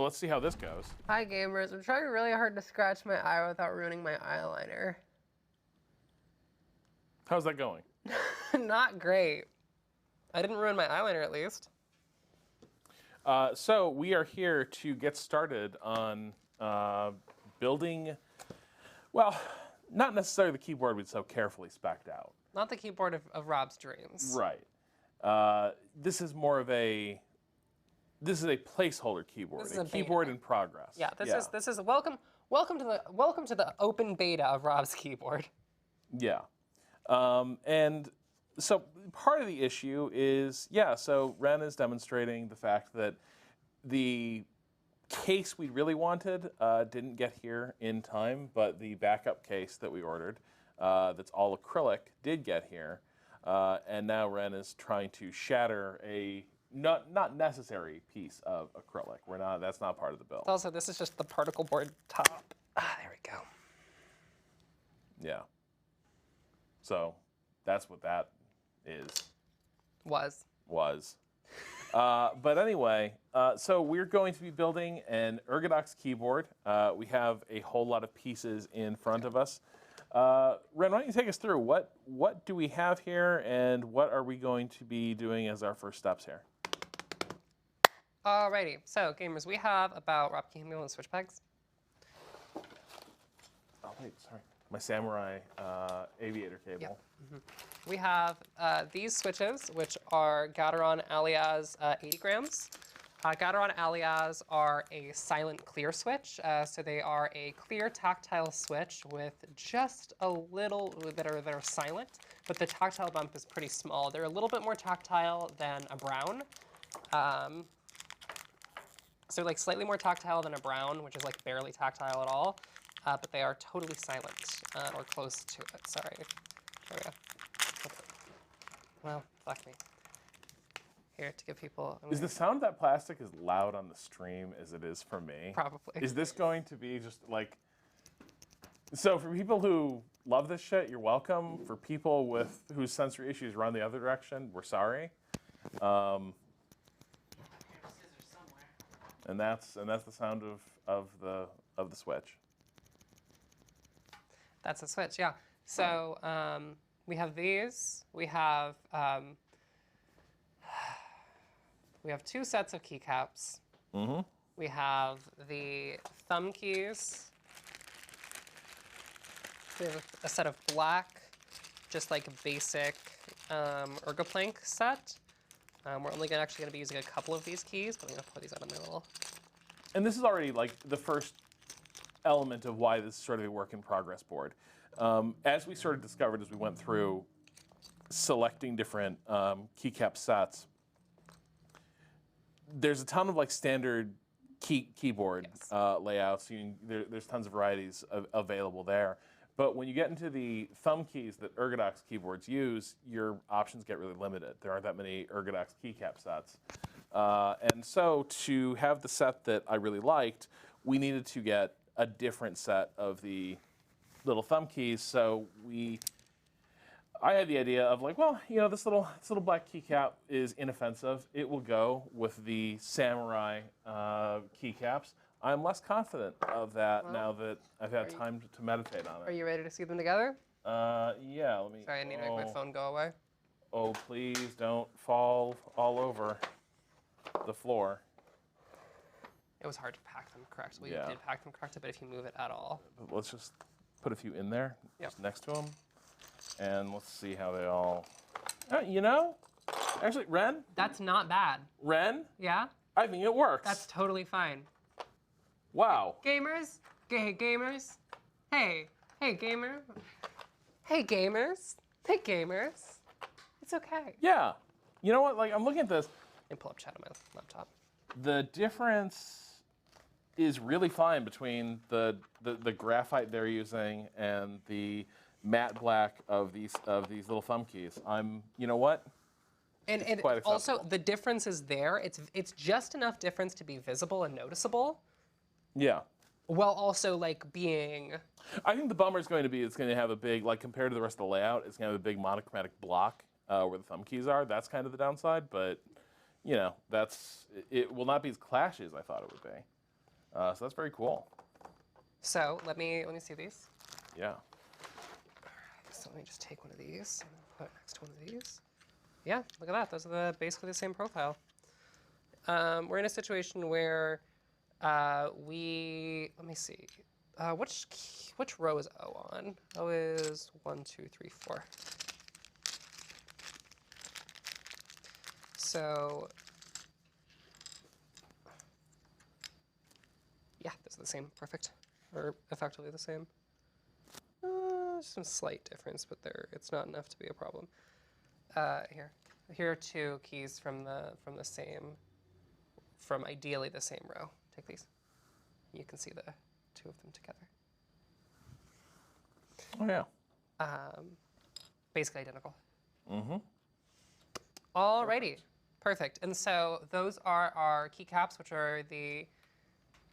let's see how this goes. Hi, gamers. I'm trying really hard to scratch my eye without ruining my eyeliner. How's that going? Not great. I didn't ruin my eyeliner, at least. So we are here to get started on building, well, not necessarily the keyboard we'd so carefully spec'd out. Not the keyboard of Rob's dreams. Right. This is more of a, this is a placeholder keyboard, This is a a keyboard beta. in progress. Yeah, this is welcome to the open beta of Rob's keyboard. Yeah. And so part of the issue is, so Ren is demonstrating the fact that the case we really wanted didn't get here in time, but the backup case that we ordered, that's all acrylic, did get here. And now Ren is trying to shatter a not necessary piece of acrylic. That's not part of the build. Also, this is just the particle board top. There we go. Yeah. So that's what that is. Was. But anyway, so we're going to be building an ergodox keyboard. We have a whole lot of pieces in front of us. Ren, why don't you take us through what do we have here, and what are we going to be doing as our first steps here? Alrighty, so gamers, we have about, Rob, can you hand me one of the switch pegs? Oh wait, sorry, my samurai aviator cable. Yep. We have these switches, which are Gateron Alias 80 grams. Gateron Alias are a silent clear switch, so they are a clear tactile switch with just a little that are silent, but the tactile bump is pretty small. They're a little bit more tactile than a brown. So like slightly more tactile than a brown, which is like barely tactile at all, but they are totally silent, or close to it, sorry. There we go. Well, fuck me. Here to give people. Is the sound of that plastic as loud on the stream as it is for me? Probably. Is this going to be just like? So for people who love this shit, you're welcome. For people whose sensory issues run the other direction, we're sorry. And that's the sound of the switch. That's a switch, yeah. So we have these. We have two sets of keycaps. Mm-hmm. We have the thumb keys. We have a set of black, just like basic Ergoplank set. We're only actually going to be using a couple of these keys, but I'm going to pour these out on their little. And this is already like the first element of why this is sort of a work in progress board. As we sort of discovered as we went through selecting different keycap sets, there's a ton of like standard keyboard layouts. There's tons of varieties available there. But when you get into the thumb keys that ergodox keyboards use, your options get really limited. There aren't that many ergodox keycap sets. And so to have the set that I really liked, we needed to get a different set of the little thumb keys. So I had the idea of like, well, this little black keycap is inoffensive. It will go with the samurai keycaps. I'm less confident of that now that I've had time to meditate on it. Are you ready to see them together? Yeah, let me. Sorry, I need to make my phone go away. Oh, please don't fall all over the floor. It was hard to pack them correctly. Yeah. You did pack them correctly, but if you move it at all. Let's just put a few in there, Yep. just next to them, and let's see how they all. Actually, Ren. That's not bad. Ren. Yeah? I think it works. That's totally fine. Wow. Gamers? Hey, gamers? Hey gamer? Hey, gamers? Hey, gamers? It's okay. Yeah. You know what? Like, I'm looking at this. Let me pull up chat on my laptop. The difference is really fine between the graphite they're using and the matte black of these little thumb keys. You know what? And quite also, acceptable. the difference is there. It's just enough difference to be visible and noticeable, Yeah. while also like being. I think the bummer is going to be it's going to have a big, like compared to the rest of the layout, it's going to have a big monochromatic block where the thumb keys are. That's kind of the downside, but it will not be as clashy as I thought it would be. So that's very cool. So let me see these. Yeah. So let me just take one of these and put it next to one of these. Yeah, look at that. Those are basically the same profile. We're in a situation where let me see. Which row is O on? O is 1, 2, 3, 4. So yeah, those are the same. Perfect. Or effectively the same. Some slight difference, but it's not enough to be a problem. Here are 2 keys from ideally the same row. Take these. You can see the 2 of them together. Oh yeah. Basically identical. Mm-hmm. Alrighty, perfect. And so those are our keycaps, which are the.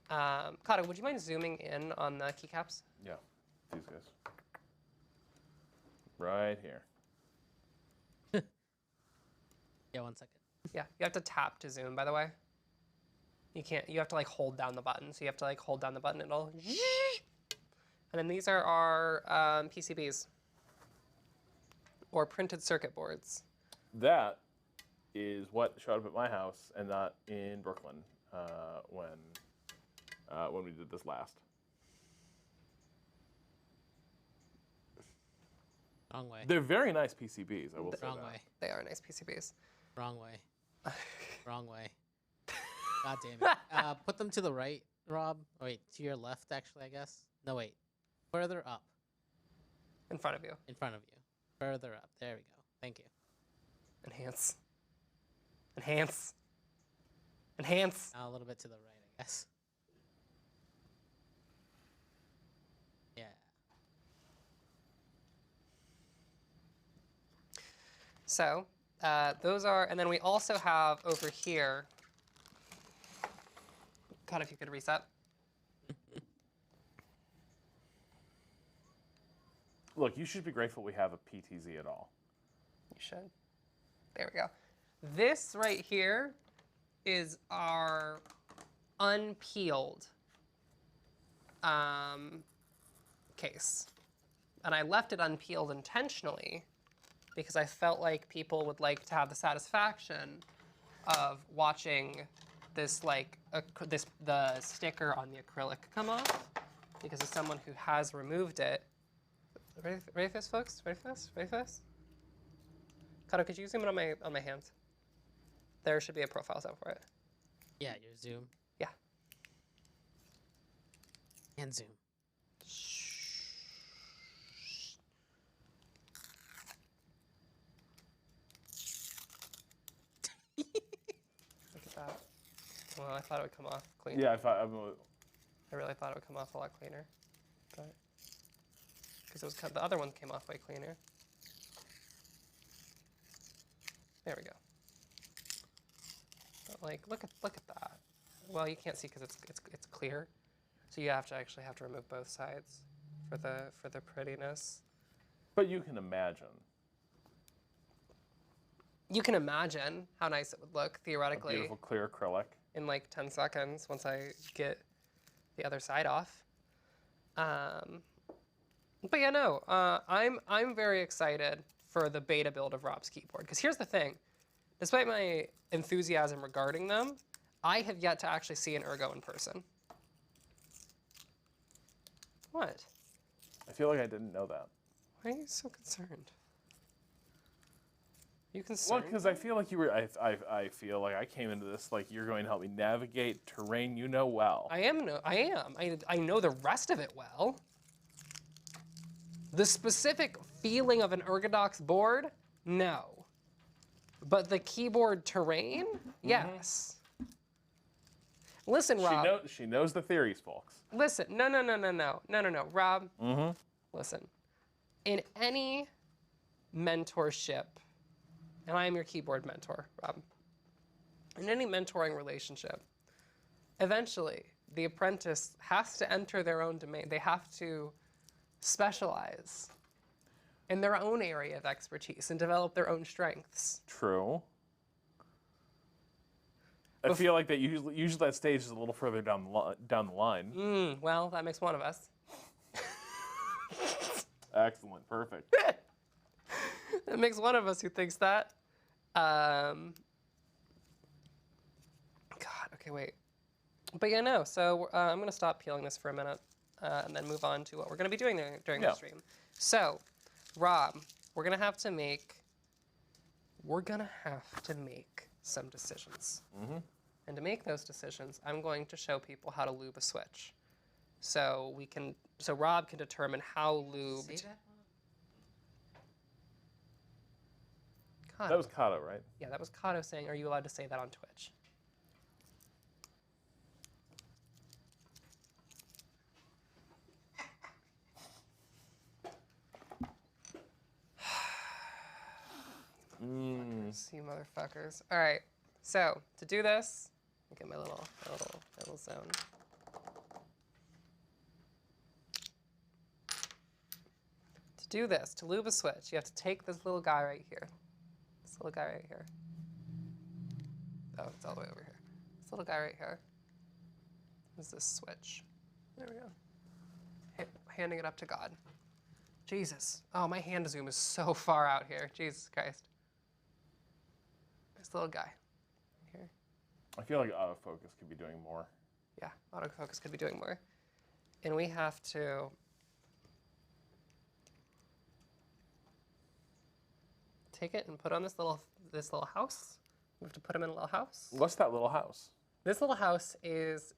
Kato, would you mind zooming in on the keycaps? Yeah. These guys. Right here. Yeah, 1 second. Yeah, you have to tap to zoom, by the way. You can't. You have to like hold down the button. So you have to like hold down the button and it'll. And then these are our PCBs or printed circuit boards. That is what showed up at my house and not in Brooklyn when we did this last. Wrong way. They're very nice PCBs, I will say Wrong that. way. They are nice PCBs. Wrong way. Wrong way. God damn it. Put them to the right, Rob. Oh, wait, to your left, actually, I guess. No, wait. Further up. In front of you. In front of you. Further up. There we go. Thank you. Enhance. Enhance. Enhance. Now a little bit to the right, I guess. Yeah. So those are, and then we also have over here. God, if you could reset. Look, you should be grateful we have a PTZ at all. You should. There we go. This right here is our unpeeled case. And I left it unpeeled intentionally because I felt like people would like to have the satisfaction of watching this, like, the sticker on the acrylic come off, because as someone who has removed it. Ready for this, folks? Ready for this? Ready for this? Kato, could you zoom in on my hand? There should be a profile sound for it. Yeah, your zoom. Yeah. And zoom. Look at that. Well, I thought it would come off clean. Yeah, I really thought it would come off a lot cleaner, but because the other one came off way cleaner. There we go. But like, look at that. Well, you can't see because it's clear, so you actually have to remove both sides for the prettiness. But you can imagine. You can imagine how nice it would look theoretically. A beautiful clear acrylic. In like 10 seconds once I get the other side off. But yeah, no, I'm very excited for the beta build of Rob's keyboard, because here's the thing. Despite my enthusiasm regarding them, I have yet to actually see an Ergo in person. What? I feel like I didn't know that. Why are you so concerned? Are you concerned? Well, because I feel like you were. I feel like I came into this like you're going to help me navigate terrain you know well. I am. I know the rest of it well. The specific feeling of an Ergodox board, no. But the keyboard terrain, yes. Listen, Rob. She knows the theories, folks. Listen, no, Rob. Listen, in any mentorship, and I am your keyboard mentor, Rob. In any mentoring relationship, eventually the apprentice has to enter their own domain. They have to specialize in their own area of expertise and develop their own strengths. True. I feel like that usually that stage is a little further down the line. Well, that makes one of us. Excellent, perfect. That makes one of us who thinks that. God, okay, wait. But yeah, no, so I'm going to stop peeling this for a minute and then move on to what we're going to be doing during the stream. So, Rob, we're going to have to make some decisions. And to make those decisions, I'm going to show people how to lube a switch. So Rob can determine how lubed. Say that? Kato. That was Kato, right? Yeah, that was Kato saying, are you allowed to say that on Twitch? You motherfuckers. All right, so to do this, I'll get my little zone. To do this, to lube a switch, you have to take this little guy right here. This little guy right here. Oh, it's all the way over here. This little guy right here. Is this switch? There we go. Handing it up to God. Jesus. Oh, my hand zoom is so far out here. Jesus Christ. This little guy. Here. I feel like autofocus could be doing more. Yeah, autofocus could be doing more. And we have to take it and put on this little house. We have to put him in a little house. What's that little house? This little house is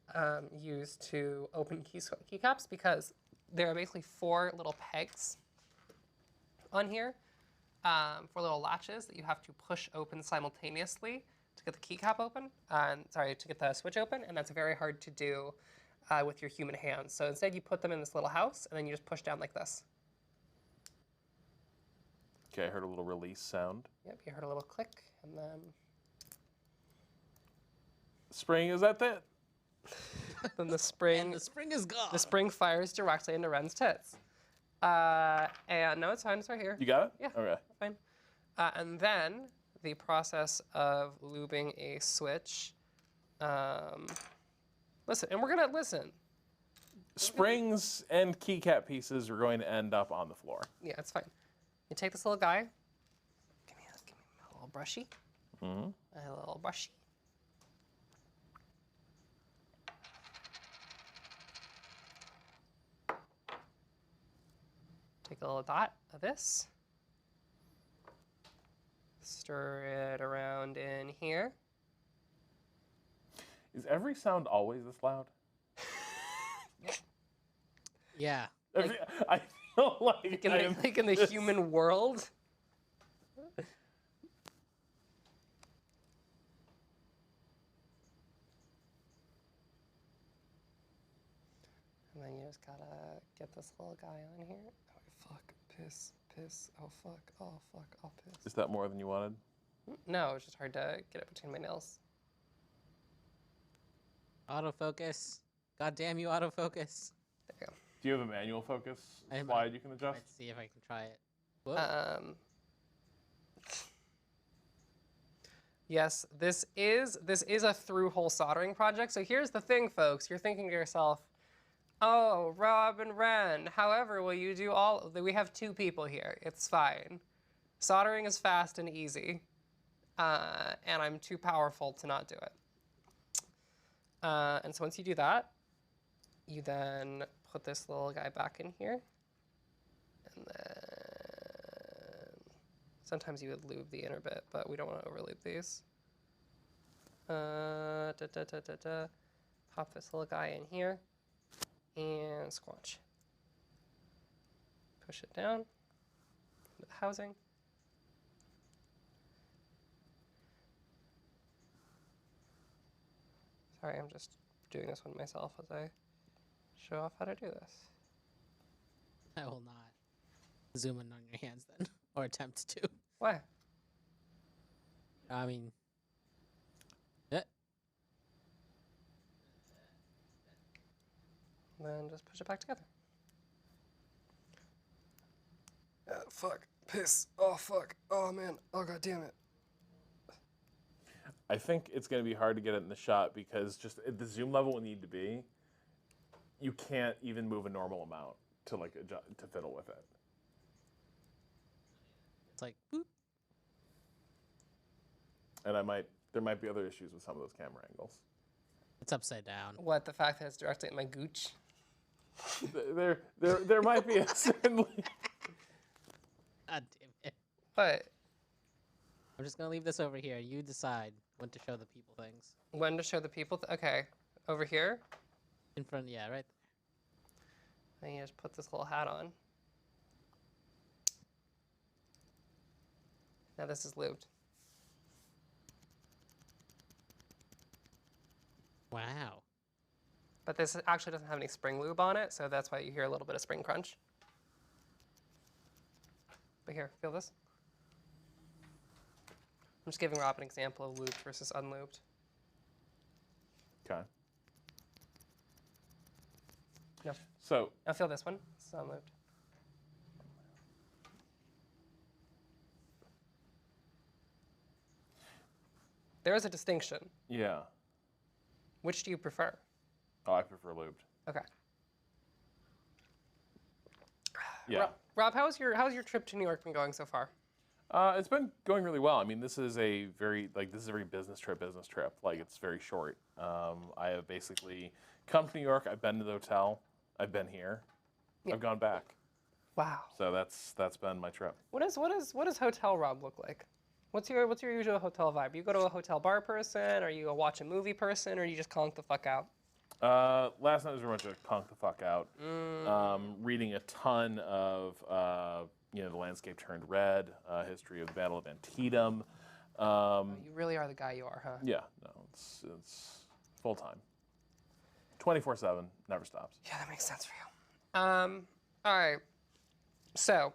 used to open keycaps because there are basically 4 little pegs on here, 4 little latches that you have to push open simultaneously to get the keycap open, to get the switch open, and that's very hard to do with your human hands. So instead you put them in this little house, and then you just push down like this. Okay, I heard a little release sound. Yep, you heard a little click, and then... Spring, is that it? Then the spring... And the spring is gone. The spring fires directly into Ren's tits. And no, it's fine, it's right here. You got it? Yeah. Okay. Fine. And then the process of lubing a switch. Listen, and we're gonna listen. Springs and keycap pieces are going to end up on the floor. Yeah, it's fine. You take this little guy. Give me a little brushy. Mm-hmm. A little brushy. Take a little dot of this. Stir it around in here. Is every sound always this loud? Yeah. I feel like Like in the human world. And then you just gotta get this little guy on here. Oh, fuck. Piss. Oh, fuck. Oh, fuck. Oh, piss. Is that more than you wanted? No, it's just hard to get it between my nails. Autofocus. God damn you, autofocus. There you go. Do you have a manual focus I might- slide you can adjust? Let's see if I can try it. Whoa. Yes, this is a through-hole soldering project. So here's the thing, folks. You're thinking to yourself, oh, Rob and Ren, however will you do all... We have 2 people here. It's fine. Soldering is fast and easy. And I'm too powerful to not do it. And so once you do that, you then put this little guy back in here. And then sometimes you would lube the inner bit, but we don't want to overlube these. Pop this little guy in here and squanch. Push it down into the housing. Sorry, I'm just doing this one myself as I show off how to do this. I will not zoom in on your hands then, or attempt to. Why? I mean, yeah. Then just push it back together. Fuck. Piss. Oh, fuck. Oh, man. Oh, god damn it. I think it's going to be hard to get it in the shot because just at the zoom level we need to be, you can't even move a normal amount to like to fiddle with it. It's like, boop. And there might be other issues with some of those camera angles. It's upside down. What, the fact that it's directly at my gooch? There might be a certain. God damn it. But I'm just gonna leave this over here. You decide when to show the people things. when to show the people? Okay, over here. In front, yeah, right And you just put this little hat on. Now this is lubed. there. Wow. But this actually doesn't have any spring lube on it, so that's why you hear a little bit of spring crunch. But here, feel this. I'm just giving Rob an example of lubed versus unlubed. Okay. No, So now feel this one. It's unlubed. There is a distinction. yeah. Which do you prefer? Oh, I prefer lubed. Okay. Yeah. Rob, how's your trip to New York been going so far? It's been going really well. I mean, this is a very business trip. Like, it's very short. I have basically come to New York. I've been to the hotel. I've been here. Yeah. I've gone back. Wow. So that's been my trip. What does Hotel Rob look like? What's your usual hotel vibe? You go to a hotel bar person? Are you a watch a movie person? Or you just conk the fuck out? Last night was very much a conk the fuck out. Reading a ton of The Landscape Turned Red, history of the Battle of Antietam. You really are the guy you are, huh? Yeah, no, it's full time, 24/7, never stops. Yeah, that makes sense for you. All right. So,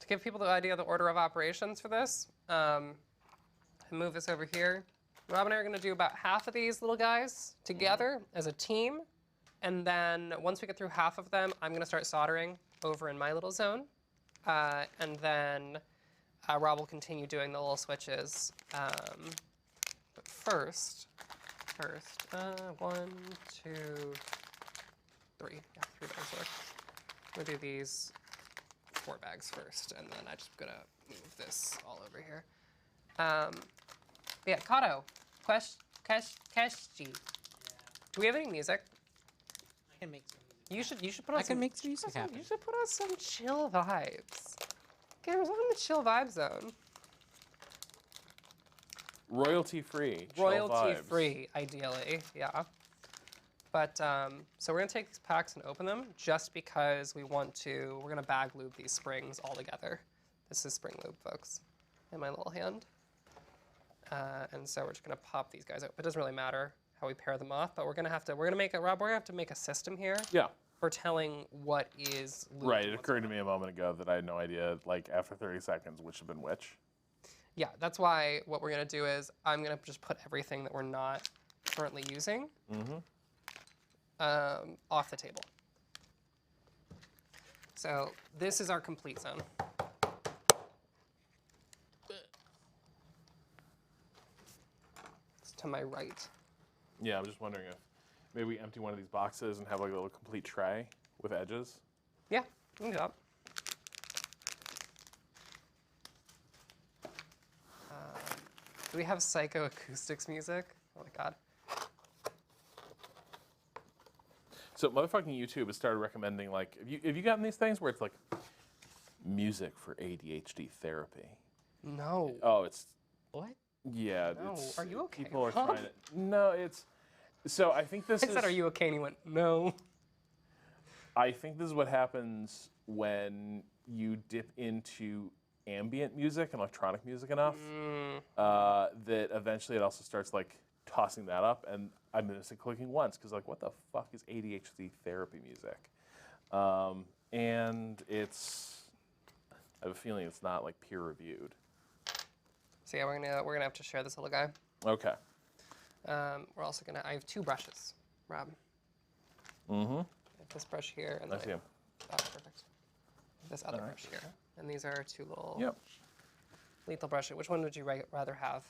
to give people the idea of the order of operations for this, move this over here. Rob and I are going to do about half of these little guys together as a team. And then once we get through half of them, I'm going to start soldering over in my little zone. And then Rob will continue doing the little switches. But first, 1, 2, 3. Yeah, 3 bags worth. I'm going to do these 4 bags first, and then I'm just going to move this all over here. Yeah, Kato, Keshji. Do we have any music? I can make some music. You should put on I can make some music happen. You should put on some chill vibes. Get yourself in the chill vibe zone. Royalty free. Royalty free, ideally, yeah. But so we're gonna take these packs and open them just because we're gonna bag lube these springs all together. This is spring lube, folks, in my little hand. And so we're just gonna pop these guys out. It doesn't really matter how we pair them off, but we're gonna have to make a system here. Yeah. For telling what is lubed. Right. It occurred to me a moment ago that I had no idea, like after 30 seconds, which had been which. Yeah, that's why what we're gonna do is I'm gonna just put everything that we're not currently using off the table. So this is our complete zone. It's to my right. Yeah, I'm just wondering if maybe we empty one of these boxes and have like a little complete tray with edges. Yeah, we can do that. Do we have psychoacoustics music? Oh my god. So motherfucking YouTube has started recommending, like, have you gotten these things where it's like music for ADHD therapy? No. Oh, it's What? yeah. No. It's, Are you okay, People are Rob? trying to. No, it's. So I think this I said, "Are you okay?" And he went, "No." I think this is what happens when you dip into ambient music and electronic music enough that eventually it also starts like tossing that up, and I missed it clicking once because like, what the fuck is ADHD therapy music? And it's, I have a feeling it's not like peer reviewed. So yeah, we're gonna have to share this little guy. Okay. We're also gonna. I have 2 brushes, Rob. Mm-hmm. I have this brush here, and I then see him. oh, perfect. This other brush here, and these are 2 little Yep. lethal brushes. Which one would you rather have?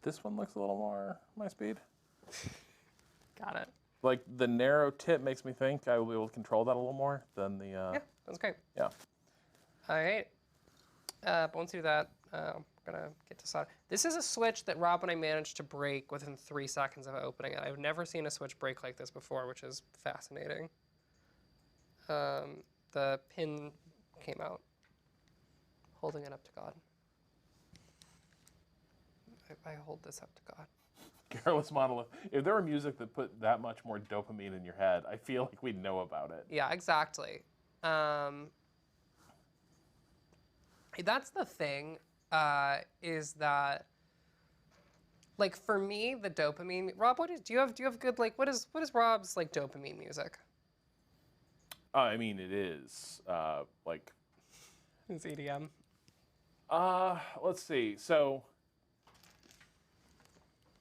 This one looks a little more my speed. Got it. Like the narrow tip makes me think I will be able to control that a little more than the. Yeah, that's great. Yeah. All right. But once you do that, I'm gonna get to solder. This is a switch that Rob and I managed to break within 3 seconds of opening it. I've never seen a switch break like this before, which is fascinating. The pin came out. Holding it up to God. I hold this up to God. Careless monolith. If there were music that put that much more dopamine in your head, I feel like we'd know about it. Yeah, exactly. That's the thing, is that, like, for me, the dopamine. Rob, do you have good, like, what is Rob's, like, dopamine music? I mean, it is like. It's EDM. Let's see. So.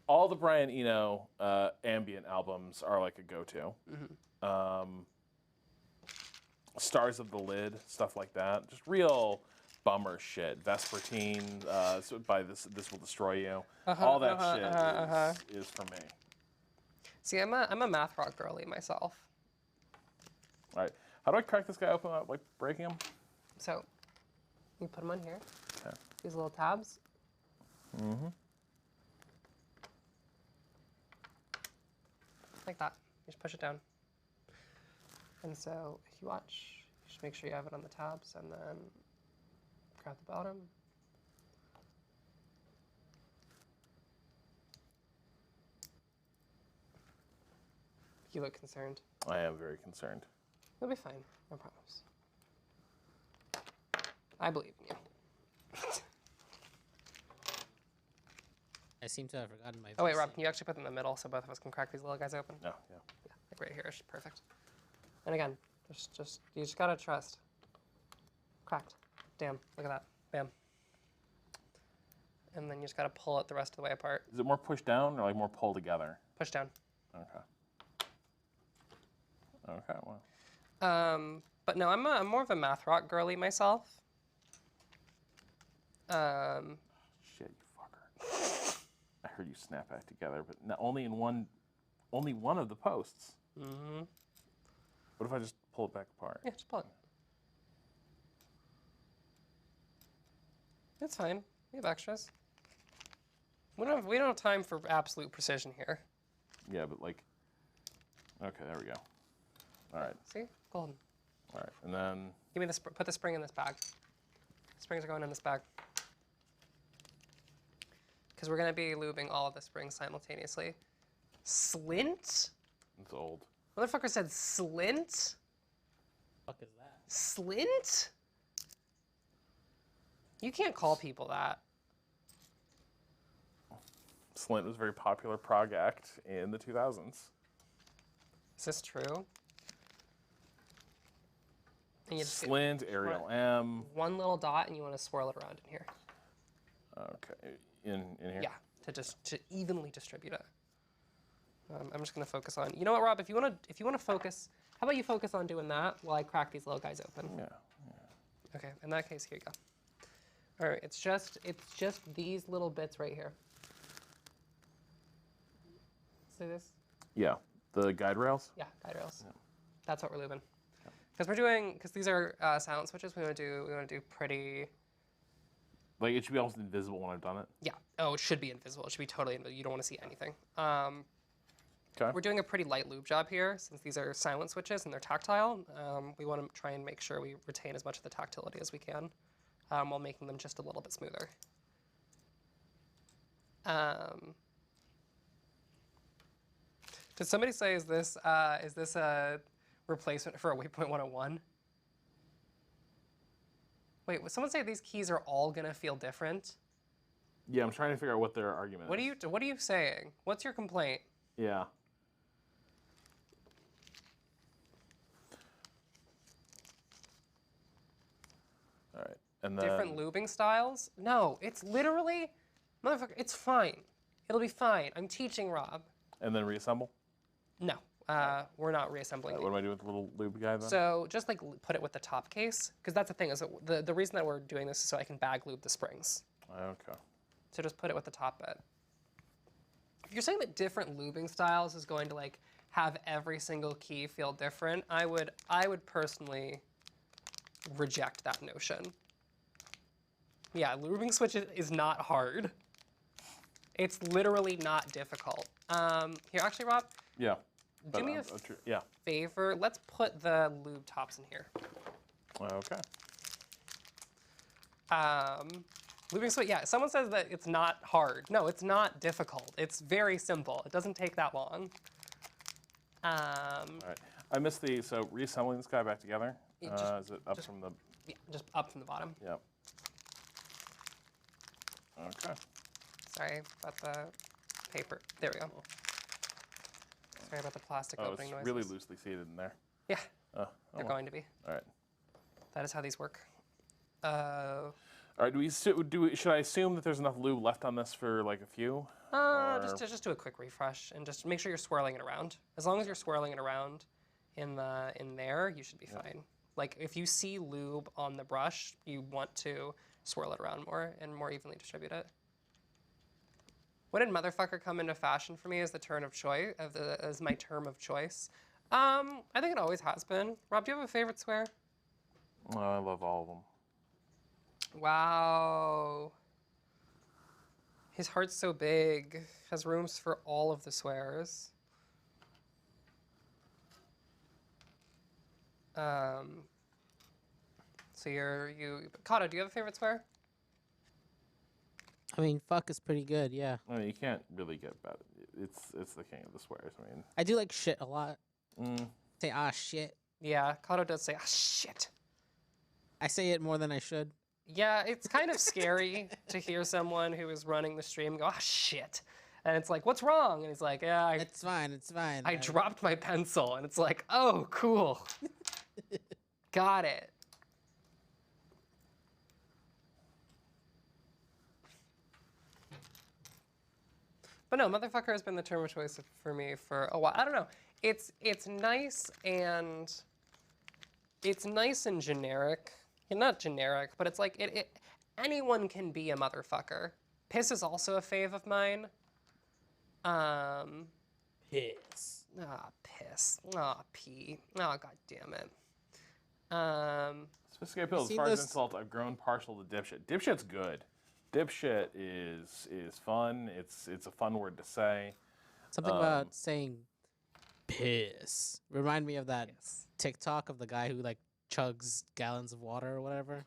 All the Brian Eno ambient albums are like a go-to. Stars of the Lid, stuff like that. Just real bummer shit. Vespertine, so by this will destroy you. All that shit is for me. See, I'm a math rock girly myself. All right, how do I crack this guy open without like breaking him? So, you put them on here. Okay. These little tabs. Like that. You just push it down. And so if you watch, you just make sure you have it on the tabs and then grab the bottom. You look concerned. I am very concerned. You'll be fine. I promise. I believe in you. I seem to have forgotten my. Oh wait, VC. Rob, can you actually put them in the middle so both of us can crack these little guys open? No, yeah. Yeah, like right here is perfect. And again, you just gotta trust. Cracked. Damn, look at that. Bam. And then you just gotta pull it the rest of the way apart. Is it more push down or like more pull together? Push down. Okay. Okay, well. But no, I'm more of a math rock girly myself. Shit, you fucker. I heard you snap back together, but only one of the posts. Mm-hmm. What if I just pull it back apart? Yeah, just pull it. It's fine. We have extras. We don't have time for absolute precision here. Yeah, but like. Okay, there we go. All right. See, golden. All right, and then. Give me put the spring in this bag. Springs are going in this bag. Because we're going to be lubing all of the springs simultaneously. Slint? It's old. Motherfucker said slint? What the fuck is that? Slint? You can't call people that. Slint was a very popular prog act in the 2000s. Is this true? And you just get Slint, Ariel M. one little dot and you want to swirl it around in here. Okay, in here. Yeah, to evenly distribute it. I'm just gonna focus on. You know what, Rob? If you wanna focus, how about you focus on doing that while I crack these little guys open? Yeah. Okay. In that case, here you go. All right. It's just these little bits right here. See this? Yeah. The guide rails. Yeah, guide rails. Yeah. That's what we're lubing. Because these are silent switches. We want to do pretty. Like it should be almost invisible when I've done it. Yeah. Oh, it should be invisible. It should be totally invisible. You don't want to see anything. Okay. We're doing a pretty light lube job here since these are silent switches and they're tactile. We want to try and make sure we retain as much of the tactility as we can while making them just a little bit smoother. Did somebody say, is this a replacement for a Waypoint 101? Wait, would someone say these keys are all gonna feel different? Yeah, I'm trying to figure out what their argument is. What are you saying? What's your complaint? Yeah. All right, and then Different lubing styles? No, it's literally, motherfucker, it's fine. It'll be fine. I'm teaching Rob. And then reassemble. No, we're not reassembling. What am I doing with the little lube guy then? So just like put it with the top case, because that's the thing is that the reason that we're doing this is so I can bag lube the springs. Okay. So just put it with the top bit. If you're saying that different lubing styles is going to like have every single key feel different, I would personally reject that notion. Yeah, lubing switch is not hard. It's literally not difficult. Here, actually, Rob. Yeah. Do me a yeah. favor. Let's put the lube tops in here. Okay. Lubing switch, yeah, someone says that it's not hard. No, it's not difficult. It's very simple. It doesn't take that long. All right. I missed so reassembling this guy back together. Is it up from the? Yeah, just up from the bottom. Yep. Okay. Sorry about the paper. There we go. Sorry about the plastic opening noises. It's really loosely seated in there. Yeah, they're going to be. All right. That is how these work. All right. Should I assume that there's enough lube left on this for like a few? Just do a quick refresh and just make sure you're swirling it around. As long as you're swirling it around in there, you should be fine. Like if you see lube on the brush, you want to swirl it around more and more evenly distribute it. When did motherfucker come into fashion for me as the term of choice? As my term of choice? I think it always has been. Rob, do you have a favorite swear? Oh, I love all of them. Wow. His heart's so big. Has rooms for all of the swears. So Kato, do you have a favorite swear? I mean, fuck is pretty good, yeah. I mean, you can't really get bad. It's the king of the swears. I mean, I do like shit a lot. Say, ah, shit. Yeah, Kato does say, ah, shit. I say it more than I should. Yeah, it's kind of scary to hear someone who is running the stream go, ah, shit. And it's like, what's wrong? And he's like, yeah, It's fine, it's fine. I dropped my pencil. And it's like, oh, cool. Got it. But no, motherfucker has been the term of choice for me for a while. I don't know. It's nice and generic. Not generic, but it's like anyone can be a motherfucker. Piss is also a fave of mine. Piss. Ah, piss. Ah, pee. Oh, god damn it. Sophisticated Pills, as far as insult, I've grown partial to dipshit. Dipshit's good. Dipshit is fun. It's a fun word to say. Something about saying piss. Remind me of that TikTok of the guy who like chugs gallons of water or whatever.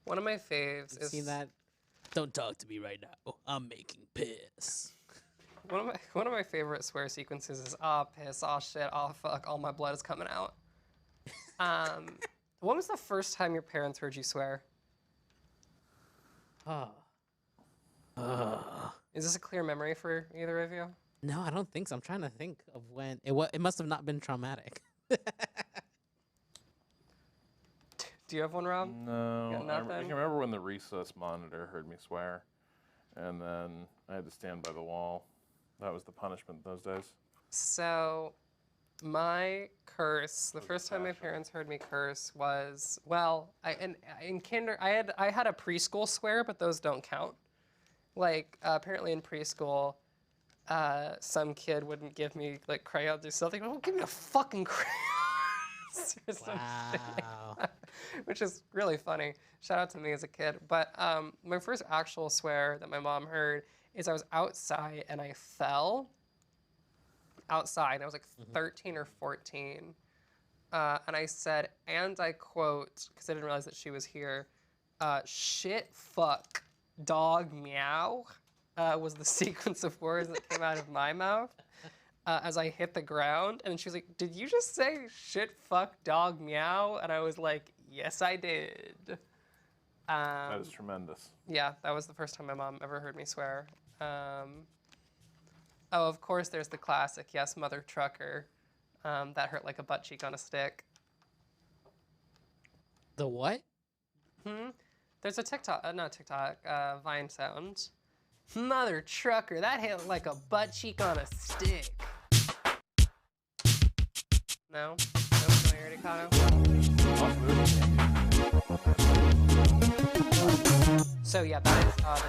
One of my faves is... Seen that? Don't talk to me right now. I'm making piss. One of my favorite swear sequences is piss, shit, fuck, all my blood is coming out. When was the first time your parents heard you swear? Is this a clear memory for either of you? No, I don't think so. I'm trying to think of when it must have not been traumatic. Do you have one, Rob? No, I can remember when the recess monitor heard me swear, and then I had to stand by the wall. That was the punishment those days. So, my curse, the first time my parents heard me curse was, well, in kinder, I had a preschool swear, but those don't count. Like, apparently in preschool, some kid wouldn't give me like crayons or something. Oh, give me a fucking crayon. Wow. Which is really funny. Shout out to me as a kid. But my first actual swear that my mom heard is I was outside and I fell outside. I was like 13 or 14. And I said, and I quote, because I didn't realize that she was here, shit, fuck, dog, meow, was the sequence of words that came out of my mouth as I hit the ground. And she was like, did you just say shit, fuck, dog, meow? And I was like, yes, I did. That is tremendous. Yeah, that was the first time my mom ever heard me swear. Oh, of course, there's the classic, yes, mother trucker. That hurt like a butt cheek on a stick. The what? There's a TikTok, not TikTok, Vine sound. Mother trucker, that hit like a butt cheek on a stick. No? No familiarity, Kato? So yeah, that is the Kato.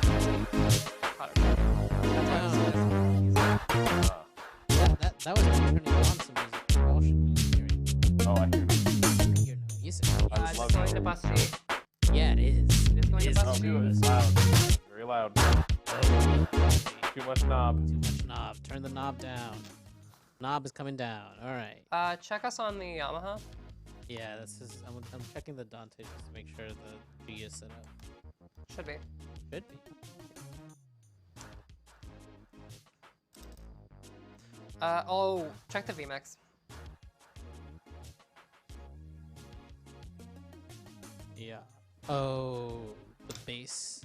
That's why That was turning on some music. We all should be hearing. Oh, I hear it. Hear no music. I would it's love going to. to Bus G. Yeah, it is. It is going to It Bus Oh, G. it's loud. Very loud. Too much knob. Too much knob. Turn the knob down. Knob is coming down. All right. Check us on the Yamaha. Yeah, this is. I'm checking the Dante just to make sure the G is set up. Should be. Should be. Check the VMix. Yeah. Oh, the bass.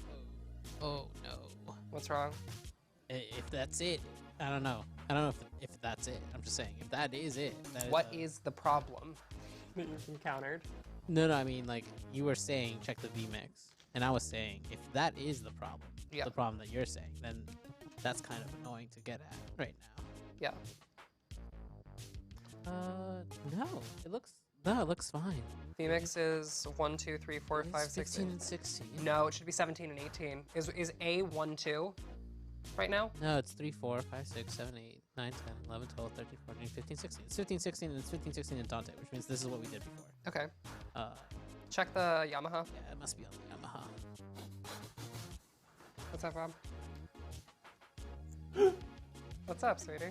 Oh no. What's wrong? If that's it, I don't know. I don't know if that's it. I'm just saying, if that is it. What is the problem that you've encountered? No, I mean, like, you were saying check the VMix, and I was saying, if that is the problem, Yeah. the problem that you're saying, then that's kind of annoying to get at right now. Yeah. No, it looks fine. VMix is 1, 2, 3, 4, 5, It's 6, 15 8. and 16. No, it should be 17 and 18. Is A 1, 2 right now? No, it's 3, 4, 5, 6, 7, 8, 9, 10, 11, 12, 13, 14, 15, 16. It's 15, 16, and it's 15, 16 in Dante, which means this is what we did before. Okay. Uh, Check the Yamaha. yeah, it must be on the Yamaha. What's up, Rob? What's up, sweetie?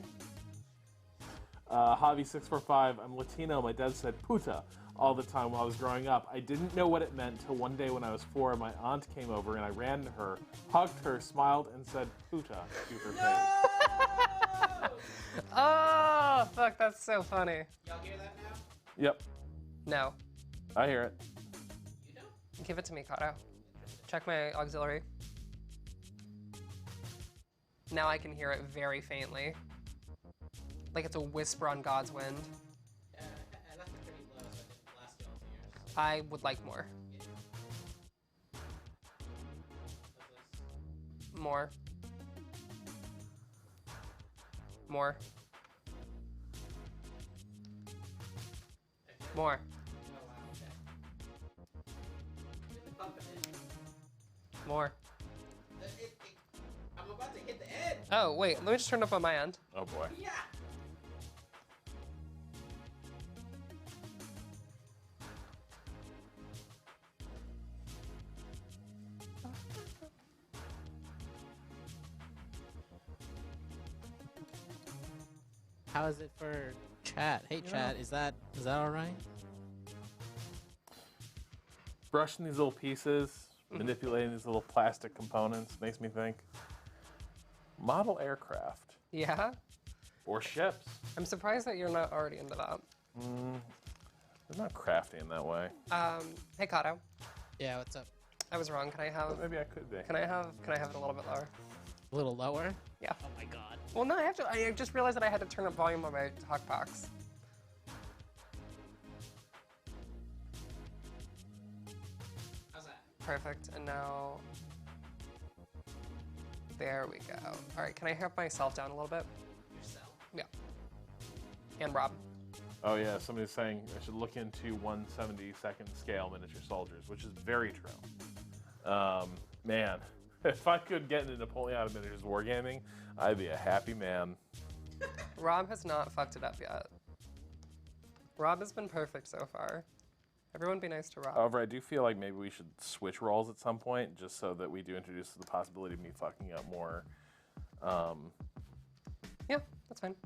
Javi645, I'm Latino. My dad said puta all the time while I was growing up. I didn't know what it meant till one day when I was 4, my aunt came over and I ran to her, hugged her, smiled, and said puta to her face. Oh, fuck, that's so funny. Y'all hear that now? Yep, No. I hear it. You know? Give it to me, Kato. Check my auxiliary. Now I can hear it very faintly. Like it's a whisper on God's wind. I left it pretty low so I didn't blast y'all's ears. I would like more. More. More. More. More. I'm about to hit the edge. Oh, wait, let me just turn it up on my end. Oh boy. Yeah. How is it for chat? Hey, chat, is that all right? Brushing these little pieces, manipulating these little plastic components makes me think model aircraft Yeah? or ships. I'm surprised that you're not already into that. They're not crafty in that way. Hey, Kato. Yeah, what's up? I was wrong. Can I have But maybe I could be. Can I have it a little bit lower? A little lower? Yeah. Oh my god. Well, no, I just realized that I had to turn up volume on my talk box. How's that? Perfect. And now, there we go. All right, can I help myself down a little bit? Yourself. Yeah. And Rob. Oh yeah, somebody's saying I should look into 1/72nd scale miniature soldiers, which is very true. Man, if I could get into Napoleonic miniatures wargaming, I'd be a happy man. Rob has not fucked it up yet. Rob has been perfect so far. Everyone be nice to Rob. However, I do feel like maybe we should switch roles at some point, just so that we do introduce the possibility of me fucking up more. Yeah, that's fine.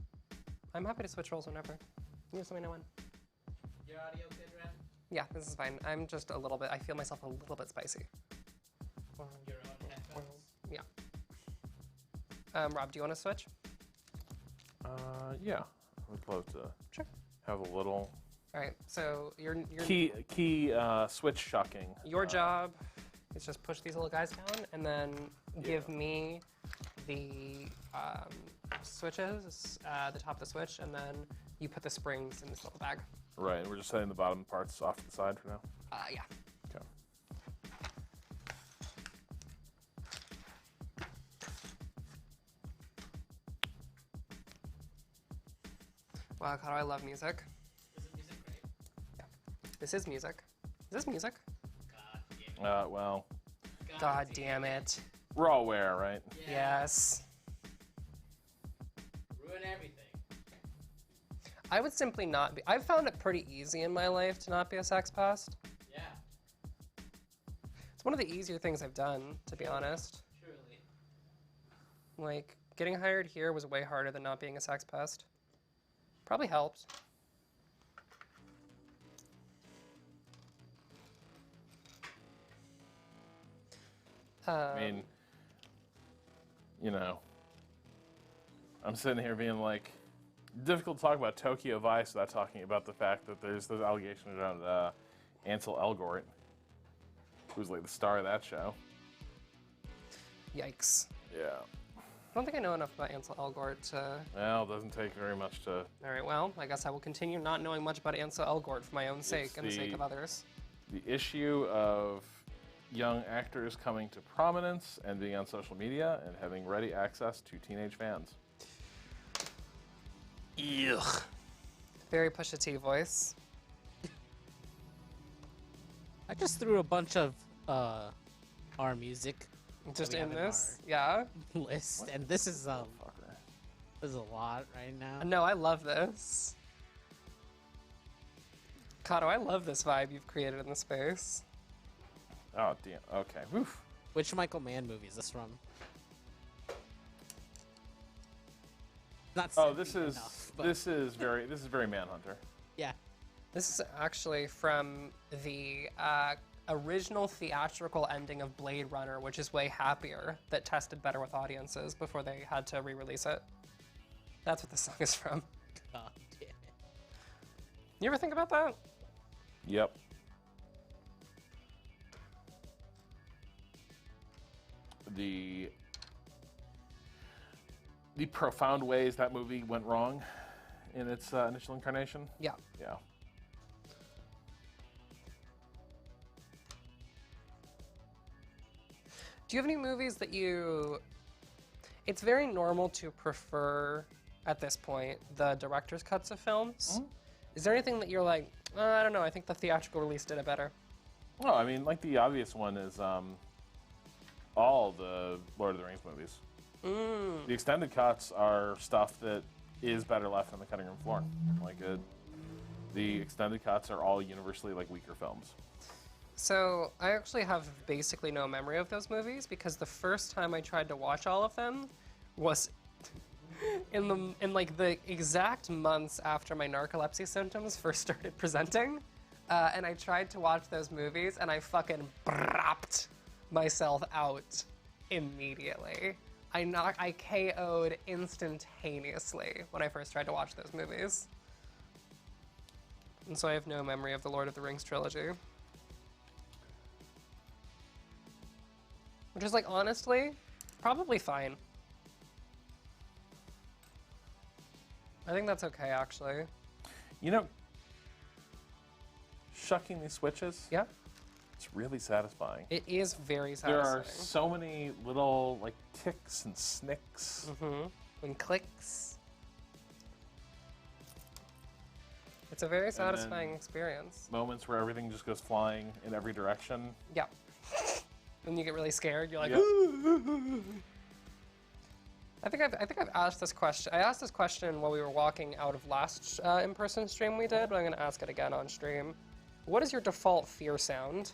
I'm happy to switch roles whenever. You just let me know when. Your audio good, Ren? Yeah, this is fine. I'm just a little bit, I feel myself a little bit spicy. Your own headphones? Yeah. Rob, do you want to switch? Yeah, I would love to Sure. have a little All right, so your key switch shucking. your job is just push these little guys down and then give me the switches, the top of the switch, and then you put the springs in this little bag. Right, and we're just setting the bottom parts off to the side for now. Yeah. Okay. Wow, how do I love music? Is This is music. Is this music? God damn it. Well, God damn it. we're all aware, right? Yeah. Yes. Ruin everything. I would simply not be. I've found it pretty easy in my life to not be a sex pest. Yeah. It's one of the easier things I've done, to be honest. Truly. Like, getting hired here was way harder than not being a sex pest. Probably helped. I mean, you know, I'm sitting here being like, difficult to talk about Tokyo Vice without talking about the fact that there's those allegations around Ansel Elgort, who's like the star of that show. Yikes. Yeah. I don't think I know enough about Ansel Elgort to... Well, it doesn't take very much to... All right, well, I guess I will continue not knowing much about Ansel Elgort for my own sake and the sake of others. The issue of young actors coming to prominence and being on social media and having ready access to teenage fans. Ugh. Very Pusha T voice. I just threw a bunch of our music Just we in have in this? Yeah? list, and this is Fucker. a lot right now. No, I love this. Kato, I love this vibe you've created in the space. Oh, damn. Okay. Woof. Which Michael Mann movie is this from? Not Oh, this sexy is enough, but this is very Manhunter. yeah. This is actually from the original theatrical ending of Blade Runner, which is way happier, that tested better with audiences before they had to re-release it. That's what this song is from. God damn it. You ever think about that? Yep. The profound ways that movie went wrong in its initial incarnation. Yeah. Yeah. Do you have any movies that you... It's very normal to prefer, at this point, the director's cuts of films. Is there anything that you're like, I don't know, I think the theatrical release did it better? Well, I mean, like the obvious one is all the Lord of the Rings movies. The extended cuts are stuff that is better left on the cutting room floor. Like the extended cuts are all universally like weaker films. So I actually have basically no memory of those movies because the first time I tried to watch all of them was in like the exact months after my narcolepsy symptoms first started presenting, and I tried to watch those movies and I fucking brapped myself out immediately. I KO'd instantaneously when I first tried to watch those movies, and so I have no memory of the Lord of the Rings trilogy. Which is, like, honestly, probably fine. I think that's okay, actually. You know, shucking these switches, Yeah, it's really satisfying. it is very There satisfying. are so many little like ticks and snicks. And clicks. It's a very satisfying experience. Moments where everything just goes flying in every direction. Yeah. When you get really scared, you're like, Yep. I think I've asked this question. I asked this question while we were walking out of last in-person stream we did, but I'm going to ask it again on stream. What is your default fear sound?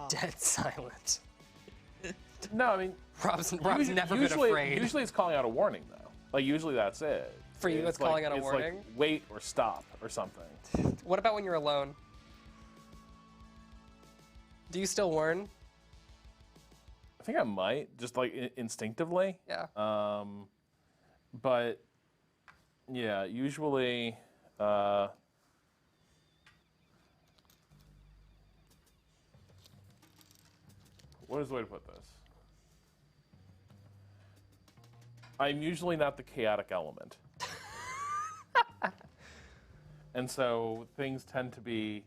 Dead silent. No, I mean, Rob's usually- never usually, been afraid. Usually it's calling out a warning, though. Like, usually that's it. For you, it's calling out a it's warning? like, wait or stop or something. What about when you're alone? Do you still warn? I think I might, just like instinctively. Yeah. But, yeah, usually... what is the way to put this? I'm usually not the chaotic element. And so things tend to be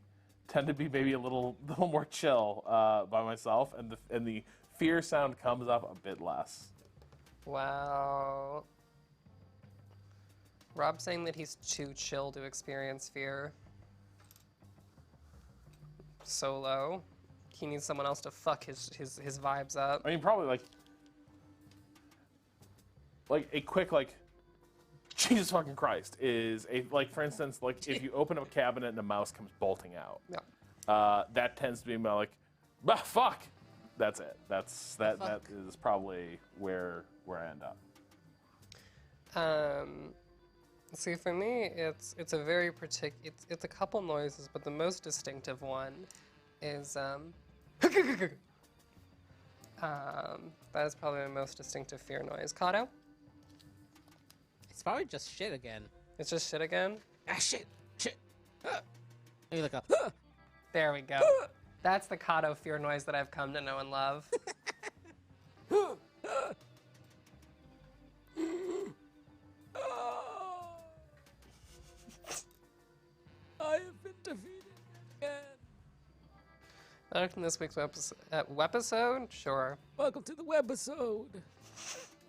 tend to be maybe a little more chill by myself, and the fear sound comes up a bit less. Wow. Rob's saying that he's too chill to experience fear. Solo. He needs someone else to fuck his vibes up. I mean, probably like a quick Jesus fucking Christ is for instance, if you open up a cabinet and a mouse comes bolting out. Yeah. That tends to be more like, bah, fuck. That's it. That is probably where I end up. See, for me, it's a very it's a couple noises, but the most distinctive one is that is probably the most distinctive fear noise. Kato? It's probably just shit again. It's just shit again? Ah, shit. Maybe like a. There we go. That's the Kato fear noise that I've come to know and love. I have been defeated again. Welcome to this week's webisode? Sure. Welcome to the webisode.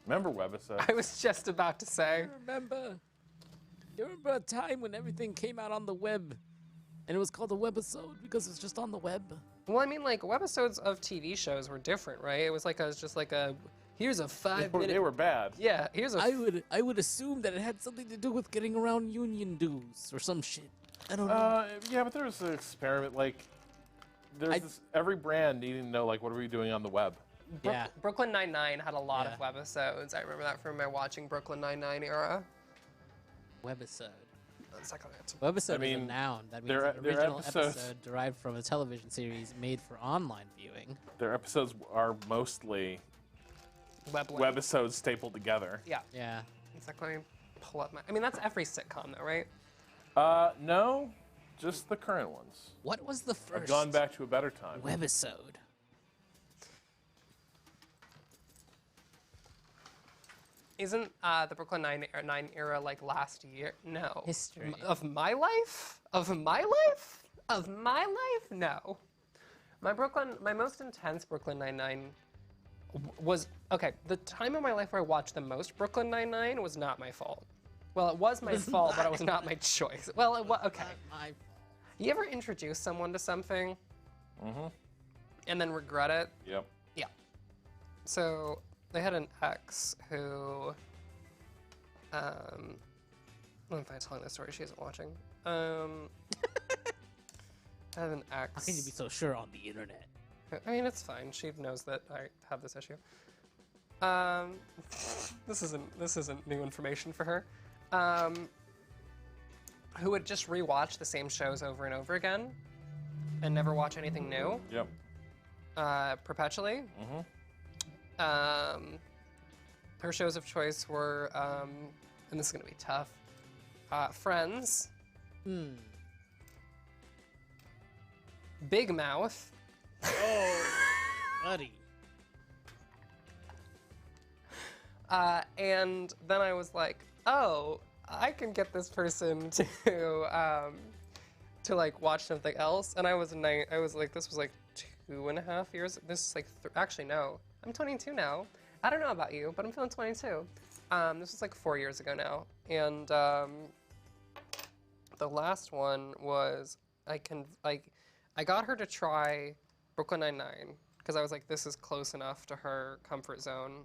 Remember webisode? I was just about to say. You remember a time when everything came out on the web, and it was called a webisode because it's just on the web? Well, I mean, like, webisodes of TV shows were different, right? It was like here's a 5-minute. They were bad. Yeah, here's a. I would assume that it had something to do with getting around union dues or some shit. I don't know. Yeah, but there was an experiment, there's every brand needing to know, what are we doing on the web? Yeah. Brooklyn Nine-Nine had a lot of Yeah. webisodes. I remember that from my watching Brooklyn Nine-Nine era. Webisode. That's not gonna answer. Webisode I is mean, a noun. That means their- an their original episodes- episode derived from a television series made for online viewing. Their episodes are mostly webisodes stapled together. Yeah. Yeah. Exactly. Pull up my. I mean, that's every sitcom, though, right? No, just the current ones. What was the I've first gone back to a better time. webisode? Isn't the Brooklyn Nine era like last year? No. History. Of my life? Of my life? Of my life? No. My most intense Brooklyn Nine-Nine was, okay, the time in my life where I watched the most Brooklyn Nine-Nine was not my fault. Well, it was my fault, but it was not my choice. Well, it was, okay. Not my fault. You ever introduce someone to something and then regret it? Yep. Yeah. So they had an ex who, I don't know if I'm telling this story, she isn't watching. I have an ex. How can you be so sure on the internet? I mean, it's fine. She knows that I have this issue. This isn't new information for her. Who would just rewatch the same shows over and over again, and never watch anything new. Yep. Perpetually. Her shows of choice were, and this is gonna be tough. Friends. Big Mouth. Oh, buddy. And then I was like, oh, I can get this person to like watch something else. And I was like, this was like 2.5 years. This is like, actually no, I'm 22 now. I don't know about you, but I'm feeling 22. This was like 4 years ago now. And the last one was, I got her to try Brooklyn Nine-Nine because I was like, this is close enough to her comfort zone.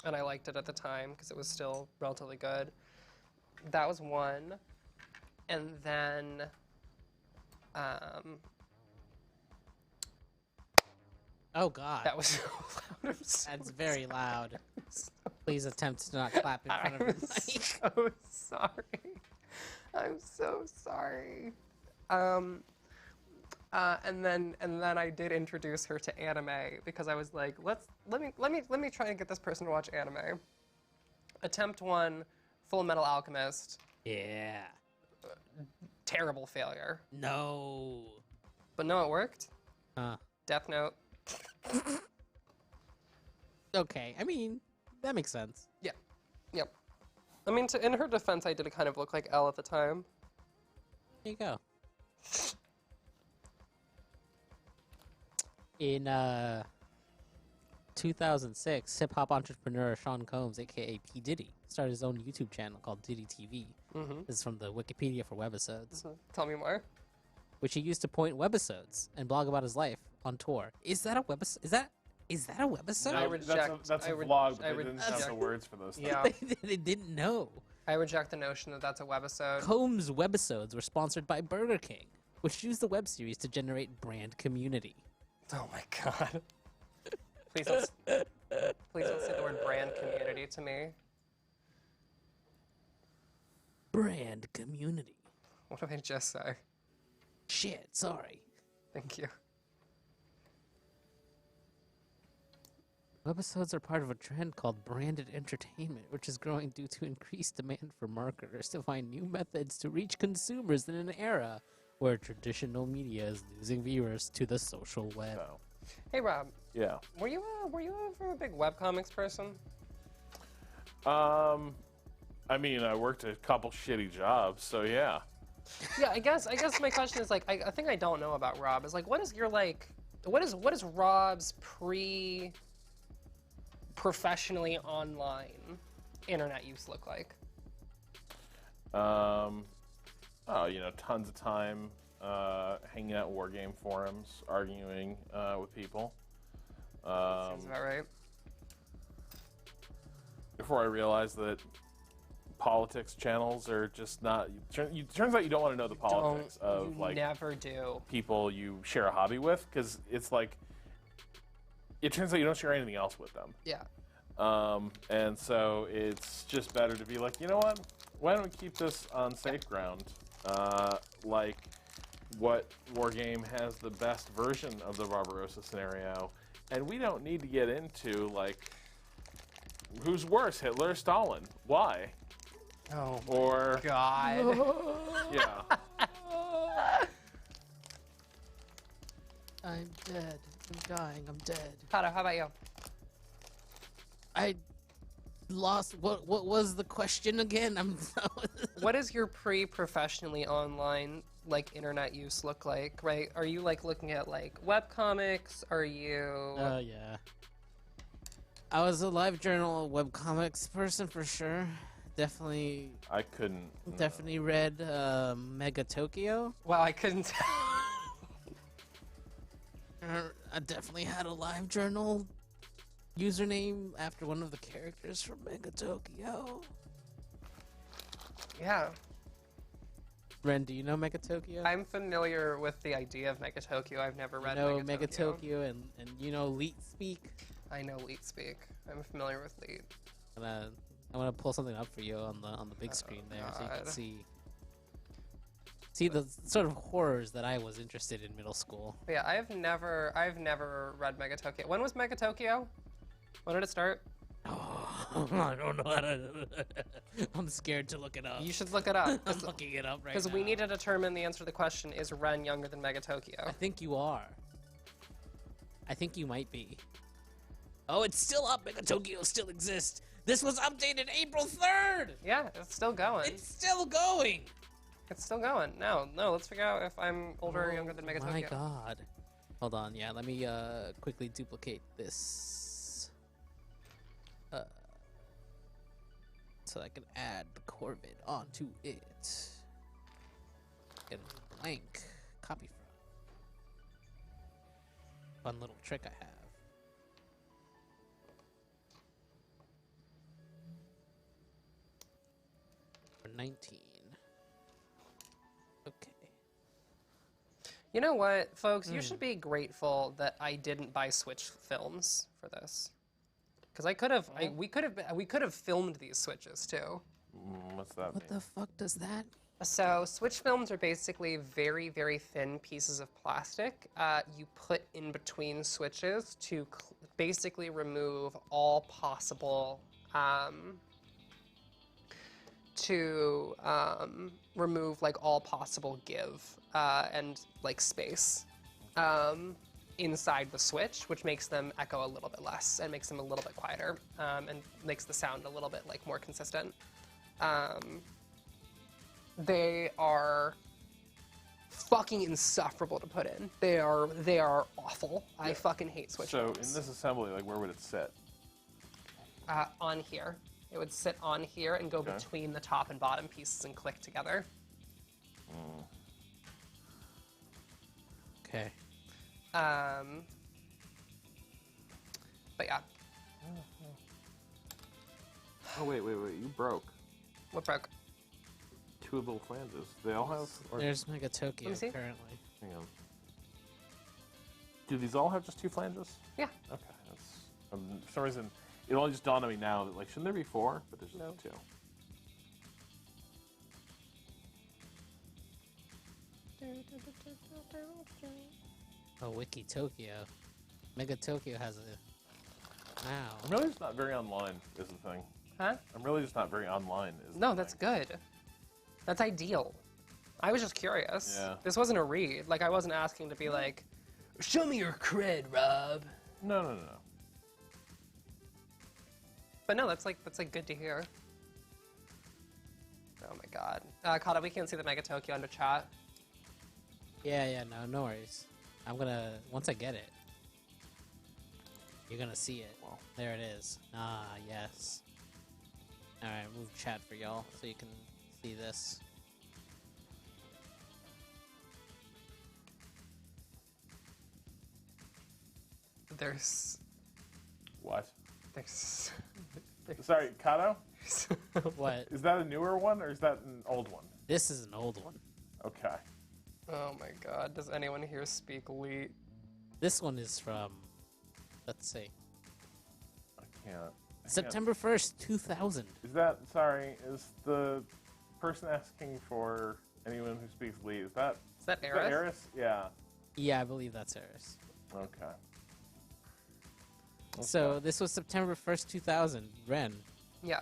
And I liked it at the time because it was still relatively good. That was one. And then, Oh God. that was so loud. I'm so That's very loud. Please attempt to not clap in front of I'm your mic. so sorry. I'm so sorry. And then I did introduce her to anime because I was like, let me try and get this person to watch anime. Attempt 1, Full Metal Alchemist. Yeah. Terrible failure. No. But no, it worked. Huh. Death Note. Okay. I mean, that makes sense. Yeah. Yep. I mean, in her defense, I did kind of look like Elle at the time. There you go. In 2006, hip-hop entrepreneur Sean Combs, aka P. Diddy, started his own YouTube channel called Diddy TV. This is from the Wikipedia for webisodes, Tell me more. which he used to point webisodes and blog about his life on tour. Is that a webisode? Is that a webisode? No, I reject- that's a I re- vlog, but I they didn't have reject- the words for those things. Yeah, They didn't know. I reject the notion that that's a webisode. Combs' webisodes were sponsored by Burger King, which used the web series to generate brand community. Oh my god. Please don't say the word brand community to me. Brand community. What did I just say? Shit, sorry. Thank you. Webisodes are part of a trend called branded entertainment, which is growing due to increased demand for marketers to find new methods to reach consumers in an era where traditional media is losing viewers to the social web. So, Hey Rob, yeah. were you ever a big webcomics person? I mean, I worked a couple shitty jobs, so yeah. Yeah, I guess my question is like I think I don't know about Rob. Is like what is your like what is Rob's professionally online internet use look like? Oh, tons of time hanging out in war game forums, arguing with people. Sounds about right. Before I realized that politics channels are just not. Turns out you don't want to know the politics of like never do. people you share a hobby with, because it's like it turns out you don't share anything else with them. Yeah. And so it's just better to be like, you know what? Why don't we keep this on safe ground? Like, what wargame has the best version of the Barbarossa scenario, and we don't need to get into like who's worse, Hitler or Stalin? Why? Oh Or God. yeah, I'm dead. I'm dying. I'm dead. Pato, how about you? I lost. What was the question again? I'm. What does your pre-professionally online like internet use look like? Right? Are you like looking at like webcomics? Are you? Oh yeah. I was a LiveJournal webcomics person for sure. Definitely. I couldn't. No. Definitely read Mega Tokyo. Wow, I couldn't tell. I definitely had a LiveJournal username after one of the characters from Mega Tokyo. Yeah, Ren, do you know Mega Tokyo? I'm familiar with the idea of Mega Tokyo. I've never read Mega Mega Tokyo and you know Leet Speak. I know Leet Speak. I'm familiar with Leet. I'm gonna pull something up for you on the big screen there, so you can God. see the sort of horrors that I was interested in middle school. But yeah, I've never read Mega Tokyo. When was Mega Tokyo? When did it start? Oh, I don't know how to. I'm scared to look it up. You should look it up. I'm looking it up right now. Because we need to determine the answer to the question, is Ren younger than Mega Tokyo? I think you are. I think you might be. Oh, it's still up. Mega Tokyo still exists. This was updated April 3rd. Yeah, it's still going. It's still going. It's still going. No, let's figure out if I'm older or younger than Mega Tokyo. My God. Hold on. Yeah, let me quickly duplicate this. So I can add the Corvid onto it. Get a blank copy from. Fun little trick I have. For 19. Okay. You know what, folks? You should be grateful that I didn't buy Switch films for this, because I could have. We could have filmed these Switches too. What's that What mean? the fuck does that? So Switch films are basically very, very thin pieces of plastic you put in between switches to basically remove all possible remove like all possible give and like space inside the Switch, which makes them echo a little bit less and makes them a little bit quieter and makes the sound a little bit like more consistent. They are fucking insufferable to put in. They are awful. I fucking hate switch So arms. in this assembly, like where would it sit? On here. It would sit on here and go between the top and bottom pieces and click together. Okay. But yeah. Oh wait, you broke What broke? 2 little flanges. They all have. Or, There's Mega Tokyo me see. currently. hang on. Do these all have just 2 flanges? Yeah. Okay. That's for some reason it only just dawned on me now that like shouldn't there be 4? But there's just 2. Oh, Wiki Tokyo. Mega Tokyo has a. Wow. I'm really just not very online. Is the thing. Huh? I'm really just not very online. Is No, the that's thing. good. That's ideal. I was just curious. Yeah. This wasn't a read. Like, I wasn't asking to be like, show me your cred, Rob. No. But no, that's like good to hear. Oh my god. Kata, we can't see the Mega Tokyo under chat. Yeah, no worries. I'm gonna, once I get it, you're gonna see it. Wow. There it is. Ah, yes. Alright, move chat for y'all so you can see this. There's What? there's Sorry, Kato? What? Is that a newer one or is that an old one? This is an old one. Okay. Oh my god, does anyone here speak Leet? This one is from, let's see, I can't. September 1st, 2000. Is that, sorry, is the person asking for anyone who speaks Lee, is that Is that is that Eris? Eris? Yeah. Yeah, I believe that's Eris. Okay. So this was September 1st, 2000. Ren, Yeah.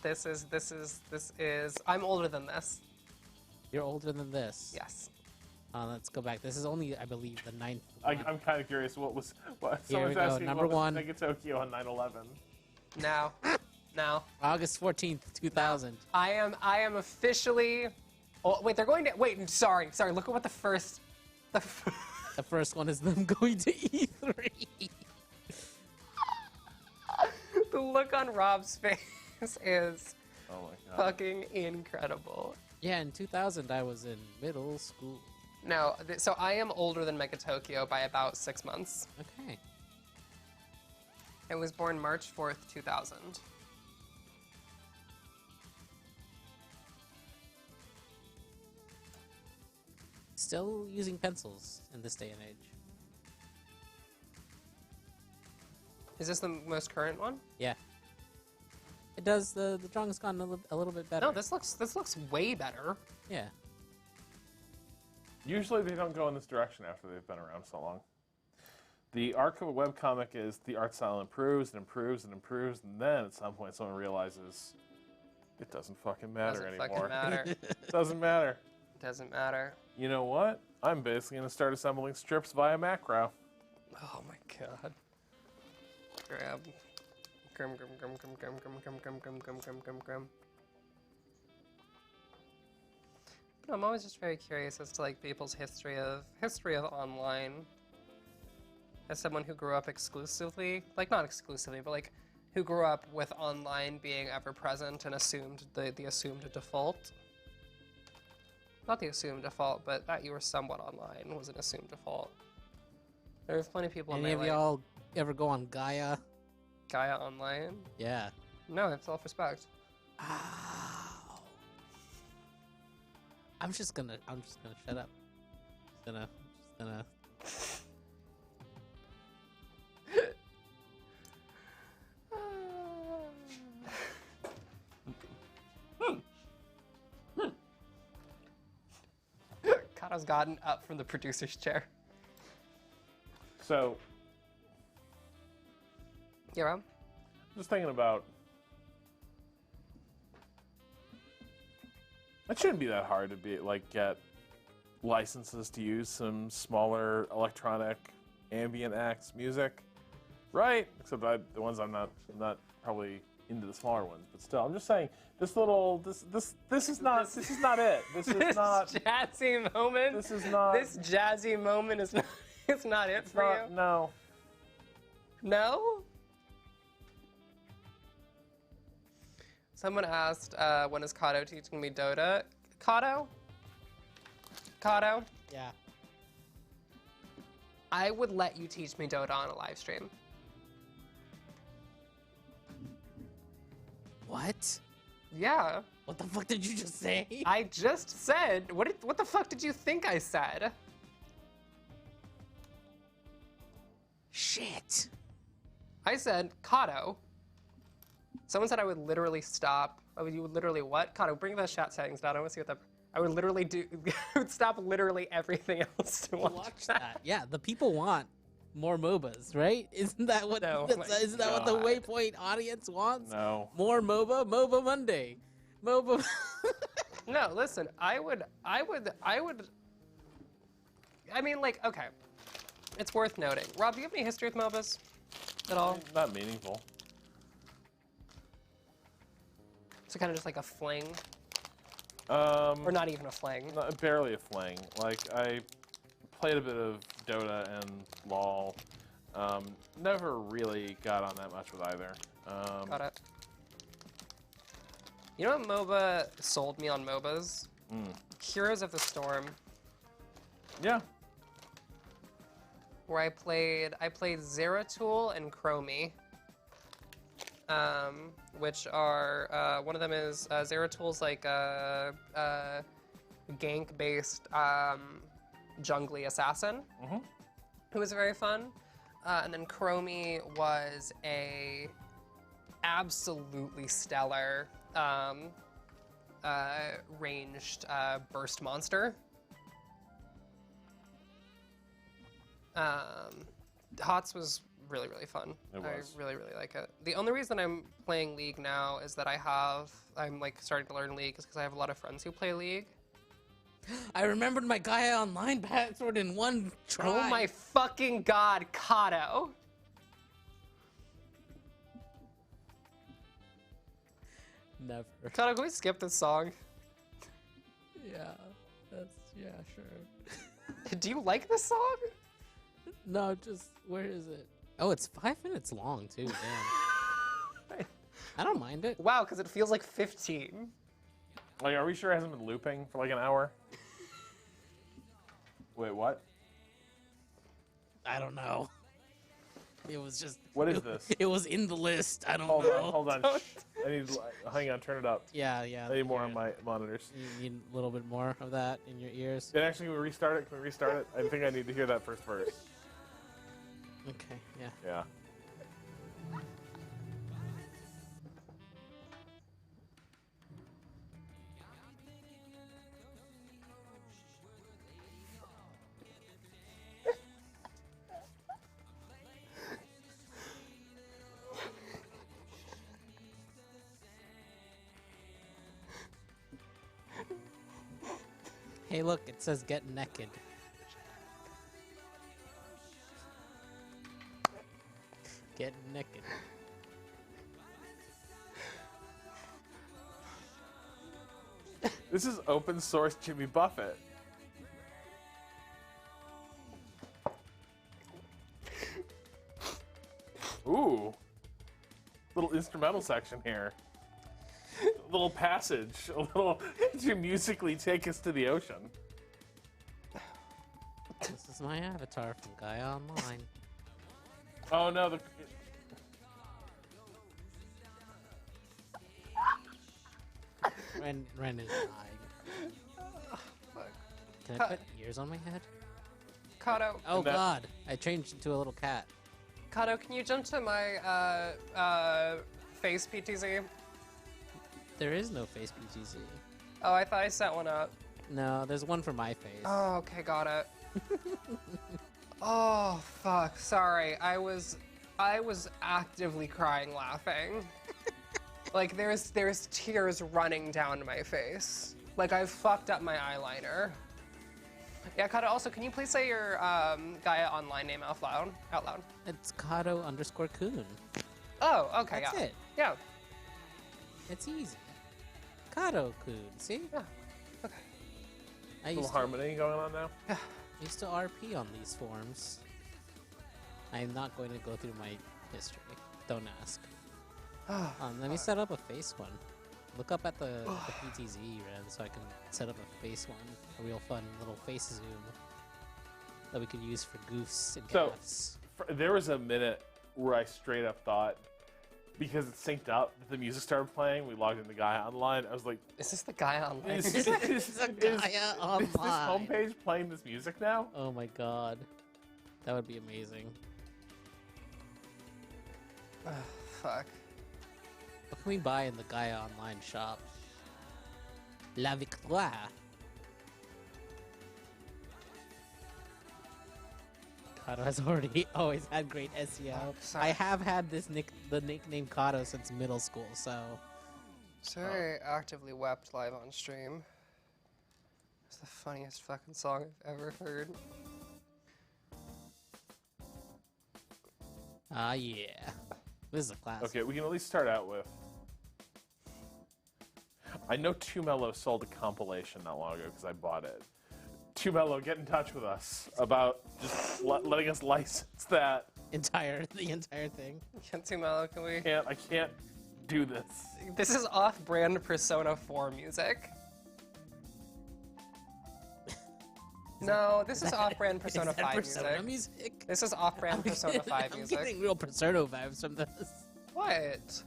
This is I'm older than this. you're older than this. Yes. Let's go back. This is only, I believe, the 9th. I'm kind of curious what Here someone's we go, asking number what was one. Mega Tokyo on 9/11. Now. August 14th, 2000. I am officially. Oh wait, they're going to wait. Sorry. Look at what the first. The first one is them going to E3. The look on Rob's face is Oh my god. fucking incredible. Yeah, in 2000, I was in middle school. No, so I am older than Mega Tokyo by about 6 months. Okay. I was born March 4th, 2000. Still using pencils in this day and age. Is this the most current one? Yeah. It does, the drawing's gone a little bit better. No, this looks way better. Yeah. Usually they don't go in this direction after they've been around so long. The arc of a webcomic is the art style improves and improves and improves, and then at some point someone realizes it doesn't fucking matter Doesn't anymore. fucking matter. Doesn't matter. Doesn't matter. You know what? I'm basically going to start assembling strips via macro. Oh my god. Grab. Grim. I'm always just very curious as to like people's history of online. As someone who grew up exclusively, like not exclusively, but like who grew up with online being ever present and assumed the assumed default. Not the assumed default, but that you were somewhat online was an assumed default. There's plenty of people in Any my of y'all ever go on Gaia? Gaia Online. Yeah. No, it's self-respect. Ow. I'm just gonna shut up. Just gonna. Kato's gotten up from the producer's chair. So, Yeah, Rob? just thinking about. It shouldn't be that hard to get licenses to use some smaller electronic ambient acts music, right? Except the ones I'm not probably into the smaller ones. But still, I'm just saying this is not it. This is not. Jazzy moment. This is not. This jazzy moment is not. It's not it for you. No. No. Someone asked, when is Kato teaching me Dota? Kato? Yeah. I would let you teach me Dota on a live stream. What? Yeah. What the fuck did you just say? I just said, what the fuck did you think I said? Shit. I said, Kato. Someone said I would literally stop. Oh, you would literally what? Kato, bring those chat settings down. I want to see what that. I would literally do. I would stop literally everything else to watch that. Yeah, the people want more MOBAs, right? Isn't that what? No, Isn't that what the Waypoint audience wants? No. More MOBA Monday, MOBA. No, listen. I mean, like, okay. It's worth noting. Rob, do you have any history with MOBAs at all? Not meaningful. So kind of just like a fling, Or or not even a fling. barely a fling. Like, I played a bit of Dota and LoL. Never really got on that much with either. Got it. You know what MOBA sold me on MOBAs? Heroes of the Storm, Yeah. where I played Zeratul and Chromie, which are one of them is Zeratul's like a gank-based jungly assassin, who was very fun, and then Chromie was a absolutely stellar ranged burst monster. HOTS was really, really fun. It was. I really, really like it. The only reason I'm playing League now is that I'm like starting to learn League is because I have a lot of friends who play League. I remembered my Gaia Online password in one try. Oh my fucking god, Kato! Never. Kato, can we skip this song? Yeah, sure. Do you like this song? No, just where is it? Oh, it's 5 minutes long too. Damn. I don't mind it. Wow, because it feels like 15. Like, are we sure it hasn't been looping for like an hour? Wait, what? I don't know. It was just. What is this? It was in the list. I don't Hold know. on, hold on. I need, hang on, turn it up. Yeah. I need more on my monitors. You need a little bit more of that in your ears. And actually, can we restart it? Can we restart it? I think I need to hear that first verse. Okay, yeah. Yeah. Hey, look, it says get naked. Get naked. This is open source Jimmy Buffett. Ooh. Little instrumental section here. A little passage. A little to musically take us to the ocean. This is my avatar from Gaia Online. Oh no, the Ren is dying. Can I put ears on my head? Kato, Oh that- god, I changed into a little cat. Kato, can you jump to my face PTZ? There is no face PTZ. Oh, I thought I set one up. No, there's one for my face. Oh, okay, got it. Oh, fuck. Sorry. I was actively crying laughing. Like there's tears running down my face. Like I've fucked up my eyeliner. Yeah, Kato, also, can you please say your Gaia Online name out loud? It's Kato_Kun. Oh, okay, That's yeah. it. Yeah. It's easy. Kato-kun, see? Yeah. Okay. I A little used to, harmony going on now. used to RP on these forums. I'm not going to go through my history. Don't ask. Let me set up a face one. Look up at the PTZ, Ren, so I can set up a face one. A real fun little face zoom that we could use for goofs and So- gaffs. There was a minute where I straight up thought, because it synced up, the music started playing. We logged in the guy online. I was like, Is this the guy online? is Gaia this online. homepage playing this music now? Oh my god. That would be amazing. Fuck. What can we buy in the Gaia online shop? La Victoire. Kato has always had great SEO. sorry. I have had the nickname Kato since middle school, so Sorry, I actively wept live on stream. It's the funniest fucking song I've ever heard. yeah. This is a classic. Okay, we can at least start out with. I know Too Mellow sold a compilation not long ago because I bought it. Too Mellow, get in touch with us about just letting us license that. The entire thing. Can't too mellow, can we? I can't do this. This is off-brand Persona 4 music. No, this is off-brand Persona Is that 5 Persona music. music? This is off-brand Persona 5 I'm music. getting real Persona vibes from this. What?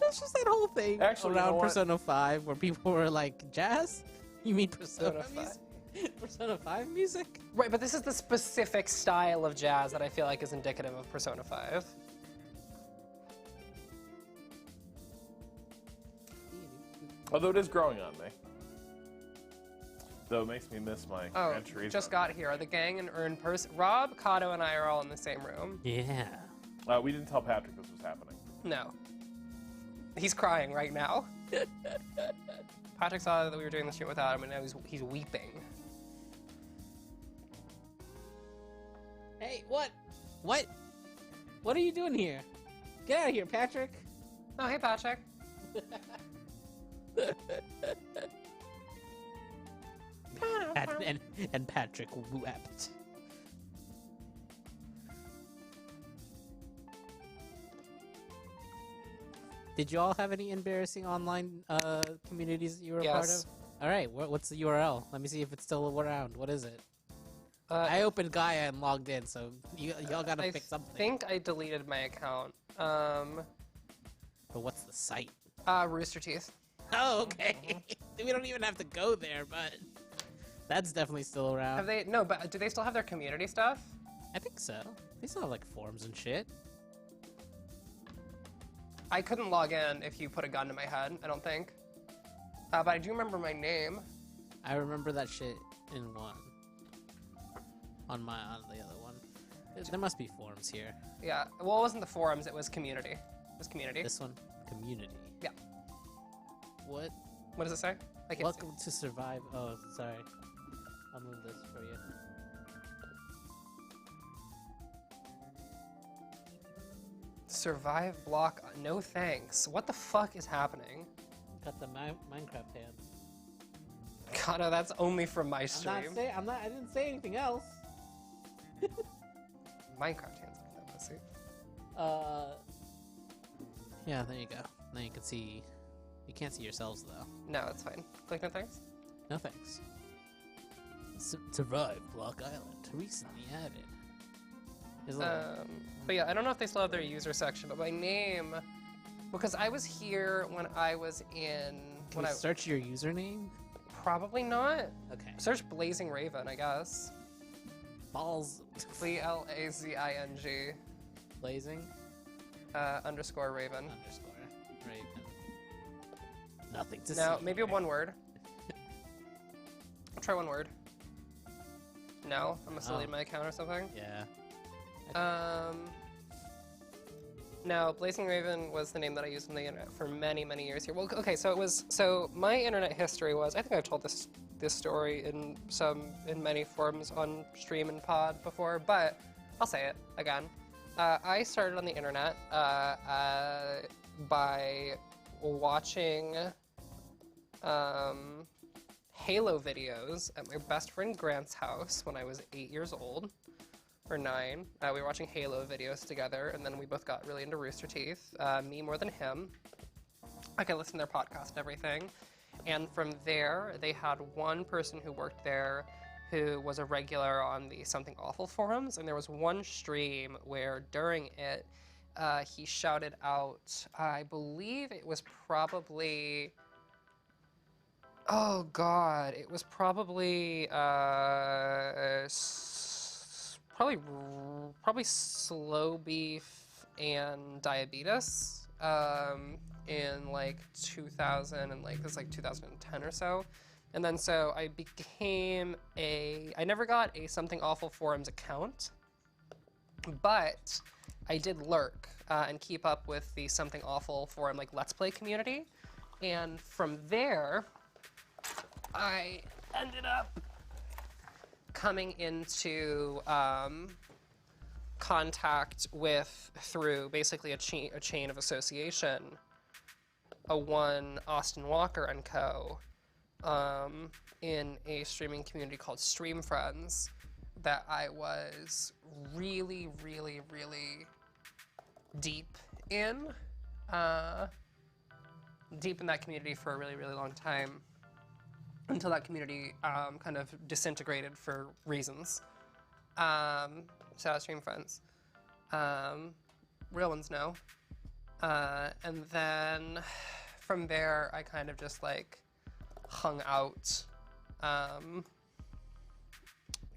That's just that whole thing Actually, you know around what? Persona 5 where people were like, Jazz? You mean Persona Persona 5. music? Persona 5 music? Right, but this is the specific style of jazz that I feel like is indicative of Persona 5. Although it is growing on me. Though it makes me miss my Oh, Gran Turismo. just got here. The gang and Earn person. Rob, Kato, and I are all in the same room. Yeah. We didn't tell Patrick this was happening. No. He's crying right now. Patrick saw that we were doing the stream without him, and now he's weeping. Hey, what? What? What are you doing here? Get out of here, Patrick. Oh, hey, Patrick. And Patrick wept. Did you all have any embarrassing online communities that you were a part Yes. of? All right, what's the URL? Let me see if it's still around. What is it? I I opened Gaia and logged in, so y'all gotta pick something. I think I deleted my account. But what's the site? Rooster Teeth. Oh, okay. We don't even have to go there, but that's definitely still around. Have they? No, but do they still have their community stuff? I think so. They still have like forums and shit. I couldn't log in if you put a gun to my head, I don't think. But I do remember my name. I remember that shit in one. On the other one. There must be forums here. Yeah. Well, it wasn't the forums, it was community. It was community. This one, community. Yeah. What? What does it say? I can't see. Welcome to Survive. Oh, sorry. I'll move this for you. Survive block. No thanks. What the fuck is happening? Got the Minecraft hands. God, no, that's only from my stream. I didn't say anything else. Minecraft hands. Let's see. Yeah, there you go. Now you can see. You can't see yourselves though. No, it's fine. Click no thanks. No thanks. Survive Block Island recently added. There's a little- But yeah, I don't know if they still have their user section, but my name, because I was here when I was in. Can we search your username? Probably not. Okay. Search Blazing Raven, I guess. Balls. BLAZING Blazing. underscore Raven. Underscore. Raven. Nothing to Now, see maybe here. one word. I'll try one word. No, I must delete my account or something. Yeah. No, Blazing Raven was the name that I used on the internet for many, many years here. Well, okay, so my internet history was, I think I've told this story in many forms on stream and pod before, but I'll say it again. I started on the internet by watching Halo videos at my best friend Grant's house when I was 8 years old, or 9. We were watching Halo videos together, and then we both got really into Rooster Teeth, me more than him. I could listen to their podcast and everything. And from there, they had one person who worked there who was a regular on the Something Awful forums, and there was one stream where during it, he shouted out, I believe it was probably, oh God, it was probably, probably slow beef and diabetes, in like 2000 and like, this is like 2010 or so. And then so I became I never got a Something Awful forums account, but I did lurk and keep up with the Something Awful forum like Let's Play community. And from there, I ended up coming into contact with, through basically a chain of association, one Austin Walker and co. In a streaming community called Stream Friends that I was really, really, really deep in that community for a really, really long time, until that community kind of disintegrated for reasons. Shout out Stream Friends. Real ones know. And then from there, I kind of just like hung out,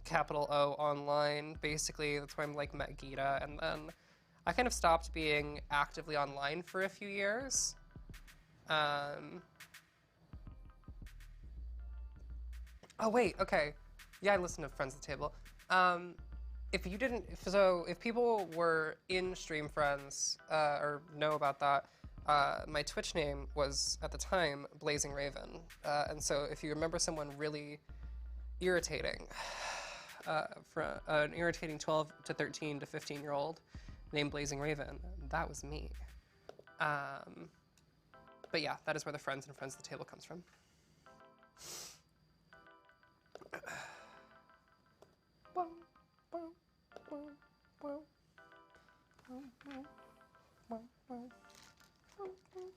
capital O online, basically. That's where I'm like met Gita, and then I kind of stopped being actively online for a few years. Oh wait, okay. Yeah, I listened to Friends at the Table. If you didn't, if people were in Stream Friends, or know about that, my Twitch name was, at the time, Blazing Raven. And so if you remember someone really irritating, an irritating 12 to 13 to 15-year-old named Blazing Raven, that was me. But yeah, that is where the Friends and Friends at the Table comes from.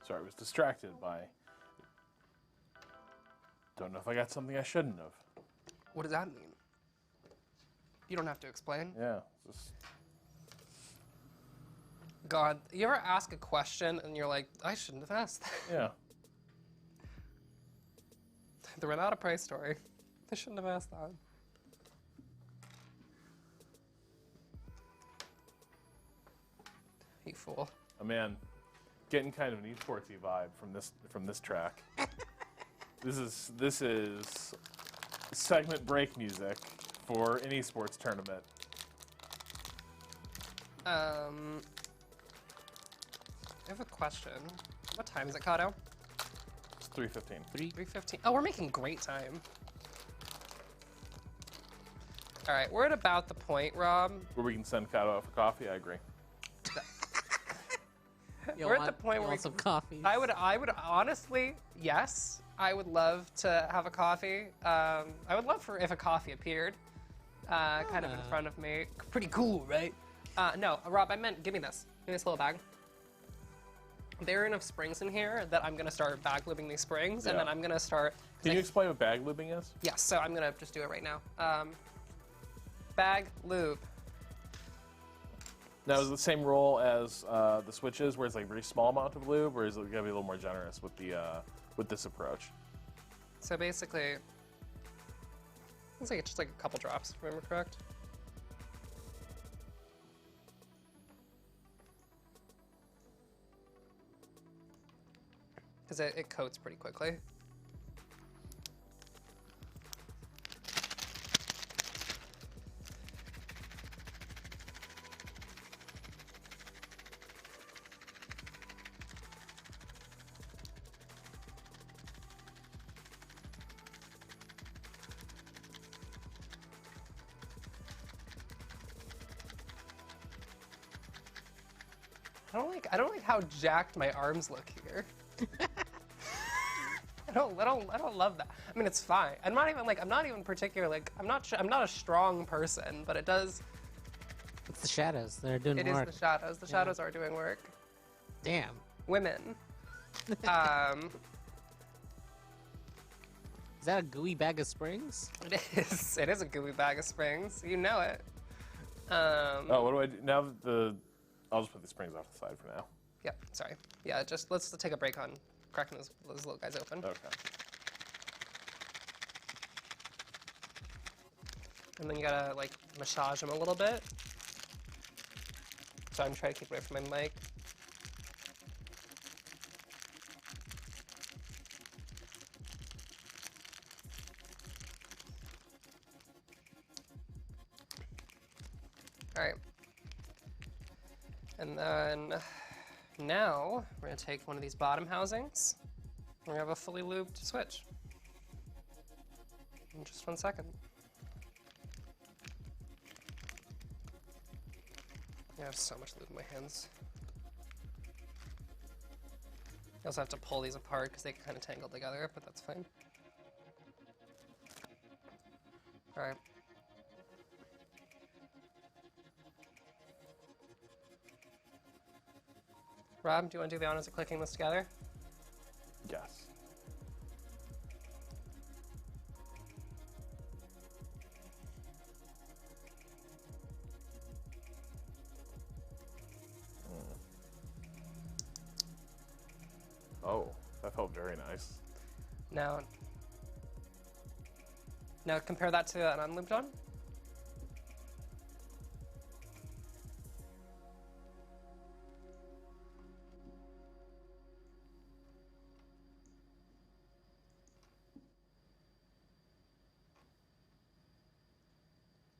Sorry, I was distracted by... Don't know if I got something I shouldn't have. What does that mean? You don't have to explain. Yeah, just... God, you ever ask a question and you're like, I shouldn't have asked that? Yeah. The Renata Price story. I shouldn't have asked that. You fool. Oh man, getting kind of an esportsy vibe from this track. This is segment break music for an esports tournament. I have a question. What time is it, Kato? It's 3:15. 3:15. Oh, we're making great time. All right, we're at about the point, Rob. Where we can send Kato out for coffee. I agree. We're at the point where we some coffee. I would honestly, yes, I would love to have a coffee. I would love for if a coffee appeared, kind of in front of me. Pretty cool, right? No, Rob, I meant give me this. Give me this little bag. There are enough springs in here that I'm gonna start bag lubing these springs, and then I'm gonna start. Can you explain what bag lubing is? Yes, so I'm gonna just do it right now. Bag lube. Now, is it the same role as the switches, where it's like a very small amount of lube, or is it gonna be a little more generous with the with this approach? So basically, it's like just like a couple drops, if I remember correct. Because it coats pretty quickly. I don't like how jacked my arms look here. I don't love that. I mean, it's fine. I'm not even particularly like, I'm not a strong person, but it does. It's the shadows. They're doing It work. is the shadows. The shadows are doing work. Damn. Women. Is that a gooey bag of springs? It is. It is a gooey bag of springs. You know it. Oh, what do I do now? I'll just put the springs off the side for now. Yeah. Sorry. Yeah. Just let's take a break on cracking those little guys open. Okay. And then you gotta like massage them a little bit. So I'm trying to keep away from my mic. All right. And then now we're gonna take one of these bottom housings. We're gonna have a fully lubed switch. In just 1 second. I have so much lube in my hands. I also have to pull these apart because they get kind of tangled together, but that's fine. All right. Rob, do you want to do the honors of clicking this together? Yes. Oh, that felt very nice. Now compare that to an unlubed one.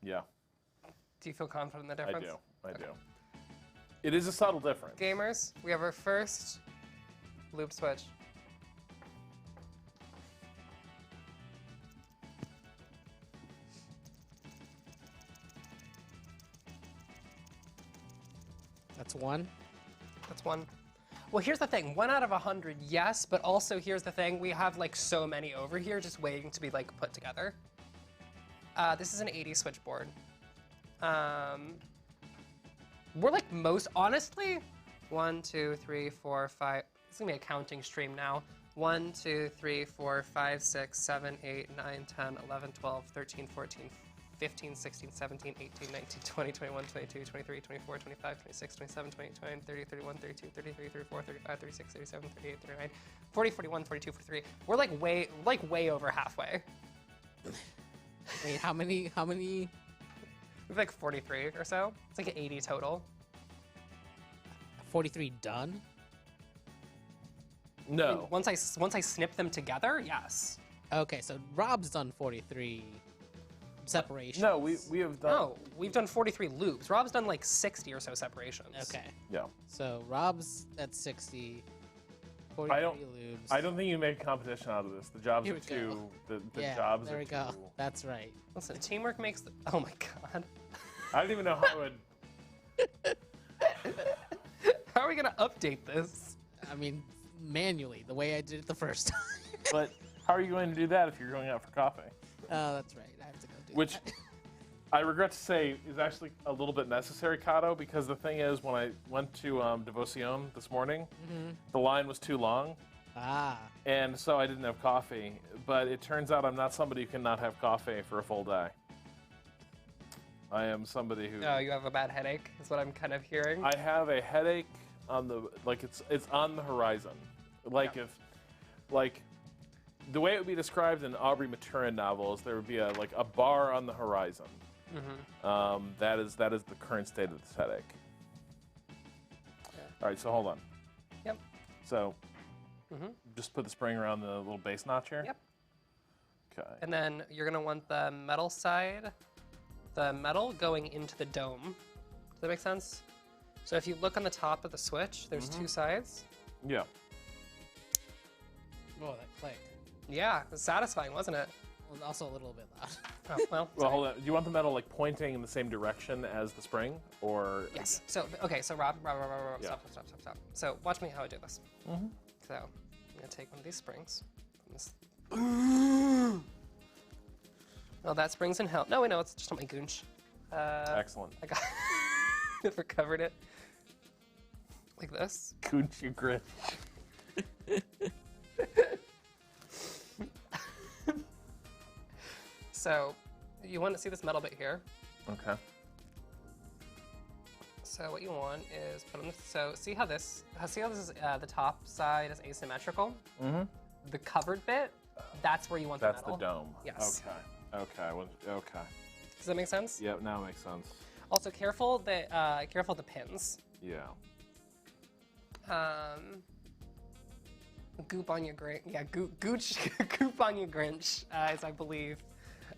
Yeah, Do you feel confident in the difference? I do. It is a subtle difference. Gamers, we have our first lube switch. That's one. That's one. Well, here's the thing. 1 out of 100, yes, but also here's the thing. We have like so many over here just waiting to be like put together. This is an 80 switchboard. We're like honestly, 1, 2, 3, 4, 5. It's gonna be a counting stream now. 1, 2, 3, 4, 5, 6, 7, 8, 9, 10, 11, 12, 13, 14, 15, 16, 17, 18, 19, 20, 21, 22, 23, 24, 25, 26, 27, 28, 29, 30, 31, 32, 33, 34, 35, 36, 37, 38, 39, 40, 41, 42, 43. We're like way over halfway. Wait, how many? We have like 43 or so. It's like 80 total. 43 done? I mean, No. once I snip them together, yes. Okay, so Rob's done 43 separations. No, we have done. No, we've done 43 loops. Rob's done like 60 or so separations. Okay, Yeah. so Rob's at 60. 43 I don't- lubes. I don't think you make a competition out of this. The jobs Here are we go. two. The Yeah, jobs there are we two. go. That's right. Listen, teamwork makes the. Oh my god. I don't even know how I would. How are we gonna update this? I mean, manually, the way I did it the first time. But how are you going to do that if you're going out for coffee? Oh, that's right. I have to go do Which that. I regret to say is actually a little bit necessary, Kato, because the thing is, when I went to Devoción this morning, the line was too long, Ah, and so I didn't have coffee. But it turns out I'm not somebody who cannot have coffee for a full day. I am somebody who. Oh, you have a bad headache, is what I'm kind of hearing. I have a headache on the it's on the horizon. Like Yeah. if like the way it would be described in Aubrey Maturin novels, there would be a bar on the horizon. That is the current state of this headache. Yeah. All right, so hold on. Yep. So just put the spring around the little base notch here. Yep. Okay. And then you're gonna want the metal side, the metal going into the dome. Does that make sense? So if you look on the top of the switch, there's two sides. Yeah. oh, that click. Yeah, it was satisfying, wasn't it? Well, also a little bit loud. Oh, well, Well, hold on. Do you want the metal like pointing in the same direction as the spring, or yes. So, okay, so Rob, Yeah. stop. So watch me how I do this. So I'm gonna take one of these springs. Oh, that spring's in hell. No, wait, no, it's just on my goonch. Excellent. I got recovered it like this. Gooch, you grit. So you want to see this metal bit here. Okay. So what you want is put on this. So see how this is the top side is asymmetrical. Mm-hmm. The covered bit, that's where you want That's the metal. the dome. Yes. Okay. Okay. Does that make sense? Yep. Now it makes sense. Also careful the pins. Yeah. Goop on your Grinch. Yeah, gooch, goop on your Grinch, is I believe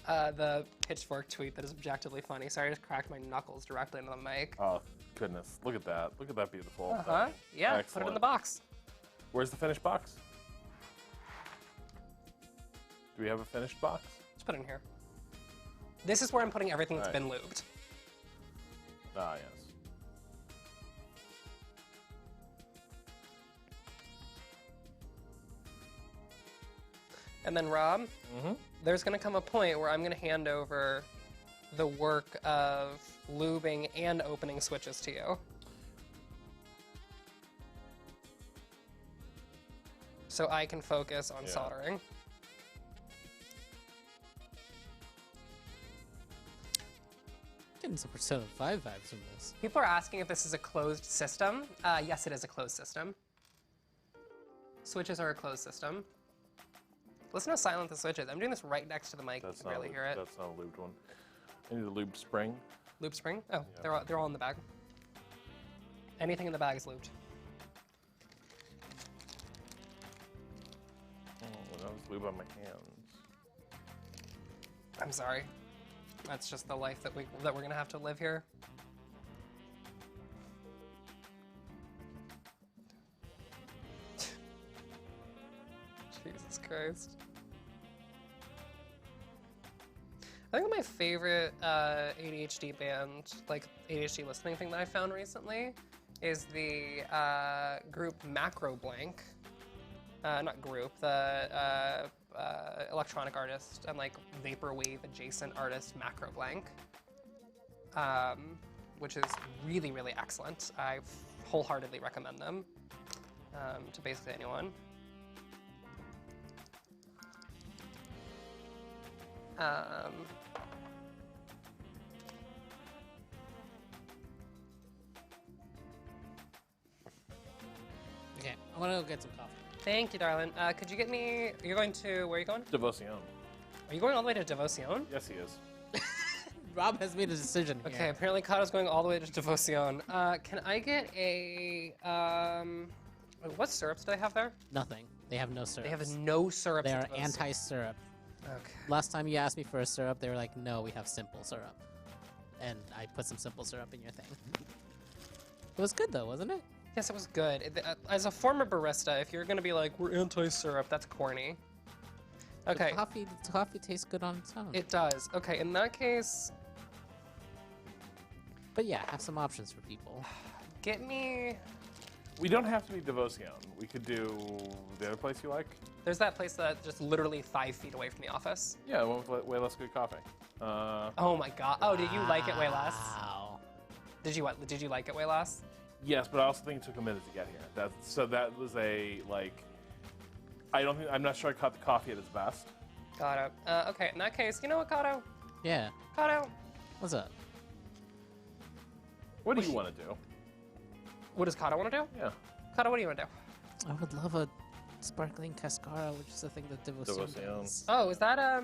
the Pitchfork tweet that is objectively funny. Sorry, I just cracked my knuckles directly into the mic. Oh goodness! Look at that! Look at that beautiful. Uh-huh. thing. Yeah, put it Excellent. in the box. Where's the finished box? Do we have a finished box? Just put it in here. This is where I'm putting everything that's Alright. been lubed. Ah, yes. And then Rob, there's gonna come a point where I'm gonna hand over the work of lubing and opening switches to you. So I can focus on Yeah. soldering. Getting some Persona 5 vibes from this. People are asking if this is a closed system. Yes, it is a closed system. Switches are a closed system. Listen how silent the switch is. I'm doing this right next to the mic. That's You can barely hear it. That's not a lubed one. I need a lubed spring. Loop spring? Oh, they're all in the bag. Anything in the bag is lubed. Oh, that was lube on my hands. I'm sorry. That's just the life that we're gonna have to live here. Jesus Christ. I think my favorite ADHD band, like ADHD listening thing that I found recently, is the group Macro Blank. Not group, the electronic artist and like vaporwave adjacent artist Macro Blank, which is really, really excellent. I wholeheartedly recommend them to basically anyone. Okay, I want to go get some coffee. Thank you, darling. Could you get me? You're going to where are you going? Devotion. Are you going all the way to Devotion? Yes, he is. Rob has made a decision here. Okay, apparently Kato's going all the way to Devotion. Can I get a what syrups do they have there? Nothing. They have no syrup. They have no syrups. They at are Devotion. anti-syrup. Okay. Last time you asked me for a syrup, they were like, no, we have simple syrup. And I put some simple syrup in your thing. It was good though, wasn't it? Yes, it was good. As a former barista, if you're gonna be like, we're anti-syrup, that's corny. Okay. The coffee tastes good on its own. It does. Okay, in that case, But yeah, have some options for people. get me. We don't have to be Devotion. We could do the other place you like. There's that place that's just literally 5 feet away from the office. Yeah, the one with way less good coffee. Oh my god. Oh, did you like it way less? Wow. Did you like it way less? Yes, but I also think it took a minute to get here. That was a like. I'm not sure I caught the coffee at its best. Got it. Okay, in that case, you know what, Kato? Yeah. Kato, What's up? What do you want to do? what does Kato want to do? Yeah. Kato, what do you want to do? I would love a sparkling cascara, which is the thing that Devotion Devotion. does. Oh, is that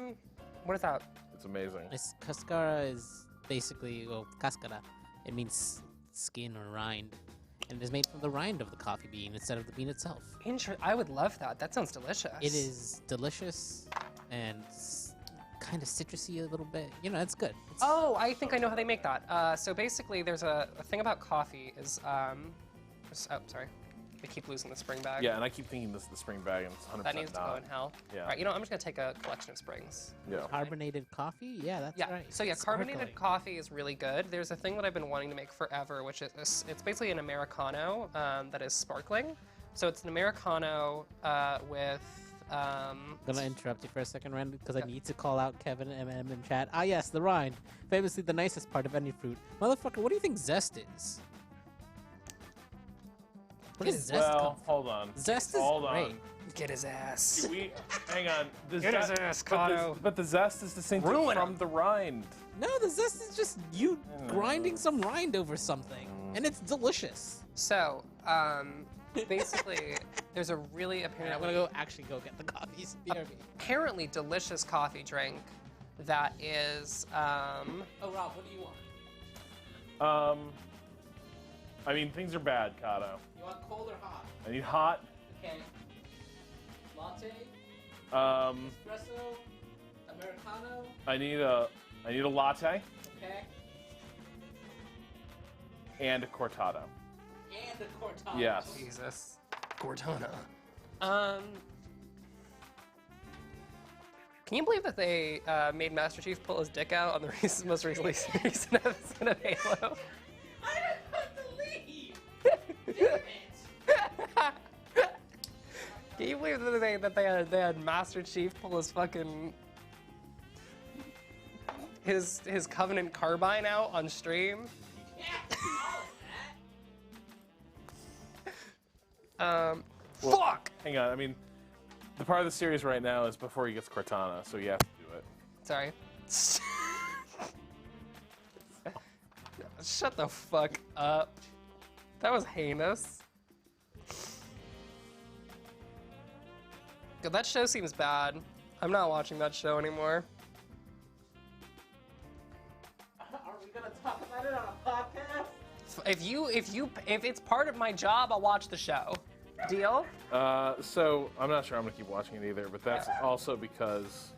what is that? It's amazing. Cascara is basically, well, cascara. It means skin or rind. And it is made from the rind of the coffee bean instead of the bean itself. I would love that. That sounds delicious. It is delicious and kind of citrusy a little bit. You know, it's good. Oh, I think I know how they make that. So basically, there's a thing about coffee is, oh, sorry. I keep losing the spring bag. Yeah, and I keep thinking this is the spring bag, and it's 100% That needs to go in hell. Yeah. All right, you know, I'm just gonna take a collection of springs. Yeah. Carbonated coffee? Yeah, that's Yeah. right. So yeah, Sparkling. carbonated coffee is really good. There's a thing that I've been wanting to make forever, which is it's basically an Americano that is sparkling. So it's an Americano with. I'm gonna interrupt you for a second, Ren, because I need to call out Kevin and M in chat. Ah, yes, the rind, famously the nicest part of any fruit. Motherfucker, what do you think zest is? What does zest come Well, from? hold on. Zest is Hold great. on. Get his ass. Hang on. The Get his zest- ass, but the- Kato. But the zest is distinctive Ruin from him. the rind. No, the zest is just you grinding some rind over something, and it's delicious. So basically, there's a really I'm gonna go go get the coffees. apparently delicious coffee drink that is. Oh, Rob, what do you want? I mean, things are bad, Kato. You want cold or hot? I need hot. Okay. Latte, Espresso, Americano. I need a latte Okay. and a cortado. And a cortado. Yes. Jesus. Cortana. Can you believe that they made Master Chief pull his dick out on the most recent episode of Halo? I didn't have to leave. Damn it. Can you believe that they had Master Chief pull his fucking his Covenant carbine out on stream? Yeah, all of that. Fuck! Hang on. I mean, the part of the series right now is before he gets Cortana, so you have to do it. Sorry. Shut the fuck up. That was heinous. God, that show seems bad. I'm not watching that show anymore. Are we gonna talk about it on a podcast? If it's part of my job, I'll watch the show. Deal? So I'm not sure I'm gonna keep watching it either, but that's also because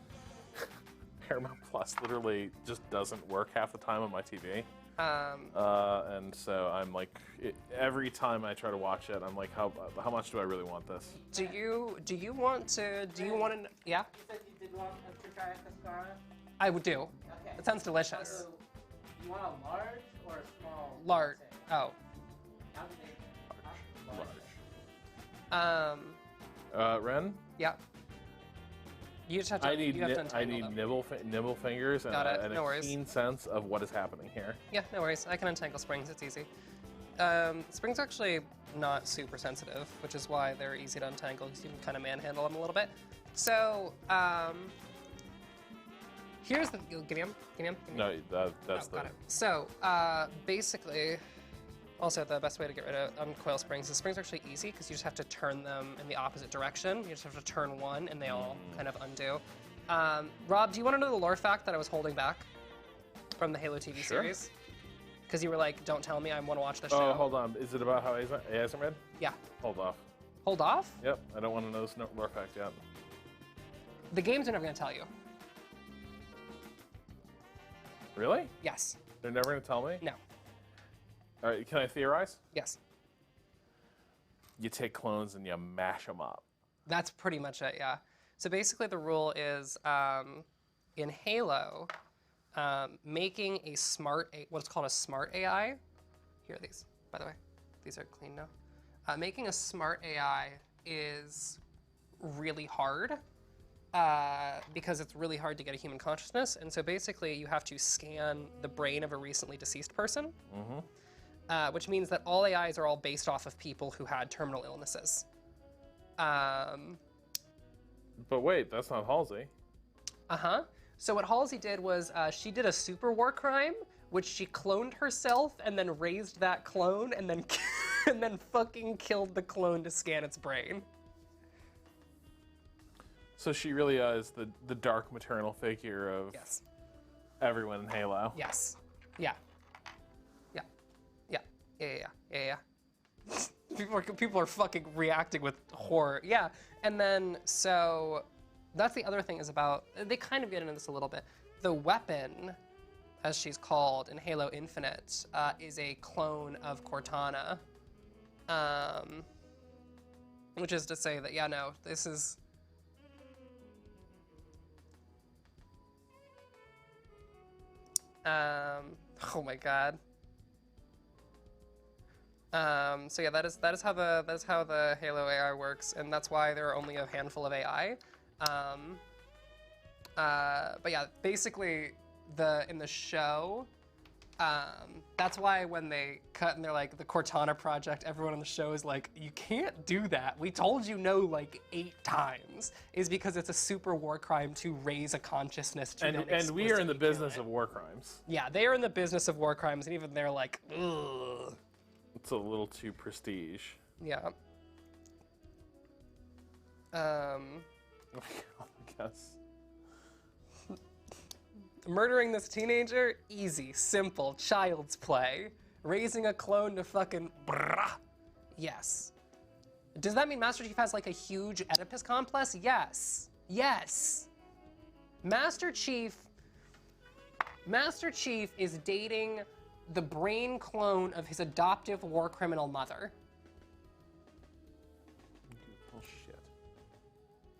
Paramount Plus literally just doesn't work half the time on my TV. And so I'm like, every time I try to watch it, I'm like, how much do I really want this? Do you want to? Yeah, You said you did want to try a cascara? I would do. Okay. It sounds delicious. So, you want a large or a small? Large. latte? Oh. How do they? Large. Ren, Yeah. You just have to. I need you have to untangle them. nibble fingers and, Got it, and no a worries. keen sense of what is happening here. Yeah, no worries. I can untangle springs. It's easy. Springs are actually not super sensitive, which is why they're easy to untangle because you can kind of manhandle them a little bit. So, here's the. Give me 'em. Give me 'em. Give me 'em. No, that's Oh, got it. So, basically, also the best way to get rid of uncoil springs is springs are actually easy because you just have to turn them in the opposite direction. You just have to turn one and they all kind of undo. Rob, do you want to know the lore fact that I was holding back from the Halo TV Sure. series? Because you were like, don't tell me, I want to watch the show. Oh, hold on. Is it about how Azerman? Yeah. Hold off. Hold off? Yep, I don't want to know this lore fact yet. The games are never going to tell you. Really? Yes. They're never going to tell me? No. All right, can I theorize? Yes. You take clones and you mash them up. That's pretty much it, yeah. So basically the rule is in Halo, making a what's called a smart AI. Here are these, by the way. These are clean now. Making a smart AI is really hard because it's really hard to get a human consciousness. And so basically you have to scan the brain of a recently deceased person, which means that all AIs are all based off of people who had terminal illnesses. But wait, that's not Halsey. Uh-huh. So what Halsey did was she did a super war crime, which she cloned herself and then raised that clone and then and then fucking killed the clone to scan its brain. So she really is the dark maternal figure of Yes. everyone in Halo. Yes. Yeah. Yeah. Yeah. Yeah. Yeah. Yeah. People are fucking reacting with horror. Yeah. And then so that's the other thing is about they kind of get into this a little bit. The weapon, as she's called in Halo Infinite, is a clone of Cortana. Which is to say that, yeah, no, this is... oh my god. So yeah, that is how the Halo AI works, and that's why there are only a handful of AI. But yeah, basically in the show, that's why when they cut and they're like the Cortana project, everyone on the show is like, you can't do that. We told you no like 8 times. Is because it's a super war crime to raise a consciousness to and we are in the business of war crimes. Yeah, they are in the business of war crimes, and even they're like, ugh. It's a little too prestige. Yeah. I guess. Murdering this teenager? Easy, simple, child's play. Raising a clone to fucking brah. Yes. Does that mean Master Chief has like a huge Oedipus complex? Yes. Yes. Master Chief is dating the brain clone of his adoptive war criminal mother. Bullshit.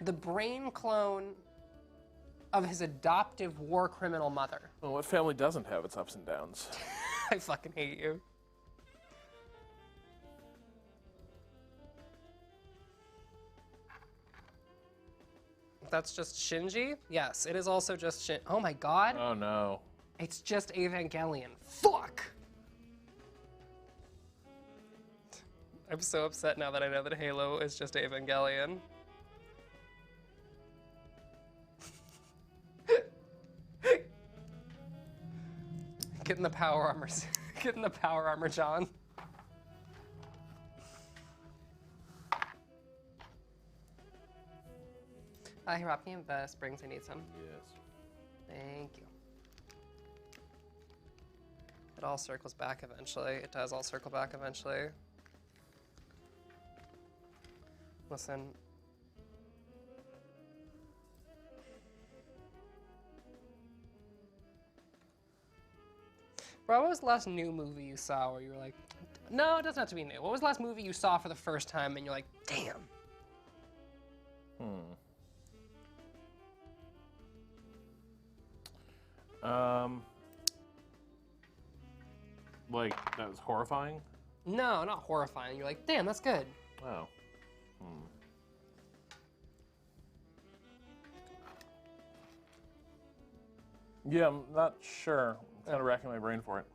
The brain clone of his adoptive war criminal mother. Well, what family doesn't have its ups and downs? I fucking hate you. That's just Shinji? Yes, it is also just Shin. Oh my god. Oh no. It's just Evangelion. Fuck! I'm so upset now that I know that Halo is just Evangelion. Get in the power armor. Get in the power armor, John. Hey, Rob, can you have the springs? I need some. Yes. Thank you. It all circles back eventually. It does all circle back eventually. Listen. Bro, what was the last new movie you saw where you were like, no, it doesn't have to be new. What was the last movie you saw for the first time and you're like, damn? Like, that was horrifying? No, not horrifying. You're like, damn, that's good. Oh. Yeah, I'm not sure. I'm kind of racking my brain for it.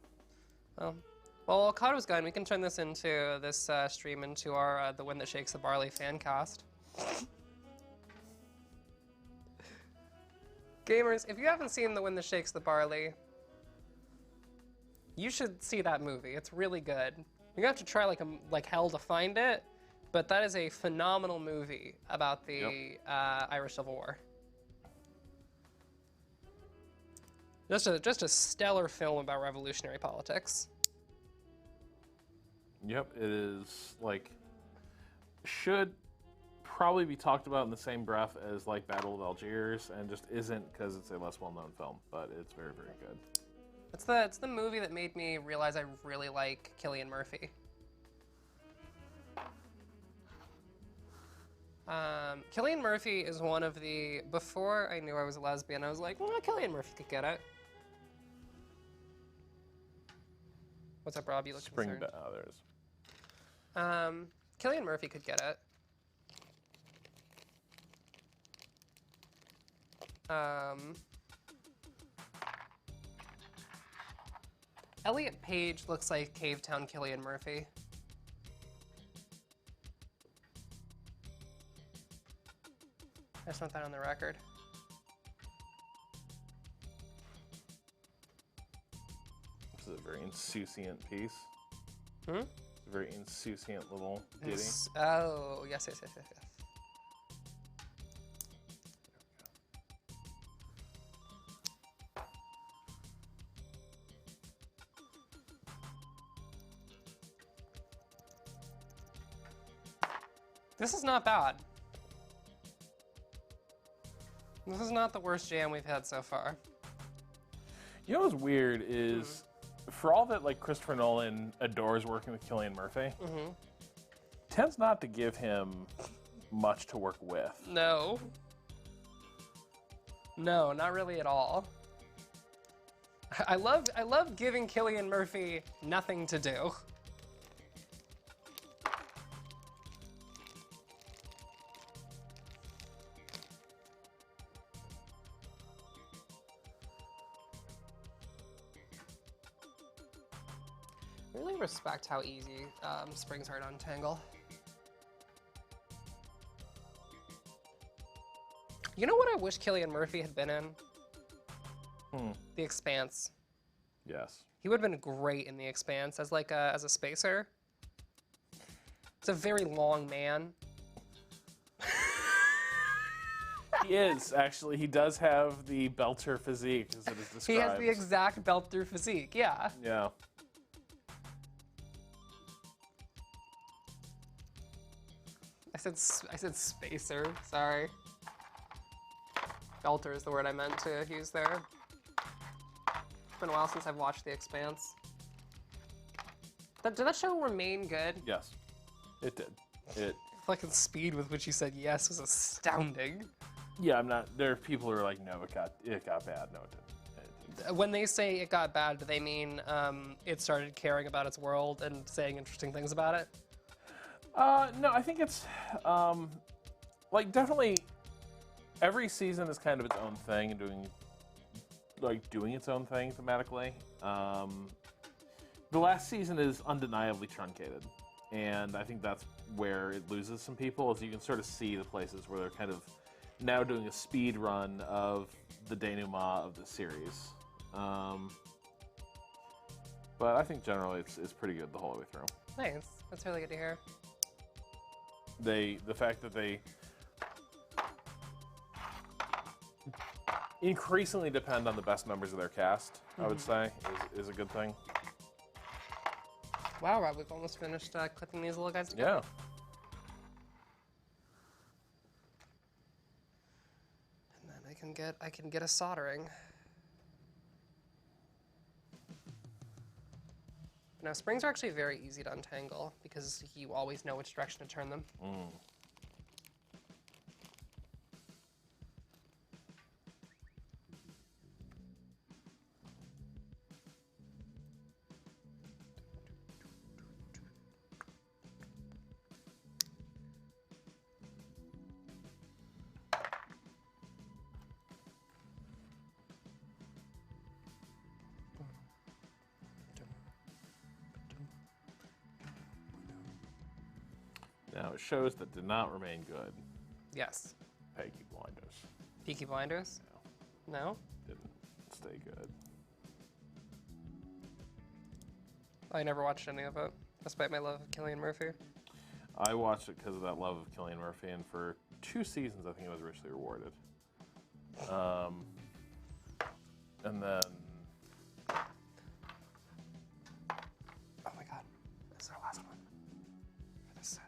Well, while Kado's gone, we can turn this into this stream into our The Wind That Shakes the Barley fan cast. Gamers, if you haven't seen The Wind That Shakes the Barley, you should see that movie. It's really good. You're gonna have to try like hell to find it, but that is a phenomenal movie about the Irish Civil War. Just a stellar film about revolutionary politics. Yep, it is, like, should probably be talked about in the same breath as, like, Battle of Algiers, and just isn't because it's a less well-known film, but it's very, very good. It's the movie that made me realize I really like Cillian Murphy. Cillian Murphy is one of the... Before I knew I was a lesbian, I was like, well, Cillian Murphy could get it. What's up, Rob? You look concerned. There it is. Cillian Murphy could get it. Elliot Page looks like Cave Town Cillian Murphy. I just want that on the record. This is a very insouciant piece. Hmm? It's a very insouciant little ditty. Oh, yes. This is not bad. This is not the worst jam we've had so far. You know what's weird is, for all that like Christopher Nolan adores working with Cillian Murphy, tends not to give him much to work with. No. No, not really at all. I love giving Cillian Murphy nothing to do. I really respect how easy springs are to untangle. You know what I wish Cillian Murphy had been in? The Expanse. Yes. He would have been great in The Expanse as like as a spacer. It's a very long man. He is, actually. He does have the belter physique, as it is described. He has the exact belt through physique, yeah. Yeah. I said spacer, sorry. Belter is the word I meant to use there. It's been a while since I've watched The Expanse. Did that show remain good? Yes. It did. It. Fucking speed with which you said yes was astounding. Yeah, I'm not. There are people who are like, no, it got bad. No, it didn't. When they say it got bad, do they mean it started caring about its world and saying interesting things about it? No, I think it's like definitely every season is kind of its own thing and doing its own thing thematically. The last season is undeniably truncated, and I think that's where it loses some people. Is you can sort of see the places where they're kind of now doing a speed run of the denouement of the series. But I think generally it's pretty good the whole way through. Nice. That's really good to hear. The fact that they increasingly depend on the best members of their cast, I would say, is a good thing. Wow, Rob, we've almost finished clipping these little guys together. Yeah. And then I can get a soldering. Now, springs are actually very easy to untangle because you always know which direction to turn them. Now, it shows that did not remain good. Yes. Peaky Blinders. Peaky Blinders? No? Didn't stay good. I never watched any of it, despite my love of Cillian Murphy. I watched it because of that love of Cillian Murphy, and for 2 seasons, I think it was richly rewarded. And then... Oh my god, this is our last one for this set.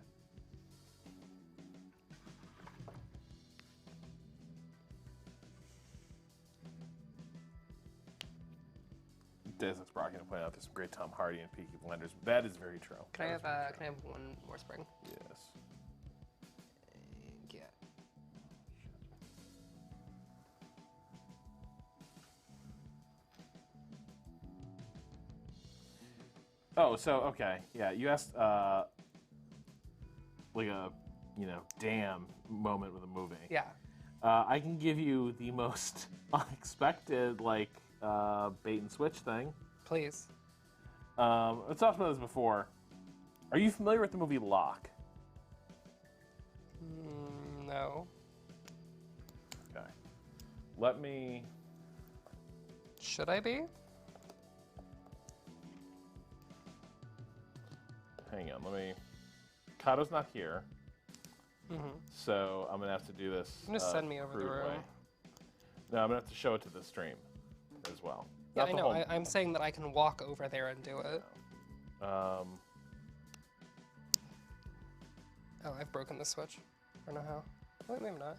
Des Brocken to point out there's some great Tom Hardy and Peaky Blinders. That is very true. Can I have one more spring? Yes. Yeah. Oh, so, okay. Yeah, you asked, like a, damn moment with a movie. Yeah. I can give you the most unexpected, bait and switch thing. Please. I've talked about this before. Are you familiar with the movie Locke? No. Okay. Let me... Should I be? Hang on, let me... Kato's not here. So I'm going to have to do this. You can just send me over the crude room. way. No, I'm going to have to show it to the stream as well. Yeah, Not I the know. whole- I'm saying that I can walk over there and do it. Um, Oh, I've broken the switch. I don't know how. Wait, maybe not.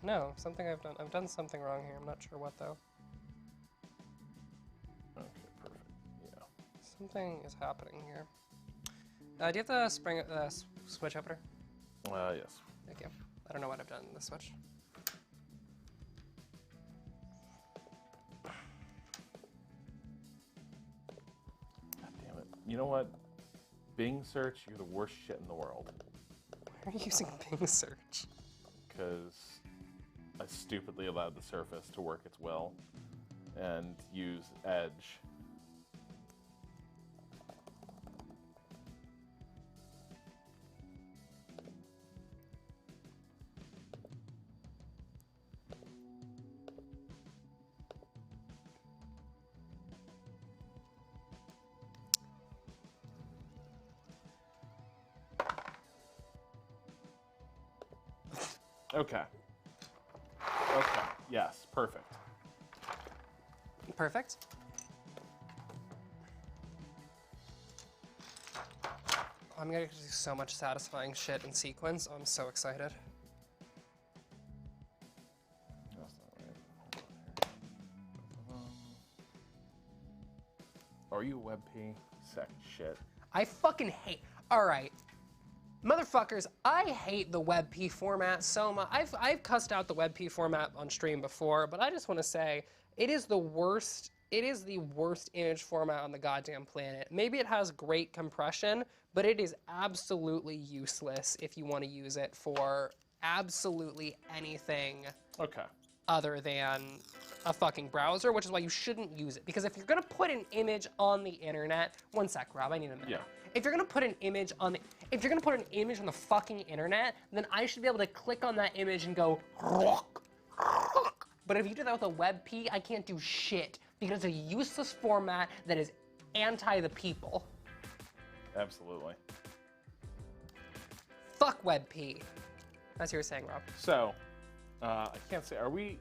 No, something I've done. I've done something wrong here. I'm not sure what though. okay, perfect. Yeah. Something is happening here. Do you have the spring switch opener? Yes. Thank you. I don't know what I've done in the switch. God damn it. You know what? Bing search, you're the worst shit in the world. Why are you using Bing search? Because I stupidly allowed the Surface to work its will and use Edge. Okay. Okay. Yes. Perfect. Perfect. I'm gonna do so much satisfying shit in sequence. I'm so excited. That's not right. Are you a WebP? Sack of shit. I fucking hate. All right, motherfuckers. I hate the WebP format so much. I've cussed out the WebP format on stream before, but I just want to say it is the worst. It is the worst image format on the goddamn planet. Maybe it has great compression, but it is absolutely useless if you want to use it for absolutely anything Okay. other than a fucking browser, which is why you shouldn't use it. Because if you're gonna put an image on the internet, one sec, Rob, I need a minute. Yeah. If you're gonna put an image on the fucking internet, then I should be able to click on that image and go, rock, rock. But if you do that with a WebP, I can't do shit because it's a useless format that is anti the people. Absolutely. Fuck WebP. That's what you were saying, Rob. So, I can't say. Are we?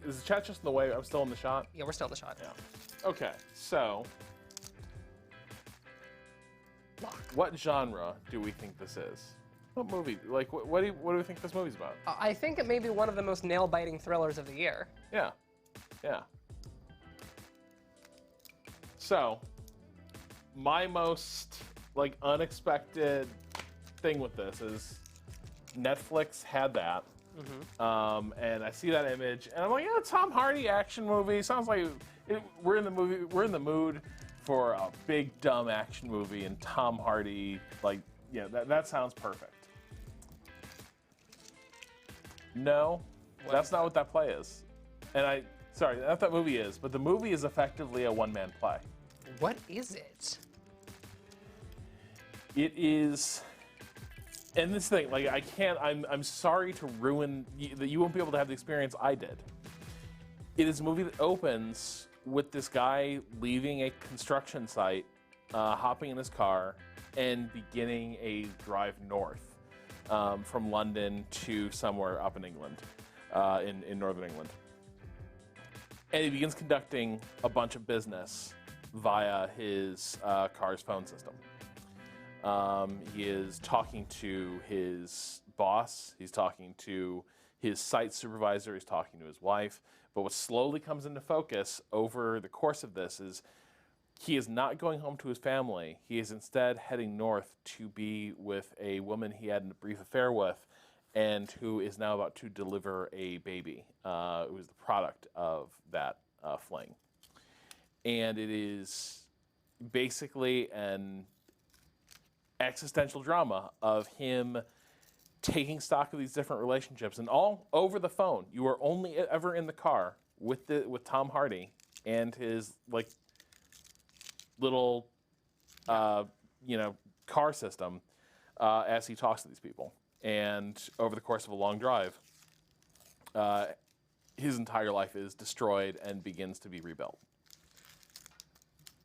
Is the chat just in the way? I'm still in the shot. Yeah, we're still in the shot. Yeah. Okay. So, Lock. what genre do we think this is? What movie? Like, what do we think this movie's about? I think it may be one of the most nail-biting thrillers of the year. Yeah. Yeah. So, my most like unexpected thing with this is Netflix had that, and I see that image, and I'm like, yeah, Tom Hardy action movie. Sounds like we're in the movie. We're in the mood for a big dumb action movie, and Tom Hardy, like, yeah, that sounds perfect. No, that's not what that play is, and sorry, that's what that movie is. But the movie is effectively a one-man play. What is it? It is, and this thing, like, I can't. I'm sorry to ruin that. You won't be able to have the experience I did. It is a movie that opens with this guy leaving a construction site, hopping in his car, and beginning a drive north from London to somewhere up in England, in northern England. And he begins conducting a bunch of business via his car's phone system. He is talking to his boss, he's talking to his site supervisor, he's talking to his wife. But what slowly comes into focus over the course of this is he is not going home to his family. He is instead heading north to be with a woman he had a brief affair with and who is now about to deliver a baby. It was the product of that fling. And it is basically an existential drama of him taking stock of these different relationships, and all over the phone. You are only ever in the car with Tom Hardy and his like little car system as he talks to these people. And over the course of a long drive, his entire life is destroyed and begins to be rebuilt.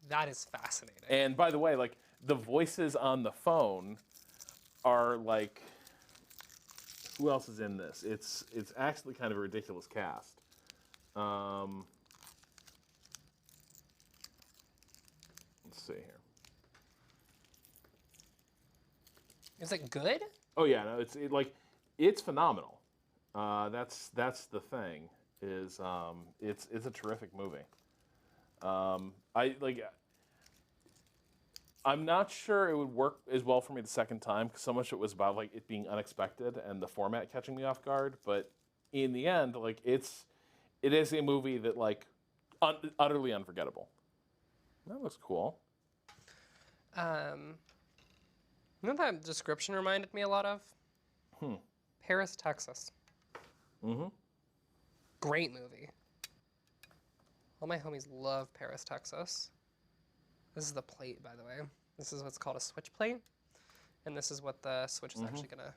That is fascinating. And by the way, like, the voices on the phone are like, who else is in this? It's actually kind of a ridiculous cast. Let's see here. Is it good? Oh yeah, no, it's phenomenal. That's the thing. Is it's a terrific movie. I'm not sure it would work as well for me the second time because so much of it was about like it being unexpected and the format catching me off guard. But in the end, like it is a movie that like utterly unforgettable. That looks cool. You know what that description reminded me a lot of? Paris, Texas. Mm-hmm. Great movie. All my homies love Paris, Texas. This is the plate, by the way. This is what's called a switch plate. And this is what the switch is actually gonna,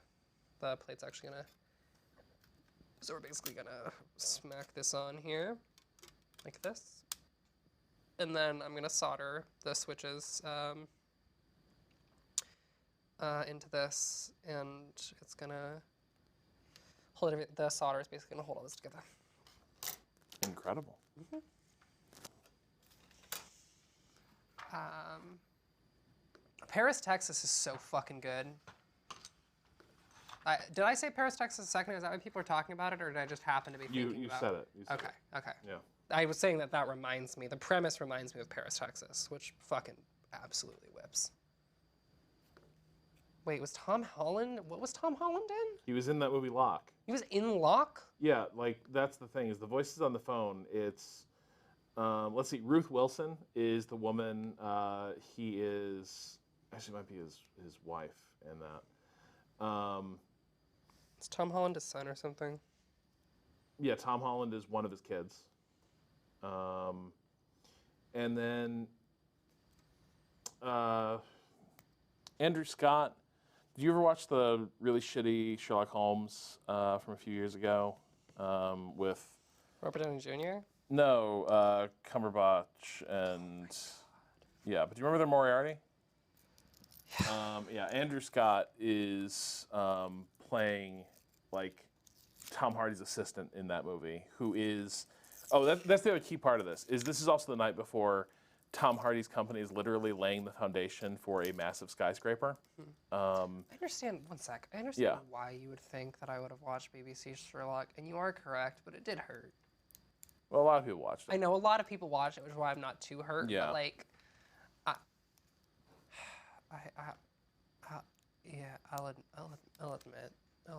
the plate's actually gonna, so we're basically gonna smack this on here, like this. And then I'm gonna solder the switches into this, and it's gonna hold it, the solder is basically gonna hold all this together. Incredible. Paris, Texas is so fucking good. Did I say Paris, Texas a second? Is that why people are talking about it, or did I just happen to be thinking You about said it. You said Okay, it. okay. Yeah. I was saying that reminds me, the premise reminds me of Paris, Texas, which fucking absolutely whips. Wait, was Tom Holland, what was Tom Holland in? He was in that movie Locke. He was in Locke? Yeah, like that's the thing is the voices on the phone. It's let's see, Ruth Wilson is the woman. He is actually might be his wife in that. Is Tom Holland his son or something? Yeah, Tom Holland is one of his kids. And then Andrew Scott. Did you ever watch the really shitty Sherlock Holmes from a few years ago with Robert Downey Jr.? No, Cumberbatch and yeah, but do you remember their Moriarty? Yeah, Andrew Scott is playing like Tom Hardy's assistant in that movie, who is that's the other key part of this. This is also the night before Tom Hardy's company is literally laying the foundation for a massive skyscraper. I understand, one sec. I understand why you would think that I would have watched BBC Sherlock, and you are correct, but it did hurt. Well, a lot of people watched it. I know a lot of people watched it, which is why I'm not too hurt. Yeah. But like, I'll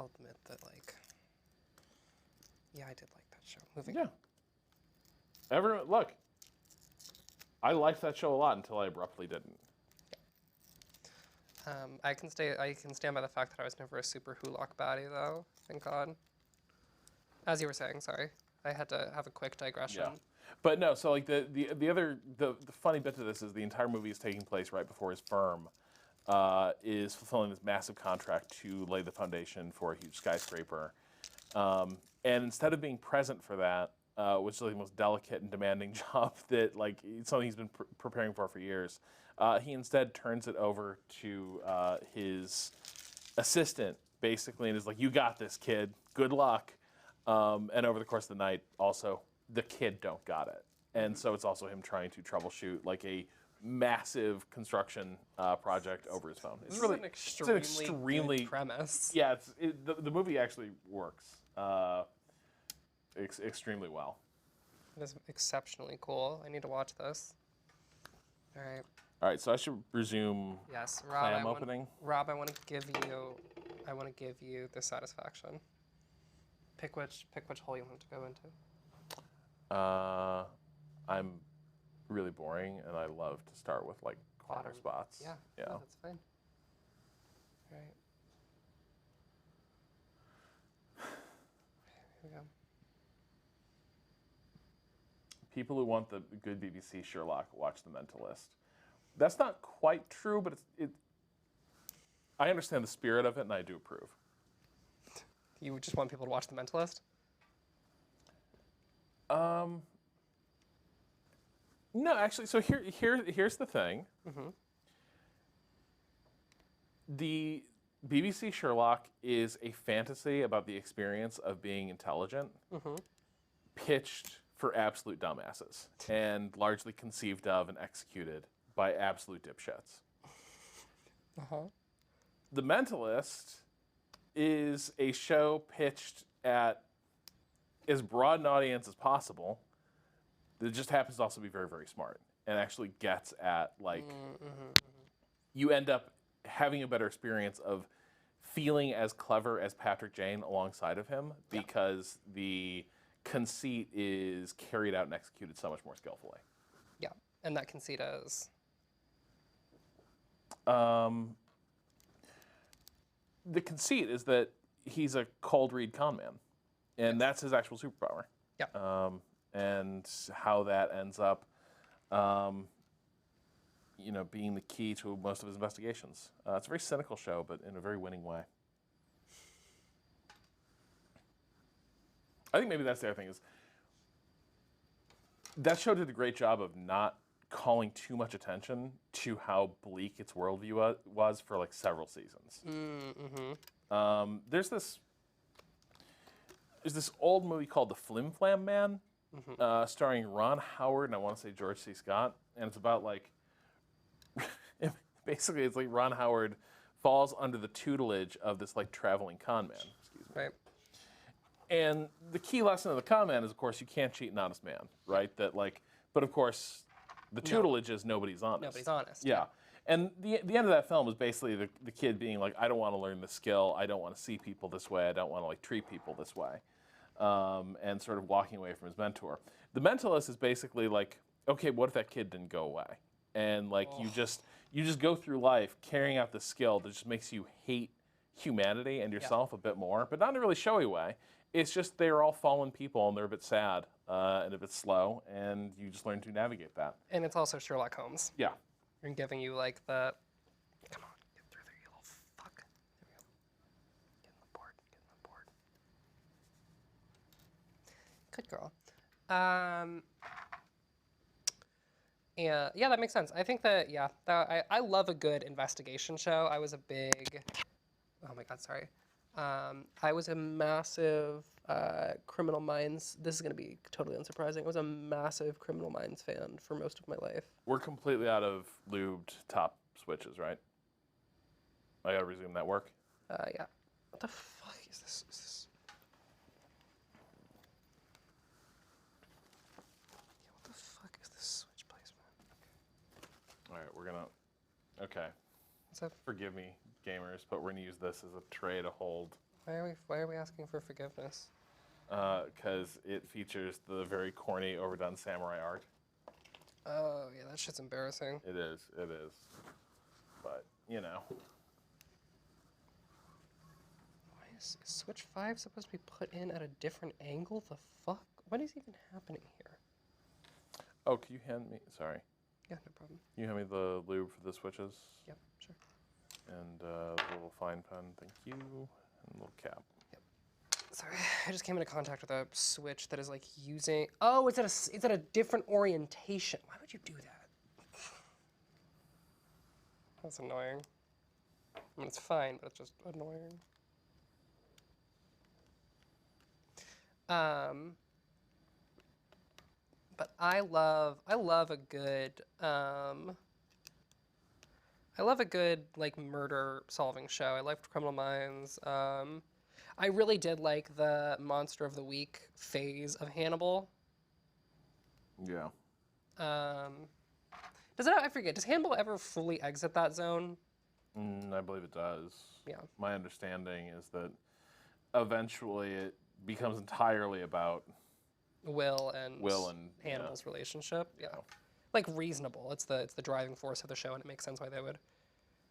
admit that like, yeah, I did like that show. Moving on. Everyone, look. I liked that show a lot until I abruptly didn't. I can stand by the fact that I was never a super Hulock baddie, though. Thank God. As you were saying, sorry, I had to have a quick digression. Yeah, but no. So like the funny bit to this is the entire movie is taking place right before his firm is fulfilling this massive contract to lay the foundation for a huge skyscraper, and instead of being present for that, which is like the most delicate and demanding job that like something he's been preparing for years. He instead turns it over to his assistant, basically, and is like, "You got this, kid. Good luck." And over the course of the night, also the kid don't got it, and so it's also him trying to troubleshoot like a massive construction project over his phone. It's really an extremely good premise. Yeah, the movie actually works. Extremely well. It is exceptionally cool. I need to watch this. All right. All right, so I should resume. Yes, clam opening. Rob, I want to give you the satisfaction. Pick which hole you want to go into. I'm really boring, and I love to start with like corner spots. Yeah. Yeah. No, that's fine. All right. Here we go. People who want the good BBC Sherlock watch The Mentalist. That's not quite true, but I understand the spirit of it, and I do approve. You just want people to watch The Mentalist? No, actually. So here's the thing. Mm-hmm. The BBC Sherlock is a fantasy about the experience of being intelligent, pitched for absolute dumbasses, and largely conceived of and executed by absolute dipshits. The Mentalist is a show pitched at as broad an audience as possible. That just happens to also be very, very smart and actually gets at like you end up having a better experience of feeling as clever as Patrick Jane alongside of him because the conceit is carried out and executed so much more skillfully. Yeah, and that conceit is... The conceit is that he's a cold read con man, and that's his actual superpower. Yeah. And how that ends up, being the key to most of his investigations. It's a very cynical show, but in a very winning way. I think maybe that's the other thing is that show did a great job of not calling too much attention to how bleak its worldview was for like several seasons. There's this old movie called The Flim Flam Man, starring Ron Howard and I want to say George C. Scott, and it's about like basically it's like Ron Howard falls under the tutelage of this like traveling con man. Excuse me. Right. And the key lesson of the con man is, of course, you can't cheat an honest man, right? That like, but of course, the tutelage is nobody's honest. Nobody's honest. Yeah. And the end of that film was basically the kid being like, I don't want to learn the skill. I don't want to see people this way. I don't want to like treat people this way. And sort of walking away from his mentor. The Mentalist is basically like, okay, what if that kid didn't go away? And like you just go through life carrying out the skill that just makes you hate humanity and yourself a bit more, but not in a really showy way. It's just they're all fallen people and they're a bit sad and a bit slow, and you just learn to navigate that. And it's also Sherlock Holmes. Yeah. And giving you like the, come on, get through there, you little fuck. There we go. Get on the board, get on the board. Good girl. Yeah, that makes sense. I think that, I love a good investigation show. I was a big, oh my God, sorry. I was a massive Criminal Minds. This is going to be totally unsurprising. I was a massive Criminal Minds fan for most of my life. We're completely out of lubed top switches, right? I gotta resume that work. Yeah. What the fuck is this? Yeah, what the fuck is this switch placement? All right, we're gonna. Okay. What's that? Forgive me, gamers, but we're gonna use this as a tray to hold. Why are we asking for forgiveness? Because it features the very corny, overdone samurai art. Oh, yeah, that shit's embarrassing. It is. But, you know. Why is switch 5 supposed to be put in at a different angle? The fuck? What is even happening here? Oh, can you hand me... Sorry. Yeah, no problem. Can you hand me the lube for the switches? Yep, sure. And the little fine pen, thank you. And a little cap. Sorry, I just came into contact with a switch that is like using... Oh, it's at a different orientation. Why would you do that? That's annoying. I mean, it's fine, but it's just annoying. But I love a good like murder solving show. I liked Criminal Minds. I really did like the Monster of the Week phase of Hannibal. Yeah. I forget, does Hannibal ever fully exit that zone? I believe it does. Yeah. My understanding is that eventually it becomes entirely about Will and Hannibal's yeah. relationship. Yeah. Like reasonable. It's the driving force of the show, and it makes sense why they would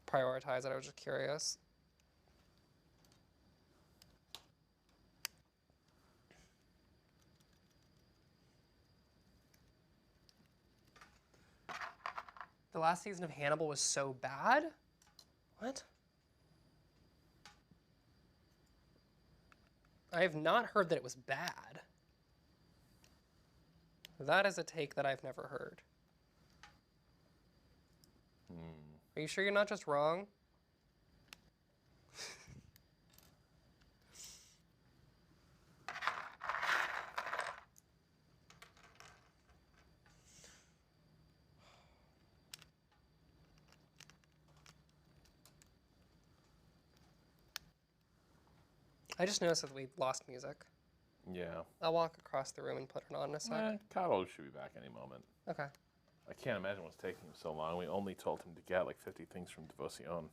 prioritize it. I was just curious. The last season of Hannibal was so bad? What? I have not heard that it was bad. That is a take that I've never heard. Are you sure you're not just wrong? I just noticed that we lost music. Yeah. I'll walk across the room and put it on in a sec. Cuddle should be back any moment. Okay. I can't imagine what's taking him so long. We only told him to get like 50 things from Devoción.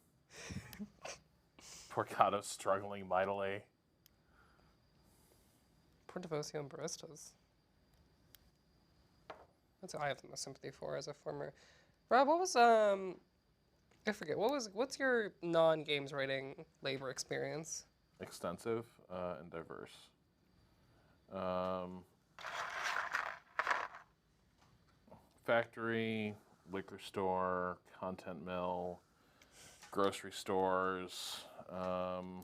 Poor Cato's struggling mightily. Poor Devoción baristas. That's what I have the most sympathy for as a former. Rob, what was I forget. What's your non-games writing labor experience? Extensive and diverse. Factory, liquor store, content mill, grocery stores. Let's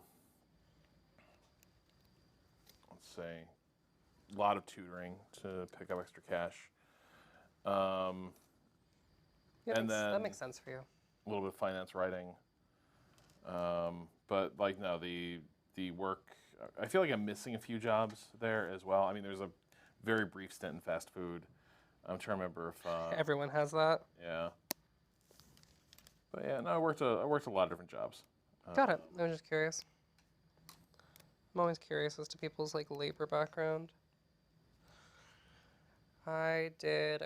say, a lot of tutoring to pick up extra cash. Yeah, And that then- makes sense for you. A little bit of finance writing. But like no, the work. I feel like I'm missing a few jobs there as well. I mean, there's a very brief stint in fast food. I'm trying to remember if Everyone has that. yeah. But yeah, no, I worked a lot of different jobs. Got it. I was just curious. I'm always curious as to people's like labor background. I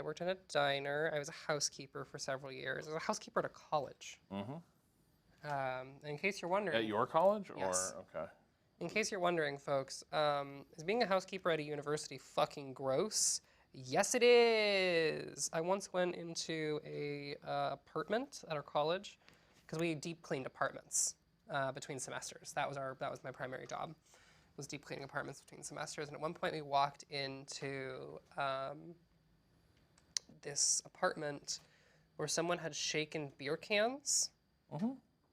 worked in a diner. I was a housekeeper for several years. I was a housekeeper at a college. In case you're wondering. At your college, or Yes. okay. In case you're wondering, folks, is being a housekeeper at a university fucking gross? Yes, it is. I once went into a apartment at our college because we deep cleaned apartments between semesters. That was my primary job, was deep cleaning apartments between semesters. And at one point, we walked into this apartment where someone had shaken beer cans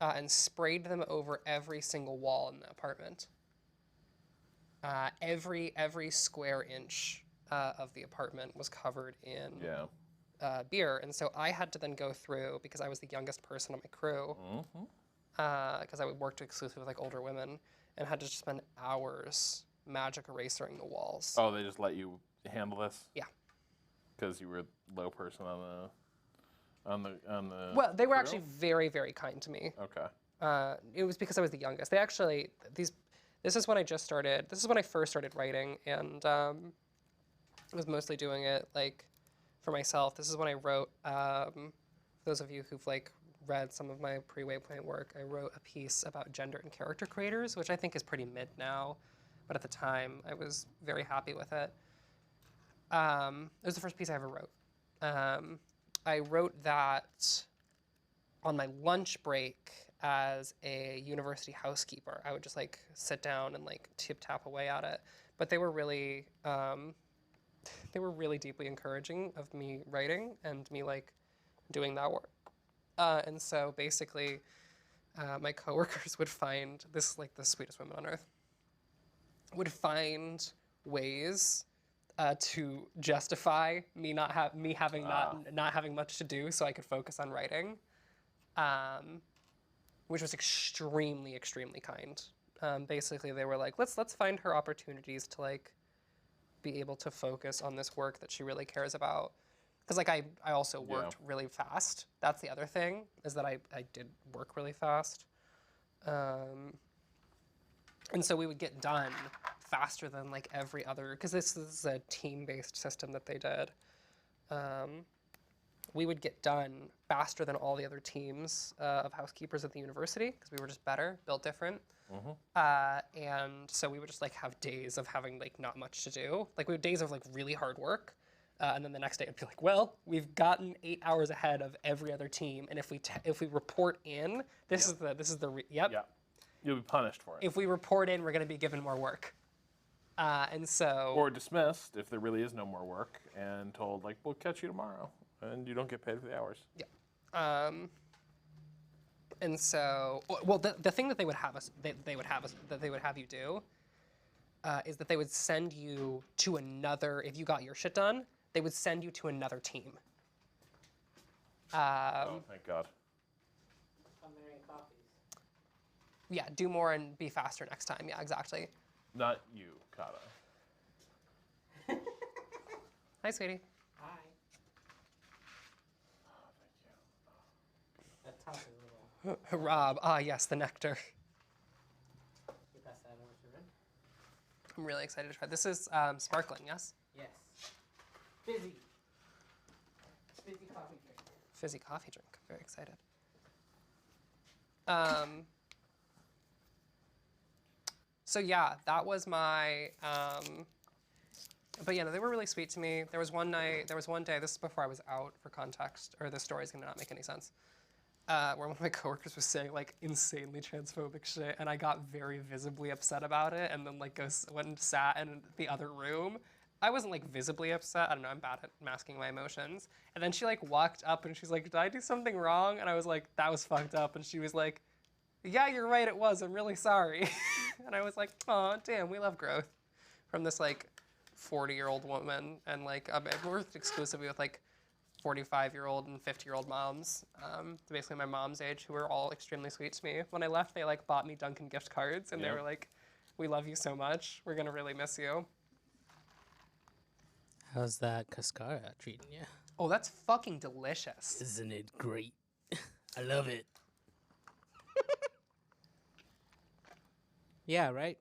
and sprayed them over every single wall in the apartment. Every square inch of the apartment was covered in beer. And so I had to then go through, because I was the youngest person on my crew, because I worked exclusively with like older women, and had to just spend hours magic erasering the walls. Oh, they just let you handle this? Yeah. Because you were a low person on the Well, they were crew? actually very, very kind to me. Okay. It was because I was the youngest. They actually, this is when I just started, this is when I first started writing, and I was mostly doing it like for myself. This is when I wrote, for those of you who've like read some of my pre-Waypoint work, I wrote a piece about gender and character creators, which I think is pretty mid now, but at the time I was very happy with it. It was the first piece I ever wrote. I wrote that on my lunch break as a university housekeeper. I would just like sit down and like tap away at it. But they were really deeply encouraging of me writing and me like doing that work. And so basically, my coworkers would find this, like the sweetest women on earth, would find ways to justify me not having much to do, so I could focus on writing, which was extremely, extremely kind. Basically, they were like, let's find her opportunities to like be able to focus on this work that she really cares about. Because like I also worked really fast. That's the other thing, is that I did work really fast. And so we would get done faster than like every other, because this is a team-based system that they did. We would get done faster than all the other teams of housekeepers at the university, because we were just better, built different. And so we would just like have days of having like not much to do. Like we had days of like really hard work. And then the next day it'd be like, well, we've gotten 8 hours ahead of every other team, and if we report in, this is the Yeah. You'll be punished for it. If we report in, we're going to be given more work. And so... Or dismissed if there really is no more work, and told, like, we'll catch you tomorrow, and you don't get paid for the hours. Yeah. And so... Well, the thing that they would have you do is that they would send you to another... If you got your shit done, they would send you to another team. Oh, thank God. Yeah, do more and be faster next time. Yeah, exactly. Not you, Kata. Hi, sweetie. Hi. Oh, thank you. That top is a little. Rob. Ah, yes, the nectar. You pass that over to Ren? I'm really excited to try. This is sparkling, yes? Yes. Busy. Busy coffee fizzy coffee drink. Very excited. So yeah, that was my. But yeah, no, they were really sweet to me. There was one day. This is before I was out, for context, or this story's gonna not make any sense. Where one of my coworkers was saying like insanely transphobic shit, and I got very visibly upset about it, and then like went and sat in the other room. I wasn't like visibly upset. I don't know. I'm bad at masking my emotions. And then she like walked up and she's like, "Did I do something wrong?" And I was like, "That was fucked up." And she was like, "Yeah, you're right. It was. I'm really sorry." And I was like, "Oh, damn. We love growth." From this like 40-year-old woman, and like I've worked exclusively with like 45-year-old and 50-year-old moms, basically my mom's age, who were all extremely sweet to me. When I left, they like bought me Dunkin' gift cards, and they were like, "We love you so much. We're gonna really miss you." How's that cascara treating you? Oh, that's fucking delicious. Isn't it great? I love it. Yeah, right?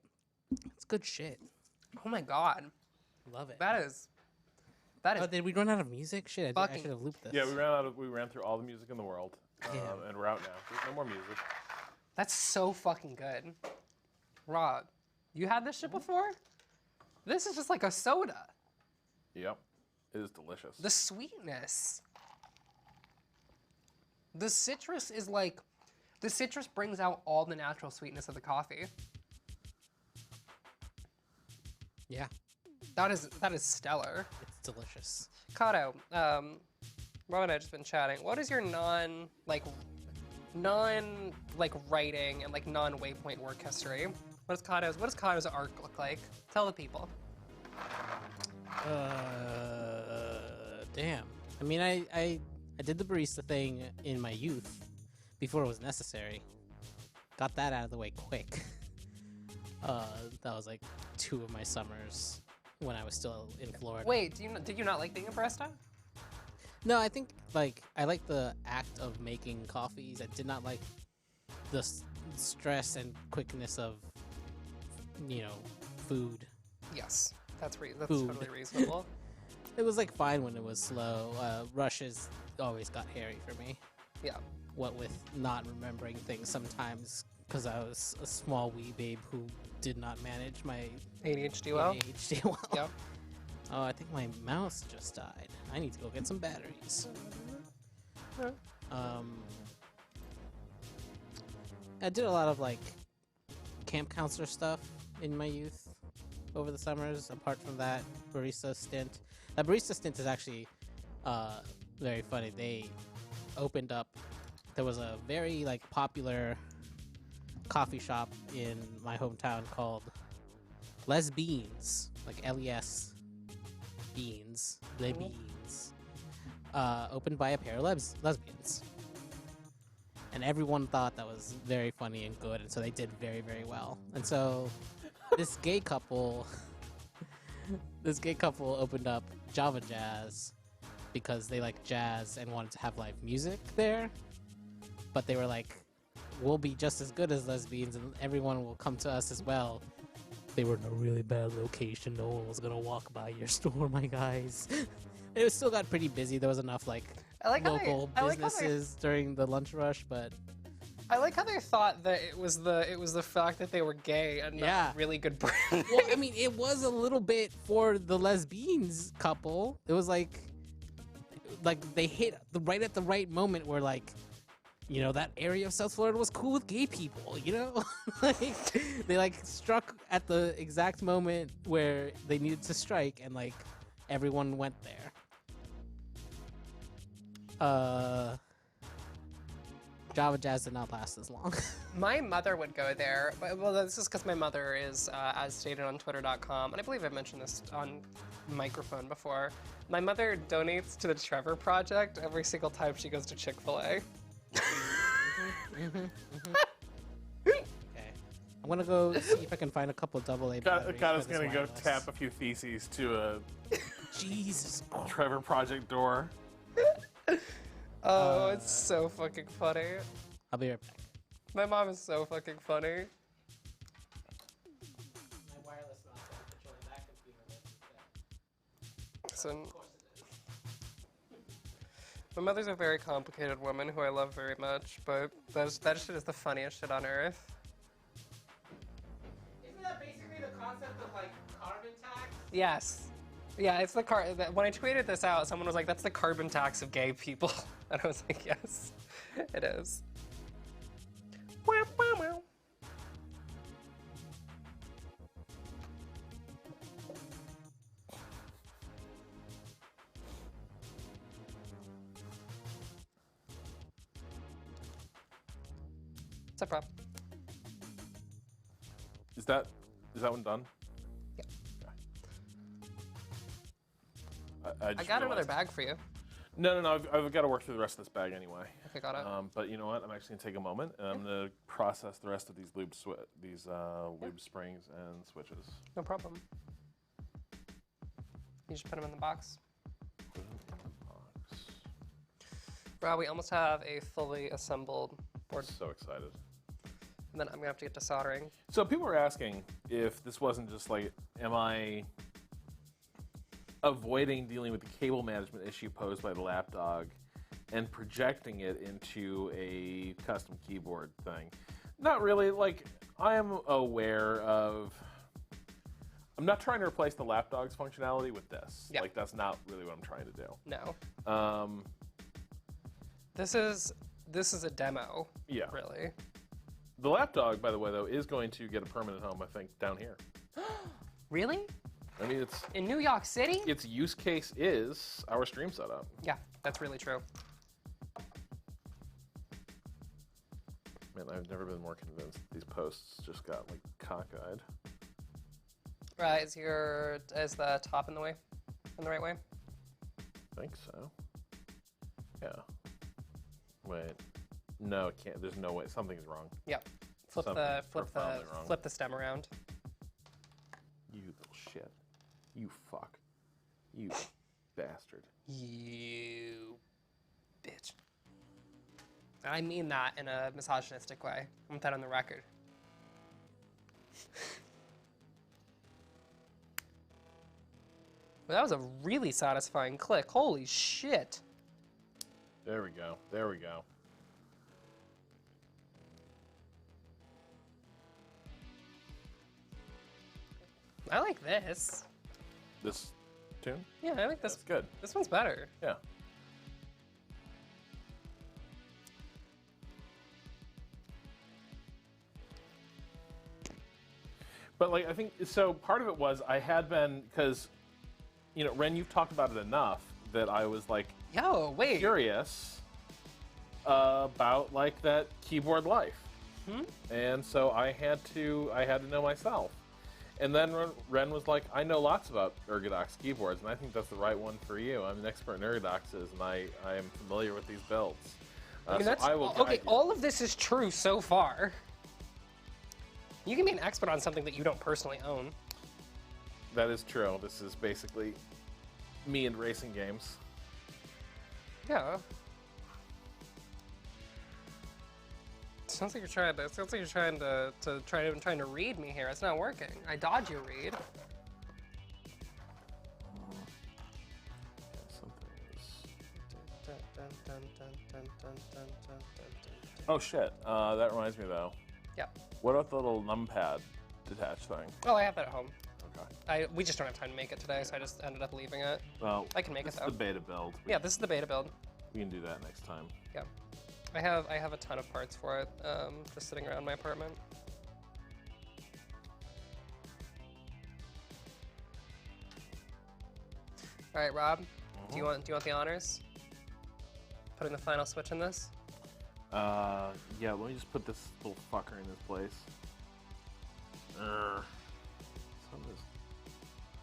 It's good shit. Oh my god, Love it. that is. Oh, did we run out of music? Shit, I fucking- should have looped this. Yeah, we ran through all the music in the world, and we're out now. There's no more music. That's so fucking good. Rob, you had this shit before? This is just like a soda. Yep, it is delicious. The sweetness. The citrus is like, the citrus brings out all the natural sweetness of the coffee. Yeah, That is stellar. it's delicious. Kato, Rob and I just been chatting. What is your non writing and like non-Waypoint work history? What does Kato's arc look like? Tell the people. Damn. I mean, I did the barista thing in my youth before it was necessary. Got that out of the way quick. That was like 2 of my summers when I was still in Florida. Wait, did you not like being a barista? No, I think like I like the act of making coffees. I did not like the stress and quickness of, food. Yes, that's Food. totally reasonable. It was like fine when it was slow. Rushes always got hairy for me. Yeah. What with not remembering things sometimes because I was a small wee babe who did not manage my ADHD well. ADHD well. Yep. Oh, I think my mouse just died. I need to go get some batteries. I did a lot of like camp counselor stuff in my youth over the summers. Apart from that barista stint, that barista stint is actually very funny. They opened up. There was a very like popular coffee shop in my hometown called Les Beans, like Les Beans, Les Beans, opened by a pair of lesbians. And everyone thought that was very funny and good, and so they did very, very well. And so this gay couple opened up Java Jazz because they like jazz and wanted to have live music there. But they were like, we'll be just as good as lesbians and everyone will come to us as well. They were in a really bad location. No one was gonna walk by your store, my guys. It still got pretty busy. There was enough like local businesses during the lunch rush, but I like how they thought that it was the fact that they were gay and not really good brand. well, I mean, it was a little bit for the lesbians couple. It was like they hit right at the right moment where like, that area of South Florida was cool with gay people, like they like struck at the exact moment where they needed to strike, and like everyone went there. Java Jazz did not last as long. My mother would go there, but this is because my mother is, as stated on Twitter.com, and I believe I've mentioned this on microphone before. My mother donates to the Trevor Project every single time she goes to Chick-fil-A. Okay, I'm gonna go see if I can find a couple AA batteries. Kata's gonna go tap a few theses to a Jesus Christ. Trevor Project door. Oh, it's so fucking funny. I'll be right back. My mom is so fucking funny. My wireless mouse controlling that computer. So, My mother's a very complicated woman who I love very much, but that shit is the funniest shit on earth. Isn't that basically the concept of like carbon tax? Yes. Yeah, it's the when I tweeted this out, someone was like, that's the carbon tax of gay people. And I was like, yes, it is. Wow, wow, wow. What's up, Rob? Is that one done? Yeah. I I just got another realized- bag for you. No. I've got to work through the rest of this bag anyway. Okay, got it. But you know what? I'm actually gonna take a moment and I'm gonna process the rest of these lube springs and switches. No problem. You just put them in the box. Put it in the box. Rob, we almost have a fully assembled board. So excited. And then I'm gonna have to get to soldering. So people were asking if this wasn't just like, am I avoiding dealing with the cable management issue posed by the lapdog and projecting it into a custom keyboard thing? Not really. Like, I am aware of. I'm not trying to replace the lapdog's functionality with this. Yeah. Like, that's not really what I'm trying to do. No. This is a demo. Yeah. Really. The lapdog, by the way, though, is going to get a permanent home, I think, down here. Really? I mean, In New York City? its use case is our stream setup. Yeah, that's really true. Man, I've never been more convinced these posts just got like cockeyed. Right, is the top in the way? In the right way? I think so. Yeah. Wait. No, it can't. There's no way. Something's wrong. Yep. Something's profoundly wrong. Flip the stem around. You little shit. You fuck. You bastard. You bitch. I mean that in a misogynistic way. I want that on the record. Well, that was a really satisfying click. Holy shit. There we go. There we go. I like this. This tune? Yeah, I like this. That's good. This one's better. Yeah. But like, I think so. Part of it was I had been because, you know, Ren, you've talked about it enough that I was like Yo, wait. curious about like that keyboard life, and so I had to know myself. And then Ren was like, I know lots about Ergodox keyboards, and I think that's the right one for you. I'm an expert in Ergodoxes, and I am familiar with these builds. I mean, So I will okay, guide you. all of this is true so far. You can be an expert on something that you don't personally own. That is true. This is basically me and racing games. Yeah. Sounds like you're trying to. Sounds like you're trying to read me here. It's not working. I dodge your read. Oh shit! That reminds me though. Yeah. What about the little numpad detach thing? Oh, I have that at home. Okay. We just don't have time to make it today, so I just ended up leaving it. Well, I can make it, this is though. the beta build. Yeah, this is the beta build. We can do that next time. Yeah. I have a ton of parts for it, just sitting around my apartment. All right, Rob. Do you want the honors? Putting the final switch in this. Yeah. Let me just put this little fucker in this place. Something is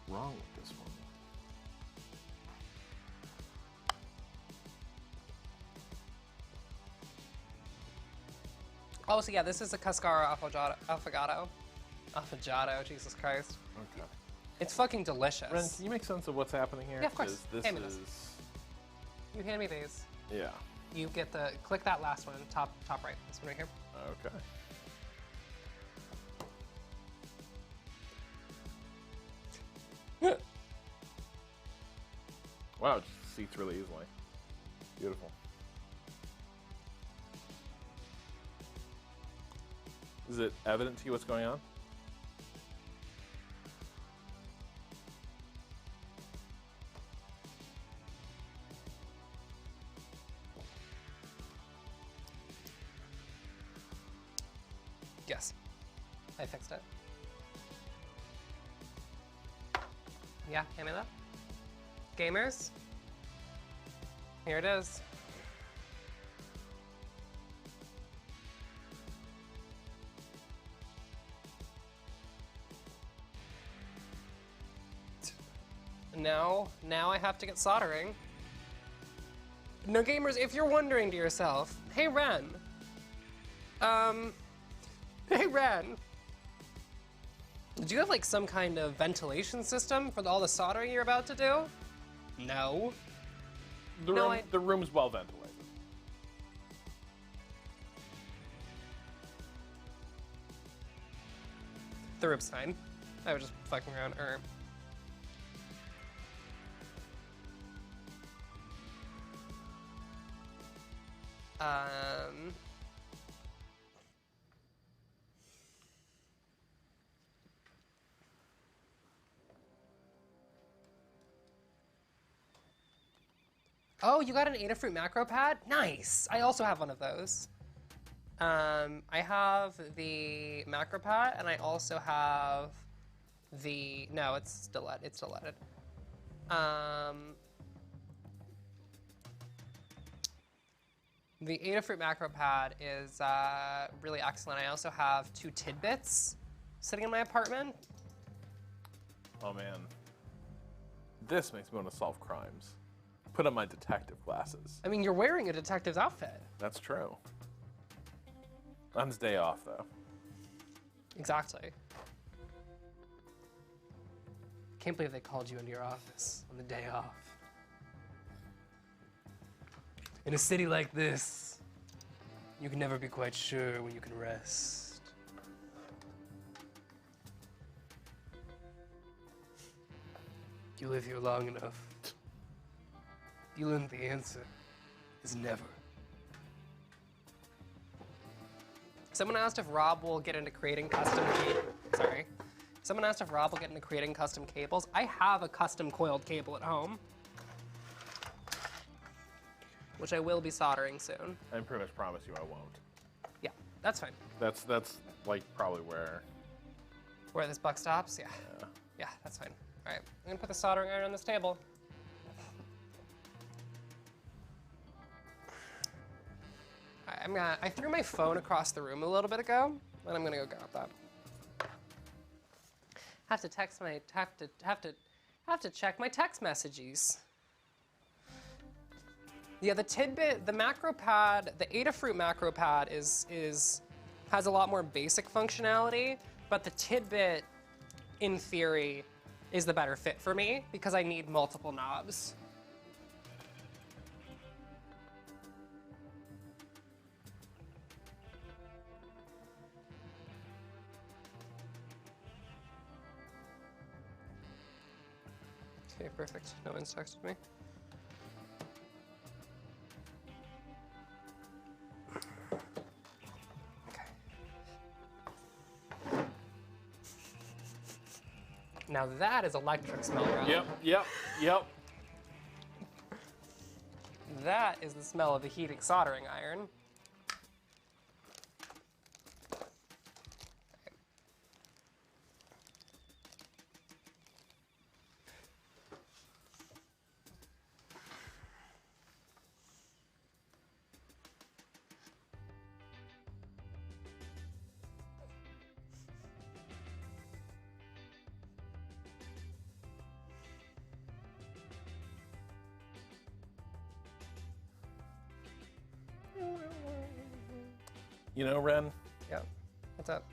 wrong with this one. Oh, so yeah, this is a Cascara Affogato, Jesus Christ. Okay. It's fucking delicious. Ren, can you make sense of what's happening here? Yeah, of course. 'Cause This Hand me is. this. You hand me these. Yeah. You get click that last one, top right, this one right here. Okay. Wow, it just seats really easily. Beautiful. Is it evident to you what's going on? Yes. I fixed it. Yeah, hand me that. Gamers, here it is. Now I have to get soldering. Now gamers, if you're wondering to yourself, hey Ren, hey Ren, do you have like some kind of ventilation system for all the soldering you're about to do? No. The room's well ventilated. The room's fine. I was just fucking around. Oh, you got an Adafruit macro pad? Nice! I also have one of those. I have the macro pad, and I also have the... No, it's deleted. The Adafruit macro pad is really excellent. I also have 2 tidbits sitting in my apartment. Oh man. This makes me want to solve crimes. Put on my detective glasses. I mean, you're wearing a detective's outfit. That's true. On his day off, though. Exactly. Can't believe they called you into your office on the day off. In a city like this, you can never be quite sure when you can rest. You live here long enough, you learn the answer is never. Someone asked if Rob will get into creating custom Someone asked if Rob will get into creating custom cables. I have a custom coiled cable at home, which I will be soldering soon. I pretty much promise you I won't. Yeah, that's fine. That's like probably where this buck stops? Yeah. Yeah, that's fine. All right, I'm gonna put the soldering iron on this table. All right, I threw my phone across the room a little bit ago, and I'm gonna go grab that. Have to check my text messages. Yeah, the macro pad, the Adafruit macro pad has a lot more basic functionality, but the tidbit, in theory, is the better fit for me because I need multiple knobs. Okay, perfect. No one's texted me. Now that is electric smell, Rob. Yep. That is the smell of a heating soldering iron. You know, Ren, Yeah. What's up?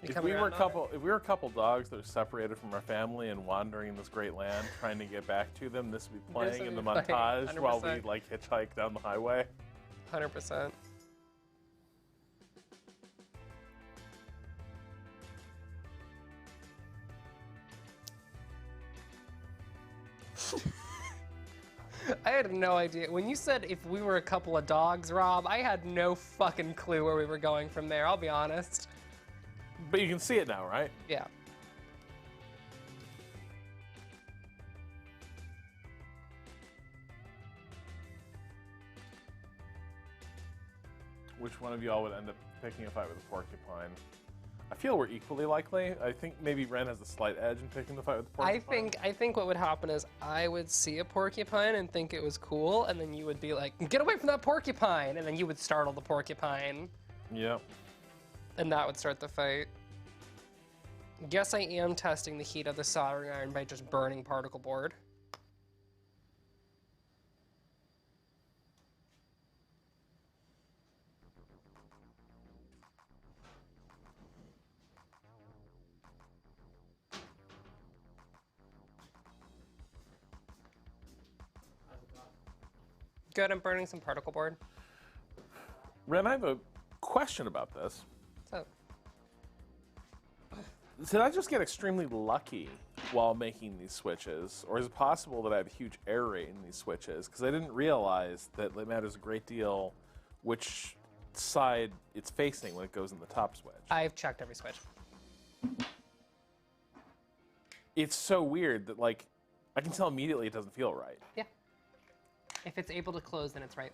You if coming we were around on it? a couple dogs that are separated from our family and wandering this great land trying to get back to them, this would be playing in the would be playing, montage while we 100%. like hitchhike down the highway. 100%. I had no idea. When you said if we were a couple of dogs, Rob, I had no fucking clue where we were going from there, I'll be honest. But you can see it now, right? Yeah. Which one of y'all would end up picking a fight with a porcupine? I feel we're equally likely. I think maybe Ren has a slight edge in picking the fight with the porcupine. I think what would happen is I would see a porcupine and think it was cool, and then you would be like, get away from that porcupine, and then you would startle the porcupine. Yep. And that would start the fight. Guess I am testing the heat of the soldering iron by just burning particle board. Good, I'm burning some particle board. Ren, I have a question about this. So, Did I just get extremely lucky while making these switches? Or is it possible that I have a huge error rate in these switches? Because I didn't realize that it matters a great deal which side it's facing when it goes in the top switch. I've checked every switch. It's so weird that, like, I can tell immediately it doesn't feel right. Yeah. If it's able to close, then it's right.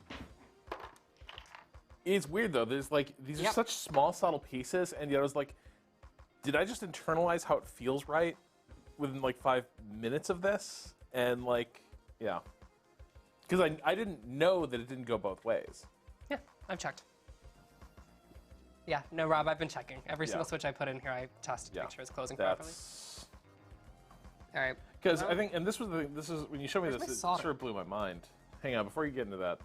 It's weird, though. There's, like, these are Yep. such small, subtle pieces, and yet I was like, did I just internalize how it feels right within, like, 5 minutes of this? And, like, yeah. Because I didn't know that it didn't go both ways. Yeah, I've checked. Yeah, no, Rob, I've been checking. Every Yeah. single switch I put in here, I tested to Yeah. make sure it's closing properly. That's... All right. Because Well, I think, and this was when you showed me Where's this, my it solder? sort of blew my mind. Hang on, before you get into that,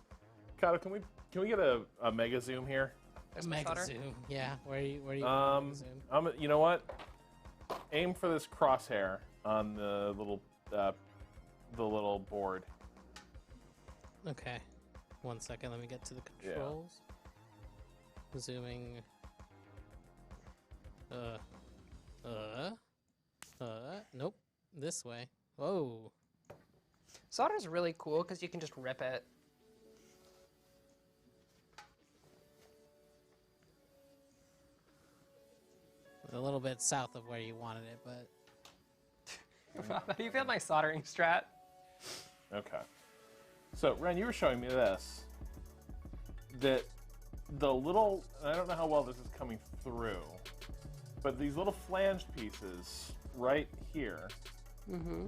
Kato, can we get a mega zoom here? there's my Mega solder. zoom. Yeah, where are you zoom? You know what? Aim for this crosshair on the little board. Okay. 1 second, let me get to the Yeah. controls. Zooming. Nope. This way. Whoa. Solder's really cool because you can just rip it. A little bit south of where you wanted it, but Rob, how do you feel my soldering strat? Okay. So, Ren, you were showing me this. That the little, I don't know how well this is coming through, but these little flanged pieces right here. Mm-hmm.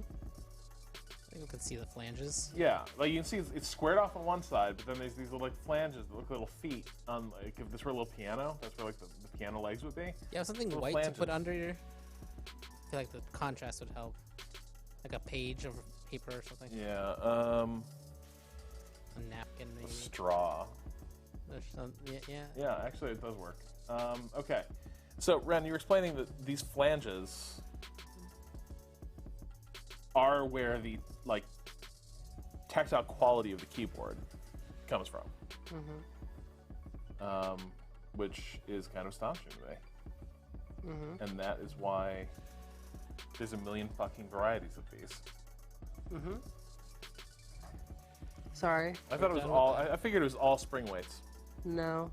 I think we can see the flanges. Yeah, like you can see it's squared off on one side, but then there's these little like flanges that look like little feet on, like, if this were a little piano, that's where like the piano legs would be. Yeah, something Little white flanges. to put under your. I feel like the contrast would help. Like a page of paper or something. Yeah, A napkin a maybe. straw. Or some, yeah. Yeah, actually it does work. Okay, so Ren, you were explaining that these flanges are where the like tactile quality of the keyboard comes from, which is kind of astonishing to me. And that is why there's a million fucking varieties of these. Sorry. I thought it was done all. with that. I figured it was all spring weights. No.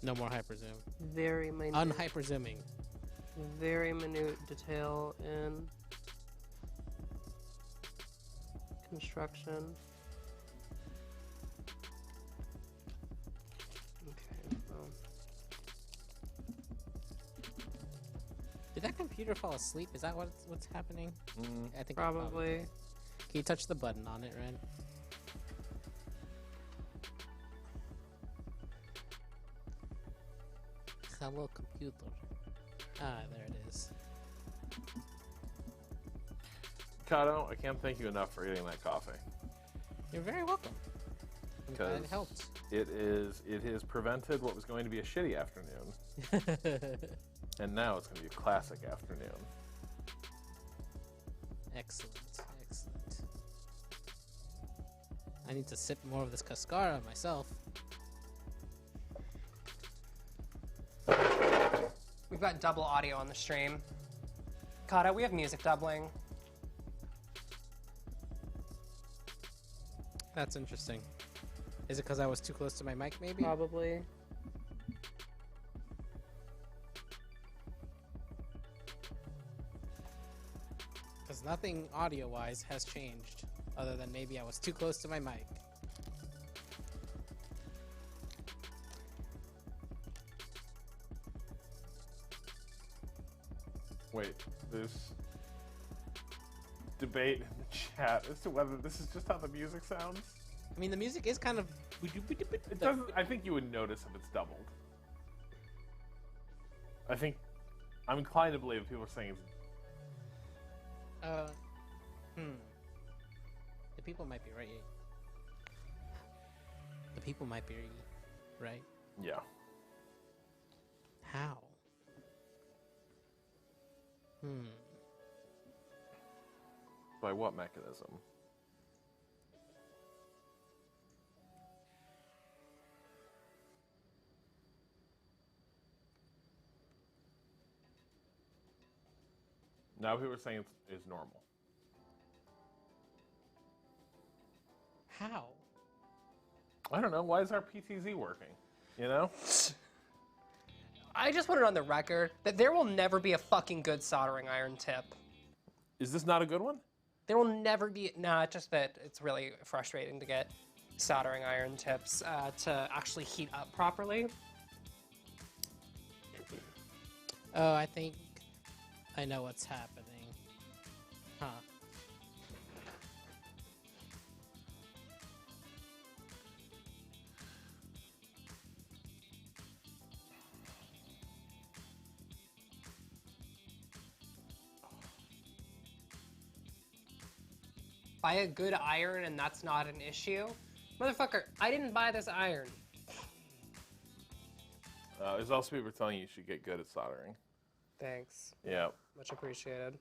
No more hyper zoom. Very minute. Unhyper zooming. Very minute detail in construction. Okay. Well. Did that computer fall asleep? Is that what's happening? I think it Probably. Can you touch the button on it, Ren? Hello, computer. Ah, there it is. Kato, I can't thank you enough for getting that coffee. You're very welcome. I'm glad it Because helped. it has prevented what was going to be a shitty afternoon, and now it's going to be a classic afternoon. Excellent, excellent. I need to sip more of this cascara myself. We've got double audio on the stream. Kata, we have music doubling. That's interesting. Is it because I was too close to my mic, maybe? Probably. Because nothing audio-wise has changed, other than maybe I was too close to my mic. Wait, there's debate in the chat as to whether this is just how the music sounds. I mean, the music is kind of... It doesn't. I think you would notice if it's doubled. I think I'm inclined to believe people are saying it's. The people might be right. The people might be right. Yeah. How? By what mechanism? Now people are saying it's normal. How? I don't know. Why is our PTZ working? You know? I just put it on the record that there will never be a fucking good soldering iron tip. Is this not a good one? There will never be. Nah, it's just that it's really frustrating to get soldering iron tips to actually heat up properly. Oh, I think I know what's happening. Huh. Buy a good iron and that's not an issue? Motherfucker, I didn't buy this iron. There's also people telling you should get good at soldering. Thanks. Yeah. Much appreciated.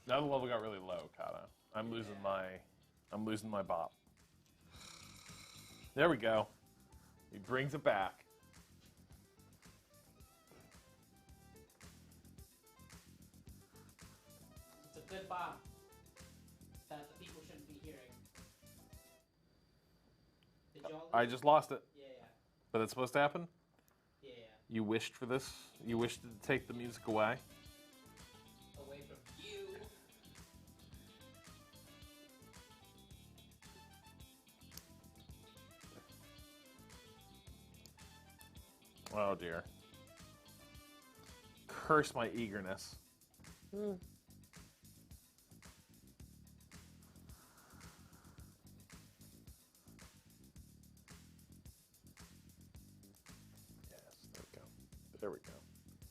Now the level got really low, Kata. I'm losing my bop. There we go. He brings it back. It's a good bomb that the people shouldn't be hearing. Did y'all I just lost it. Yeah. But it's supposed to happen? Yeah. You wished for this? You wished to take the music away? Away from you. Oh dear. Curse my eagerness. Hmm. Yes, there we go. There we go.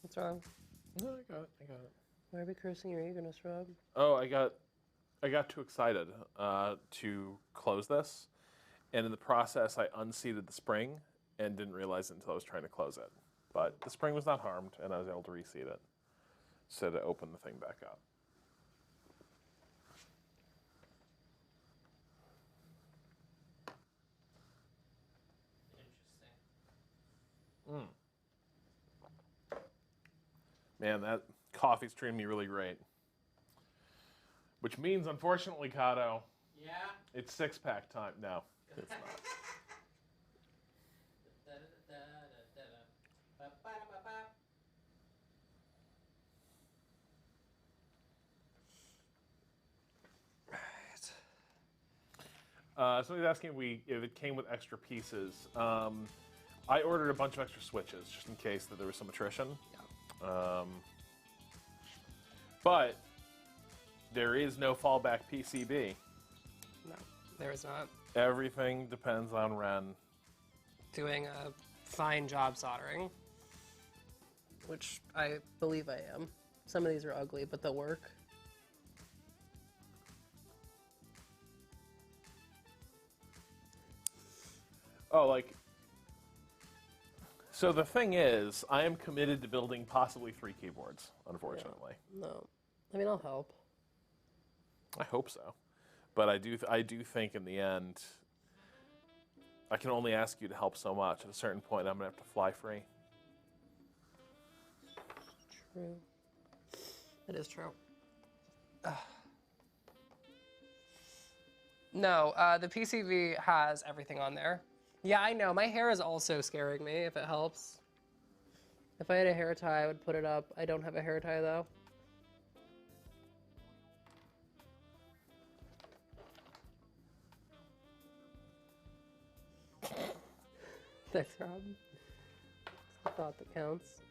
What's wrong? No, I got it. I got it. Why are we cursing your eagerness, Rob? Oh, I got too excited to close this, and in the process, I unseated the spring and didn't realize it until I was trying to close it. But the spring was not harmed, and I was able to reseat it, so to open the thing back up. Interesting. Man, that coffee's treating me really great. Which means, unfortunately, Kato, Yeah. it's six-pack time. No, it's not. Somebody's asking if it came with extra pieces. I ordered a bunch of extra switches just in case that there was some attrition. But there is no fallback PCB. No, there is not. Everything depends on Ren. Doing a fine job soldering, which I believe I am. Some of these are ugly, but they'll work. Oh, like, So the thing is, I am committed to building possibly 3 keyboards, unfortunately. No. I mean, I'll help. I hope so. But I do think in the end, I can only ask you to help so much. At a certain point, I'm going to have to fly free. True. It is true. No, the PCV has everything on there. Yeah, I know. My hair is also scaring me, if it helps. If I had a hair tie, I would put it up. I don't have a hair tie, though. Thanks, Rob. It's the thought that counts.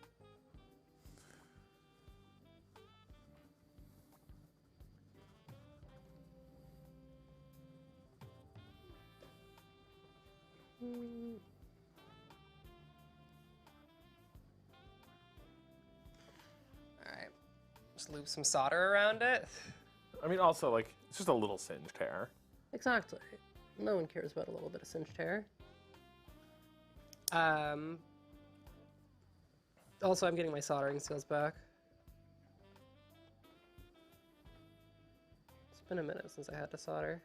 Alright. Just loop some solder around it. I mean, also, like, it's just a little singed hair. Exactly. No one cares about a little bit of singed hair. Also, I'm getting my soldering skills back. It's been a minute since I had to solder.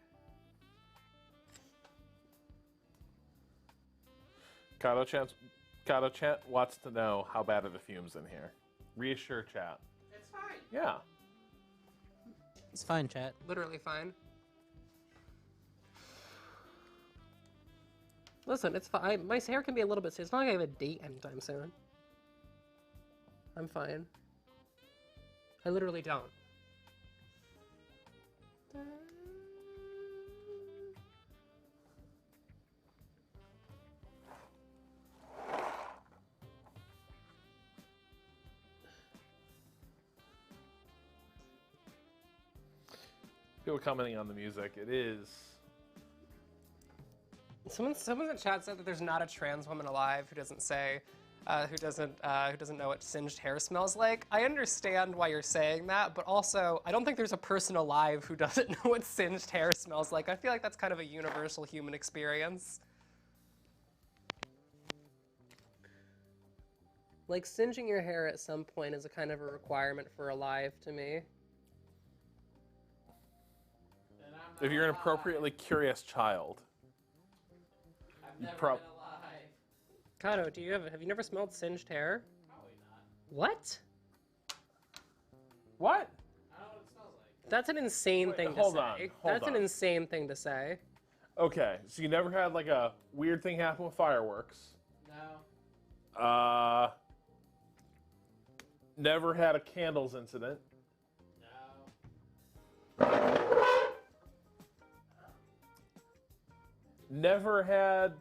Kato chat wants to know how bad are the fumes in here. Reassure chat. It's fine. Yeah. It's fine, chat. Literally fine. Listen, it's fine. My hair can be a little bit. It's not like I have a date anytime soon. I'm fine. I literally don't. People commenting on the music. It is. Someone in the chat said that there's not a trans woman alive who doesn't say, who doesn't know what singed hair smells like. I understand why you're saying that, but also I don't think there's a person alive who doesn't know what singed hair smells like. I feel like that's kind of a universal human experience. Like singeing your hair at some point is a kind of a requirement for alive to me. If you're an appropriately curious child. I've never prob- been alive. Kato, have you never smelled singed hair? Probably not. What? What? I don't know what it smells like. That's an insane thing to say. hold on. That's an insane thing to say. Okay, so you never had like a weird thing happen with fireworks. No. Never had a candles incident. No. Never had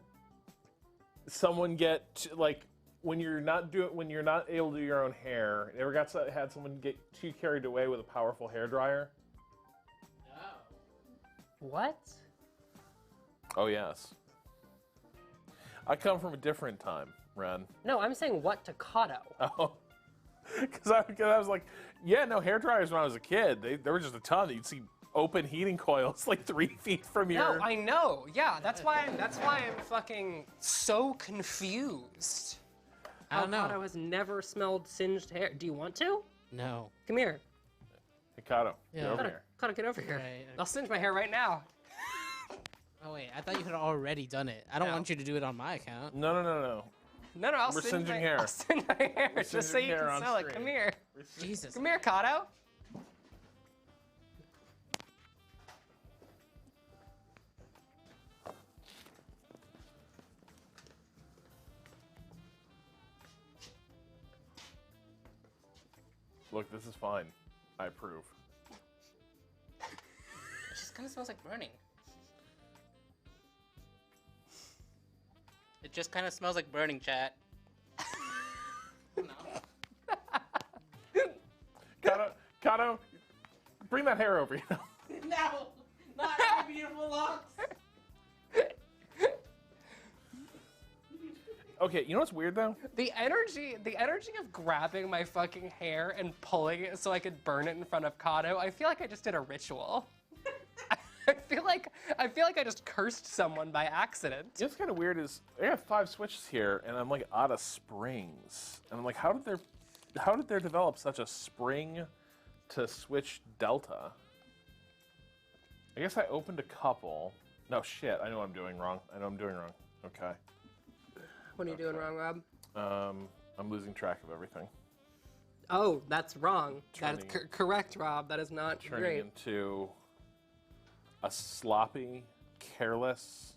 someone get like when you're not able to do your own hair. Never had someone get too carried away with a powerful hair dryer. No. What? Oh yes. I come from a different time, Ren. No, I'm saying what to Kato. Oh, because I was like, yeah, no, hair dryers when I was a kid. There were just a ton. You'd see open heating coils like 3 feet from your. No, I know. Yeah, that's why I'm fucking so confused. I don't know. Kato has never smelled singed hair. Do you want to? No. Come here. Hey, Kato, Yeah. get over Kato, here. Kato, get over here. Right. I'll singe my hair right now. Oh wait, I thought you had already done it. I don't No. want you to do it on my account. No. No, I'll We're singe singeing my hair. I'll singe my hair We're just so singeing you hair can on smell it. stream. Come here. Jesus. Come here, Kato. Look, this is fine. I approve. It just kind of smells like burning. It just kind of smells like burning, chat. Kato, bring that hair over. No, not my beautiful locks. Okay, you know what's weird though? The energy of grabbing my fucking hair and pulling it so I could burn it in front of Kato, I feel like I just did a ritual. I feel like I just cursed someone by accident. You know what's kind of weird is I have 5 switches here, and I'm like out of springs, and I'm like, how did there develop such a spring to switch delta? I guess I opened a couple. No shit, I know I'm doing wrong. Okay. What are you doing wrong, Rob? I'm losing track of everything. Oh, that's wrong. That is Turning- correct, Rob. That is not Turning great. into a sloppy, careless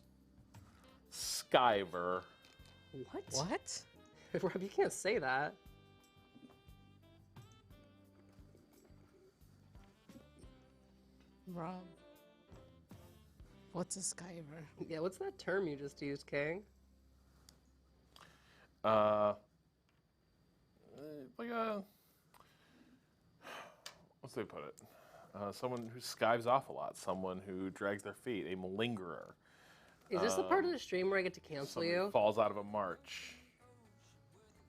skiver. What? What? Rob, you can't say that. Rob. What's a skiver? Yeah, what's that term you just used, King? Like a, what's they put it? Someone who skives off a lot, someone who drags their feet, a malingerer. Is this the part of the stream where I get to cancel Someone who you? falls out of a march.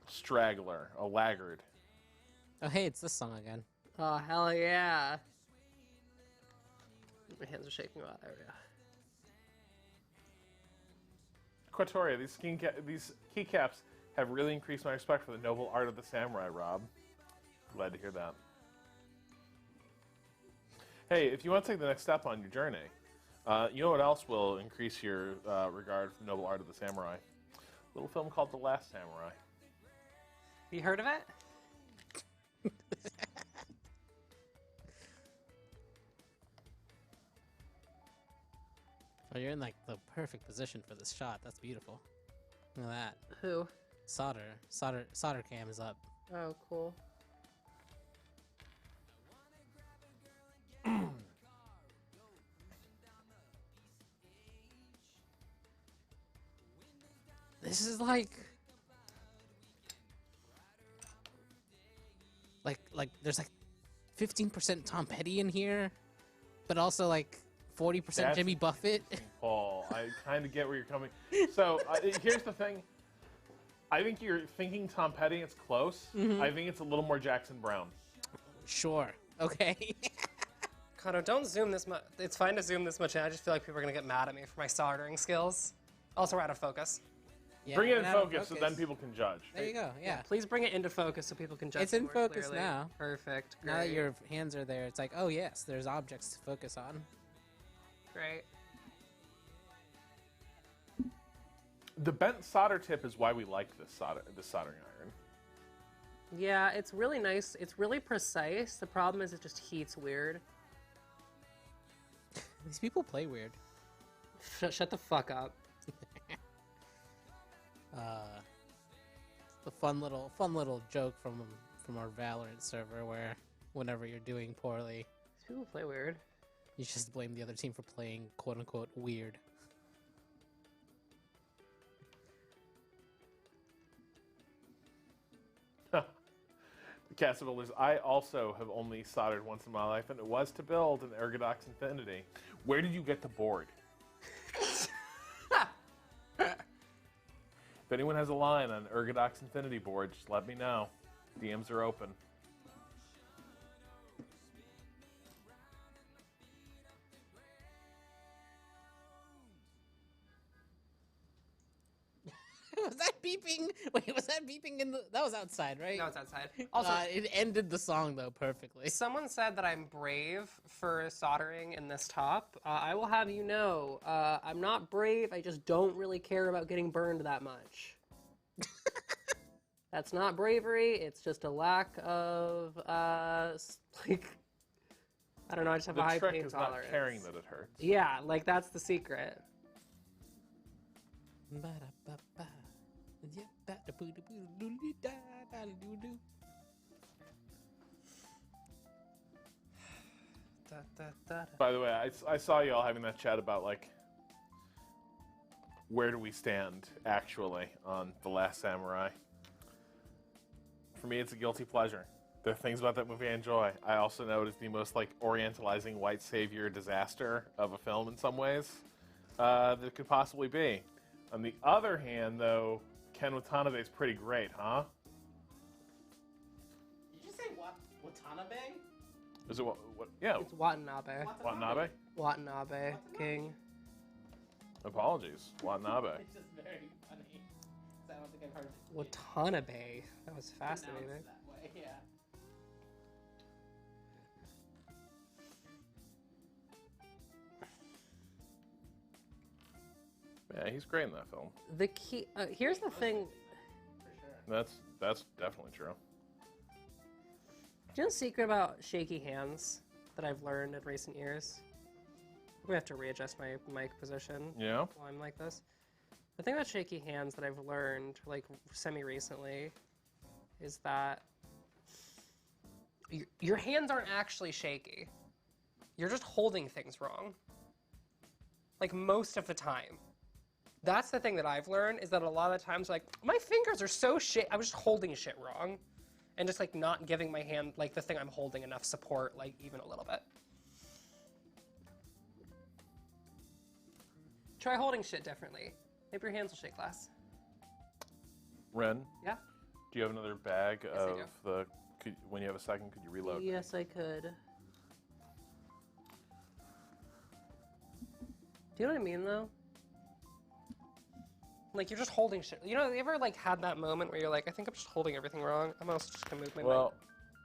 Straggler, a laggard. Oh, hey, it's this song again. Oh, hell yeah. My hands are shaking a lot. There we go. Quatoria, these keycaps have really increased my respect for the noble art of the samurai, Rob. Glad to hear that. Hey, if you want to take the next step on your journey, you know what else will increase your regard for the noble art of the samurai? A little film called The Last Samurai. You heard of it? Oh, you're in like the perfect position for this shot. That's beautiful. Look at that. Who? Solder cam is up. Oh, cool. This is like there's like 15% Tom Petty in here, but also like 40% That's Jimmy Buffett. Paul, I kind of get where you're coming. So here's the thing. I think you're thinking Tom Petty. It's close. I think it's a little more Jackson Brown. Sure. Okay. Connor, don't zoom this much. It's fine to zoom this much in. I just feel like people are going to get mad at me for my soldering skills. Also, we're out of focus. Yeah, Bring it in we're out of focus so then people can judge. There you go. Yeah. Please bring it into focus so people can judge It's it in more focus clearly. now. Perfect. Great. Now that your hands are there, it's like, oh yes, there's objects to focus on. Great. The bent solder tip is why we like this soldering iron. Yeah, it's really nice. It's really precise. The problem is it just heats weird. These people play weird. Shut the fuck up. The fun little joke from our Valorant server where whenever you're doing poorly, These people play weird. you just blame the other team for playing quote unquote weird. Castle Builders, I also have only soldered once in my life, and it was to build an Ergodox Infinity. Where did you get the board? If anyone has a line on Ergodox Infinity board, just let me know. DMs are open. Was that beeping? Wait, was that beeping in the? That was outside, right? No, it's outside. Also, It ended the song though perfectly. someone said that I'm brave for soldering in this top. I will have you know, I'm not brave. I just don't really care about getting burned that much. That's not bravery. It's just a lack of, like, I don't know. I just have a The high trick pain is tolerance. not caring that it hurts. Yeah, like that's the secret. Ba-da-ba-ba. Yeah, ba-da-boo-da-boo-doo-doo-da-da-doo-doo. By the way, I saw you all having that chat about, like, where do we stand, actually, on The Last Samurai. For me, it's a guilty pleasure. There are things about that movie I enjoy. I also know it is the most, like, orientalizing white savior disaster of a film in some ways that it could possibly be. On the other hand, though, Ken Watanabe is pretty great, huh? Did you say what? Watanabe? Is it what? Yeah. It's Watanabe. Watanabe. Watanabe King. Apologies, Watanabe. It's just very funny. I don't think I've heard it Watanabe. That was fascinating. that way. Yeah. Yeah, he's great in that film. The key. Here's the thing. For sure. That's definitely true. Do you know the secret about shaky hands that I've learned in recent years? We have to readjust my mic position Yeah. while I'm like this. The thing about shaky hands that I've learned, like semi-recently, is that your hands aren't actually shaky. You're just holding things wrong. Like most of the time. That's the thing that I've learned, is that a lot of the times, like, my fingers are so I was just holding shit wrong. And just, like, not giving my hand, like, the thing I'm holding enough support, like, even a little bit. Try holding shit differently. Maybe your hands will shake less. Ren, Yeah? do you have another bag I of do. the? When you have a second, could you reload? Yes, I could. Do you know what I mean, though? Like, you're just holding shit. You know, you ever, like, had that moment where you're like, I think I'm just holding everything wrong? I'm also just gonna move my Well,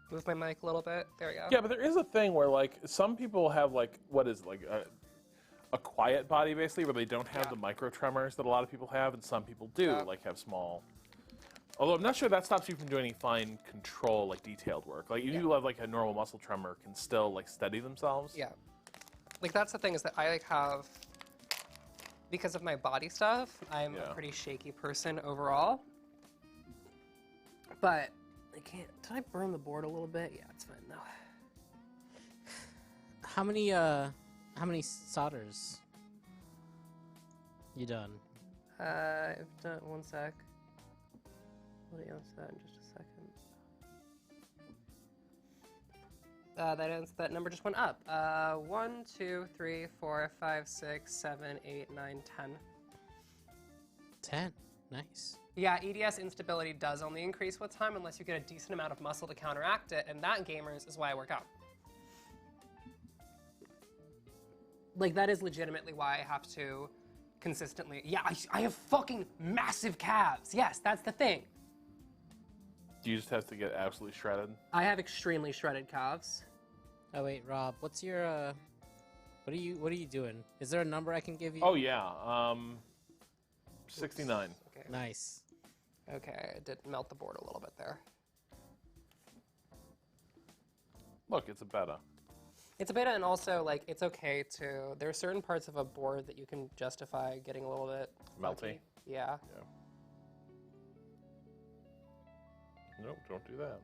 move my mic a little bit. There we go. yeah, but there is a thing where like some people have like what is like a quiet body basically, where they don't have Yeah. the micro tremors that a lot of people have, and some people do, Yeah. like have small. Although I'm not sure that stops you from doing any fine control, like detailed work. Like you have like a normal muscle tremor can still like steady themselves. Yeah. Like, that's the thing, is that I, like, have, because of my body stuff, I'm Yeah. a pretty shaky person overall. But I can't. Did I burn the board a little bit? Yeah, it's fine though. How many solders you done? I've done, one sec. I'll answer that in just a second. That number just went up. 1, 2, 3, 4, 5, 6, 7, 8, 9, 10. 10. Nice. Yeah, EDS instability does only increase with time unless you get a decent amount of muscle to counteract it, and that, gamers, is why I work out. Like, that is legitimately why I have to consistently... Yeah, I have fucking massive calves. Yes, that's the thing. Do you just have to get absolutely shredded? I have extremely shredded calves. Oh wait, Rob, what's your what are you doing? Is there a number I can give you? Oh yeah, 69. Okay. Nice. Okay, I did melt the board a little bit there. Look, it's a beta. It's a beta, and also, like, it's okay to... There are certain parts of a board that you can justify getting a little bit... Melty? funky. Yeah. Yeah. Nope, don't do that.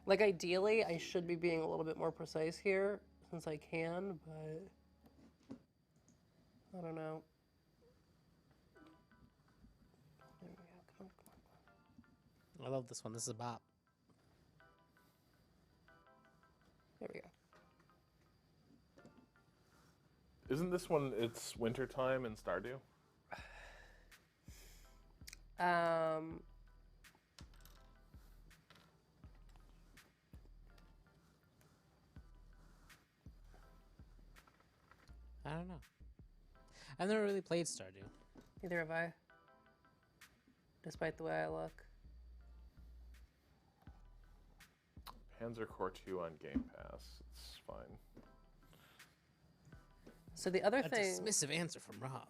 Like, ideally, I should be being a little bit more precise here, since I can, but... I don't know. There we go. Come on. I love this one. This is a bop. There we go. Isn't this one, it's wintertime in Stardew? I don't know. I've never really played Stardew. Neither have I. Despite the way I look. Panzer Corps 2 on Game Pass. It's fine. So the other A thing... dismissive answer from Rob.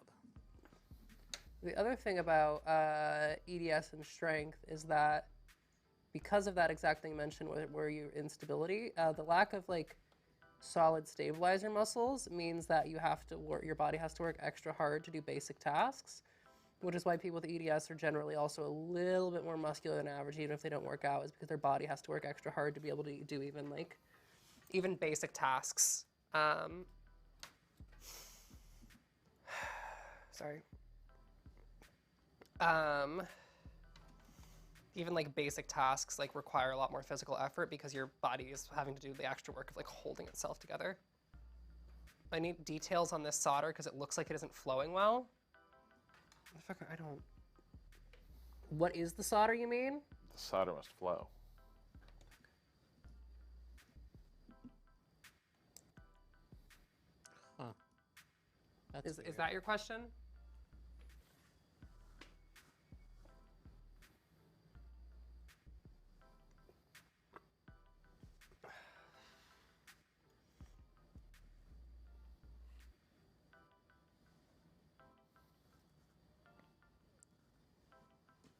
The other thing about EDS and strength is that because of that exact thing mentioned where your instability, the lack of like solid stabilizer muscles means that you have to work, your body has to work extra hard to do basic tasks, which is why people with EDS are generally also a little bit more muscular than average, even if they don't work out, is because their body has to work extra hard to be able to do even basic tasks. Sorry. Even like basic tasks like require a lot more physical effort because your body is having to do the extra work of like holding itself together. I need details on this solder because it looks like it isn't flowing well. Motherfucker, I don't... What is the solder, you mean? The solder must flow. That's Is weird. that your question?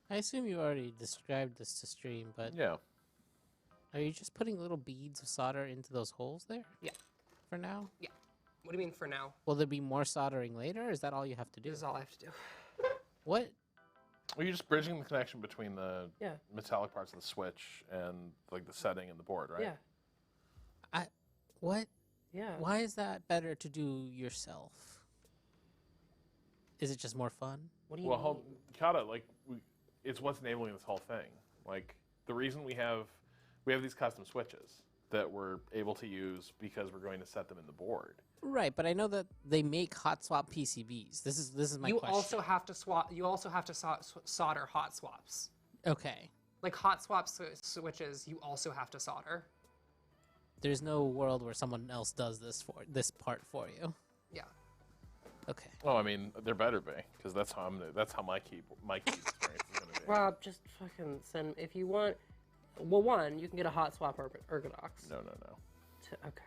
I assume you already described this to stream, but Yeah. are you just putting little beads of solder into those holes there? Yeah. For now? Yeah. What do you mean for now? Will there be more soldering later, or is that all you have to do? This is all I have to do. What? Well, you're just bridging the connection between the Yeah. metallic parts of the switch and like the setting and the board, right? Yeah. What? Yeah. Why is that better to do yourself? Is it just more fun? What do you Well, mean? Kata, like, it's what's enabling this whole thing. Like, the reason we have these custom switches that we're able to use because we're going to set them in the board. Right, but I know that they make hot swap PCBs. This is my You question. also have to swap. You also have to solder hot swaps. Okay. Like hot swap switches, you also have to solder. There's no world where someone else does this part for you. Yeah. Okay. Well, I mean, there better be, because that's how my key experience is going to be. Rob, just fucking send. If you want, well, one, you can get a hot swap ergodox. No. Okay.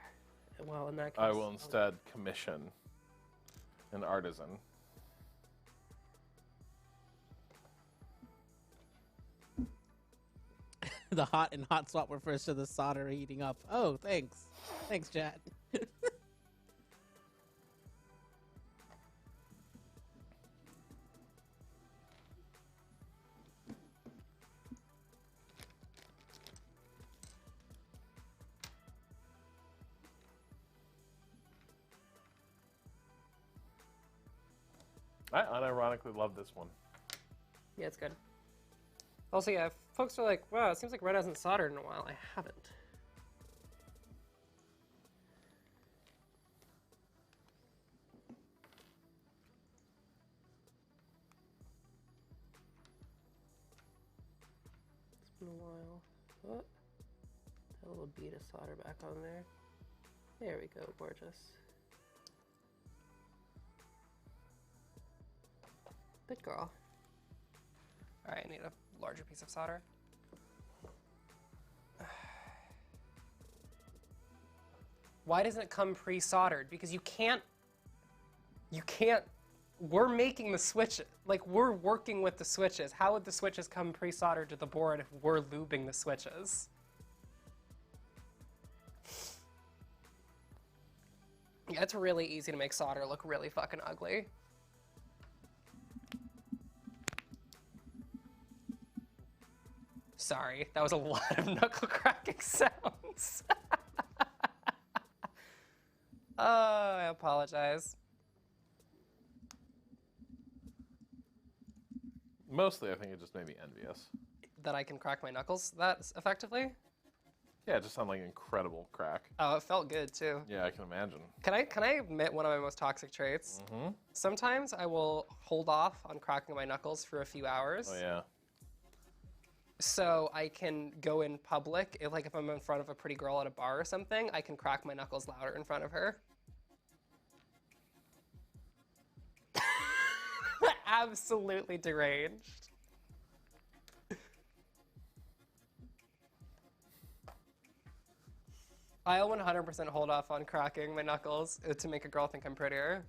Well, in that case, I will instead commission an artisan. The hot and hot swap refers to the solder heating up. Oh, thanks. Thanks, chat. I unironically love this one. yeah, it's good. Also, yeah, if folks are like, wow, it seems like Red hasn't soldered in a while. I haven't. It's been a while. What? That little bead of solder back on there. There we go, gorgeous. Good girl. All right, I need a larger piece of solder. Why doesn't it come pre-soldered? Because you can't, we're making the switches. Like, we're working with the switches. How would the switches come pre-soldered to the board if we're lubing the switches? Yeah, it's really easy to make solder look really fucking ugly. Sorry, that was a lot of knuckle cracking sounds. Oh, I apologize. Mostly, I think it just made me envious. That I can crack my knuckles that effectively? Yeah, it just sounded like an incredible crack. Oh, it felt good too. Yeah, I can imagine. Can I admit one of my most toxic traits? Mm-hmm. Sometimes I will hold off on cracking my knuckles for a few hours. Oh, yeah. So I can go in public, if I'm in front of a pretty girl at a bar or something, I can crack my knuckles louder in front of her. Absolutely deranged. I'll 100% hold off on cracking my knuckles to make a girl think I'm prettier.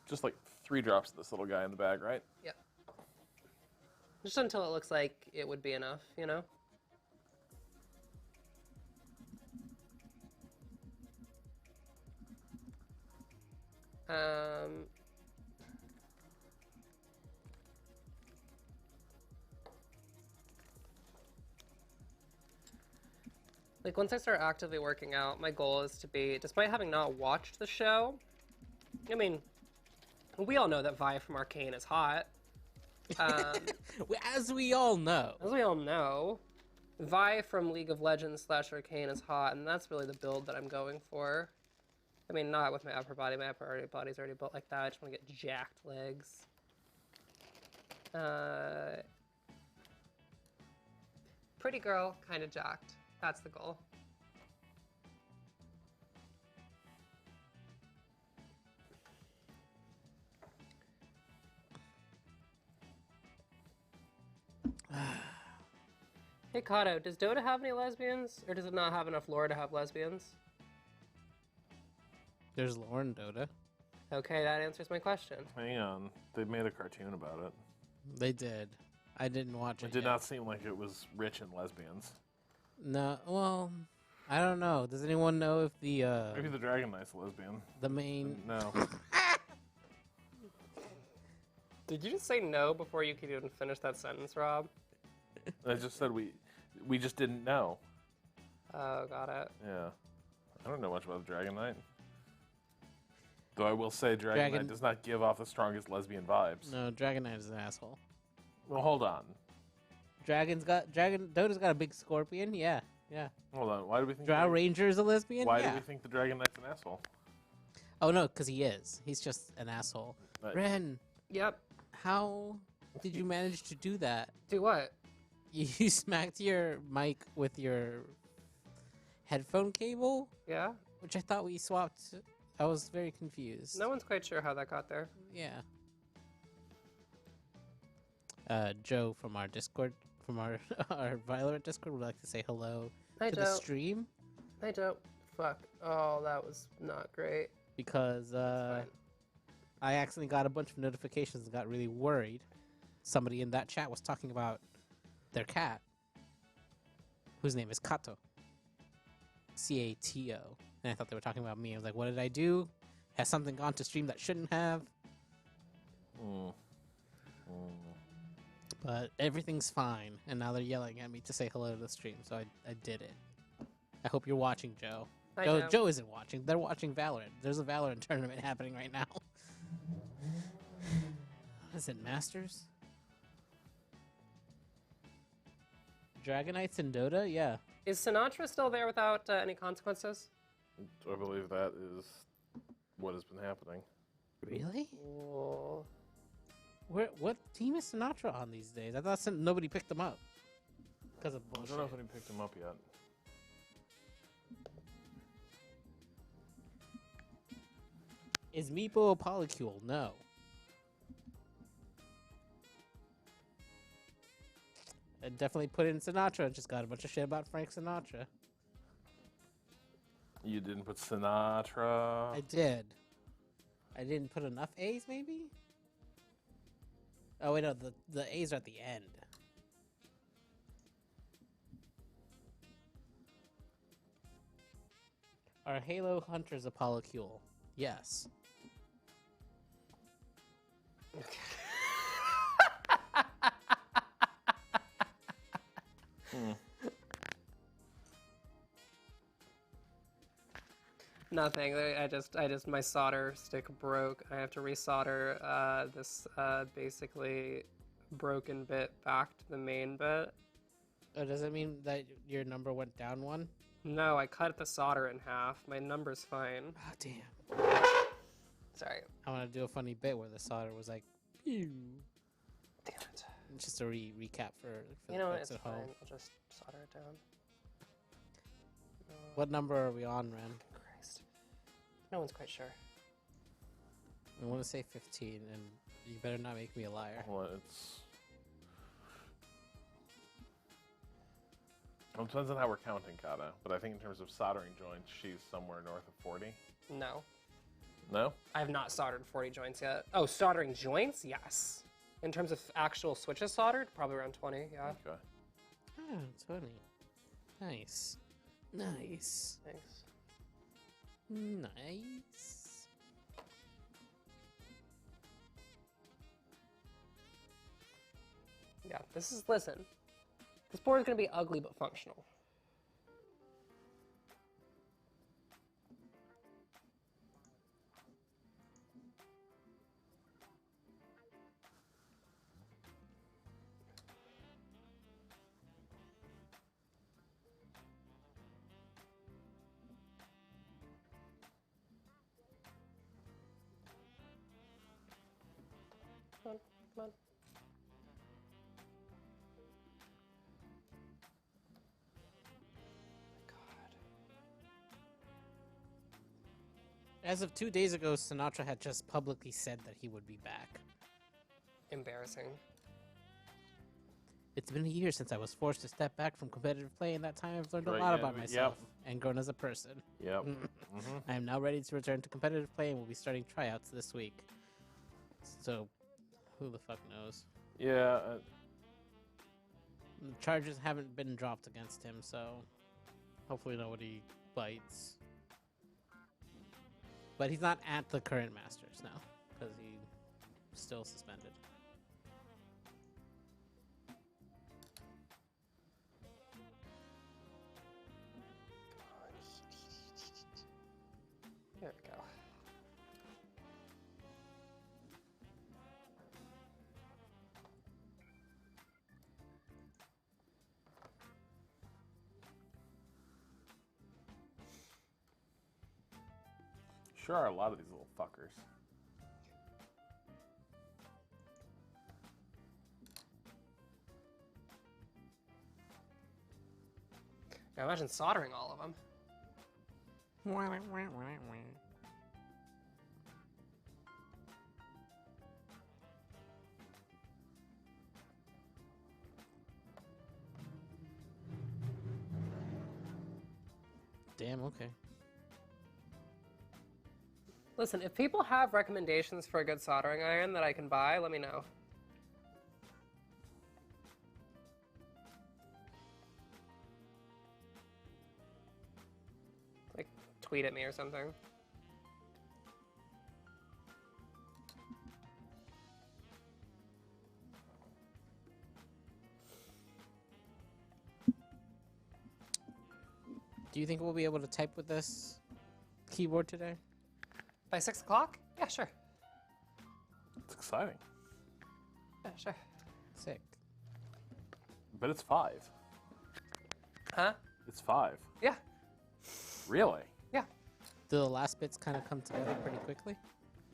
Just like 3 drops of this little guy in the bag, right? Yep. Just until it looks like it would be enough, you know? Like, once I start actively working out, my goal is to be, despite having not watched the show, I mean, we all know that Vi from Arcane is hot. As we all know. As we all know, Vi from League of Legends / Arcane is hot, and that's really the build that I'm going for. I mean, not with my upper body. My upper body's already built like that. I just want to get jacked legs. Pretty girl, kind of jacked. That's the goal. Hey Kato, does Dota have any lesbians? Or does it not have enough lore to have lesbians? There's lore in Dota. Okay, that answers my question. Hang on. They made a cartoon about it. They did. I didn't watch it. It did yet. not seem like it was rich in lesbians. No, well, I don't know. Does anyone know if Maybe the Dragon Knight's a lesbian. the main No. Did you just say no before you could even finish that sentence, Rob? I just said we just didn't know. Oh, got it. Yeah. I don't know much about the Dragon Knight. Though I will say Dragon Knight does not give off the strongest lesbian vibes. No, Dragon Knight is an asshole. Well, hold on. Dota's got a big scorpion. Yeah. Hold on. Why do we think Drow Ranger is a lesbian. Why yeah. do we think the Dragon Knight's an asshole? Oh no, because he is. He's just an asshole. Right. Ren, Yep. how did you manage to do that? Do what? You smacked your mic with your headphone cable, Yeah? which I thought we swapped. I was very confused. No one's quite sure how that got there. Yeah. Joe from our Discord, from our our Valorant Discord, would like to say hello I to the stream I don't. Fuck. Oh, that was not great. because Fine. I accidentally got a bunch of notifications and got really worried. Somebody in that chat was talking about their cat, whose name is Kato. Cato. And I thought they were talking about me. I was like, what did I do? Has something gone to stream that shouldn't have? But everything's fine. And now they're yelling at me to say hello to the stream. So I did it. I hope you're watching, Joe. Hi, Joe. Joe isn't watching. They're watching Valorant. There's a Valorant tournament happening right now. Is it Masters? Dragon Knights in Dota? Yeah. Is Sinatra still there without any consequences? I believe that is what has been happening. Really? Oh. What team is Sinatra on these days? I thought nobody picked them up because of I bullshit. don't know if anyone picked him up yet. Is Meepo a polycule? No. I definitely put in Sinatra and just got a bunch of shit about Frank Sinatra. You didn't put Sinatra. I did. I didn't put enough A's, maybe? Oh, wait, no, the A's are at the end. Are Halo Hunters a polycule? Yes. Nothing. I just my solder stick broke. I have to resolder this basically broken bit back to the main bit. Oh, does it mean that your number went down one? No, I cut the solder in half. My number's fine. Oh, damn. Sorry. I want to do a funny bit where the solder was like, pew. Damn it. Just a recap for You the know what? folks It's at fine. home. I'll just solder it down. What number are we on, Ren? Christ. No one's quite sure. I want to say 15, and you better not make me a liar. Well, it's. Well, it depends on how we're counting Kata, but I think in terms of soldering joints, she's somewhere north of 40. No. No? I have not soldered 40 joints yet. Oh, soldering joints? Yes. In terms of actual switches soldered, probably around 20, yeah. Okay. Oh, 20. Nice. Nice. Thanks. Nice. Yeah, listen. This board is going to be ugly but functional. Come on. As of 2 days ago, Sinatra had just publicly said that he would be back. Embarrassing. It's been a year since I was forced to step back from competitive play. In that time, I've learned a Right, lot yeah, about yep. myself and grown as a person. Yep. I am now ready to return to competitive play and will be starting tryouts this week. So, who the fuck knows? Yeah. The charges haven't been dropped against him, so hopefully nobody bites. But he's not at the current Masters now, because he's still suspended. There we go. Sure are a lot of these little fuckers. Now imagine soldering all of them. Damn, okay. Listen, if people have recommendations for a good soldering iron that I can buy, let me know. Like, tweet at me or something. Do you think we'll be able to type with this keyboard today? By 6 o'clock? Yeah, sure. It's exciting. Yeah, sure. Sick. But it's 5. Huh? It's 5. Yeah. Really? Yeah. Do the last bits kind of come together pretty quickly?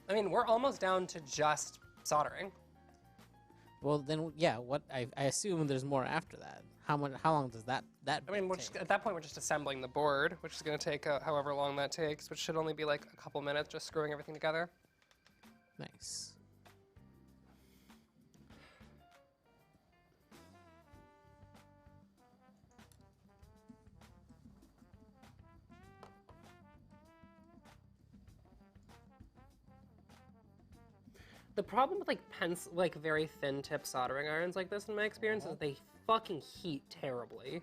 I mean, we're almost down to just soldering. Well, then, yeah. What I assume there's more after that. How long does that I mean, bit we're take? just, at that point, we're just assembling the board, which is going to take however long that takes, which should only be like a couple minutes, just screwing everything together. Nice. The problem with like very thin tip soldering irons like this, in my experience, is they fucking heat terribly.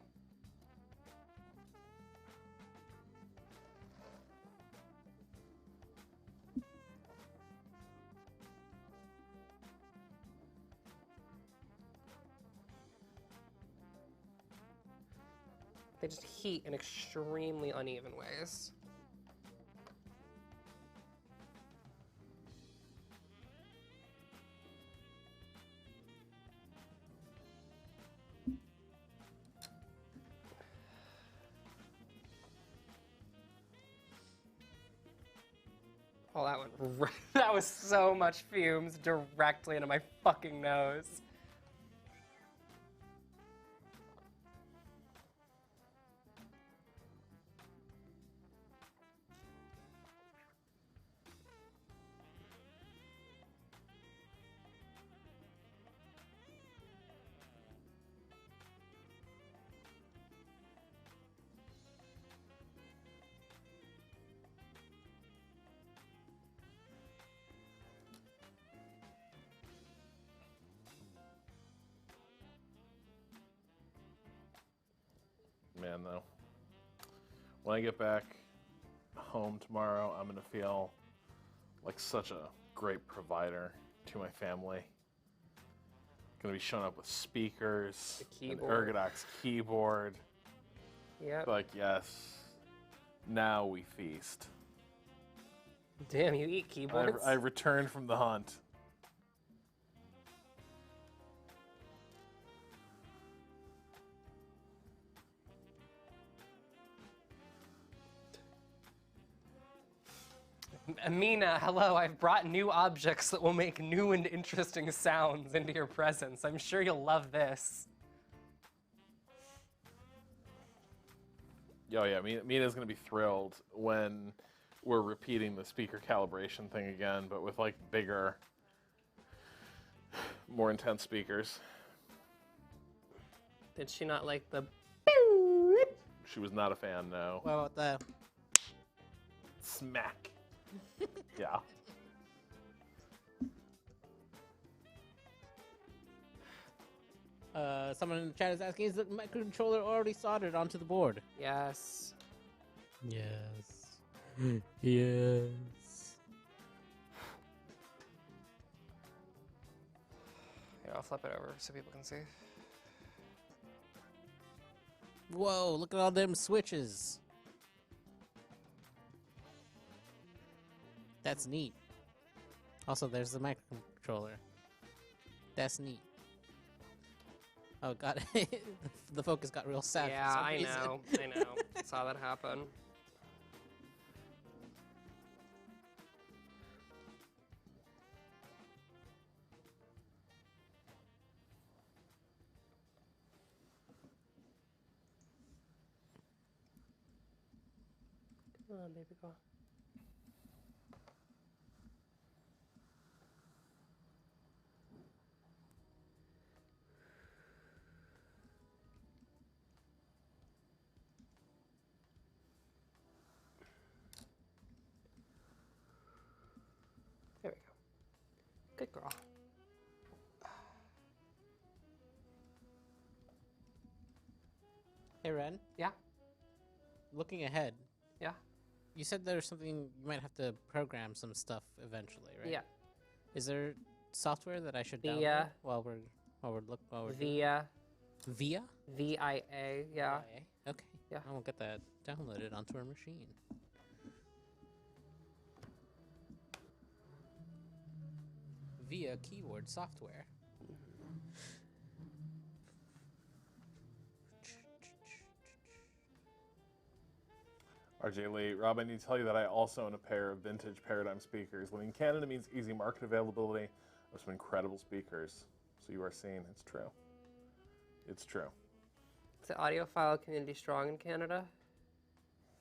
They just heat in extremely uneven ways. Oh, that went that was so much fumes directly into my fucking nose. Man, though. When I get back home tomorrow, I'm going to feel like such a great provider to my family. Going to be showing up with speakers, The an keyboard. Ergodox keyboard. Yep. Like, yes, now we feast. Damn, you eat keyboards? I returned from the hunt. Amina, hello, I've brought new objects that will make new and interesting sounds into your presence. I'm sure you'll love this. Oh yeah, Mina's gonna be thrilled when we're repeating the speaker calibration thing again, but with like bigger, more intense speakers. Did she not like the? She was not a fan, no. What about the? Smack. Yeah. Someone in the chat is asking, is the microcontroller already soldered onto the board? Yes. Yes. Yes. Here, I'll flip it over so people can see. Whoa, look at all them switches. That's neat. Also, there's the microcontroller. That's neat. Oh god, the focus got real sad. Yeah, for some I reason. know. I know. Saw that happen. Come on, baby girl. There we go. Good girl. Hey Ren, Yeah. looking ahead, Yeah. you said there's something you might have to program some stuff eventually, right? Yeah. Is there software that I should The, download while we're doing Via. Via? VIA. Yeah. VIA? Okay. Yeah. I will get that downloaded onto our machine. Via keyboard software. RJ Lee, Rob, I need to tell you that I also own a pair of vintage Paradigm speakers. Living in Canada means easy market availability of some incredible speakers. So you are seeing it's true. It's true. Is the audiophile community strong in Canada?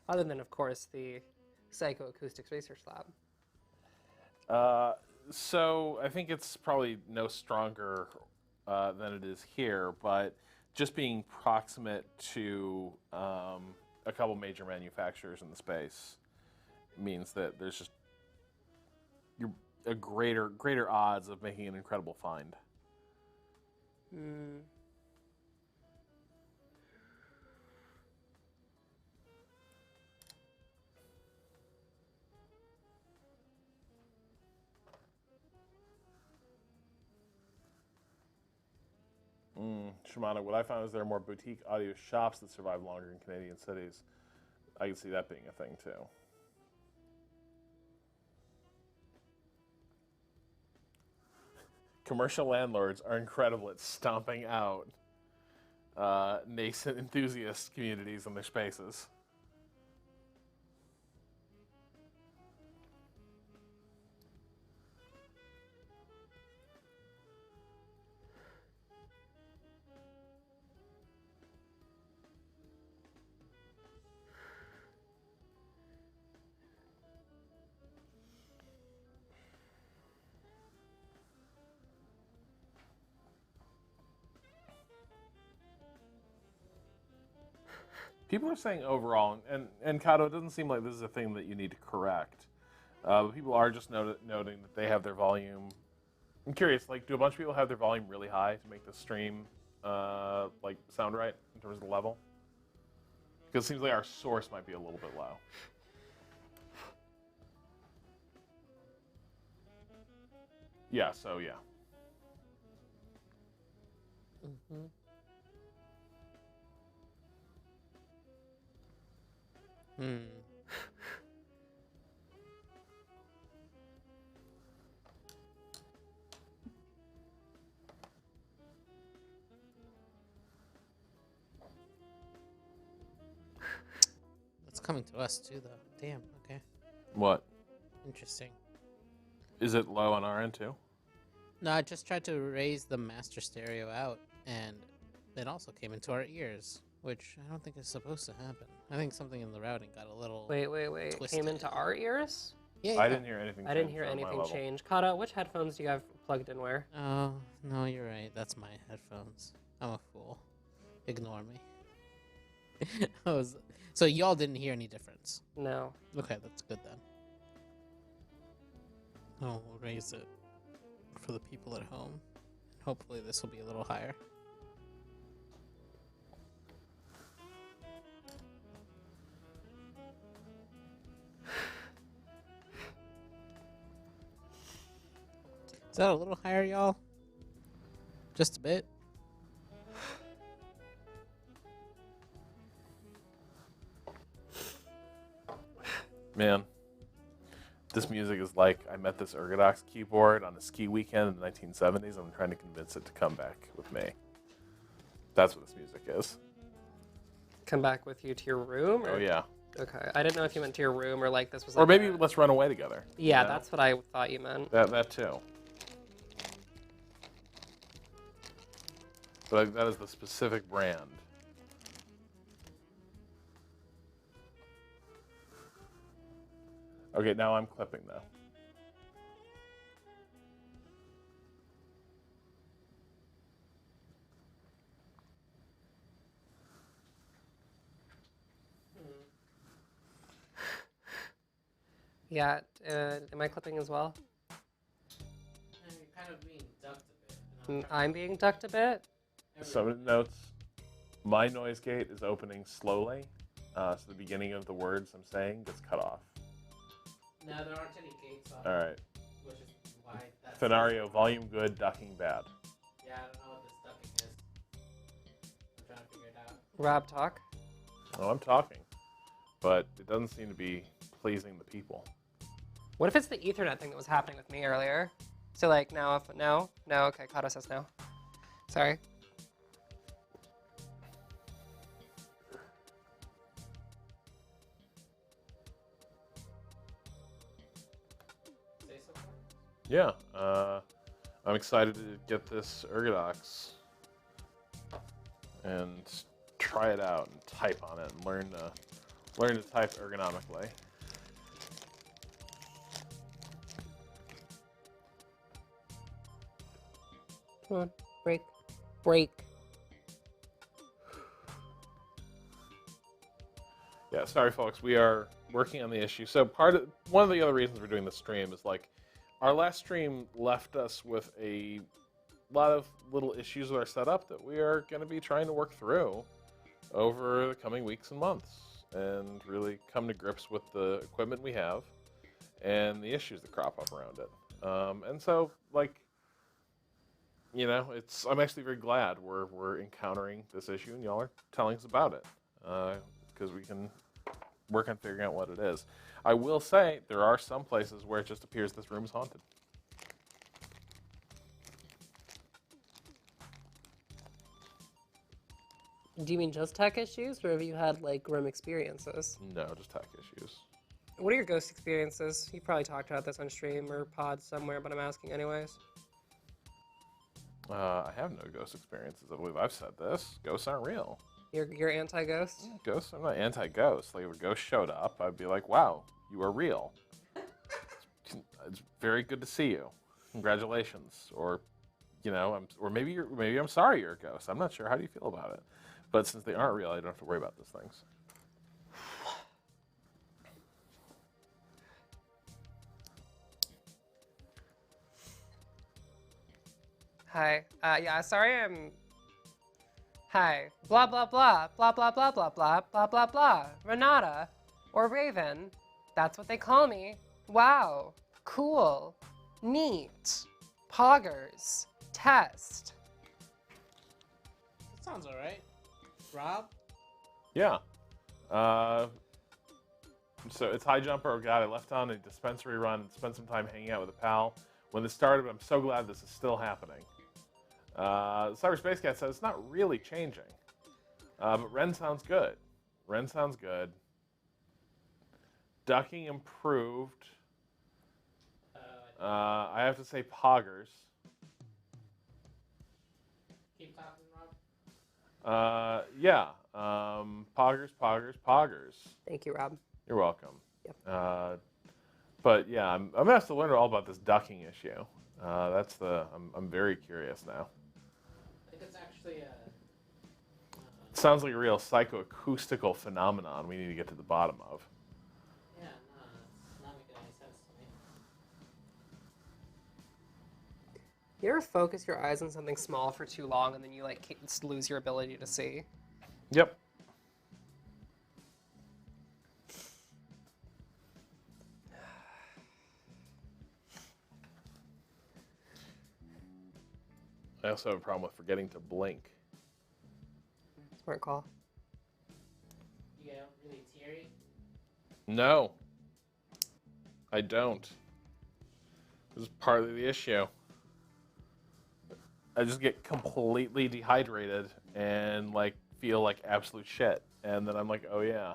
Other than, of course, the Psychoacoustics Research Lab. So I think it's probably no stronger than it is here, but just being proximate to a couple major manufacturers in the space means that there's just a greater odds of making an incredible find. Hmm. Shimano, what I found is there are more boutique audio shops that survive longer in Canadian cities. I can see that being a thing too. Commercial landlords are incredible at stomping out nascent enthusiast communities in their spaces. People are saying overall, and Kato, it doesn't seem like this is a thing that you need to correct. But people are just noting that they have their volume. I'm curious, like, do a bunch of people have their volume really high to make the stream like sound right in terms of the level? Because it seems like our source might be a little bit low. Yeah, so yeah. Mm-hmm. Hmm. That's coming to us too, though. Damn. Okay. What? Interesting. Is it low on our end too? No, I just tried to raise the master stereo out, and it also came into our ears. which I don't think is supposed to happen. I think something in the routing got a little. Wait. Twisted. Came into our ears? Yeah, I didn't hear anything. I didn't hear change on my anything level. change. Kata, which headphones do you have plugged in where? Oh no, you're right. That's my headphones. I'm a fool. Ignore me. So y'all didn't hear any difference. No. Okay, that's good then. Oh, we'll raise it for the people at home. Hopefully this will be a little higher. Is that a little higher, y'all? Just a bit? Man, this music is like I met this Ergodox keyboard on a ski weekend in the 1970s. I'm trying to convince it to come back with me. That's what this music is. Come back with you to your room? Or? Oh, yeah. Okay. I didn't know if you went to your room or like this was Or like maybe let's run away together. Yeah, you know? that's what I thought you meant. That too. But that is the specific brand. Okay, now I'm clipping though. Yeah, am I clipping as well? You're kind of being ducked a bit. I'm being ducked a bit. Some of the notes. My noise gate is opening slowly, so the beginning of the words I'm saying gets cut off. No, there aren't any gates on All right. which is why that's... Scenario, volume good, ducking bad. Yeah, I don't know what this ducking is. I'm trying to figure it out. Rob, talk. Oh, I'm talking, but it doesn't seem to be pleasing the people. What if it's the Ethernet thing that was happening with me earlier? So like now, if no, okay, Kata says no. Sorry. Say something? Yeah, I'm excited to get this Ergodox and try it out and type on it and learn to type ergonomically. Come on, break. Yeah, sorry folks, we are working on the issue. So one of the other reasons we're doing this stream is like our last stream left us with a lot of little issues with our setup that we are going to be trying to work through over the coming weeks and months and really come to grips with the equipment we have and the issues that crop up around it. And so, like, you know, I'm actually very glad we're encountering this issue and y'all are telling us about it because we can work on figuring out what it is. I will say there are some places where it just appears this room is haunted. Do you mean just tech issues, or have you had like grim experiences? No, just tech issues. What are your ghost experiences? You probably talked about this on stream or pod somewhere, but I'm asking anyways. I have no ghost experiences. I believe I've said this. Ghosts aren't real. You're anti-ghost? Ghosts, I'm not anti-ghost. Like if a ghost showed up, I'd be like, wow, you are real. It's very good to see you. Congratulations. Or, you know, or maybe I'm sorry you're a ghost. I'm not sure. How do you feel about it? But since they aren't real, I don't have to worry about those things. Hi. Yeah, sorry I'm... Hi. Blah, blah, blah. Blah, blah, blah, blah, blah, blah, blah, blah. Renata. Or Raven. That's what they call me. Wow. Cool. Neat. Poggers. Test. That sounds alright. Rob? Yeah. So it's High Jumper. Oh God, I left on a dispensary run and spent some time hanging out with a pal. When this started, I'm so glad this is still happening. Cyberspace Cat says it's not really changing. But Ren sounds good. Ren sounds good. Ducking improved. I have to say Poggers. Keep talking, Rob. Yeah. Poggers, poggers, poggers. Thank you, Rob. You're welcome. Yep. But yeah, I'm gonna have to learn all about this ducking issue. I'm very curious now. I think it's actually It sounds like a real psychoacoustical phenomenon we need to get to the bottom of. yeah, no, it's not making any sense to me. You ever focus your eyes on something small for too long and then you like lose your ability to see? Yep. I also have a problem with forgetting to blink. Smart call. You get really teary. No, I don't. This is partly the issue. I just get completely dehydrated and like feel like absolute shit, and then I'm like, oh yeah.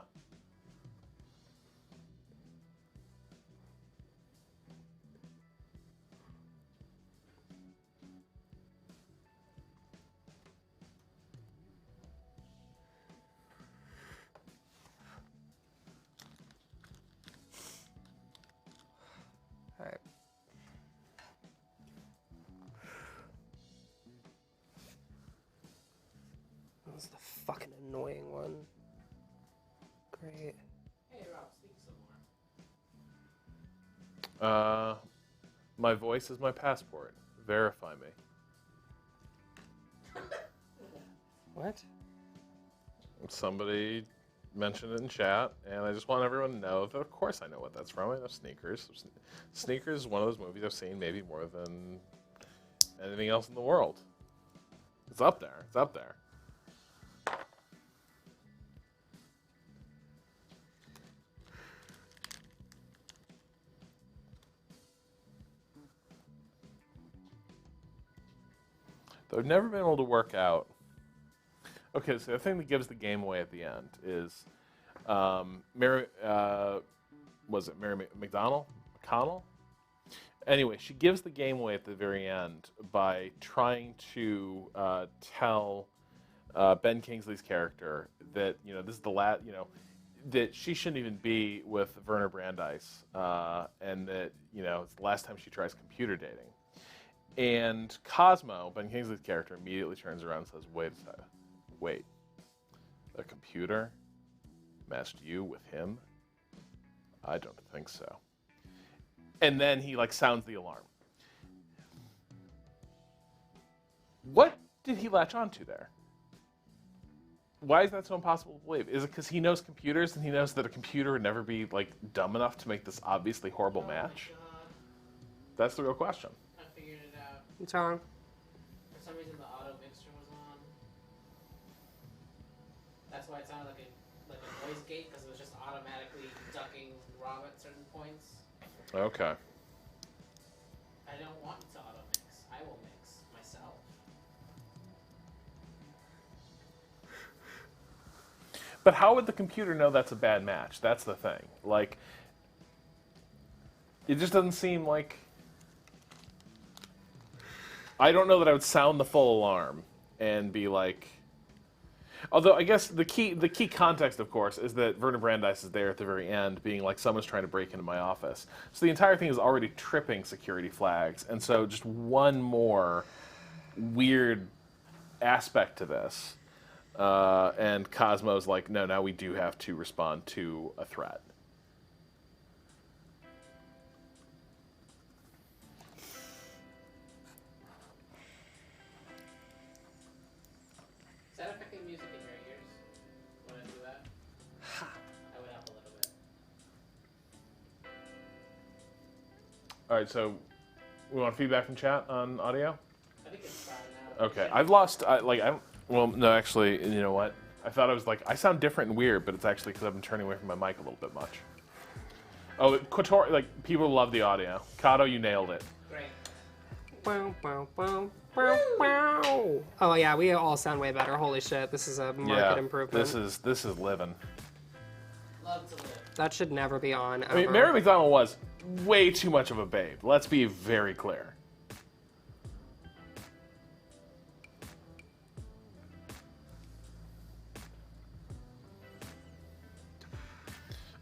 All right. That was the fucking annoying one. Great. Hey, Rob, speak some more. My voice is my passport. Verify me. What? Somebody mentioned it in chat, and I just want everyone to know that, of course, I know what that's from. I know Sneakers. Sneakers is one of those movies I've seen maybe more than anything else in the world. It's up there. It's up there. Though I've never been able to work out. Okay, so the thing that gives the game away at the end is Mary, was it Mary McConnell? Anyway, she gives the game away at the very end by trying to tell Ben Kingsley's character that, you know, this is the last, you know, that she shouldn't even be with Werner Brandeis, and that, you know, it's the last time she tries computer dating. And Cosmo, Ben Kingsley's character, immediately turns around and says, wait, the computer matched you with him? I don't think so. And then he like sounds the alarm. What did he latch onto there? Why is that so impossible to believe? Is it because he knows computers and he knows that a computer would never be like dumb enough to make this obviously horrible match? My God. That's the real question. I figured it out. What's wrong? For some reason, the auto mixture was on. That's why it sounded like a noise gate, because it was just automatically ducking Rob at certain points. Okay. I don't want to auto mix. I will mix myself. But how would the computer know that's a bad match? That's the thing. Like, it just doesn't seem like... I don't know that I would sound the full alarm and be like... Although, I guess the key context, of course, is that Werner Brandeis is there at the very end, being like, someone's trying to break into my office. So the entire thing is already tripping security flags. And so just one more weird aspect to this. And Cosmo's like, no, now we do have to respond to a threat. Is that affecting music in your ears when I do that? I went up a little bit. All right, so we want feedback from chat on audio? I think it's fine now. Okay, I've lost, well, no, actually, you know what? I thought I was like, I sound different and weird, but it's actually because I've been turning away from my mic a little bit much. Oh, Kotor, like, people love the audio. Kato, you nailed it. Great. Wow, wow, wow, wow, wow. Oh yeah, we all sound way better. Holy shit, this is a market improvement. This is living. Love to live. That should never be on. Ever. I mean, Mary McDonald was way too much of a babe. Let's be very clear.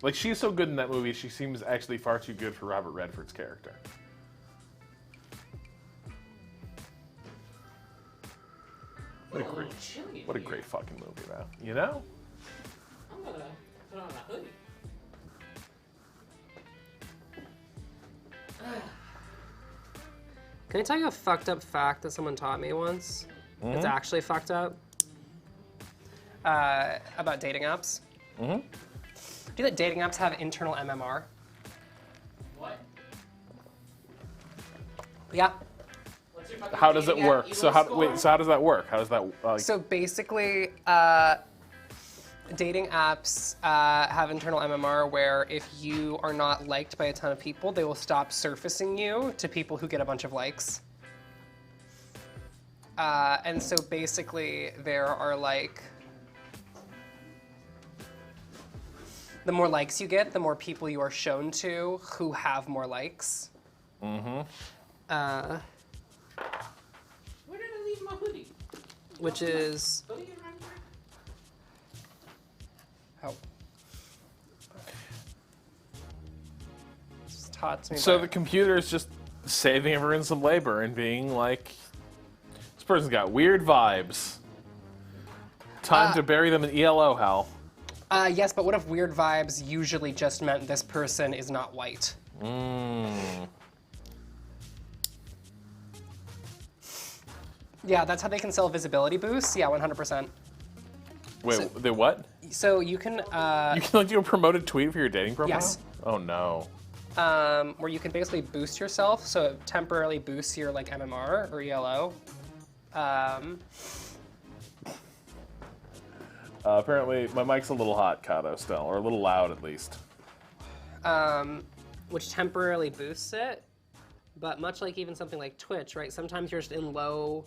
Like, she's so good in that movie, she seems actually far too good for Robert Redford's character. What a great fucking movie, though. You know? I'm gonna put on a hoodie. Can I tell you a fucked up fact that someone taught me once? It's actually fucked up. About dating apps. Do you know that dating apps have internal MMR? What? Yeah. How does it work? So how does that work? How does that So basically, dating apps have internal MMR where if you are not liked by a ton of people, they will stop surfacing you to people who get a bunch of likes. And so basically, there are like, the more likes you get, the more people you are shown to who have more likes. Where did I leave my hoodie? Which is, Hoodie around here? oh. It's taught to me So by- the computer is just saving everyone some labor and being like, this person's got weird vibes. Time to bury them in ELO, Hal. Yes, but what if weird vibes usually just meant this person is not white? Yeah, that's how they can sell visibility boosts. Yeah, 100%. Wait, the what? So you can, You can like do a promoted tweet for your dating profile? Yes. Oh no. where you can basically boost yourself, so it temporarily boosts your like MMR or ELO. Apparently, my mic's a little hot, Kato, still, or a little loud at least. Which temporarily boosts it. But much like even something like Twitch, right? Sometimes you're just in low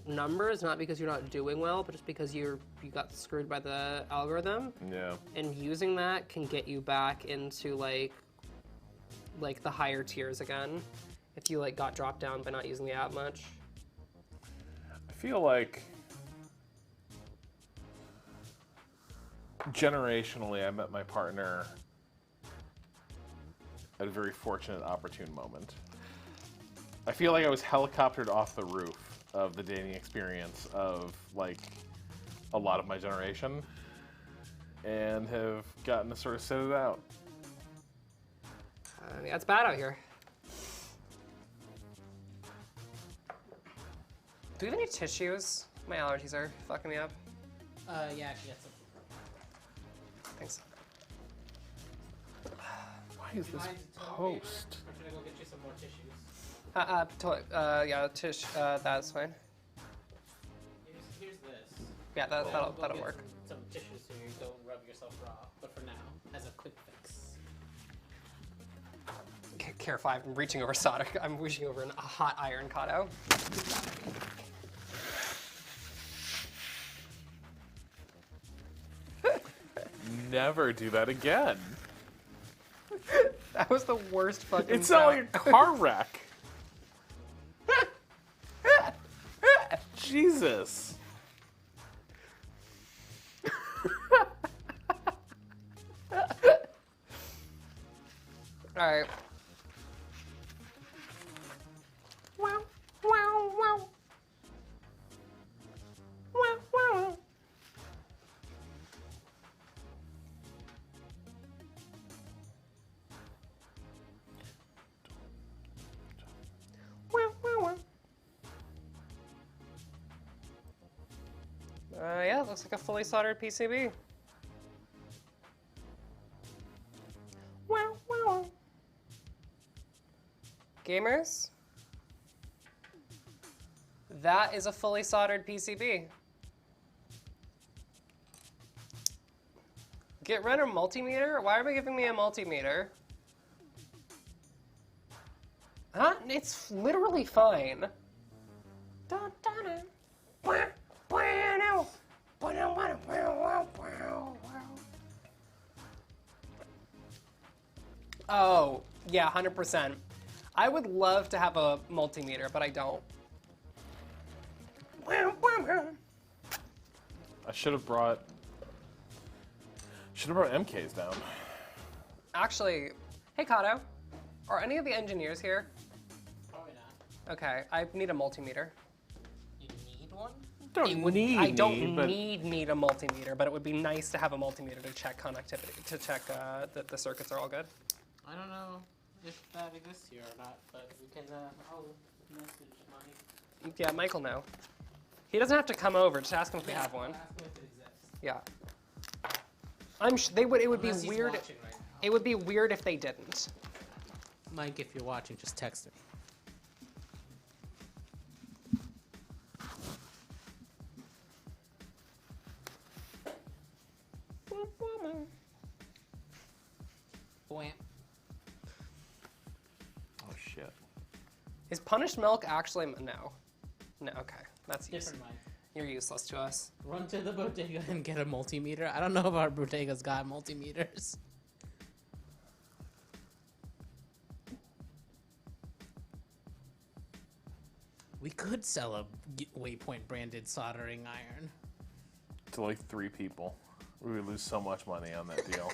numbers, not because you're not doing well, but just because you got screwed by the algorithm. Yeah. And using that can get you back into like the higher tiers again, if you like got dropped down by not using the app much. I feel like generationally, I met my partner at a very fortunate, opportune moment. I feel like I was helicoptered off the roof of the dating experience of like a lot of my generation and have gotten to sort of sit it out. I mean, that's bad out here. Do we have any tissues? My allergies are fucking me up. Yeah, actually, that's Thanks. Why is this post? Or should I go get you some more tissues? Yeah, that's fine. Here's this. Yeah, Go that'll get work. Some tissues so you don't rub yourself raw. But for now, as a quick fix. Careful, I'm reaching over solder. I'm reaching over a hot iron Kato. Never do that again. That was the worst fucking It's not like a car wreck. Jesus. All right. Wow, wow, wow. Wow, wow. Wow, wow, wow. Yeah, it looks like a fully soldered PCB. Wow, wow. Gamers, that is a fully soldered PCB. Get rid of multimeter? Why are they giving me a multimeter? Huh? It's literally fine. Oh, yeah, 100%. I would love to have a multimeter, but I don't. I should have brought MKs down. Actually, hey Kato, are any of the engineers here? Probably not. Okay, I need a multimeter. You need one? I don't need a multimeter, but it would be nice to have a multimeter to check connectivity, to check that the circuits are all good. I don't know if that exists here or not, but we can, I'll message Mike. Yeah, Michael know. He doesn't have to come over. Just ask him if we have one. Ask him if it exists. Yeah. It would be Unless he's weird. watching right now. It would be weird if they didn't. Mike, if you're watching, just text me. Wham. Oh shit. Is punished milk actually no? No. Okay, that's Different Mike. You're useless to us. Run to the bodega and get a multimeter. I don't know if our bodega's got multimeters. We could sell a Waypoint branded soldering iron. To like 3 people. We would lose so much money on that deal.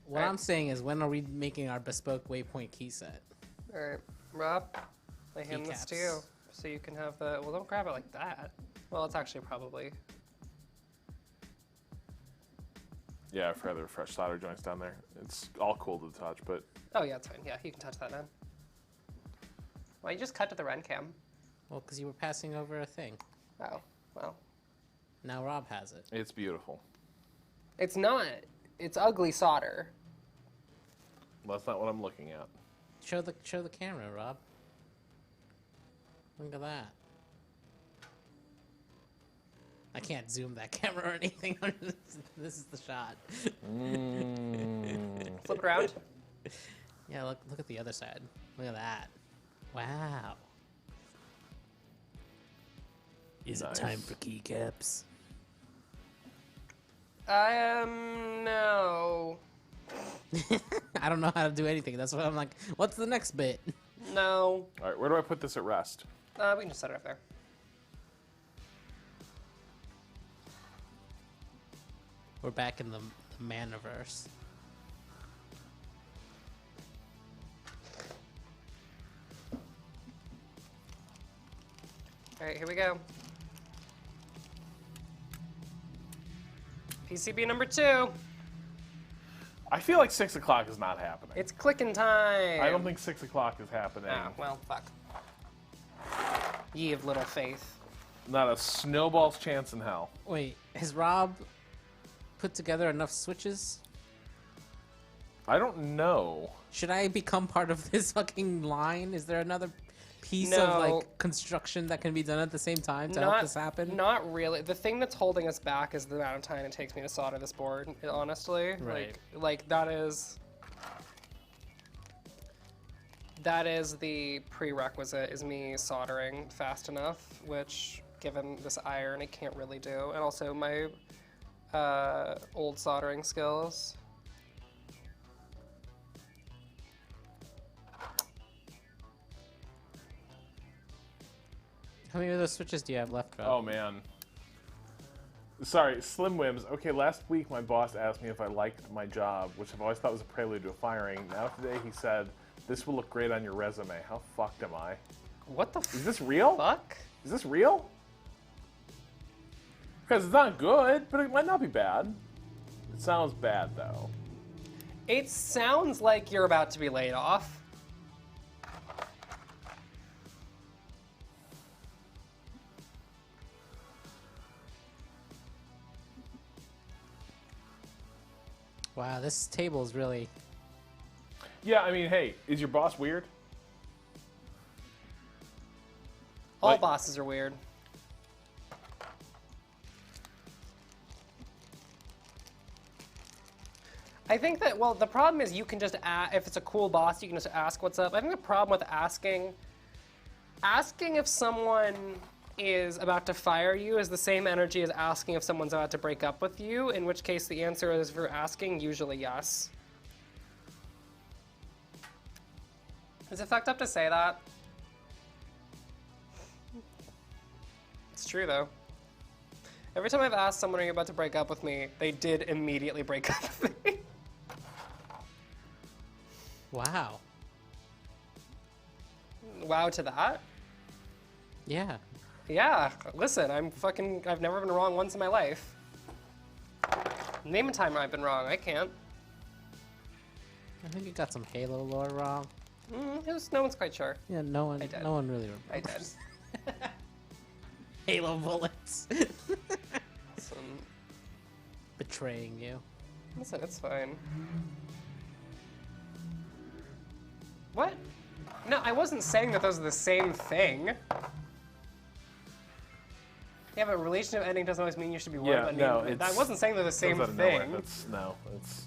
What I'm saying is, when are we making our bespoke Waypoint key set? All right, Rob, I hand this Keycaps. to you so you can have the. Well, don't grab it like that. Well, it's actually probably. Yeah, I've rather fresh solder joints down there. It's all cool to the touch, but Oh yeah, it's fine. Yeah, you can touch that now. Why you just cut to the Ren cam? Well, because you were passing over a thing. Oh, well, Now Rob has it. it's beautiful. it's not. It's ugly solder. That's not what I'm looking at. Show the camera, Rob. Look at that. I can't zoom that camera or anything. This is the shot. Flip it around. Yeah, look at the other side. Look at that. Wow. Is Nice. it time for keycaps? No. I don't know how to do anything. That's why I'm like, what's the next bit? No. All right, where do I put this at rest? We can just set it up there. We're back in the Maniverse. All right, here we go. PCB number 2. I feel like 6 o'clock is not happening. It's clicking time. I don't think 6 o'clock is happening. Oh, well, fuck. Ye of little faith. Not a snowball's chance in hell. Wait, has Rob put together enough switches? I don't know. Should I become part of this fucking line? Is there another piece of No. like construction that can be done at the same time to help this happen? Not really. The thing that's holding us back is the amount of time it takes me to solder this board, honestly. Right. Like that is the prerequisite, is me soldering fast enough, which, given this iron, I can't really do. And also my old soldering skills. How many of those switches do you have left, Rob? Oh, man. Sorry, Slim Wims. Okay, last week my boss asked me if I liked my job, which I've always thought was a prelude to a firing. Now today he said, this will look great on your resume. How fucked am I? What the Is this real? fuck? Is this real? Because it's not good, but it might not be bad. It sounds bad, though. It sounds like you're about to be laid off. Wow, this table is really... Yeah, I mean, hey, is your boss weird? All Like- bosses are weird. I think that, well, the problem is you can just if it's a cool boss, you can just ask what's up. I think the problem with asking if someone is about to fire you is the same energy as asking if someone's about to break up with you, in which case the answer is, for asking, usually yes. Is it fucked up to say that? It's true, though. Every time I've asked someone, are you about to break up with me, they did immediately break up with me. Wow. Wow to that. Yeah. Yeah, listen, I've never been wrong once in my life. Name a time I've been wrong, I can't. I think you got some Halo lore wrong. No one's quite sure. Yeah, no one I did. really remembers. I did. Halo bullets. Listen, Betraying you. listen, it's fine. What? No, I wasn't saying that those are the same thing. Yeah, but relationship ending doesn't always mean you should be worried about no, I wasn't saying they're the same Comes out of nowhere. thing. It's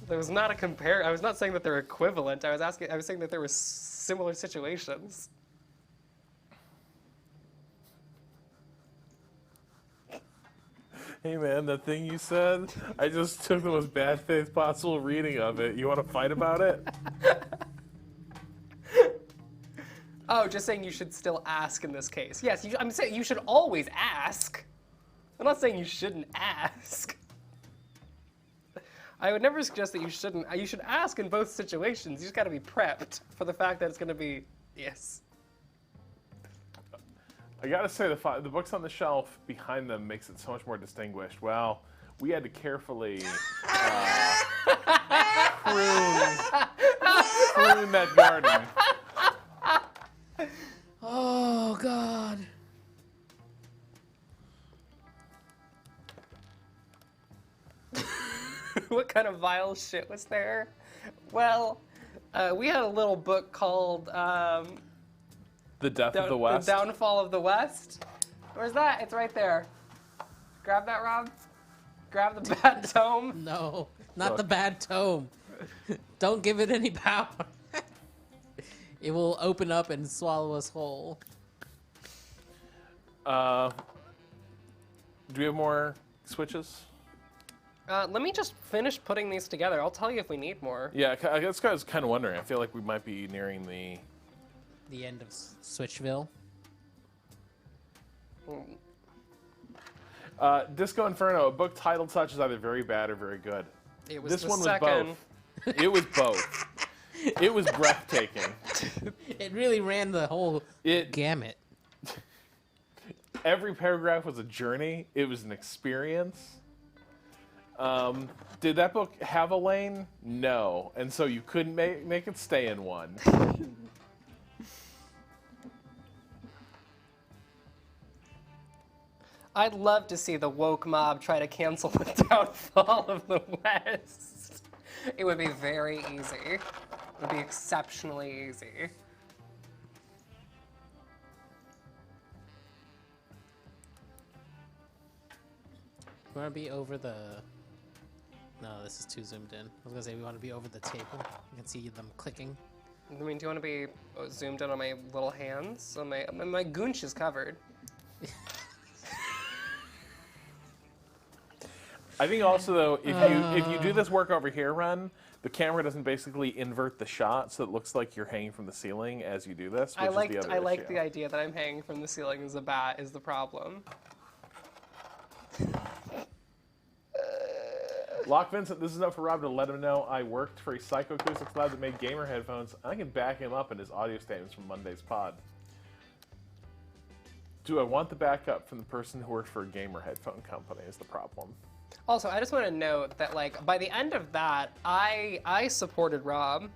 There was not a compare. I was not saying that they're equivalent. I was saying that there were similar situations. Hey man, that thing you said, I just took the most bad faith possible reading of it. You want to fight about it? Oh, just saying you should still ask in this case. Yes, I'm saying you should always ask. I'm not saying you shouldn't ask. I would never suggest that you shouldn't. You should ask in both situations. You just got to be prepped for the fact that it's going to be yes. I gotta say, the books on the shelf behind them makes it so much more distinguished. Well, we had to carefully prune that garden. Oh, God. What kind of vile shit was there? Well, we had a little book called The Death of the West. The Downfall of the West. Where's that? It's right there. Grab that, Rob. Grab the bad tome. No, not the Look. bad tome. Don't give it any power. It will open up and swallow us whole. Do we have more switches? Let me just finish putting these together. I'll tell you if we need more. Yeah, I guess I was kind of wondering. I feel like we might be nearing The end of Switchville. Disco Inferno, a book titled such is either very bad or very good. It was This the one was second. both. It was both. It was breathtaking. It really ran the whole gamut. Every paragraph was a journey. It was an experience. Did that book have a lane? No. And so you couldn't make it stay in one. I'd love to see the woke mob try to cancel the downfall of the West. It would be very easy. It would be exceptionally easy. We want to be over the... No, this is too zoomed in. I was going to say we want to be over the table. You can see them clicking. I mean, do you want to be zoomed in on my little hands? So my goonch is covered. I think also though, if you do this work over here, Ren, the camera doesn't basically invert the shot, so it looks like you're hanging from the ceiling as you do this. Which is the other I like issue. the idea that I'm hanging from the ceiling as a bat is the problem. Lock Vincent, this is enough for Rob to let him know I worked for a psychoacoustics lab that made gamer headphones. I can back him up in his audio statements from Monday's pod. Do I want the backup from the person who worked for a gamer headphone company is the problem. Also, I just want to note that, like, by the end of that, I supported Rob.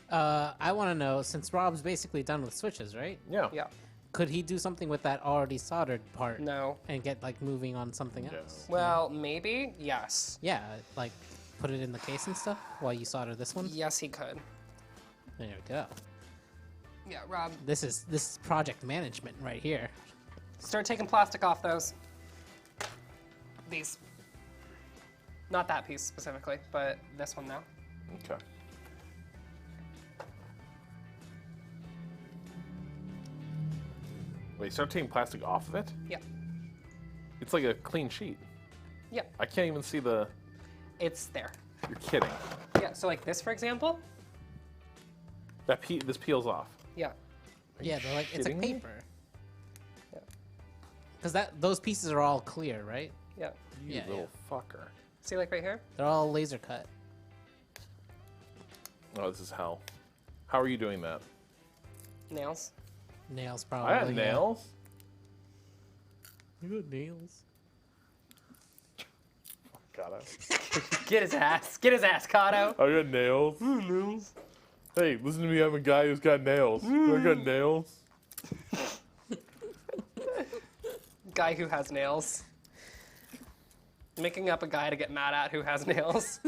I want to know, since Rob's basically done with switches, right? Yeah. Yeah. Could he do something with that already soldered part? No. And get, like, moving on something else? Yes. Well, maybe. Yes. Yeah, like, put it in the case and stuff while you solder this one? Yes, he could. There we go. Yeah, Rob. This is project management right here. Start taking plastic off those. These. Not that piece specifically, but this one now. Okay. Wait, start taking plastic off of it? Yeah. It's like a clean sheet. Yeah. I can't even see the... It's there. You're kidding. Yeah, so like this, for example. This peels off. Yeah. Yeah, they're like, it's a shitting me? paper. Yeah. Because those pieces are all clear, right? Yeah. You Yeah, little fucker. See, like right here? They're all laser cut. Oh, this is hell. How are you doing that? Nails. Nails, probably. I got nails. You got nails. Got it. Get his ass. Get his ass, Kato. I got nails. Nails. Hey, listen to me. I'm a guy who's got nails. I got nails. Guy who has nails. Making up a guy to get mad at who has nails.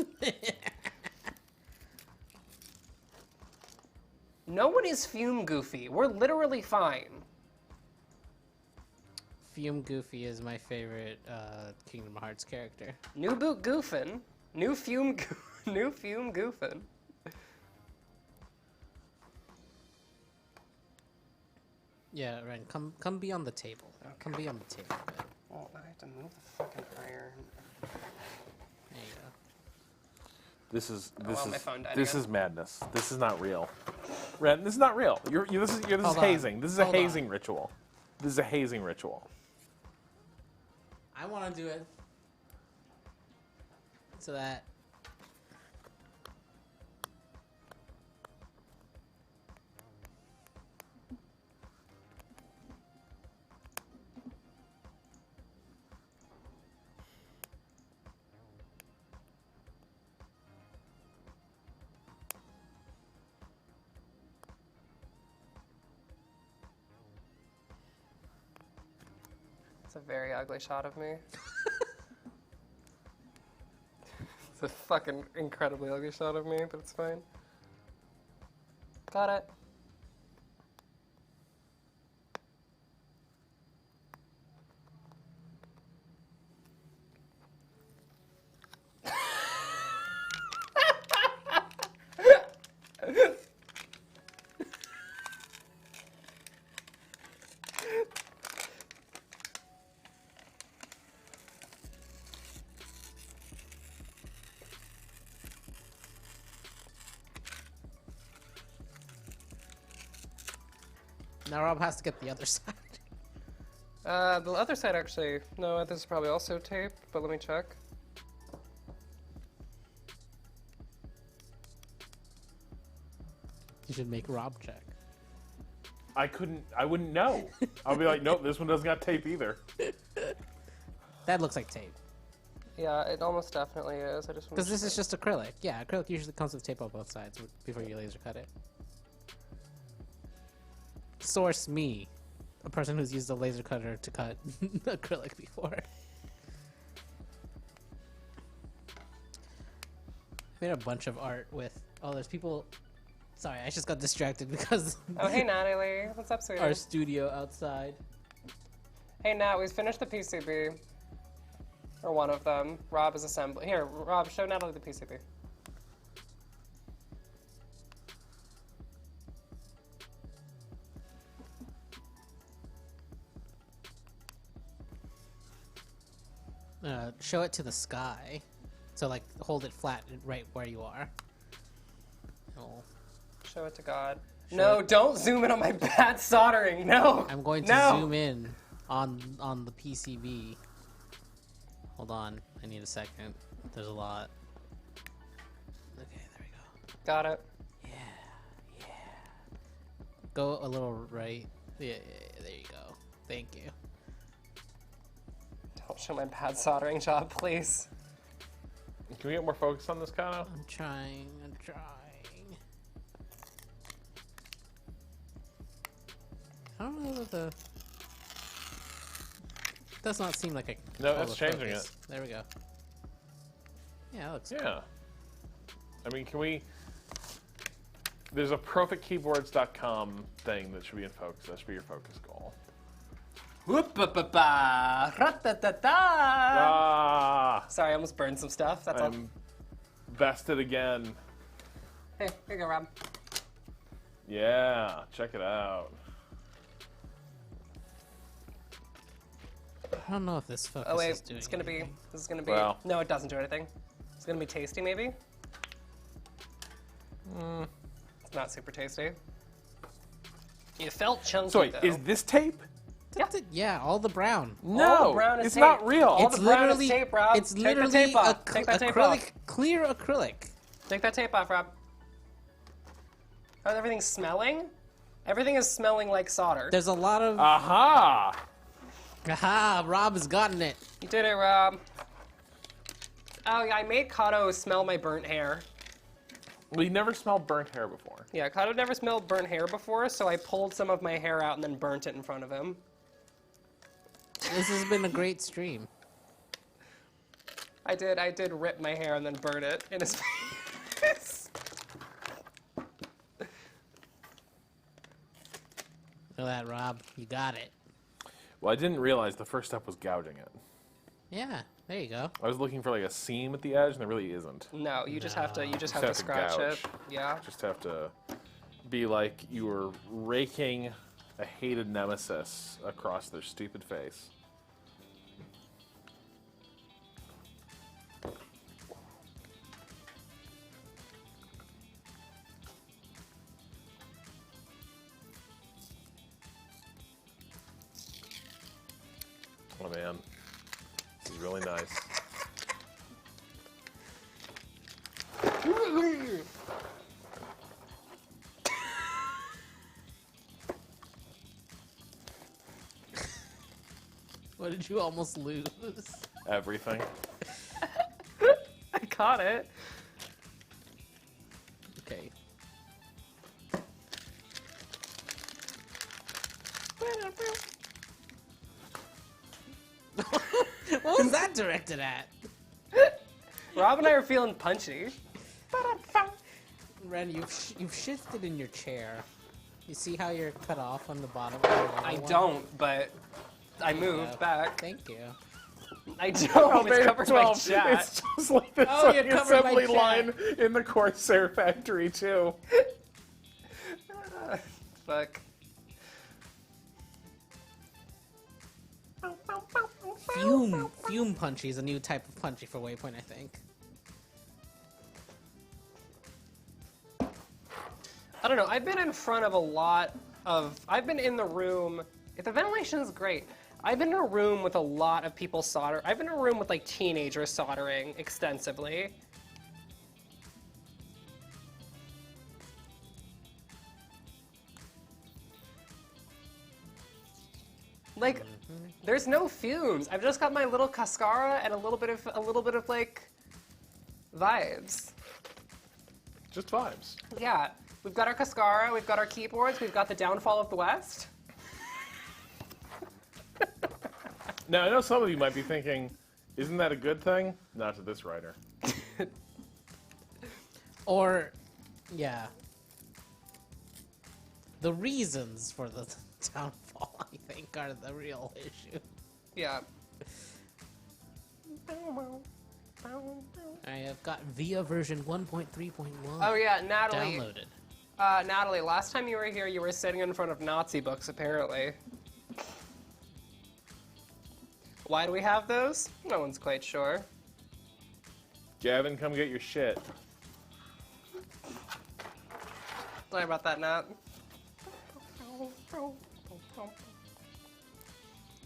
No one is fume goofy. We're literally fine. Fume Goofy is my favorite Kingdom Hearts character. New boot goofin'. New fume goofin'. Yeah, Ren, come be on the table. Come be on the table. Man. Oh, I have to move the fucking iron. There you go. This is my phone died this again. is madness. This is not real. Ren, this is not real. This is Hold on. hazing. This is a Hold on. hazing ritual. This is a hazing ritual. I want to do it so that It's a very ugly shot of me. It's a fucking incredibly ugly shot of me, but it's fine. Got it. now Rob has to get the other side. The other side actually, no, this is probably also taped, but let me check. You should make Rob check. I wouldn't know. I'll be like, nope, this one doesn't got tape either. That looks like tape. Yeah, it almost definitely is. I just want Because this is just acrylic. Yeah, acrylic usually comes with tape on both sides before you laser cut it. Source me, a person who's used a laser cutter to cut acrylic before. I made a bunch of art with. Oh, there's people. Sorry, I just got distracted because Oh, hey Natalie. What's up, sweetie? our studio outside. Hey Nat, we've finished the PCB. Or one of them. Rob is assembling. Here, Rob, show Natalie the PCB. Show it to the sky. So, like, hold it flat right where you are. Oh. Show it to God. No, don't zoom in on my bad soldering. No. I'm going to No. zoom in on the PCB. Hold on, I need a second. There's a lot. Okay, there we go. Got it. Yeah. Go a little right. Yeah, there you go. Thank you. Don't show my bad soldering job, please. Can we get more focus on this, Kano? I'm trying. I don't know that the... Does not seem like a... No, full that's of changing focus. There we go. Yeah, that looks good. Yeah. I mean, can we... There's a perfectkeyboards.com thing that should be in focus. That should be your focus goal. Whoop-ba-ba-ba. Ra-ta-ta-ta. Ah! Sorry, I almost burned some stuff. That's all. I'm vested again. Hey, here you go, Rob. Yeah, check it out. I don't know if this focus Oh wait, is doing it's gonna anything. be. This is gonna be. Well. No, it doesn't do anything. It's gonna be tasty, maybe. It's not super tasty. You felt chunky So wait, though. is this tape? Yeah, all the brown. No, brown is it's tape. not real. All It's the brown is literally tape, Rob. It's Take the literally tape off. Take that tape off. clear acrylic. Take that tape off, Rob. How's everything smelling? Everything is smelling like solder. There's a lot of. Aha! Aha! Rob has gotten it. You did it, Rob. Oh yeah, I made Kato smell my burnt hair. We never smelled burnt hair before. Yeah, Kato never smelled burnt hair before, so I pulled some of my hair out and then burnt it in front of him. This has been a great stream. I did rip my hair and then burn it in his face. Look at that, Rob. You got it. Well, I didn't realize the first step was gouging it. Yeah, there you go. I was looking for like a seam at the edge, and there really isn't. No, you just have to have scratch to it. gouge. Yeah. Just have to be like you were raking a hated nemesis across their stupid face. Oh man, this is really nice. What did you almost lose? Everything. I caught it. Okay. What was that directed at? Rob and I are feeling punchy. Ren, you've shifted in your chair. You see how you're cut off on the bottom? I don't, but I moved back. Thank you. I don't. It's covered by chat. It's just like the Oh, you're covered by assembly chat. line in the Corsair factory too. Fuck. Fume punchy is a new type of punchy for Waypoint, I think. I don't know. I've been in front of a lot of. I've been in the room. If the ventilation is great, I've been in a room with a lot of people solder. I've been in a room with like teenagers soldering extensively. Like, there's no fumes. I've just got my little cascara and a little bit of like vibes. Just vibes. Yeah, we've got our cascara, we've got our keyboards, we've got the downfall of the West. Now I know some of you might be thinking, isn't that a good thing? Not to this writer. Or, yeah. The reasons for the downfall, I think, are the real issue. Yeah. I have got VIA version 1.3.1 Oh yeah, Natalie. downloaded. Natalie, last time you were here, you were sitting in front of Nazi books, apparently. Why do we have those? No one's quite sure. Gavin, come get your shit. Sorry about that, Nat.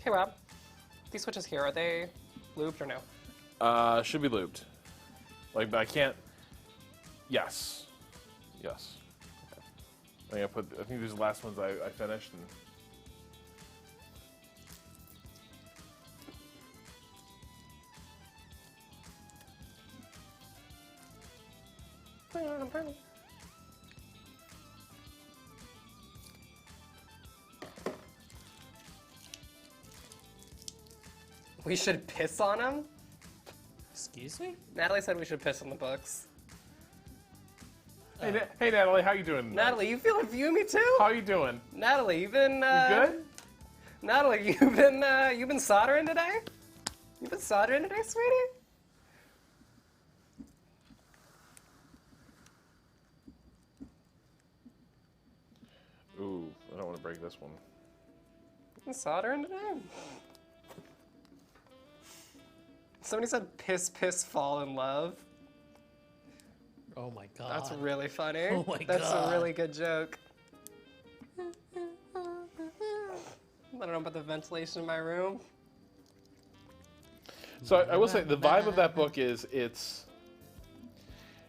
Hey, Rob. These switches here, are they looped or no? Should be looped. Like, but I can't. Yes. Yes. Okay. I think these are the last ones I finished. And... We should piss on them? Excuse me? Natalie said we should piss on the books. Hey, hey, Natalie, how you doing tonight? Natalie, you feeling fumey too? How you doing? Natalie, you've been You good? Natalie, you've been soldering today? You've been soldering today, sweetie? Ooh, I don't want to break this one. You been soldering today? Somebody said piss piss fall in love. Oh my god. That's really funny. Oh my That's God. a really good joke. I don't know about the ventilation in my room. So I will say the vibe of that book is it's.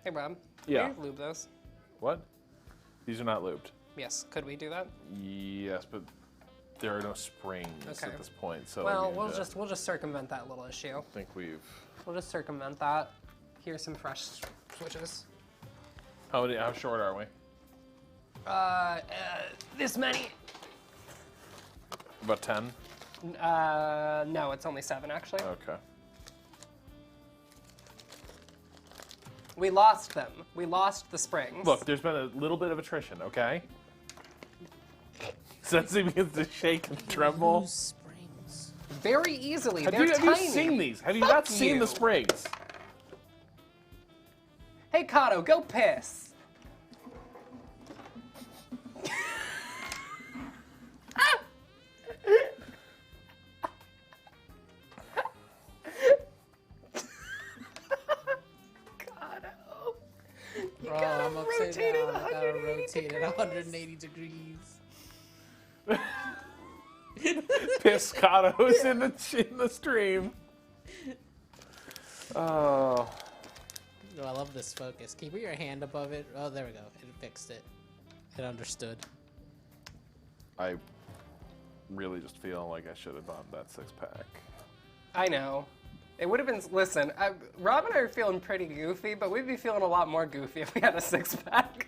Hey, Rob. Yeah. Can we lube those? What? These are not lubed. Yes. Could we do that? Yes, but there are no springs Okay. at this point. So Well, again, we'll just circumvent that little issue. I think we've. We'll just circumvent that. Here's some fresh switches. How short are we? This many. About 10. No, it's only 7 actually. Okay. We lost them. We lost the springs. Look, there's been a little bit of attrition. Okay. Sensi begins to shake and tremble. Use springs. Very easily. Have They're you tiny. seen these? Have you Fuck not seen you. the springs? Hey, Kato, go piss. Kato. You Bro, gotta I'm upside rotate it down. I gotta 180 rotate it degrees. 180 degrees. Piscatos in the stream. Oh. Oh, I love this focus. Can you put your hand above it? Oh, there we go. It fixed it. It understood. I really just feel like I should have bought that 6-pack. I know. It would have been, listen, Rob and I are feeling pretty goofy, but we'd be feeling a lot more goofy if we had a 6-pack.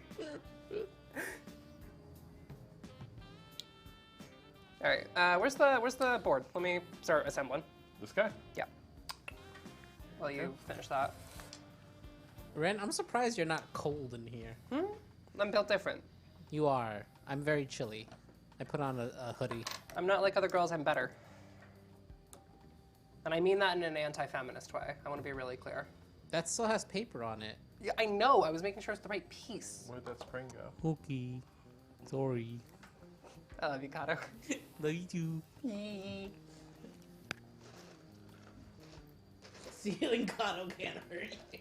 All right, where's the board? Let me start assembling. This guy? Yeah. While you finish that. Ren, I'm surprised you're not cold in here. I'm built different. You are. I'm very chilly. I put on a hoodie. I'm not like other girls, I'm better. And I mean that in an anti-feminist way. I want to be really clear. That still has paper on it. Yeah, I know, I was making sure it's the right piece. Where'd that spring go? Okay. Sorry. I love you, Kato. Love you too. Stealing Kato can't hurt you.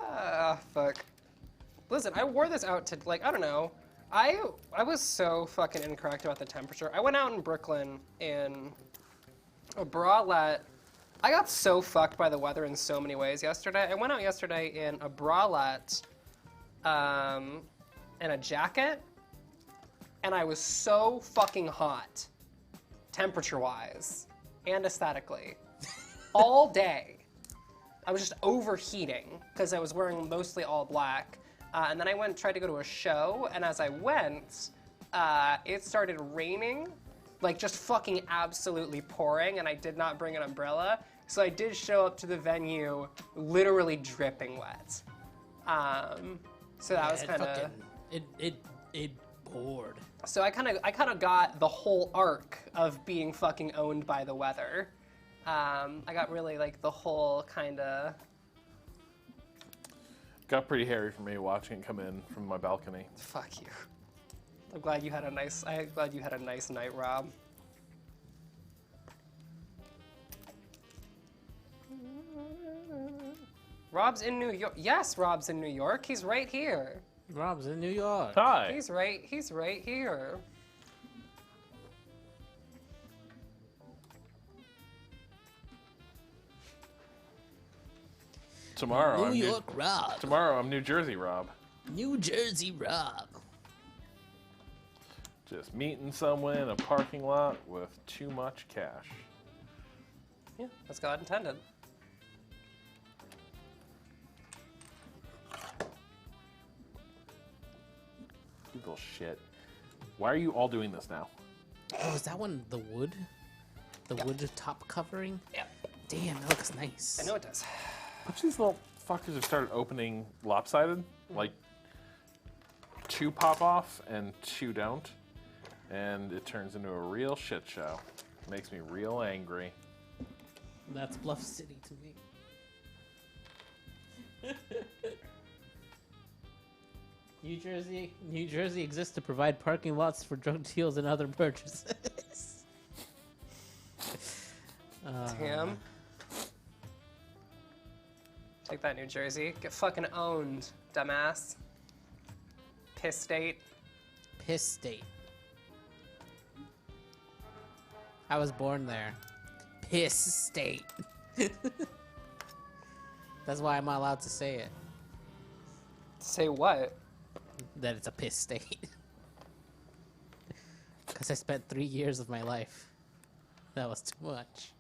Ah, fuck. Listen, I wore this out to, like, I don't know. I was so fucking incorrect about the temperature. I went out in Brooklyn in a bralette. I got so fucked by the weather in so many ways yesterday. I went out yesterday in a bralette and a jacket, and I was so fucking hot, temperature-wise and aesthetically, all day. I was just overheating because I was wearing mostly all black. And then I went and tried to go to a show, and as I went, it started raining, like just fucking absolutely pouring, and I did not bring an umbrella. So I did show up to the venue literally dripping wet. So that was kind of... It bored. So I kind of got the whole arc of being fucking owned by the weather. I got really like the whole kind of... Got pretty hairy for me watching it come in from my balcony. Fuck you. I'm glad you had a nice night, Rob. Rob's in New York. Yes, Rob's in New York. He's right here. Rob's in New York. Hi. He's right here. Tomorrow, New York Rob. Tomorrow, I'm New Jersey Rob. New Jersey Rob. Just meeting someone in a parking lot with too much cash. Yeah, as God intended. Little shit. Why are you all doing this now? Oh, is that one the wood? The Yeah. wood top covering? Yeah, Damn, that looks nice. I know it does. Which these little fuckers have started opening lopsided. Like, 2 pop off and 2 don't. And it turns into a real shit show. Makes me real angry. That's Bluff City to me. New Jersey exists to provide parking lots for drug deals and other purchases. Tim. Take that, New Jersey. Get fucking owned, dumbass. Piss state. piss state. I was born there. Piss state. That's why I'm not allowed to say it. Say what? That it's a piss state. Because I spent 3 years of my life. That was too much.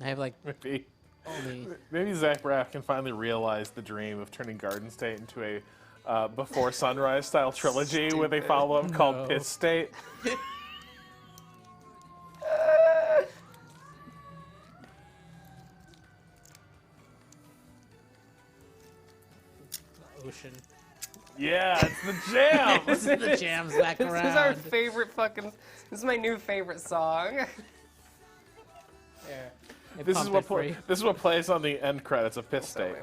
I have like Maybe Zach Braff can finally realize the dream of turning Garden State into a Before Sunrise style trilogy with a follow-up called Piss State. ocean. Yeah, it's the jam. This is the jams back This around. is our favorite fucking. This is my new favorite song. There. This is what plays on the end credits of Piss State.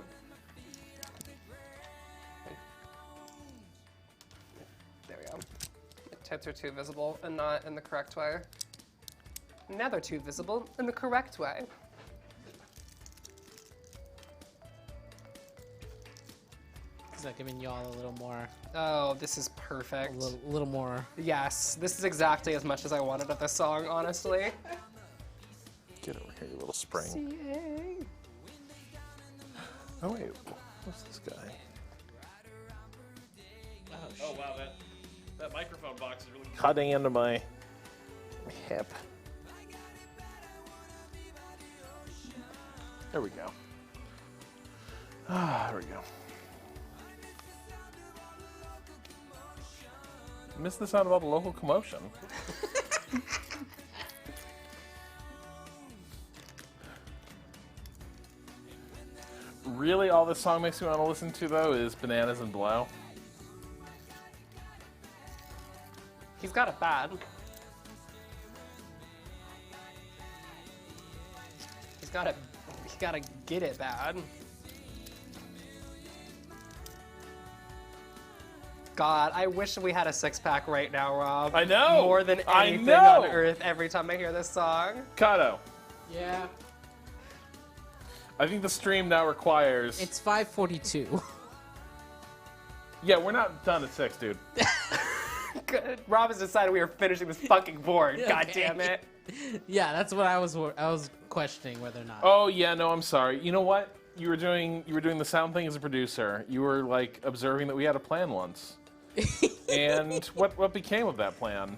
There we go. The tits are too visible and not in the correct way. Now they're too visible in the correct way. Is that giving y'all a little more? Oh, this is perfect. A little more. Yes, this is exactly as much as I wanted of this song, honestly. Get over here, you little spring. Oh wait, what's this guy? Oh wow, that microphone box is really cutting into my hip. There we go. There we go. Missed the sound of all the local commotion. Really, all this song makes me want to listen to, though, is Bananas and Blow. He's got it bad. He's gotta get it bad. God, I wish we had a six-pack right now, Rob. I know! More than I anything know! on earth every time I hear this song. Kato, Yeah. I think the stream now requires... It's 5:42. Yeah, we're not done at 6, dude. Good. Rob has decided we are finishing this fucking board. God Okay. damn it. Yeah, that's what I was questioning whether or not. Oh, yeah, no, I'm sorry. You know what? You were doing the sound thing as a producer. You were, like, observing that we had a plan once. And what became of that plan?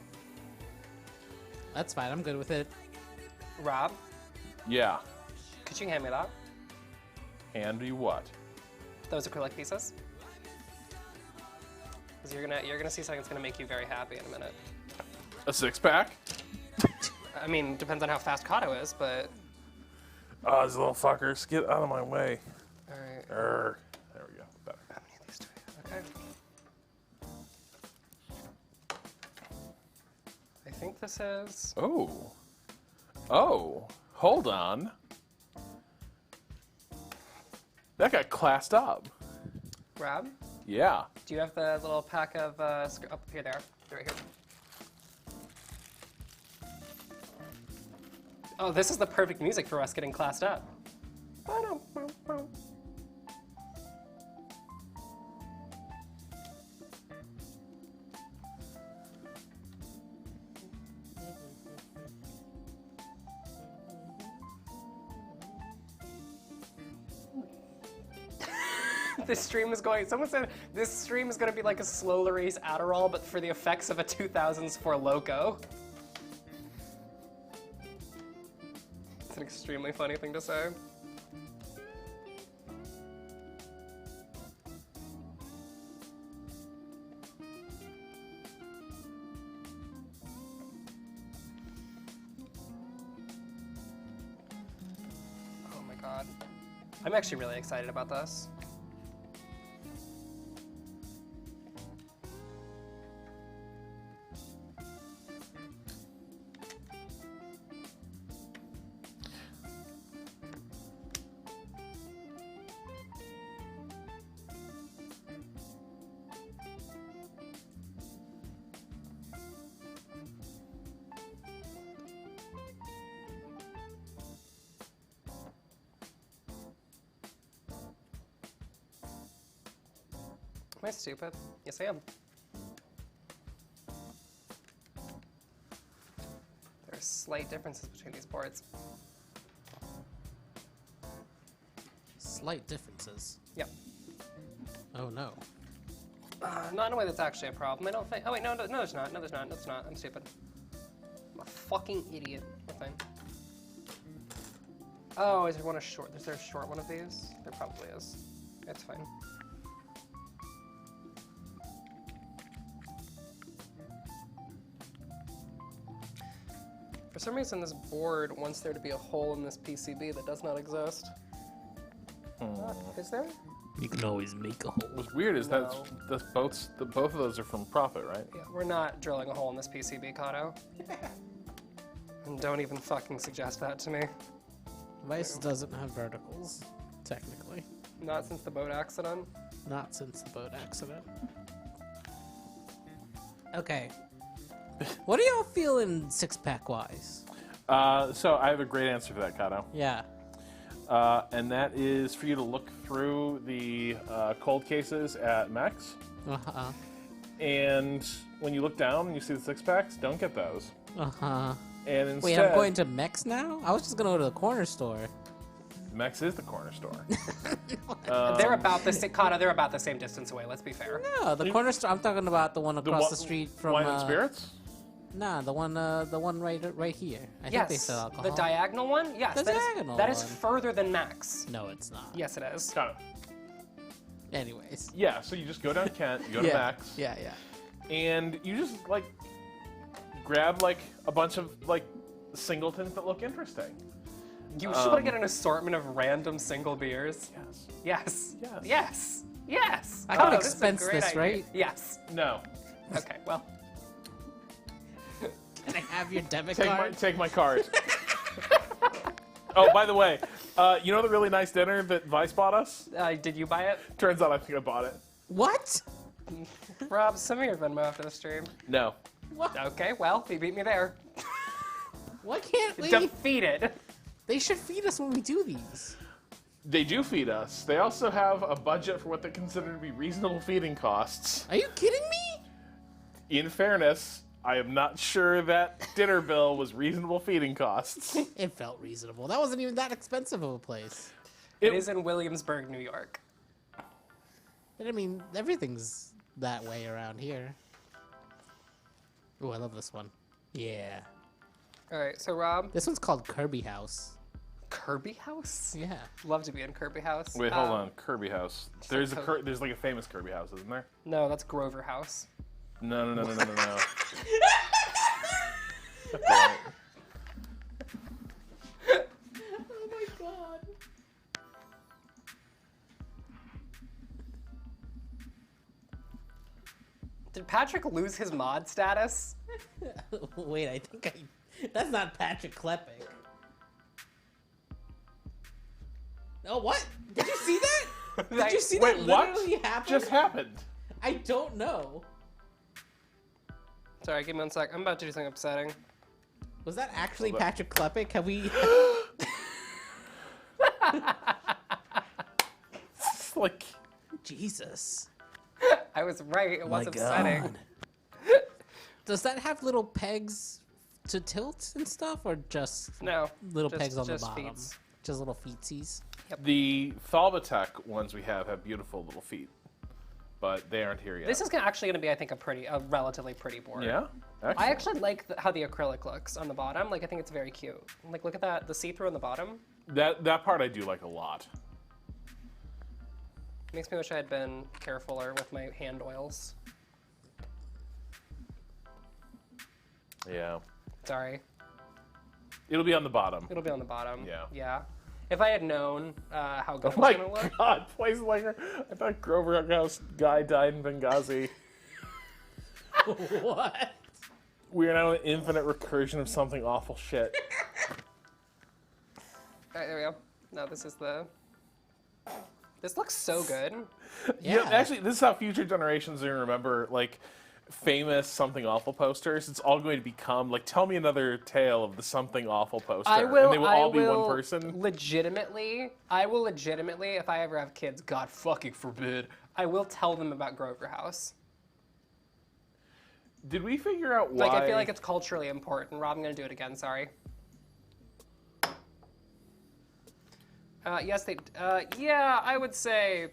That's fine. I'm good with it. Rob, Yeah. could you hand me that? And you what? Those acrylic pieces? Because you're gonna see something that's gonna make you very happy in a minute. A 6-pack? I mean, depends on how fast Kato is, but. Oh, these little fuckers. Get out of my way. All right. There we go. Better. How many of these do we have? Okay. I think this is. Oh. Oh. Hold on. That got classed up. Rob, Yeah. do you have the little pack of up here? They are. They're right here. Oh, this is the perfect music for us getting classed up. This stream is going. Someone said this stream is going to be like a slow release Adderall, but for the effects of a 2000s for Loco. It's an extremely funny thing to say. Oh my god. I'm actually really excited about this. I stupid? Yes, I am. There are slight differences between these boards. Slight differences. Yep. Oh no. Not in a way that's actually a problem. I don't think. Oh wait, no, there's not. No, there's not. No, there's not. I'm stupid. I'm a fucking idiot. Okay. Oh, is there one a short? Is there a short one of these? There probably is. It's fine. For some reason, this board wants there to be a hole in this PCB that does not exist. Is there? You can always make a hole. What's weird is No. that's both of those are from profit, right? Yeah, we're not drilling a hole in this PCB, Kato. And don't even fucking suggest that to me. Vice doesn't have verticals, technically. Not since the boat accident. Not since the boat accident. Okay. What do y'all feeling six-pack wise? So I have a great answer for that, Kato. Yeah. And that is for you to look through the cold cases at Mex. Uh-huh. And when you look down and you see the six-packs, don't get those. Uh-huh. And instead, Wait, I'm going to Mex now? I was just going to go to the corner store. Mex is the corner store. They're about the same. Kato, they're about the same distance away. Let's be fair. No, the corner store. I'm talking about the one across the wa- street from. Wine and Spirits? Nah, the one right here. I think they Yes, sell alcohol. the diagonal one. Yes, The that is- diagonal that is one. further than Max. No, it's not. Yes, it is. Kato. Anyways. Yeah, so you just go down Kent, you go to Yeah. Max, Yeah. and you just, like, grab, like, a bunch of, like, singletons that look interesting. You should get an assortment of random single beers. Yes. Yes. Yes. Yes. Yes. I can Kato, expense is a great this, idea. right? Yes. No. Okay. Well. Can I have your debit card? Take my card. Oh, by the way, you know the really nice dinner that Vice bought us? Did you buy it, Turns out I think I bought it. What? Rob? Send me your Venmo after the stream. No. What? Okay. Well, he beat me there. Why can't we? Defeated. They should feed us when we do these. They do feed us. They also have a budget for what they consider to be reasonable feeding costs. Are you kidding me? In fairness, I am not sure that dinner bill was reasonable feeding costs. It felt reasonable. That wasn't even that expensive of a place. It is in Williamsburg, New York. But I mean, everything's that way around here. Ooh, I love this one. Yeah. All right. So Rob, This one's called Kirby House. Kirby House. Yeah. Love to be in Kirby House. Wait, hold on. Kirby House. There's like there's like a famous Kirby House, isn't there? No, that's Grover House. No. Okay. Oh my god. Did Patrick lose his mod status? Wait, I think that's not Patrick Klepek. Oh, what? Did you see that? Did you see Wait, that what literally happen? just happened? I don't know. Sorry, give me 1 sec. I'm about to do something upsetting. Was that actually Hold up. Patrick Klepek? Have we... It's like, Jesus. I was right. It was upsetting. Does that have little pegs to tilt and stuff, or just No. little just- pegs on the just bottom? feets. Just little feetsies? the Thalbatech ones we have beautiful little feet, but they aren't here yet. This is actually going to be, I think, a relatively pretty board. Yeah? I actually like how the acrylic looks on the bottom. Like, I think it's very cute. Like, look at that, the see-through on the bottom. That part I do like a lot. Makes me wish I had been carefuler with my hand oils. Yeah. Sorry. It'll be on the bottom. It'll be on the bottom. Yeah. Yeah. If I had known how good Oh it was my going to look. god, places like her. I thought Grover House guy died in Benghazi. What? We are now an infinite recursion of something awful shit. All right, there we go. No, this is the... This looks so good. Yeah. Actually, this is how future generations are going to remember, like, famous Something Awful posters. It's all going to become, like, tell me another tale of the Something Awful poster. I will, and they will all be one person. Legitimately, I will legitimately, if I ever have kids, God fucking forbid, I will tell them about Grover House. Did we figure out why? Like, I feel like it's culturally important. Rob, I'm going to do it again, sorry. Yes, yeah, I would say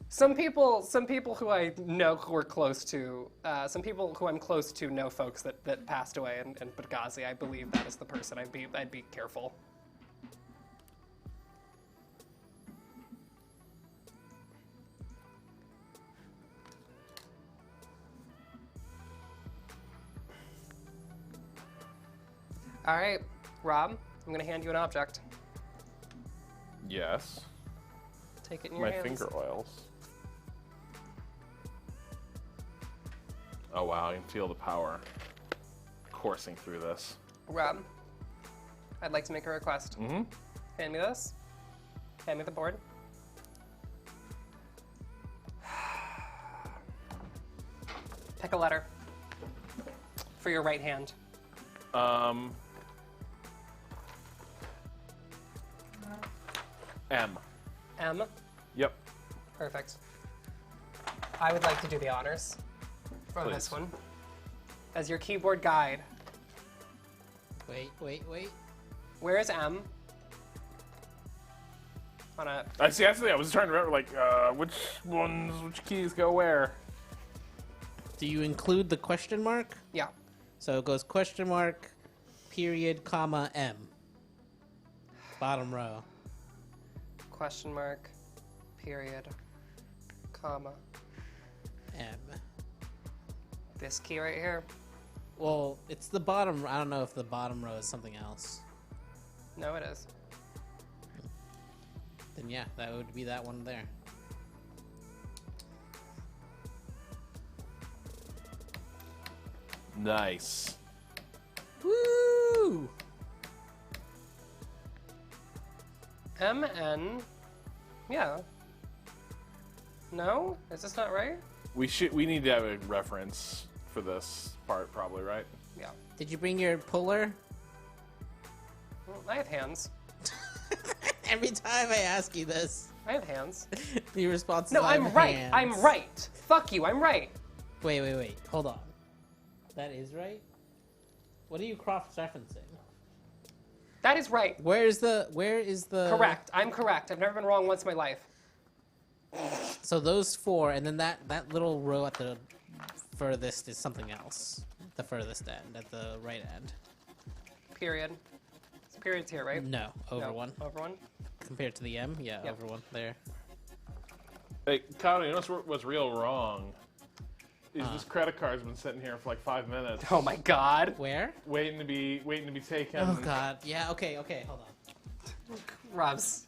some people who I know who are close to, some people who I'm close to know folks that passed away in Benghazi. I believe that is the person. I'd be careful. All right, Rob, I'm gonna hand you an object. Yes. Take it in your My hands. finger oils. Oh wow, I can feel the power coursing through this. Rob, I'd like to make a request. Mm-hmm. Hand me this. Hand me the board. Pick a letter for your right hand. M. M. Yep. Perfect. I would like to do the honors for Please. this one. As your keyboard guide, Wait. where is M? On a I see. Actually, I was trying to remember, like, which keys go where? Do you include the question mark? yeah. So it goes question mark, period, comma, M. Bottom row. Question mark, period, comma. M. This key right here. Well, it's the bottom. I don't know if the bottom row is something else. No, it is. Then yeah, that would be that one there. Nice. Woo! MN. Yeah. No? Is this not right? We need to have a reference for this part, probably, right? Yeah. Did you bring your puller? Well, I have hands. Every time I ask you this, I have hands. your response is No, "I I'm have right. hands." I'm right. Fuck you, I'm right. Wait. Hold on. That is right? What are you cross-referencing? That is right. Where is the... Correct. I'm correct. I've never been wrong once in my life. So those four, and then that little row at the furthest is something else. The furthest end, at the right end. Period. Period's here, right? No, over No, one. Over one? Compared to the M? Yeah, Yep. over one. There. Hey, Kyle, you know what's real wrong? Is this credit card's been sitting here for like 5 minutes. Oh my god. Where? Waiting to be taken. Oh god. Yeah, okay, hold on. Rob's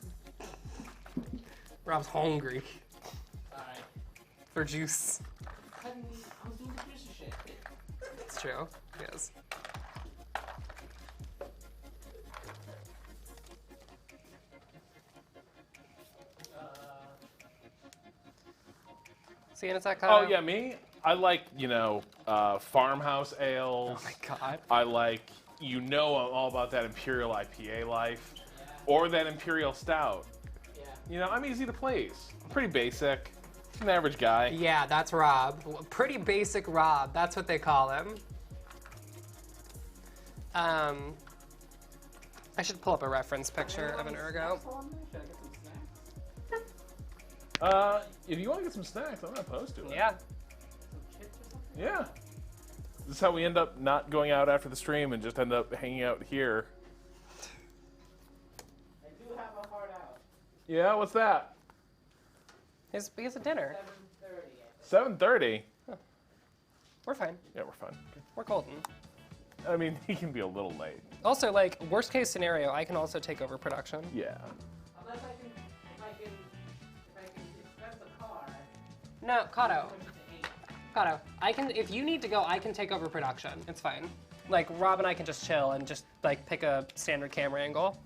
hungry Alright. for juice. I was doing the juicy shit. It's true. Yes. See, and it's that kind Oh of... yeah, me. I like farmhouse ales. Oh my god. I like all about that Imperial IPA life, or that Imperial Stout. Yeah. I'm easy to please. I'm pretty basic. I'm an average guy. Yeah, that's Rob. Pretty basic Rob. That's what they call him. I should pull up a reference picture of an ergo. If you want to get some snacks, I'm not opposed to it. Yeah. Yeah. This is how we end up not going out after the stream and just end up hanging out here. I do have a hard out. Yeah, what's that? He's a dinner. 7:30. 7:30. We're fine. Yeah, we're fine. We're golden. I mean, he can be a little late. Also, like, worst case scenario, I can also take over production. Yeah. Unless if I can express the car. No, Kato, if you need to go, I can take over production. It's fine. Like, Rob and I can just chill and just, like, pick a standard camera angle.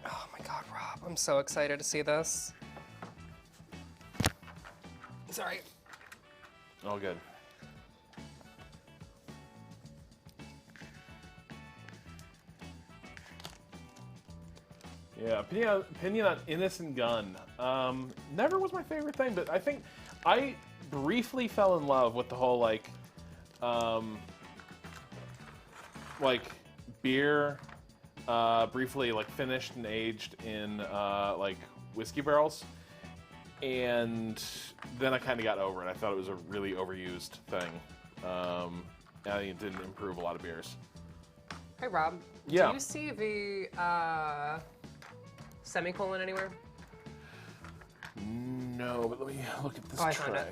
Oh my god, Rob, I'm so excited to see this. Sorry. All good. Yeah, opinion on Innocent Gun. Never was my favorite thing, but I think I briefly fell in love with the whole like beer, briefly like finished and aged in like whiskey barrels, and then I kind of got over it. I thought it was a really overused thing. I think it didn't improve a lot of beers. Hey Rob, Yeah. do you see the semicolon anywhere? No, but let me look at this I found it.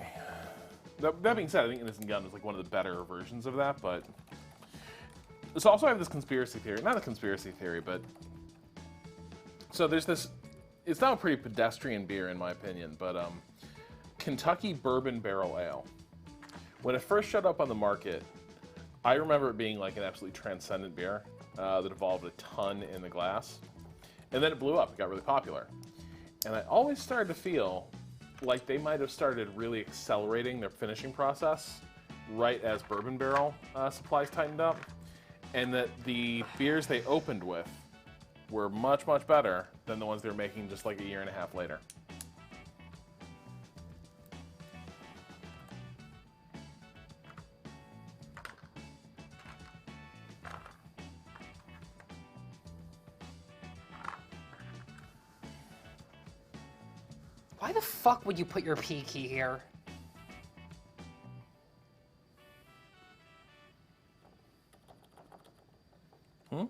tray. That being said, I think Innocent Gun is like one of the better versions of that, but... So also I have this conspiracy theory. Not a conspiracy theory, but... So there's this... It's not a pretty pedestrian beer, in my opinion, but Kentucky Bourbon Barrel Ale. When it first showed up on the market, I remember it being like an absolutely transcendent beer that evolved a ton in the glass. And then it blew up. It got really popular. And I always started to feel like they might have started really accelerating their finishing process right as bourbon barrel supplies tightened up. And that the beers they opened with were much, much better than the ones they were making just like a year and a half later. Why the fuck would you put your P key here? I'm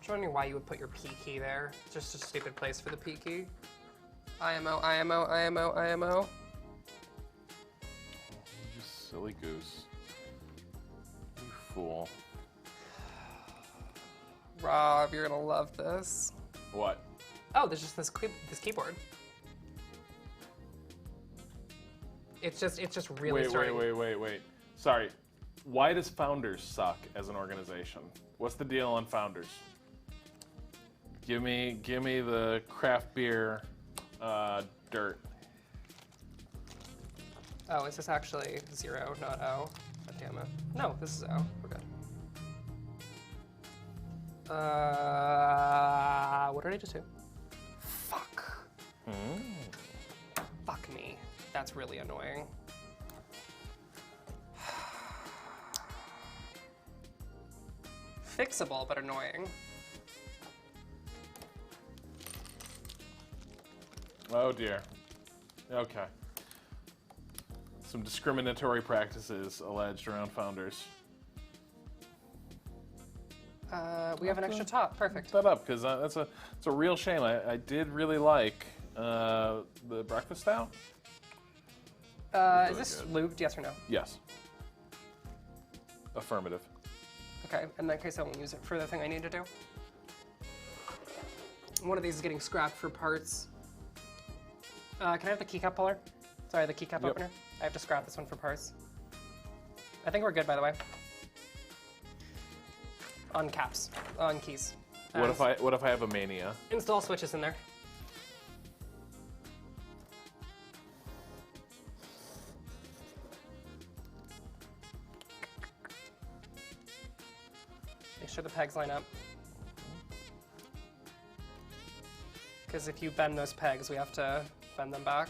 just wondering why you would put your P key there. It's just a stupid place for the P key. IMO, IMO, IMO, IMO. You silly goose. You fool. Rob, you're gonna love this. What? Oh, there's just this keyboard. It's just really starting. Wait. Sorry. Why does Founders suck as an organization? What's the deal on Founders? Give me the craft beer dirt. Oh, is this actually 0, not O? God damn it. No, this is O. We're good. What did I just do? Fuck. Fuck me. That's really annoying. Fixable, but annoying. Oh dear. Okay. Some discriminatory practices alleged around Founders. We have an extra top. Perfect. That up, because it's a real shame. I did really like the breakfast stout. Is this lubed? Yes or no? Yes. Affirmative. Okay, in that case I won't use it for the thing I need to do. One of these is getting scrapped for parts. Can I have the keycap puller? Sorry, the keycap opener. I have to scrap this one for parts. I think we're good, by the way. On caps, on keys. What if I have a mania? Install switches in there. Make sure the pegs line up. Because if you bend those pegs, we have to bend them back.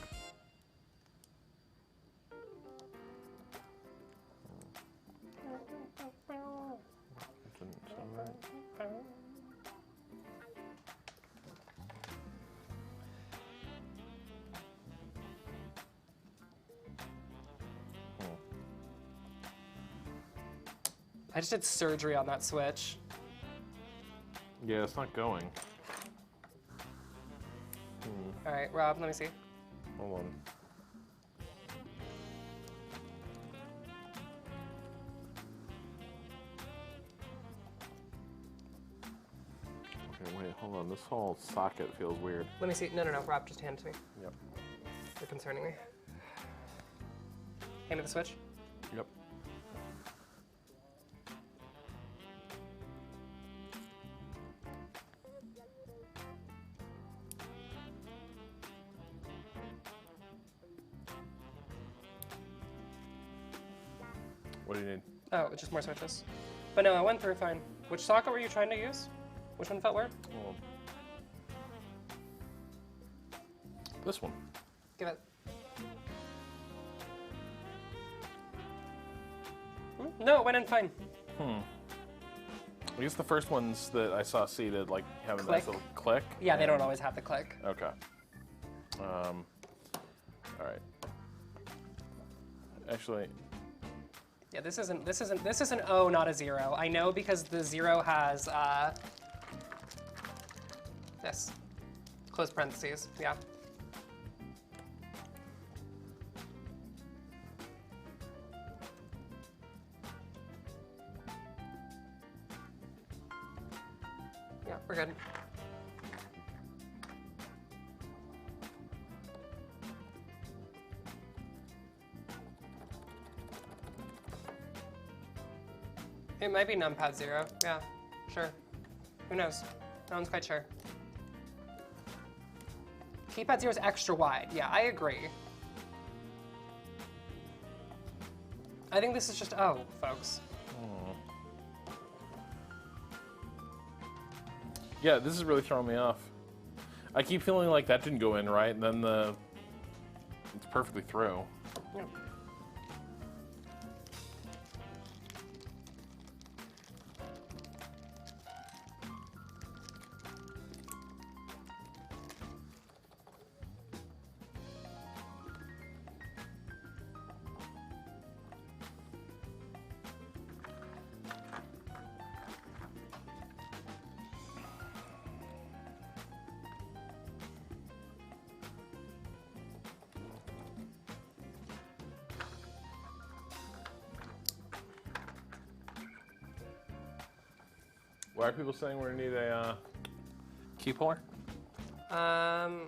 I just did surgery on that switch. Yeah, it's not going. All right, Rob, let me see. Hold on. Okay, wait, hold on. This whole socket feels weird. Let me see. No, Rob, just hand it to me. Yep. You're concerning me. Hand me the switch. Yep. What do you need? Oh, just more switches. But no, I went through fine. Which socket were you trying to use? Which one felt weird? Hold This one. Give it. No, it went in fine. I guess the first ones that I saw seated like have a nice little click. Yeah, they don't always have the click. Okay. All right. Actually. Yeah, this is an O, not a 0. I know because the 0 has this. Close parentheses. Yeah. Yeah, we're good. It might be numpad 0. Yeah, sure. Who knows? No one's quite sure. Keypad 0 is extra wide. Yeah, I agree. I think this is just O, folks. Yeah, this is really throwing me off. I keep feeling like that didn't go in right, and then it's perfectly through. Yeah. Why are people saying we're gonna need a key puller? Sorry.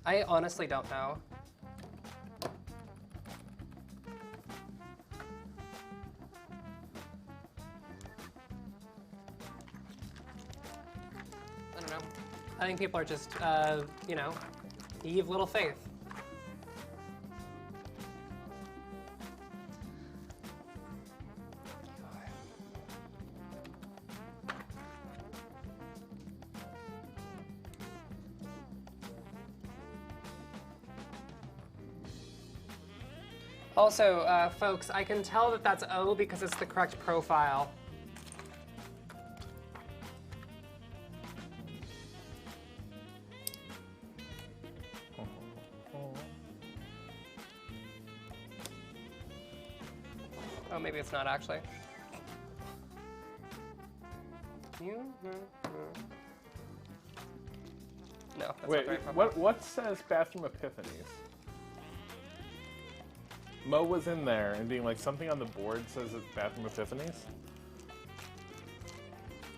I honestly don't know. I don't know. I think people are just, you know, naive little faith. Also, folks, I can tell that that's O because it's the correct profile. Oh, maybe it's not actually. No, that's Wait, not the right profile. what says bathroom epiphanies? Mo was in there and being like, something on the board says it's bathroom epiphanies?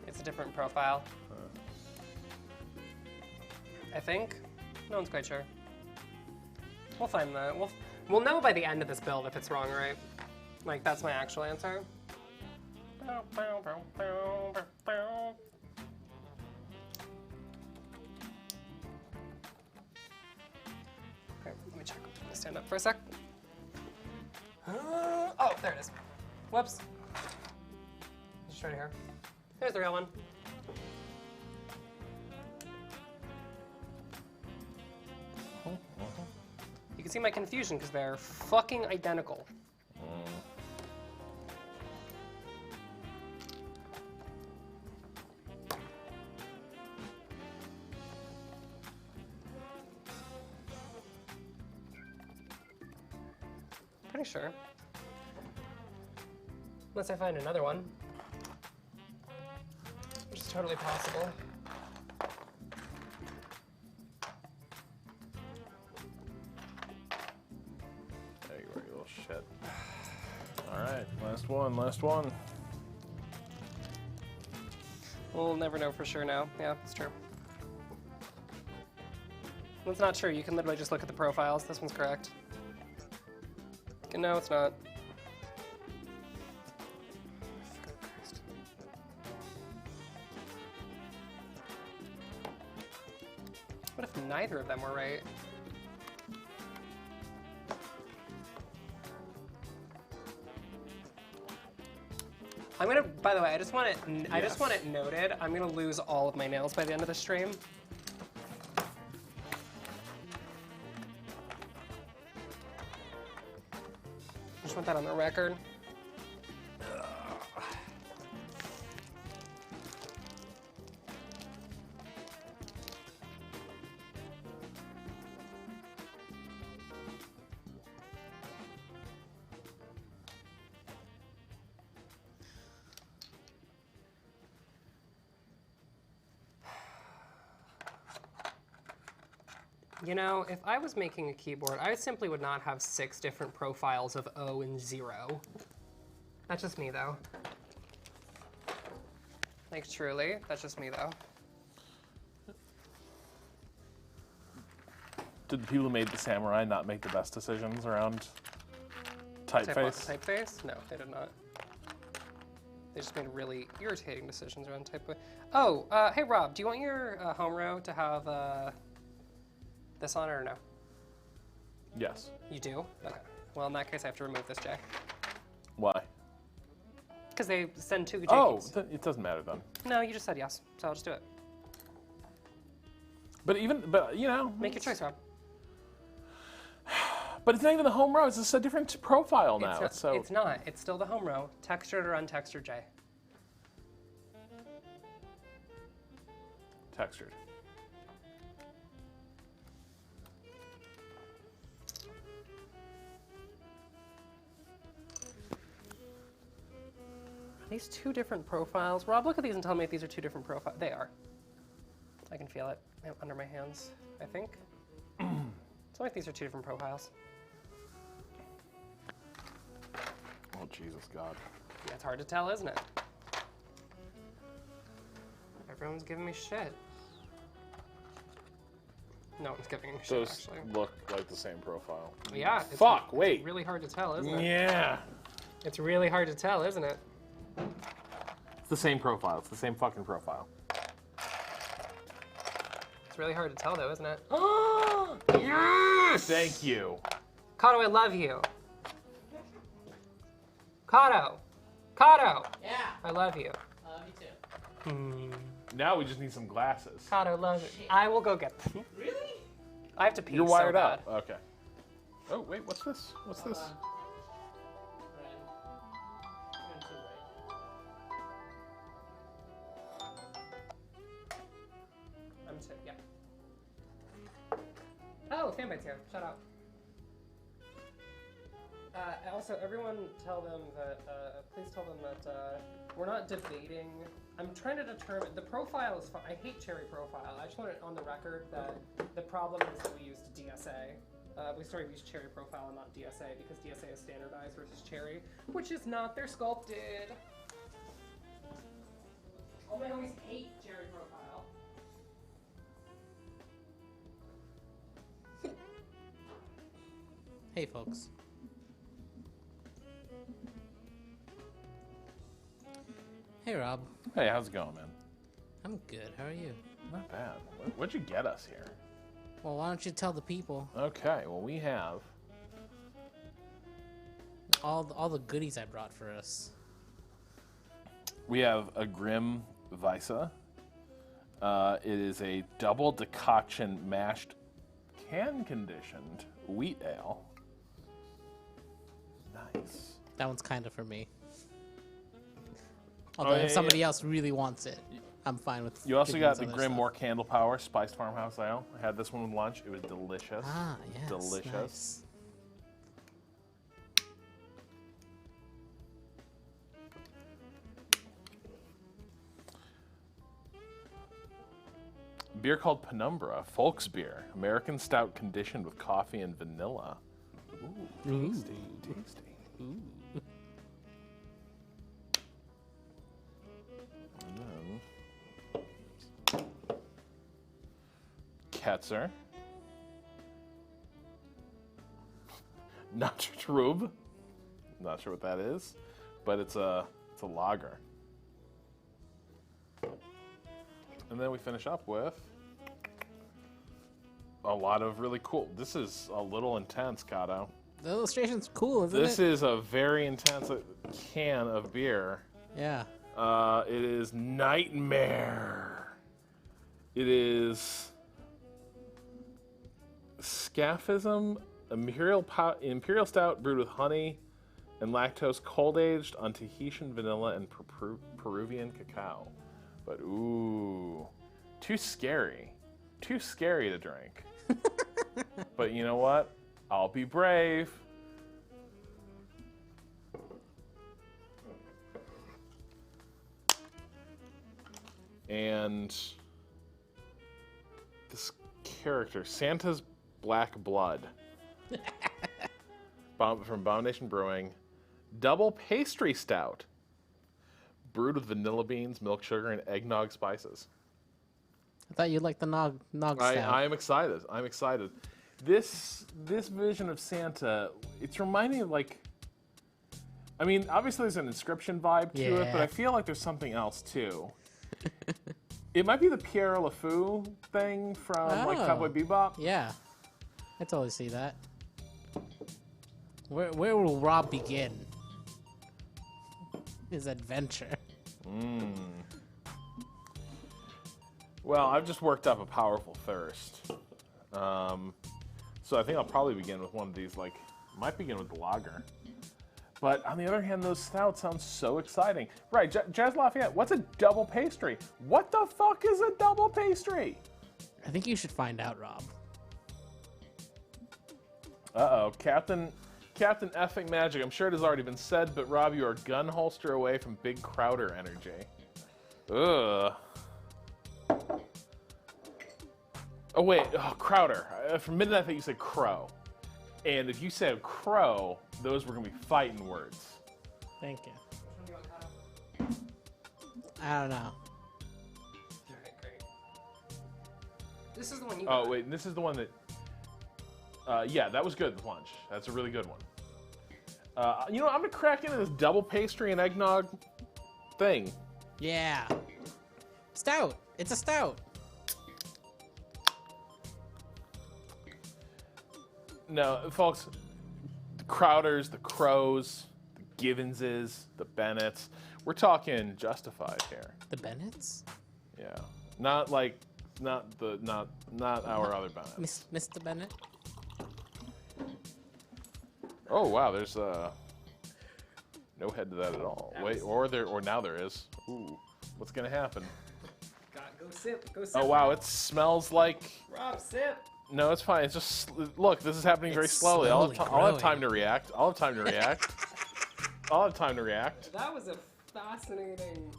It's a different profile. I think. No one's quite sure. We'll find that. We'll know by the end of this build if it's wrong, right? Like, that's my actual answer. Okay, let me check. I'm gonna stand up for a sec. Oh, there it is. Whoops. Just right here. Here's the real one. You can see my confusion because they're fucking identical. Pretty sure. Unless I find another one. Which is totally possible. There you are, you little shit. Alright, last one, last one. We'll never know for sure now. Yeah, it's true. That's not true. You can literally just look at the profiles. This one's correct. No, it's not. What if neither of them were right? I'm gonna. By the way, I just want it. I just Yes. want it noted. I'm gonna lose all of my nails by the end of the stream. I just want that on the record. You know, if I was making a keyboard, I simply would not have 6 different profiles of O and 0. That's just me, though. Like, truly, that's just me, though. Did the people who made the samurai not make the best decisions around typeface? Typeface? No, they did not. They just made really irritating decisions around typeface. Oh, hey Rob, do you want your home row to have this on it or no? Yes. You do? Okay. Well, in that case, I have to remove this J. Why? Because they send 2 J Oh, keys. it doesn't matter then. No, you just said yes, so I'll just do it. But you know. Make your choice, Rob. But it's not even the home row. It's just a different profile now. It's not. It's still the home row. Textured or untextured J. Textured. These 2 different profiles. Rob, look at these and tell me if these are 2 different profiles. They are. I can feel it under my hands, I think. Tell me if these are 2 different profiles. Oh, Jesus God. Yeah, it's hard to tell, isn't it? Everyone's giving me shit. No one's giving me shit, Those actually. look like the same profile. Yeah. Fuck, wait. It's really hard to tell, isn't it? Yeah. It's really hard to tell, isn't it? It's the same profile. It's the same fucking profile. It's really hard to tell, though, isn't it? Oh, yes! Thank you. Kato, I love you. Kato! Kato! Yeah. I love you. Me too. Now we just need some glasses. Kato, love you. I will go get them. Really? I have to pee You're so wired bad. up. Okay. Oh, wait, what's this? What's this? I'm too, yeah. Oh, Fanbite's here. Shout out. Also, everyone tell them that, please tell them that we're not debating. I'm trying to determine, the profile is fine. I hate cherry profile. I just want it on the record that the problem is that we used DSA. We use cherry profile and not DSA because DSA is standardized versus cherry, which is not. They're sculpted. All my homies hate cherry profile. Hey, folks. Hey, Rob. Hey, how's it going, man? I'm good. How are you? Not bad. What'd you get us here? Well, why don't you tell the people Okay, well, we have... all the goodies I brought for us? We have a Grim Visa. It is a double decoction mashed can-conditioned wheat ale. Nice. That one's kind of for me. Although if somebody else really wants it, I'm fine with. You also giving got this the other Grim stuff. More Candle Power Spiced Farmhouse Ale. I had this one with lunch. It was delicious. Ah, yes. Delicious. Nice. Beer called Penumbra, Folks Beer, American Stout conditioned with coffee and vanilla. Ooh, tasty, tasty. Ooh. And then Ketzer, Natrub. Not sure what that is, but it's a lager. And then we finish up with a lot of really cool. This is a little intense, Kato. The illustration's cool, isn't This it? is a very intense can of beer. Yeah. It is Nightmare. It is Scaphism, Imperial Stout brewed with honey and lactose, cold aged on Tahitian vanilla and Peruvian cacao. But ooh, too scary. Too scary to drink. But you know what? I'll be brave. And this character, Santa's Black Blood, from Abomination Brewing, double pastry stout, brewed with vanilla beans, milk sugar, and eggnog spices. I thought you liked the nog stout. I am excited. I'm excited. This vision of Santa, it's reminding me of like, I mean, obviously there's an inscription vibe to it, but I feel like there's something else too. It might be the Pierre LeFou thing from like Cowboy Bebop. Yeah, I totally see that. Where will Rob begin his adventure? Well, I've just worked up a powerful thirst. So I think I'll probably begin with one of these, like, might begin with the lager. But on the other hand, those stouts sound so exciting. Right, Jazz Lafayette, what's a double pastry? What the fuck is a double pastry? I think you should find out, Rob. Uh-oh, Captain Effing Magic. I'm sure it has already been said, but Rob, you are gun holster away from Big Crowder energy. Ugh. Oh, wait. Oh, Crowder. For a minute, I thought you said crow. And if you said crow, those were going to be fighting words. Thank you. I don't know. All right, great. This is the one you got. Oh, wait. This is the one that... yeah, that was good, the lunch. That's a really good one. You know, I'm going to crack into this double pastry and eggnog thing. Yeah. Stout. It's a stout. No, folks, the Crowders, the Crows, the Givenses, the Bennetts, we're talking justified here. The Bennetts? Yeah. Not our other Bennetts. Mr. Bennett? Oh, wow, there's no head to that at all. Wait, or now there is. Ooh, what's gonna happen? Go sip. Oh, wow, it smells like... Rob, sip. No, it's fine. It's just, look, this is happening very slowly. I'll have time to react. I'll have time to react. That was a fascinating...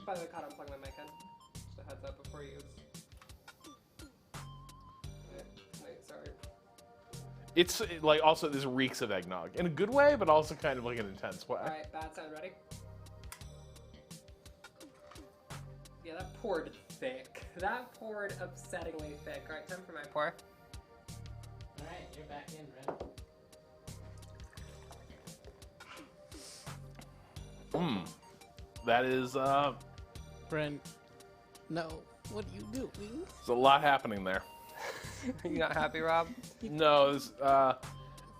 By the way, God, I'm plugging my mic in. Just a heads up before you use... Sorry. It's like also this reeks of eggnog in a good way, but also kind of like an intense way. All right, bad sound, ready? Yeah, that poured thick. That poured upsettingly thick. All right, time for my pour. All right, you're back in, Ren. That is Brent, no, what are you doing? there's a lot happening there. Are you not happy, Rob? No, this oh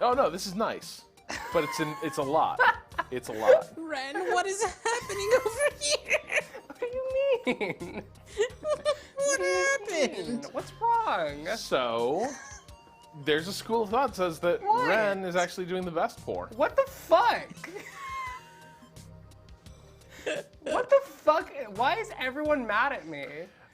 no, this is nice, but it's a lot. It's a lot. Ren, what is happening over here? What do you mean? What happened? What's wrong? So there's a school of thought that says that What? Ren is actually doing the best pour. What the fuck? What the fuck? Why is everyone mad at me?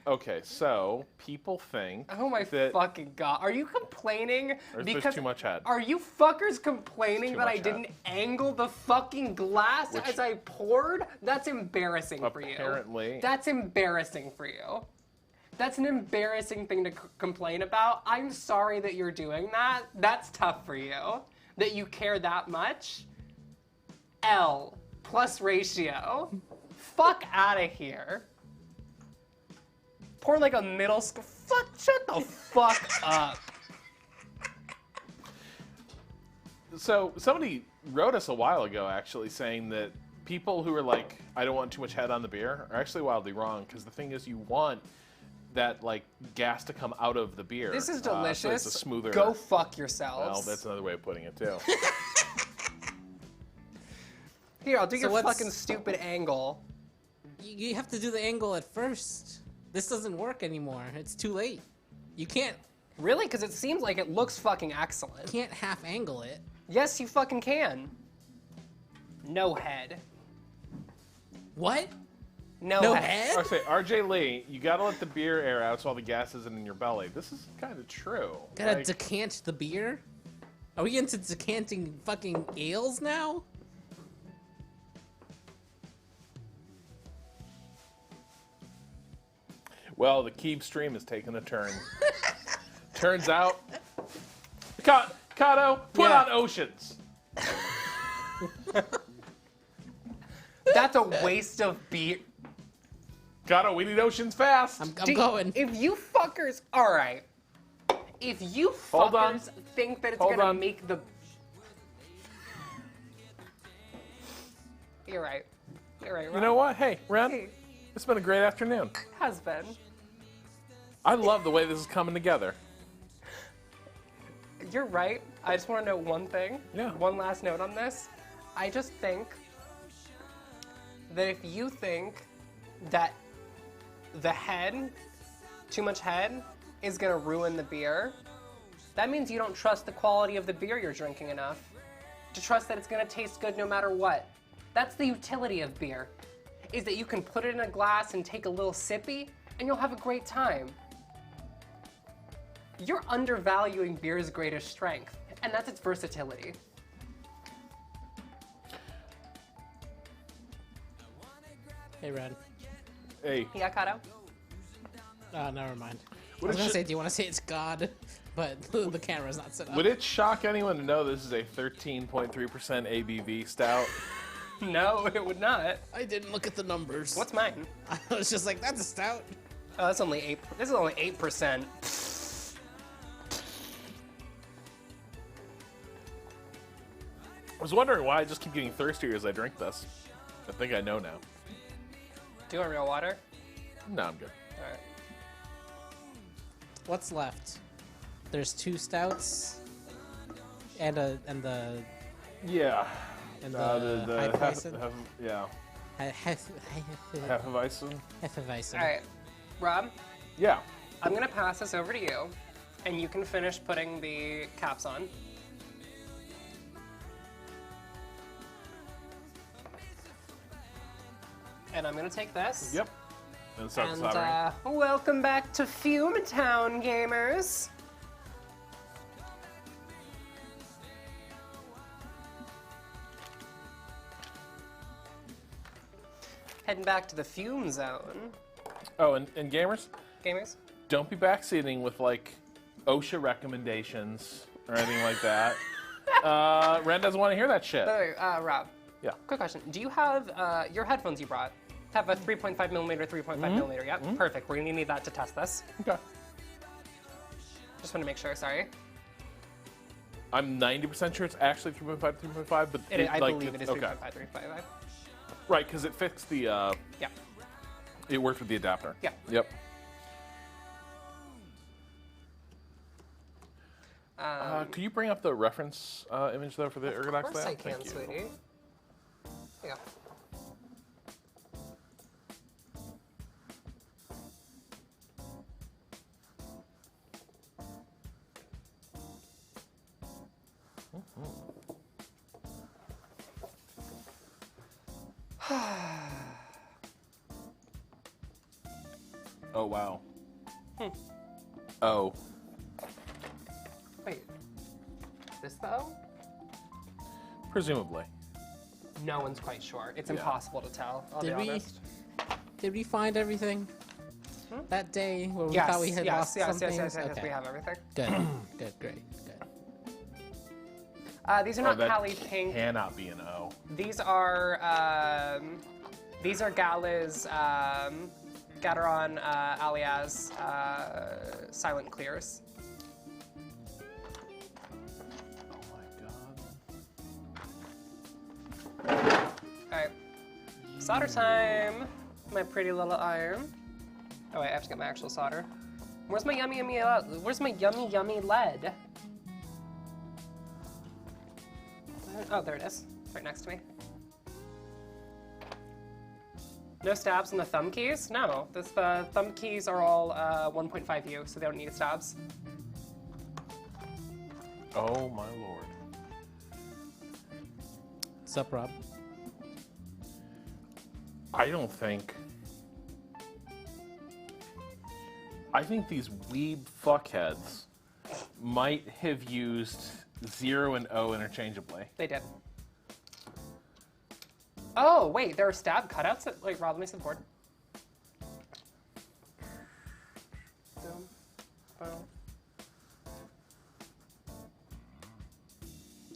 Okay, so people think Oh my that fucking god. Are you complaining there's too much head. Are you fuckers complaining too that I much didn't head. angle the fucking glass Which- as I poured? That's embarrassing for you. Apparently. That's embarrassing for you. That's an embarrassing thing to complain about. I'm sorry that you're doing that. That's tough for you. That you care that much. L plus ratio. Fuck out of here. Pour like a middle school. Fuck, shut the fuck up. So somebody wrote us a while ago actually saying that people who are like, I don't want too much head on the beer are actually wildly wrong, because the thing is you want that like gas to come out of the beer. This is So delicious. it's a smoother. Go fuck Well, yourselves. that's another way of putting it too. Here, I'll do So your what's- fucking stupid angle. You have to do the angle at first. This doesn't work anymore. It's too late. You can't Really? Because it seems like it looks fucking excellent. half angle it. Yes, you fucking can. No head. What? No, No head. head? I say, RJ Lee, you gotta let the beer air out so all the gas isn't in your belly. This is kind of true. Gotta Like, decant the beer? Are we into decanting fucking ales now? well, the Keeb stream is taking a turn. Turns out, Kato, put Yeah. on Oceans. That's a waste of beer. Kato, we need Oceans fast. I'm going. If you fuckers, all right. If you Hold on. fuckers think that it's Hold gonna on. make the, you're right. You're right. You know what? Hey, Ren, Hey. it's been a great afternoon. Has been. I love the way this is coming together. You're right. I just want to note one thing. Yeah. One last note on this. I just think that if you think that the head, too much head, is gonna ruin the beer, that means you don't trust the quality of the beer you're drinking enough to trust that it's gonna taste good no matter what. That's the utility of beer, is that you can put it in a glass and take a little sippy, and you'll have a great time. You're undervaluing beer's greatest strength, and that's its versatility. Hey, Ren. Hey, Yeah, Kato? Never mind. Would I was it gonna sh- say, do you want to say it's God? But the camera's not set up. would it shock anyone to know this is a 13.3% ABV stout? No, it would not. I didn't look at the numbers. What's mine? I was just like, that's a stout. Oh, that's only 8. This is only 8%. I was wondering why I just keep getting thirstier as I drink this. I think I know now. Do you want real water? No, I'm good. All right. What's left? There's 2 stouts and the Yeah. and The the Hefeweizen. yeah. Hefeweizen. Hefeweizen. All right. Rob, Yeah. I'm going to pass this over to you, and you can finish putting the caps on. And I'm going to take this. Yep. And start the And soldering. welcome back to Fume Town, gamers. Heading back to the Fume Zone, Oh, and gamers, gamers. don't be backseating with like OSHA recommendations or anything like that. Ren doesn't want to hear that shit. Wait, Rob, Yeah. quick question. Do you have your headphones you brought? Have a 3.5 millimeter, 3.5 millimeter, yeah? Perfect. We're gonna need that to test this. Okay. Just want to make sure, sorry. I'm 90% sure it's actually 3.5, 3.5, but I like, believe it is okay. 3.5, 3.5. Right, because it fixed the. Yeah. It worked with the adapter. Yeah. Yep. Could you bring up the reference image though for the Ergodox Of course I lab? can, Thank you. sweetie. Yeah. Oh wow. Oh. Wait. This though? Presumably. No one's quite sure. It's Yeah. impossible to tell. I'll Did be we- honest. Did we find everything that day where we Yes, thought we had yes, lost yes, some yes, things? yes, yes, Okay. we have everything. Good. Good. Great. Good. These are not that Cali Pink. cannot be an O. These are Gala's Gateron alias Silent Clears. Oh my god. Alright. Solder time, my pretty little iron. Oh wait, I have to get my actual solder. Where's my yummy yummy lead? Oh, there it is. Right next to me. No stabs in the thumb keys? No, the thumb keys are all 1.5U, so they don't need stabs. Oh my lord. Sup, Rob? I think these weeb fuckheads might have used 0 and O interchangeably. They did. Oh, wait, there are stab cutouts? Like, Rob, let me see the board. Boom. Boom.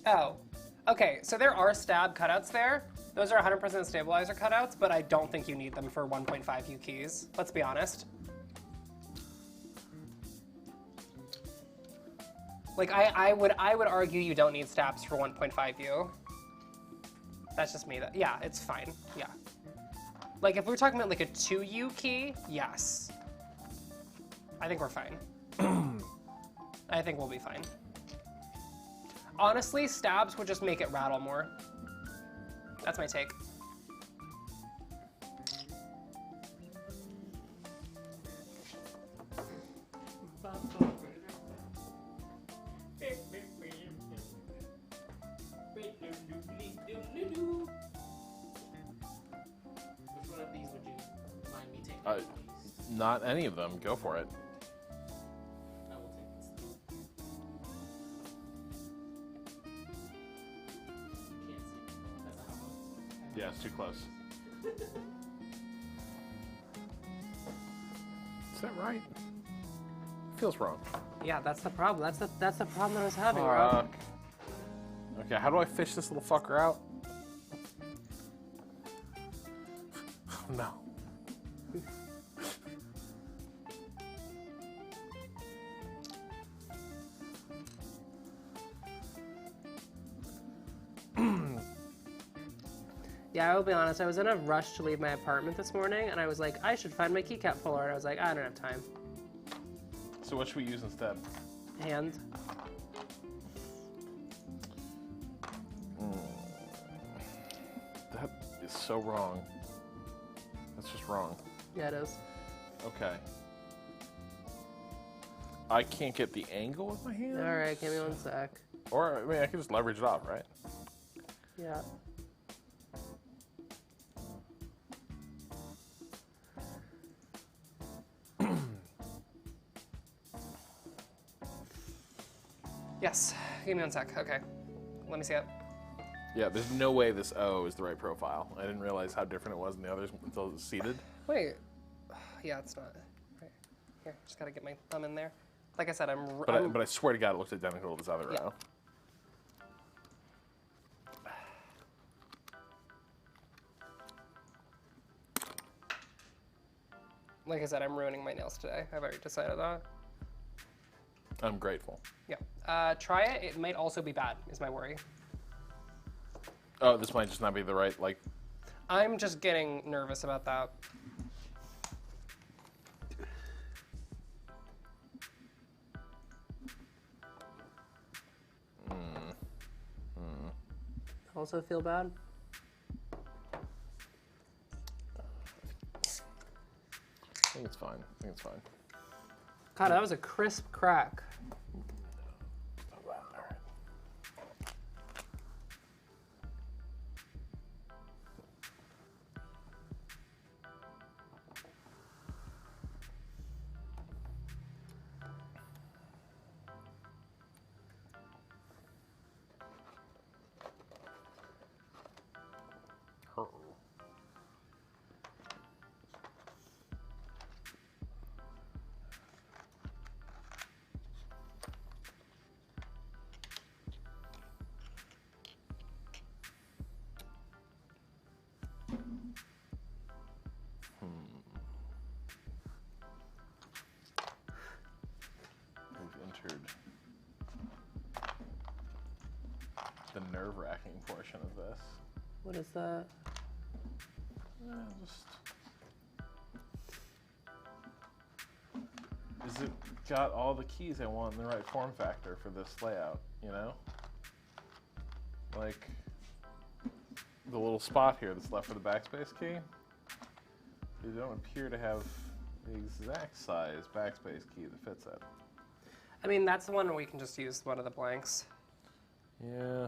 Oh. Okay, so there are stab cutouts there. Those are 100% stabilizer cutouts, but I don't think you need them for 1.5U keys. Let's be honest. Like, I would argue you don't need stabs for 1.5U. That's just me. Yeah, it's fine. Yeah. Like, if we're talking about like a 2U key, yes. I think we're fine. I think we'll be fine. Honestly, stabs would just make it rattle more. That's my take. Which one of these would you mind me taking? Not any of them. Go for it. I will take this. You can't see. That's not how it looks. Yeah, it's too close. Is that right? Feels wrong. Yeah, that's the problem. That's the problem I was having, Rob. Fuck. Okay, how do I fish this little fucker out? No. Yeah, I will be honest. I was in a rush to leave my apartment this morning, and I was like, I should find my keycap puller. And I was like, I don't have time. So what should we use instead? Hand. That is so wrong. That's just wrong. Yeah, it is. Okay. I can't get the angle with my hand? All right, give me one sec. Or, I mean, I can just leverage it off, right? Yeah. Yes, give me one sec. Okay, let me see it. Yeah, there's no way this O is the right profile. I didn't realize how different it was than the others until it was seated. Wait. Yeah, it's not. Right. Here, just gotta get my thumb in there. Like I said, But I swear to God, it looks identical to this other Yeah. row. Like I said, I'm ruining my nails today. I've already decided that. I'm grateful. Yeah. Try it. It might also be bad, is my worry. Oh, this might just not be the right, like... I'm just getting nervous about that. Also feel bad? I think it's fine. I think it's fine. God, that was a crisp crack. The nerve-wracking portion of this. What is that? Is it got all the keys I want in the right form factor for this layout, you know? Like the little spot here that's left for the backspace key. they don't appear to have the exact size backspace key that fits it. I mean, that's the one where we can just use one of the blanks. Yeah.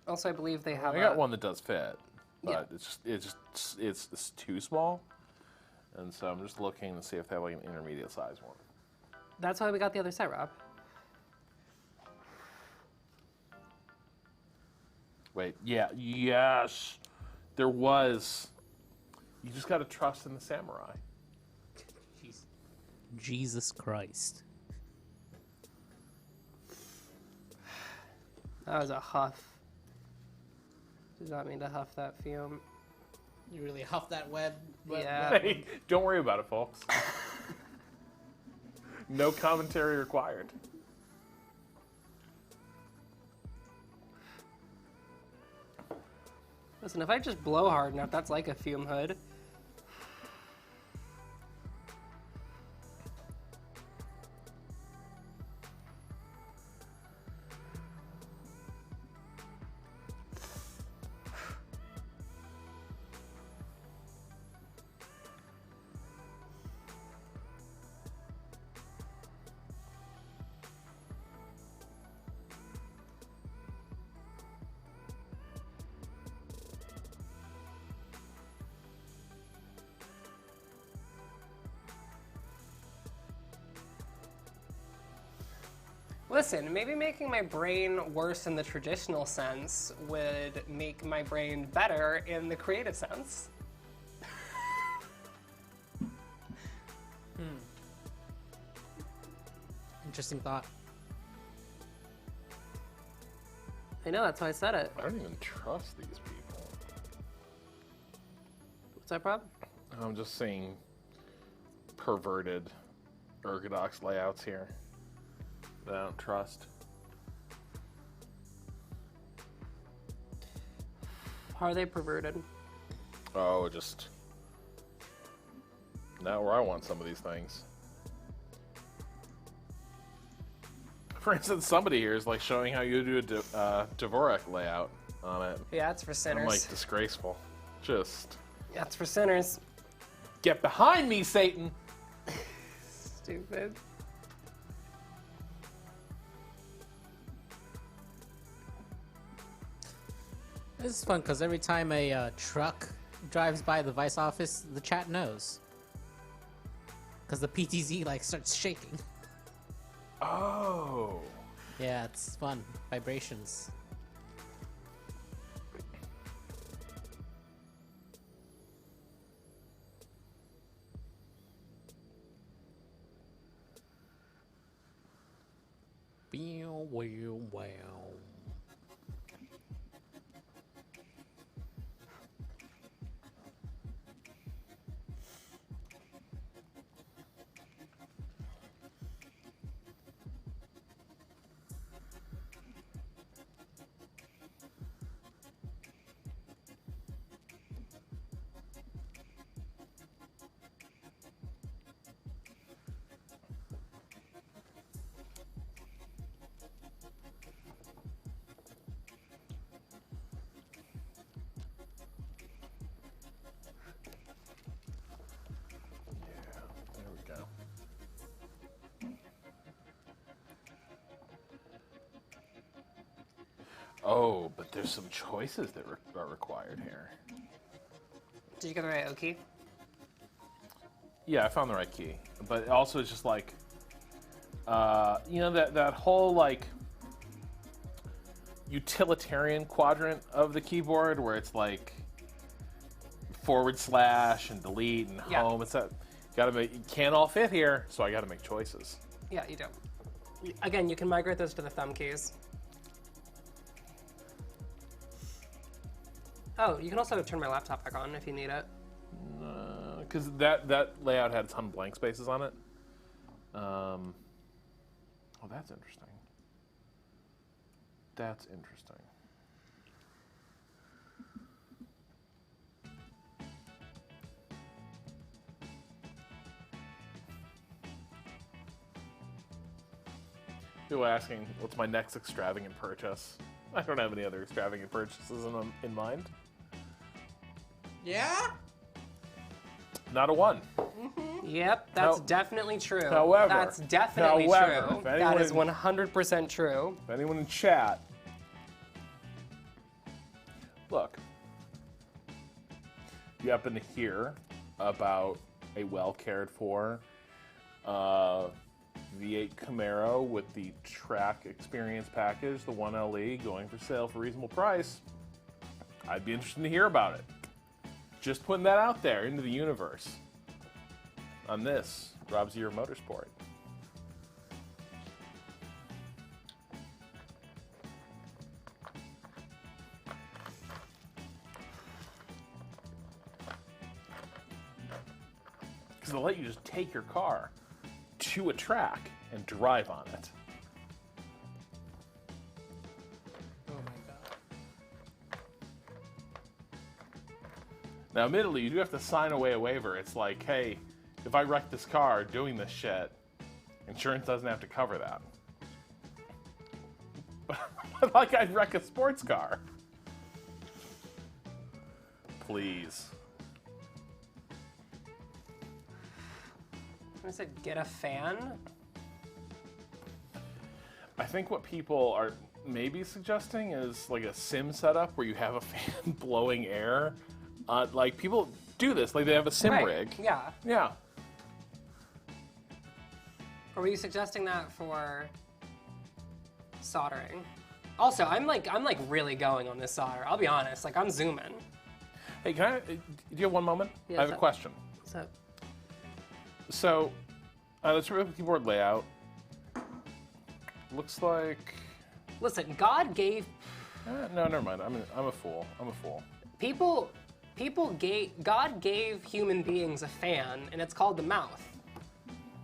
Also, I believe they have I got one that does fit, but Yeah. it's too small. And so I'm just looking to see if they have like an intermediate size one. That's why we got the other set, Rob. Wait, yeah, yes, there was. You just got to trust in the samurai. Jesus Christ. That was a huff. Did not mean to huff that fume. You really huffed that web. Yeah. Hey, don't worry about it, folks. No commentary required. Listen, if I just blow hard enough, that's like a fume hood. Listen, maybe making my brain worse in the traditional sense would make my brain better in the creative sense. Interesting thought. I know, that's why I said it. I don't even trust these people. What's that, Rob? I'm just seeing perverted ergodox layouts here that I don't trust. How are they perverted? Oh, just not where I want some of these things. For instance, somebody here is like showing how you do a Dvorak layout on it. Yeah, it's for sinners. I'm like, disgraceful. Just Yeah, it's for sinners. get behind me, Satan! Stupid. This is fun because every time a truck drives by the Vice office, the chat knows. Because the PTZ like starts shaking. Oh. Yeah, it's fun. Vibrations. Wow, wow, wow. There we go. Oh, but there's some choices that are required here. Did you get the right key? Yeah, I found the right key, but also it's just like, you know, that whole like utilitarian quadrant of the keyboard where it's like / and delete and Yeah. home. It's that gotta make, it can't all fit here, so I gotta make choices. Yeah, you do. Again, you can migrate those to the thumb keys. Oh, you can also turn my laptop back on if you need it. Because that layout had a ton of blank spaces on it. Oh, that's interesting. That's interesting. People asking, what's my next extravagant purchase? I don't have any other extravagant purchases in mind. Yeah? Not a 1. Yep, that's No. definitely true. However- that's definitely however, true. if That anyone- is 100% true. If anyone in chat, look, you happen to hear about a well cared for V8 Camaro with the track experience package, the 1LE, going for sale for a reasonable price, I'd be interested to hear about it. Just putting that out there into the universe. On this, Rob's Year of Motorsport. Because they'll let you just take your car to a track and drive on it. Oh my god. Now, admittedly, you do have to sign away a waiver. It's like, hey, if I wreck this car doing this shit, insurance doesn't have to cover that. Like I'd wreck a sports car. Please. I said, get a fan. I think what people are maybe suggesting is like a sim setup where you have a fan blowing air. Like people do this, like they have a sim rig. Yeah. Yeah. Or were you suggesting that for soldering? Also, I'm like really going on this solder. I'll be honest, like I'm zooming. Hey, do you have one moment? Yeah, I have a question. So So, let's remove the keyboard layout. Looks like... listen, God gave no, never mind. I'm a fool. I'm a fool. God gave human beings a fan, and it's called the mouth.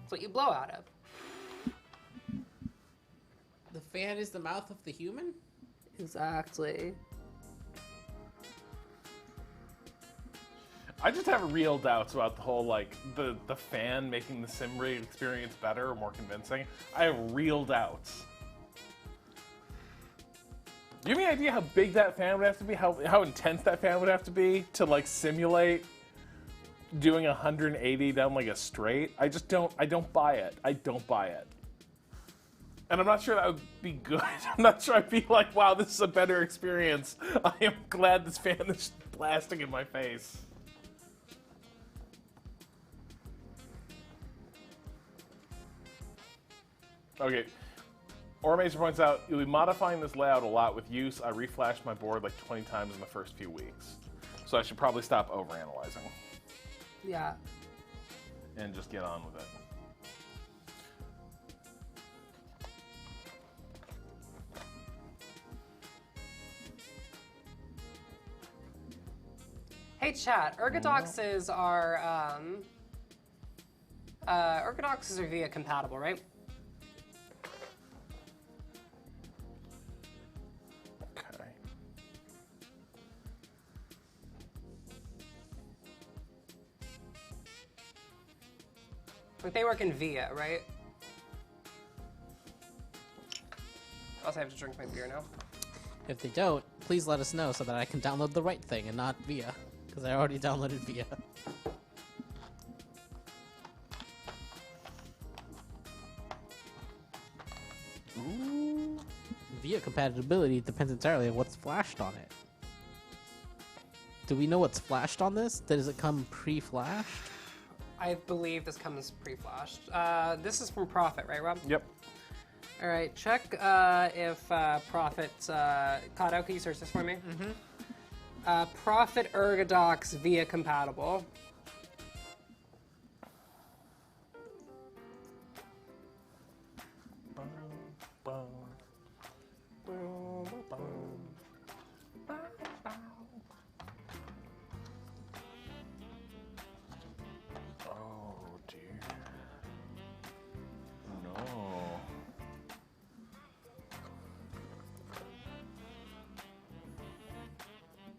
It's what you blow out of. The fan is the mouth of the human? Exactly. I just have real doubts about the whole, like, the fan making the sim rig experience better or more convincing. I have real doubts. Do you have any idea how big that fan would have to be? How intense that fan would have to be to, like, simulate doing 180 down, like, a straight? I don't buy it. I don't buy it. And I'm not sure that would be good. I'm not sure I'd be like, wow, this is a better experience. I am glad this fan is blasting in my face. Okay. Ormazer points out, you'll be modifying this layout a lot with use. I reflashed my board like 20 times in the first few weeks. So I should probably stop overanalyzing Yeah. and just get on with it. Hey chat, ergodoxes are ergodoxes are VIA compatible, right? Okay. Like they work in VIA, right? I also have to drink my beer now. If they don't, please let us know so that I can download the right thing and not VIA. Because I already downloaded VIA. Ooh. VIA compatibility depends entirely on what's flashed on it. Do we know what's flashed on this? Does it come pre-flashed? I believe this comes pre-flashed. This is from Profit, right, Rob? Yep. All right, check if Profit, Kato, can you search this for me? Mm-hmm. Profit Ergodox VIA compatible. Oh dear. No.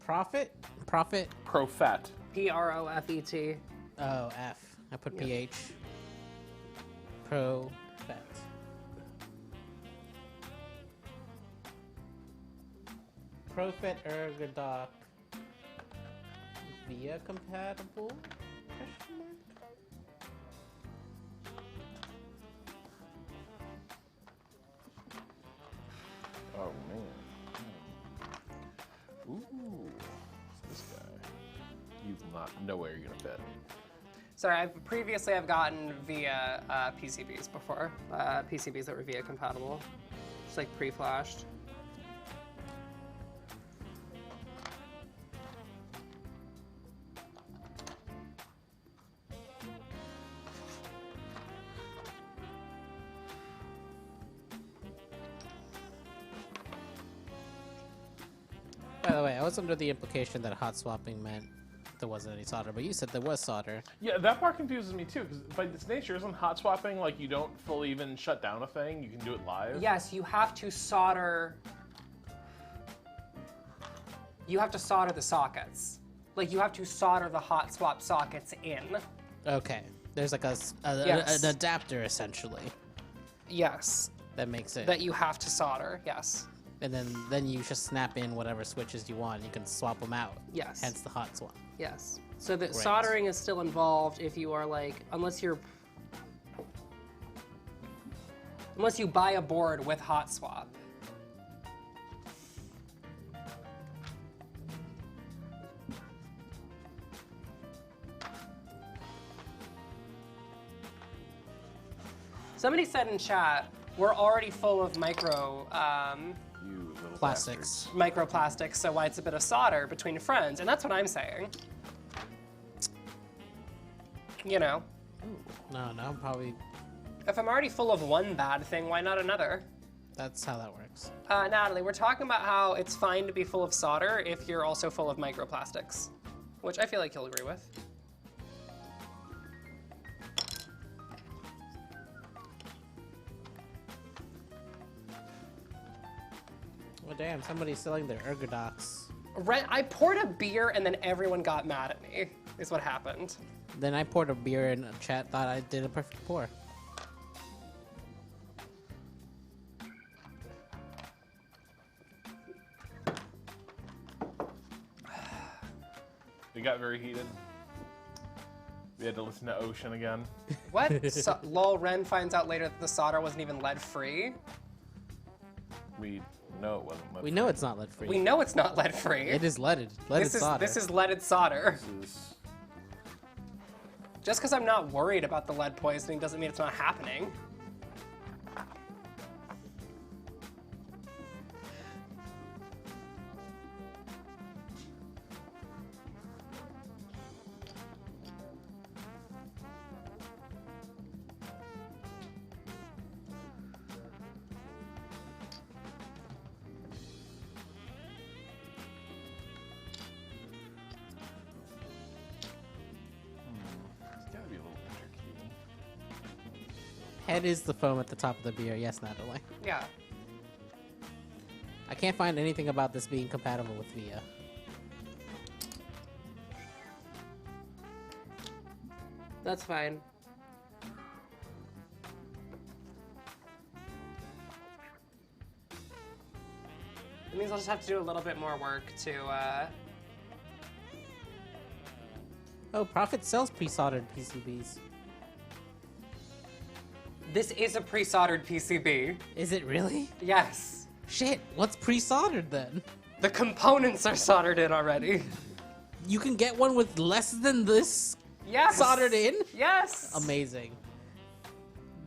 Profit? Profet. Profet. Oh, F. I put PH. Profet. Profit Ergodoc VIA compatible? Question Oh man. Ooh, this guy. You will not know where you're gonna fit. Sorry, I've gotten via PCBs before. PCBs that were VIA compatible. Just like pre-flashed. By the way, I was under the implication that hot swapping meant there wasn't any solder, but you said there was solder. Yeah, that part confuses me too, because by its nature, isn't hot swapping like you don't fully even shut down a thing? You can do it live? Yes, you have to solder. You have to solder the sockets. Like, you have to solder the hot swap sockets in. Okay. There's like Yes. an adapter, essentially, Yes. that makes it. That you have to solder, yes. And then you just snap in whatever switches you want. You can swap them out. Yes. Hence the hot swap. Yes. So the Great. soldering is still involved if you are like, unless you buy a board with hot swap. Somebody said in chat, we're already full of You little Plastics. microplastics, so why it's a bit of solder between friends, and that's what I'm saying. You know, No, probably if I'm already full of one bad thing, why not another? that's how that works. Natalie, we're talking about how it's fine to be full of solder if you're also full of microplastics, which I feel like you'll agree with. Well, damn, somebody's selling their ergodox. I poured a beer and then everyone got mad at me, is what happened. Then I poured a beer in a chat, thought I did a perfect pour. It got very heated. We had to listen to Ocean again. What? Lol, Ren finds out later that the solder wasn't even lead-free. We know it wasn't. We know it's not lead free. We know it's not lead-free. It is leaded. Leaded solder. This is leaded solder. This is Just because I'm not worried about the lead poisoning doesn't mean it's not happening. it's gotta be a little tricky. Head is the foam at the top of the beer. Yes, Natalie. Yeah. I can't find anything about this being compatible with VIA. That's fine. It means I'll just have to do a little bit more work to, Oh, Profit sells pre-soldered PCBs. This is a pre-soldered PCB. Is it really? Yes. Shit, what's pre-soldered then? The components are soldered in already. You can get one with less than this Yes. soldered in? Yes. Amazing.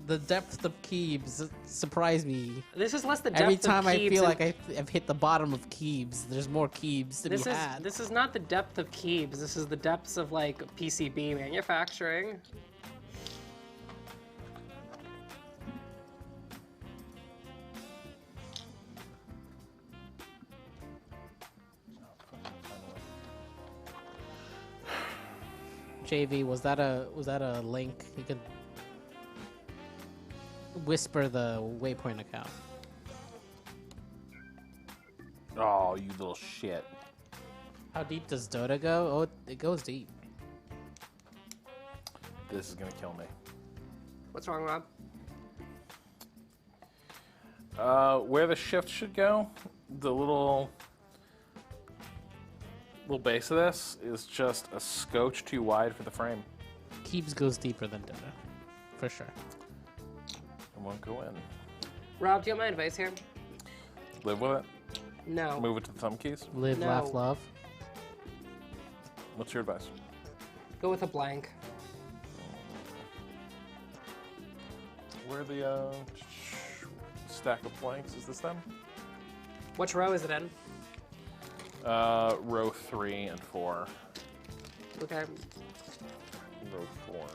The depth of Keebs surprised me. This is less the depth Every time of I Keebs feel and- like I've hit the bottom of Keebs, there's more Keebs to be had. This is not the depth of Keebs. This is the depths of like PCB manufacturing. JV, was that a link? You could whisper the Waypoint account. Oh, you little shit. How deep does Dota go? Oh, it goes deep. This is gonna kill me. What's wrong, Rob? Where the shift should go, the little base of this is just a scotch too wide for the frame. Keebs goes deeper than dinner, for sure. I won't go in. Rob, do you want my advice here? Live with it. No. Move it to the thumb keys. Live, No. laugh, love. What's your advice? Go with a blank. Where are the stack of blanks? Is this them? Which row is it in? Row 3 and 4. Okay. Row 4.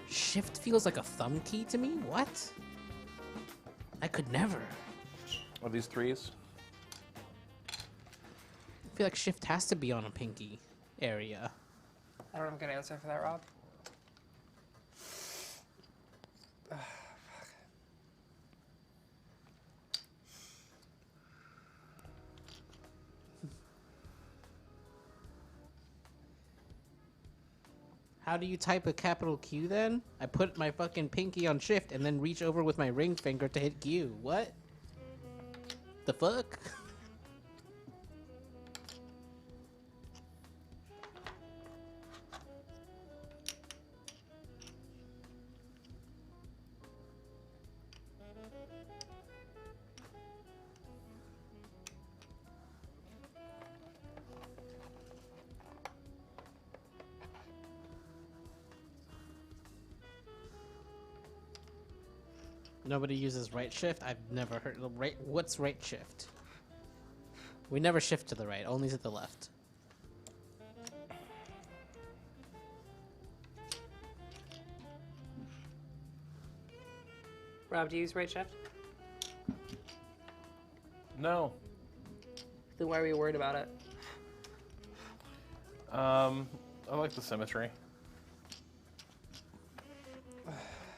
Shift feels like a thumb key to me? What? I could never. Are these 3s? I feel like shift has to be on a pinky area. I don't have a good answer for that, Rob. How do you type a capital Q then? I put my fucking pinky on shift and then reach over with my ring finger to hit Q. What? The fuck? Nobody uses right shift? I've never heard of right. What's right shift? We never shift to the right, only to the left. Rob, do you use right shift? No. Then why were you worried about it? I like the symmetry.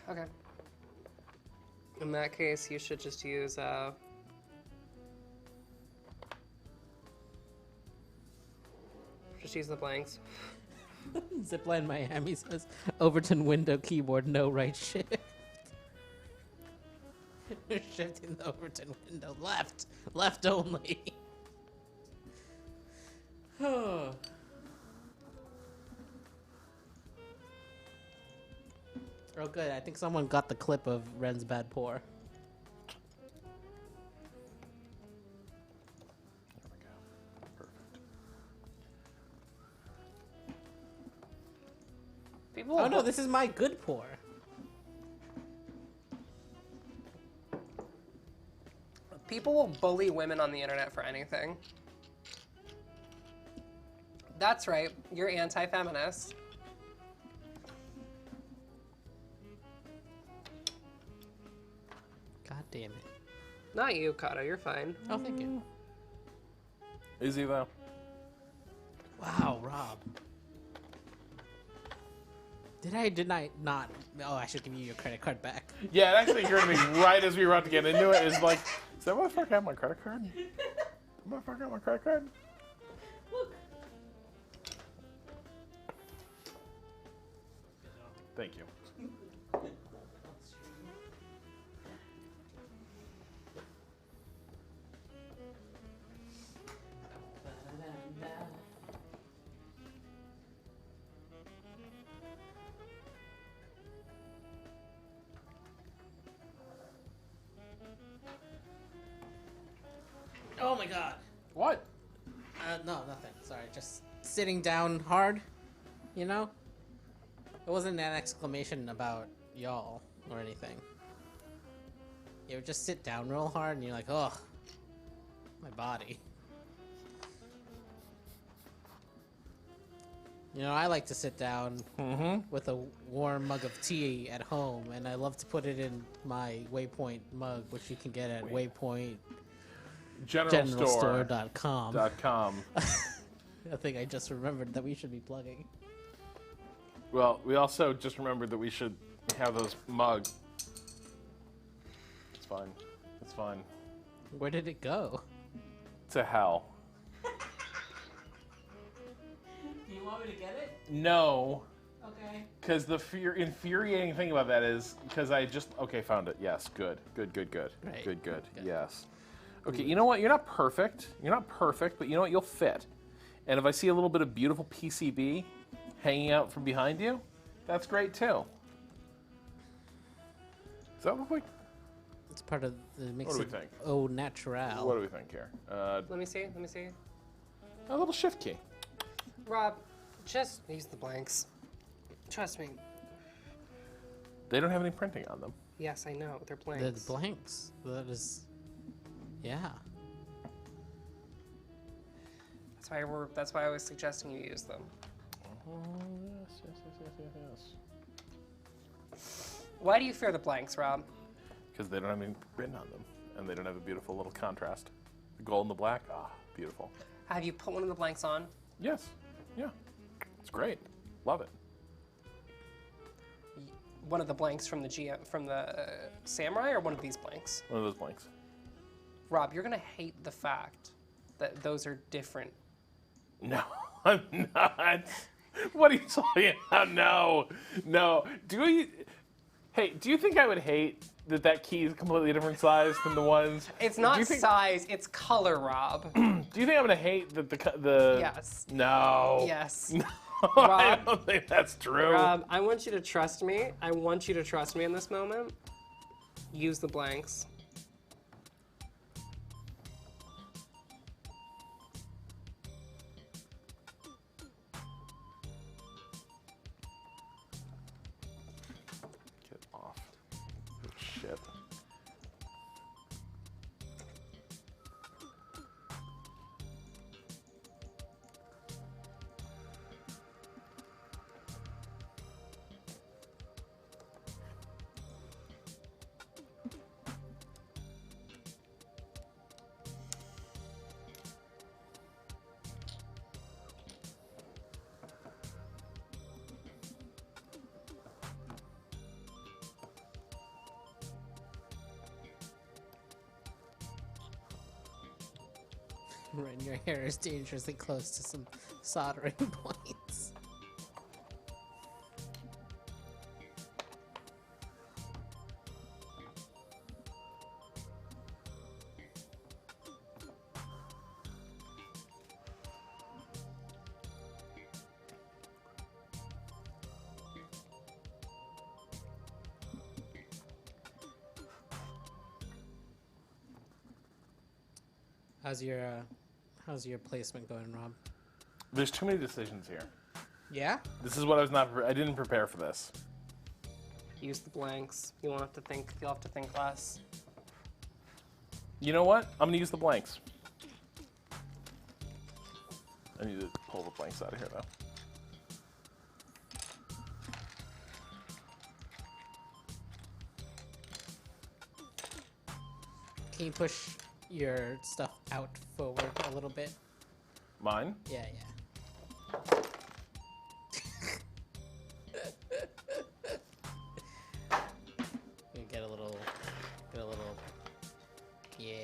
Okay. In that case, you should just use the blanks. Zipline Miami says Overton window keyboard, no right shift. Shifting the Overton window left. Left only. Oh. Oh, good. I think someone got the clip of Ren's bad pour. There we go. Perfect. People Oh no, this is my good pour. People will bully women on the internet for anything. That's right. You're anti-feminist. God damn it. Not you, Kato. You're fine. Oh, thank you. Is he though? Wow, Rob. Did I not? Oh, I should give you your credit card back. Yeah, it actually occurred to me right as we were about to get into it. Is like, does that motherfucker have my credit card? That motherfucker have my credit card? Look. Thank you. Oh my god. What? No, nothing. Sorry, just sitting down hard, you know? It wasn't an exclamation about y'all or anything. You would just sit down real hard and you're like, oh, my body. You know, I like to sit down with a warm mug of tea at home, and I love to put it in my Waypoint mug, which you can get at GeneralStore.com. waypointgeneralstore.com. I think I just remembered that we should be plugging. Well, we also just remembered that we should have those mugs. It's fine. It's fine. Where did it go? To hell. want me to get it? No. Okay. Because the infuriating thing about that is because I just found it. Yes, good. Right. Good. Yes. Okay, you know what? You're not perfect, but you know what? You'll fit. And if I see a little bit of beautiful PCB hanging out from behind you, that's great too. Does that look like? It's part of the makes What do it we think? au natural. What do we think here? Let me see. A little shift key. Rob, just use the blanks. Trust me. They don't have any printing on them. Yes, I know. They're blanks. The blanks. That is. Yeah. That's why I was suggesting you use them. Yes. Why do you fear the blanks, Rob? Because they don't have anything written on them, and they don't have a beautiful little contrast. The gold and the black, beautiful. Have you put one of the blanks on? Yes, yeah, it's great. Love it. One of the blanks from the samurai, or one of these blanks? One of those blanks. Rob, you're gonna hate the fact that those are different. No, I'm not. What are you talking about? No. Do you think I would hate that key is completely different size from the ones? It's not size, it's color, Rob. Do you think I'm gonna hate that the? Yes. No. Yes. No, Rob, I don't think that's true. Rob, I want you to trust me. I want you to trust me in this moment. Use the blanks. Get off. Shit. Ren, your hair is dangerously close to some soldering points. How's your placement going, Rob? There's too many decisions here. Yeah? This is what I didn't prepare for this. Use the blanks. You won't have to think. You'll have to think less. You know what? I'm gonna use the blanks. I need to pull the blanks out of here though. Can you push your stuff out forward a little bit? Mine? Yeah. You get a little, yeah.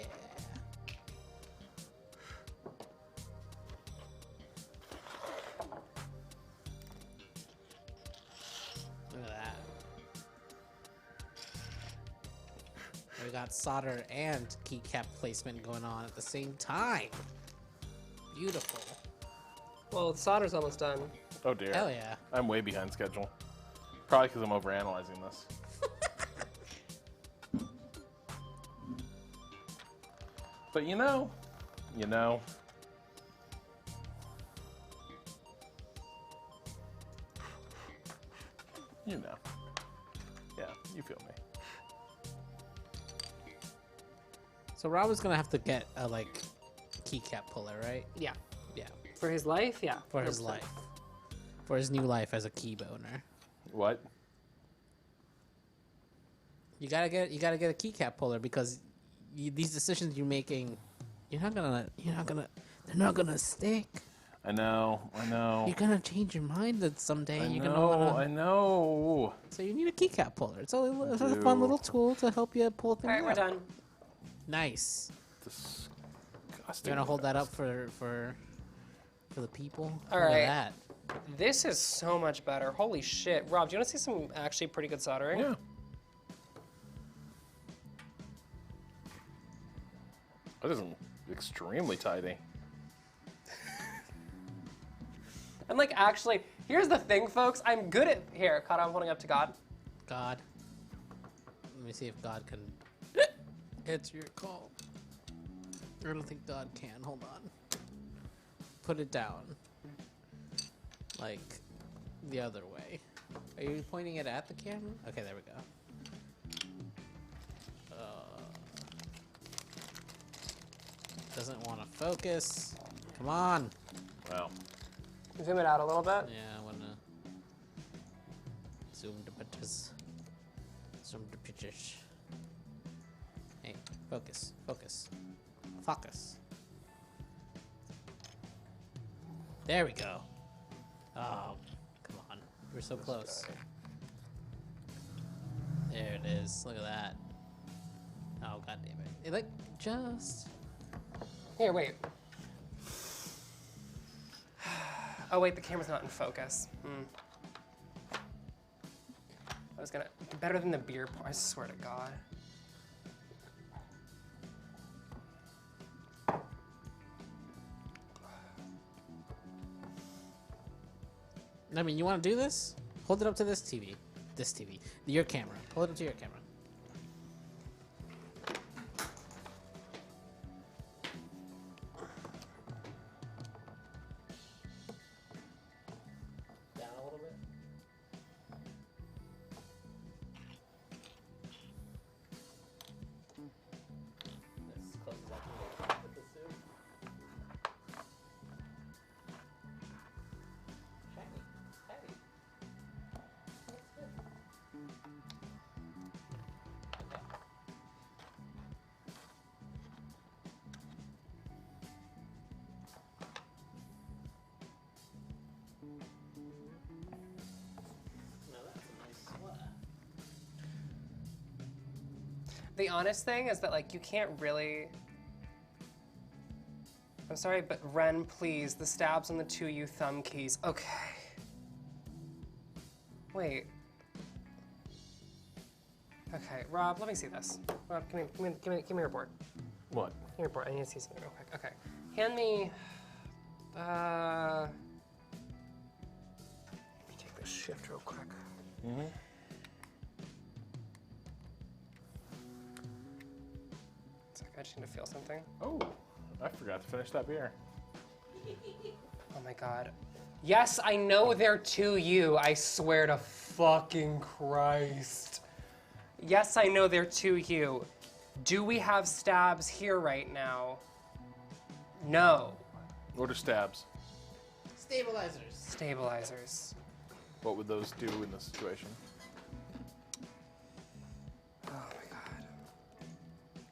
Look at that. We got solder and keycap placement going on at the same time. Beautiful. Well, the solder's almost done. Oh dear. Hell yeah. I'm way behind schedule. Probably because I'm overanalyzing this. But you know. Yeah, you feel me. So Rob was gonna have to get a keycap puller, right? Yeah. Yeah. For his life, yeah. For his 100%. life. For his new life as a key owner. What? You gotta get a keycap puller because these decisions you're making, they're not gonna stick. I know. You're gonna change your mind that someday. I You're know. gonna wanna, I know. So you need a keycap puller. It's a fun little tool to help you pull things All right, we're out. done. Nice. Disgusting. You're gonna hold that up for the people. All Look right. at that. This is so much better. Holy shit. Rob, do you want to see some actually pretty good soldering? Yeah. That isn't extremely tidy. I'm like, actually, here's the thing, folks. I'm good at, here, Kata, I'm holding up to God. God. Let me see if God can answer your call. I don't think God can. Hold on. Put it down. Like, the other way. Are you pointing it at the camera? Okay, there we go. Doesn't want to focus. Come on. Wow. Zoom it out a little bit. Yeah, I want to zoom the pictures. Zoom the pictures. Hey, focus, focus, focus. There we go. Oh, come on. We're so close. There it is. Look at that. Oh, god damn it. It like just... Here, wait. Oh, wait, the camera's not in focus. I was gonna, better than the beer part, I swear to God. I mean, you want to do this? Hold it up to this TV. This TV. Your camera. Hold it up to your camera. Down a little bit. As close as I can get with this suit. Shiny. Heavy. That's good. Okay. No, that's a nice sweater. The honest thing is that, like, you can't really... I'm sorry, but Ren, please, the stabs on the 2U thumb keys. Okay. Wait. Okay, Rob, let me see this. Rob, give me your board. What? Give me your board. I need to see something real quick. Okay. Hand me... Let me take this shift real quick. Mm-hmm. I just need to feel something. Oh, I forgot to finish that beer. Oh my God. Yes, I know they're 2U. I swear to fucking Christ. Yes, I know they're 2U. Do we have stabs here right now? No. What are stabs? Stabilizers. Stabilizers. What would those do in this situation? Oh my God.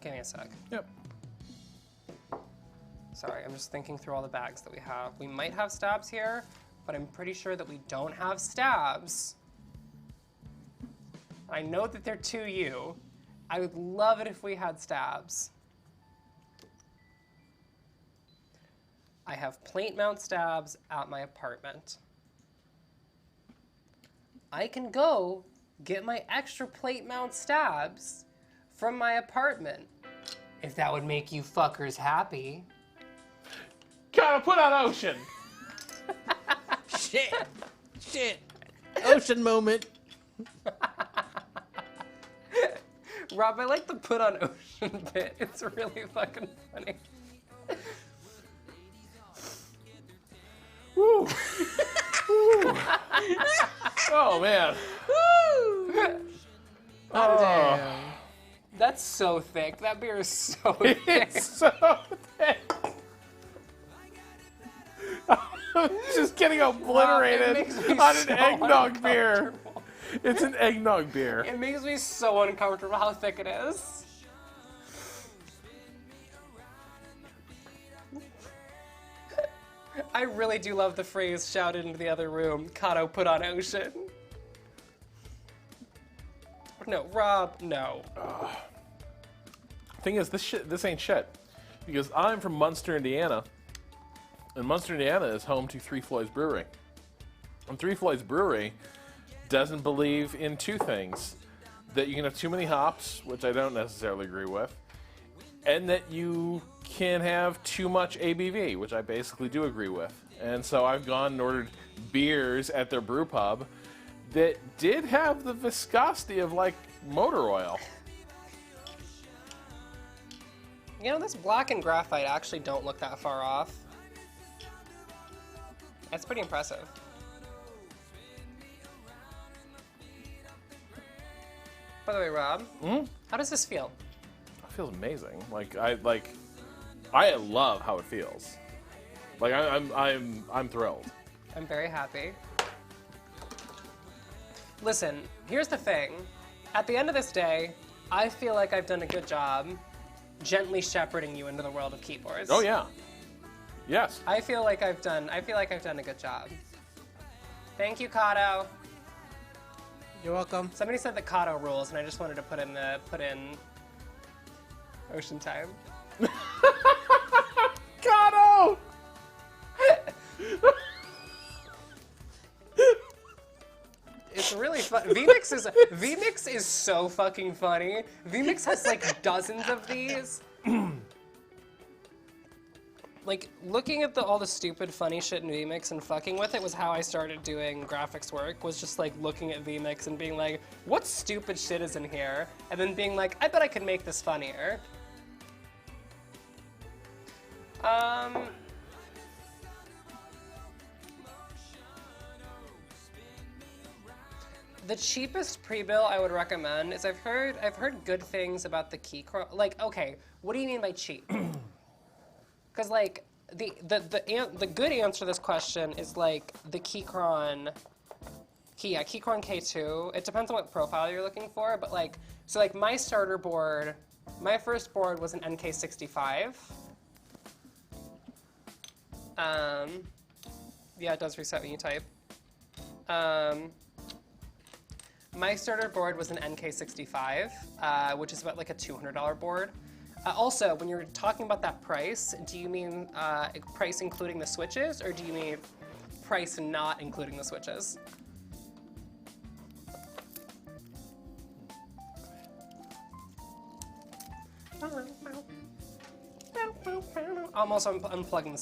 Give me a sec. Yep. Sorry, I'm just thinking through all the bags that we have. We might have stabs here, but I'm pretty sure that we don't have stabs. I know that they're 2U. I would love it if we had stabs. I have plate mount stabs at my apartment. I can go get my extra plate mount stabs from my apartment, if that would make you fuckers happy. Gotta put on Ocean! Shit. Shit. Ocean moment. Rob, I like the put on Ocean bit. It's really fucking funny. Woo! Woo! Oh, man. Woo! Oh, damn. That's so thick. That beer is so thick. It's so thick. I'm just getting obliterated makes me on an so eggnog beer. uncomfortable. It's an eggnog beer. It makes me so uncomfortable how thick it is. I really do love the phrase shouted into the other room, Kato put on Ocean. No, Rob, no. Thing is, this ain't shit. Because I'm from Munster, Indiana. And Munster, Indiana is home to Three Floyds Brewery. And Three Floyds Brewery doesn't believe in two things. That you can have too many hops, which I don't necessarily agree with, and that you can have too much ABV, which I basically do agree with. And so I've gone and ordered beers at their brew pub that did have the viscosity of, like, motor oil. You know, this black and graphite actually don't look that far off. That's pretty impressive. By the way, Rob, how does this feel? It feels amazing. I love how it feels. Like I'm thrilled. I'm very happy. Listen, here's the thing. At the end of this day, I feel like I've done a good job gently shepherding you into the world of keyboards. Oh yeah. Yes. I feel like I've done a good job. Thank you, Kato. You're welcome. Somebody said that Kato rules, and I just wanted to put in Ocean Time. Kato! It's really fun. VMix is so fucking funny. VMix has like dozens of these. Like, looking at all the stupid funny shit in VMix and fucking with it was how I started doing graphics work, was just like looking at VMix and being like, what stupid shit is in here? And then being like, I bet I could make this funnier. The cheapest pre-bill I would recommend is I've heard good things about the Keychron. Like, okay, what do you mean by cheap? Because like the good answer to this question is like the Keychron K2. It depends on what profile you're looking for, but like so like my starter board, my first board was an NK65. Yeah, it does reset when you type. My starter board was an NK65, which is about like a $200 board. Also, when you're talking about that price, do you mean price including the switches, or do you mean price not including the switches? I'm also unplugging the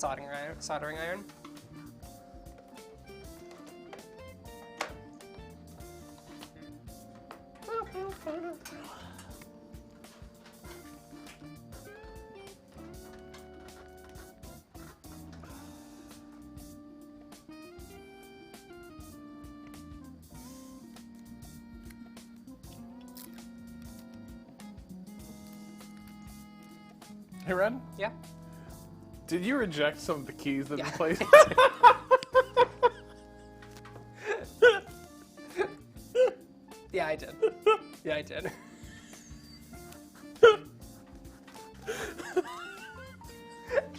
soldering iron. Hey, Ren? Yeah? Did you reject some of the keys that Yeah. are placed? Yeah, I did. Yeah, I did.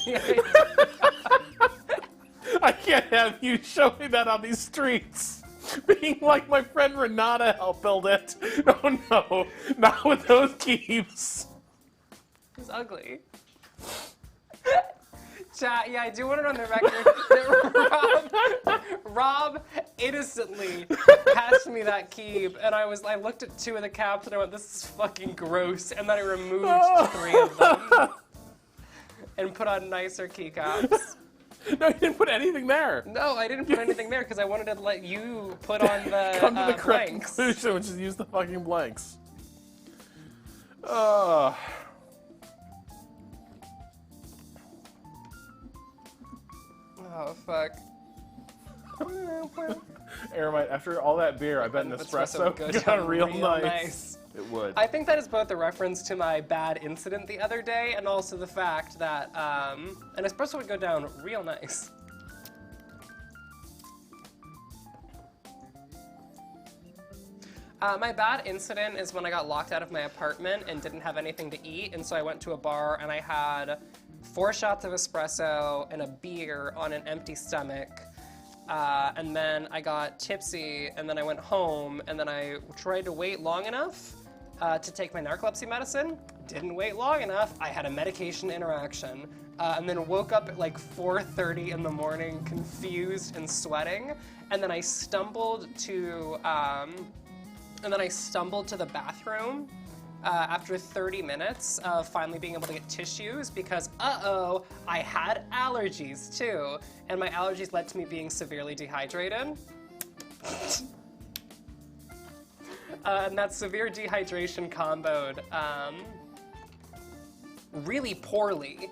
Yeah, I did. I can't have you show me that on these streets. Being like my friend Renata helped build it. Oh no, not with those keys. It's ugly. Chat, yeah, I do want it on the record that Rob innocently passed me that key, and I looked at 2 of the caps and I went, this is fucking gross, and then I removed 3 of them and put on nicer keycaps. No, you didn't put anything there. No, I didn't put anything there because I wanted to let you put on the Come to the correct blanks. conclusion, which is use the fucking blanks. Oh, fuck. Aramite, after all that beer, I bet an espresso got real nice. It would. I think that is both a reference to my bad incident the other day and also the fact that an espresso would go down real nice. My bad incident is when I got locked out of my apartment and didn't have anything to eat, and so I went to a bar and I had 4 shots of espresso and a beer on an empty stomach. And then I got tipsy, and then I went home, and then I tried to wait long enough to take my narcolepsy medicine. Didn't wait long enough. I had a medication interaction. And then woke up at like 4:30 in the morning, confused and sweating. And then I stumbled to the bathroom after 30 minutes of finally being able to get tissues because, I had allergies too. And my allergies led to me being severely dehydrated. And that severe dehydration comboed really poorly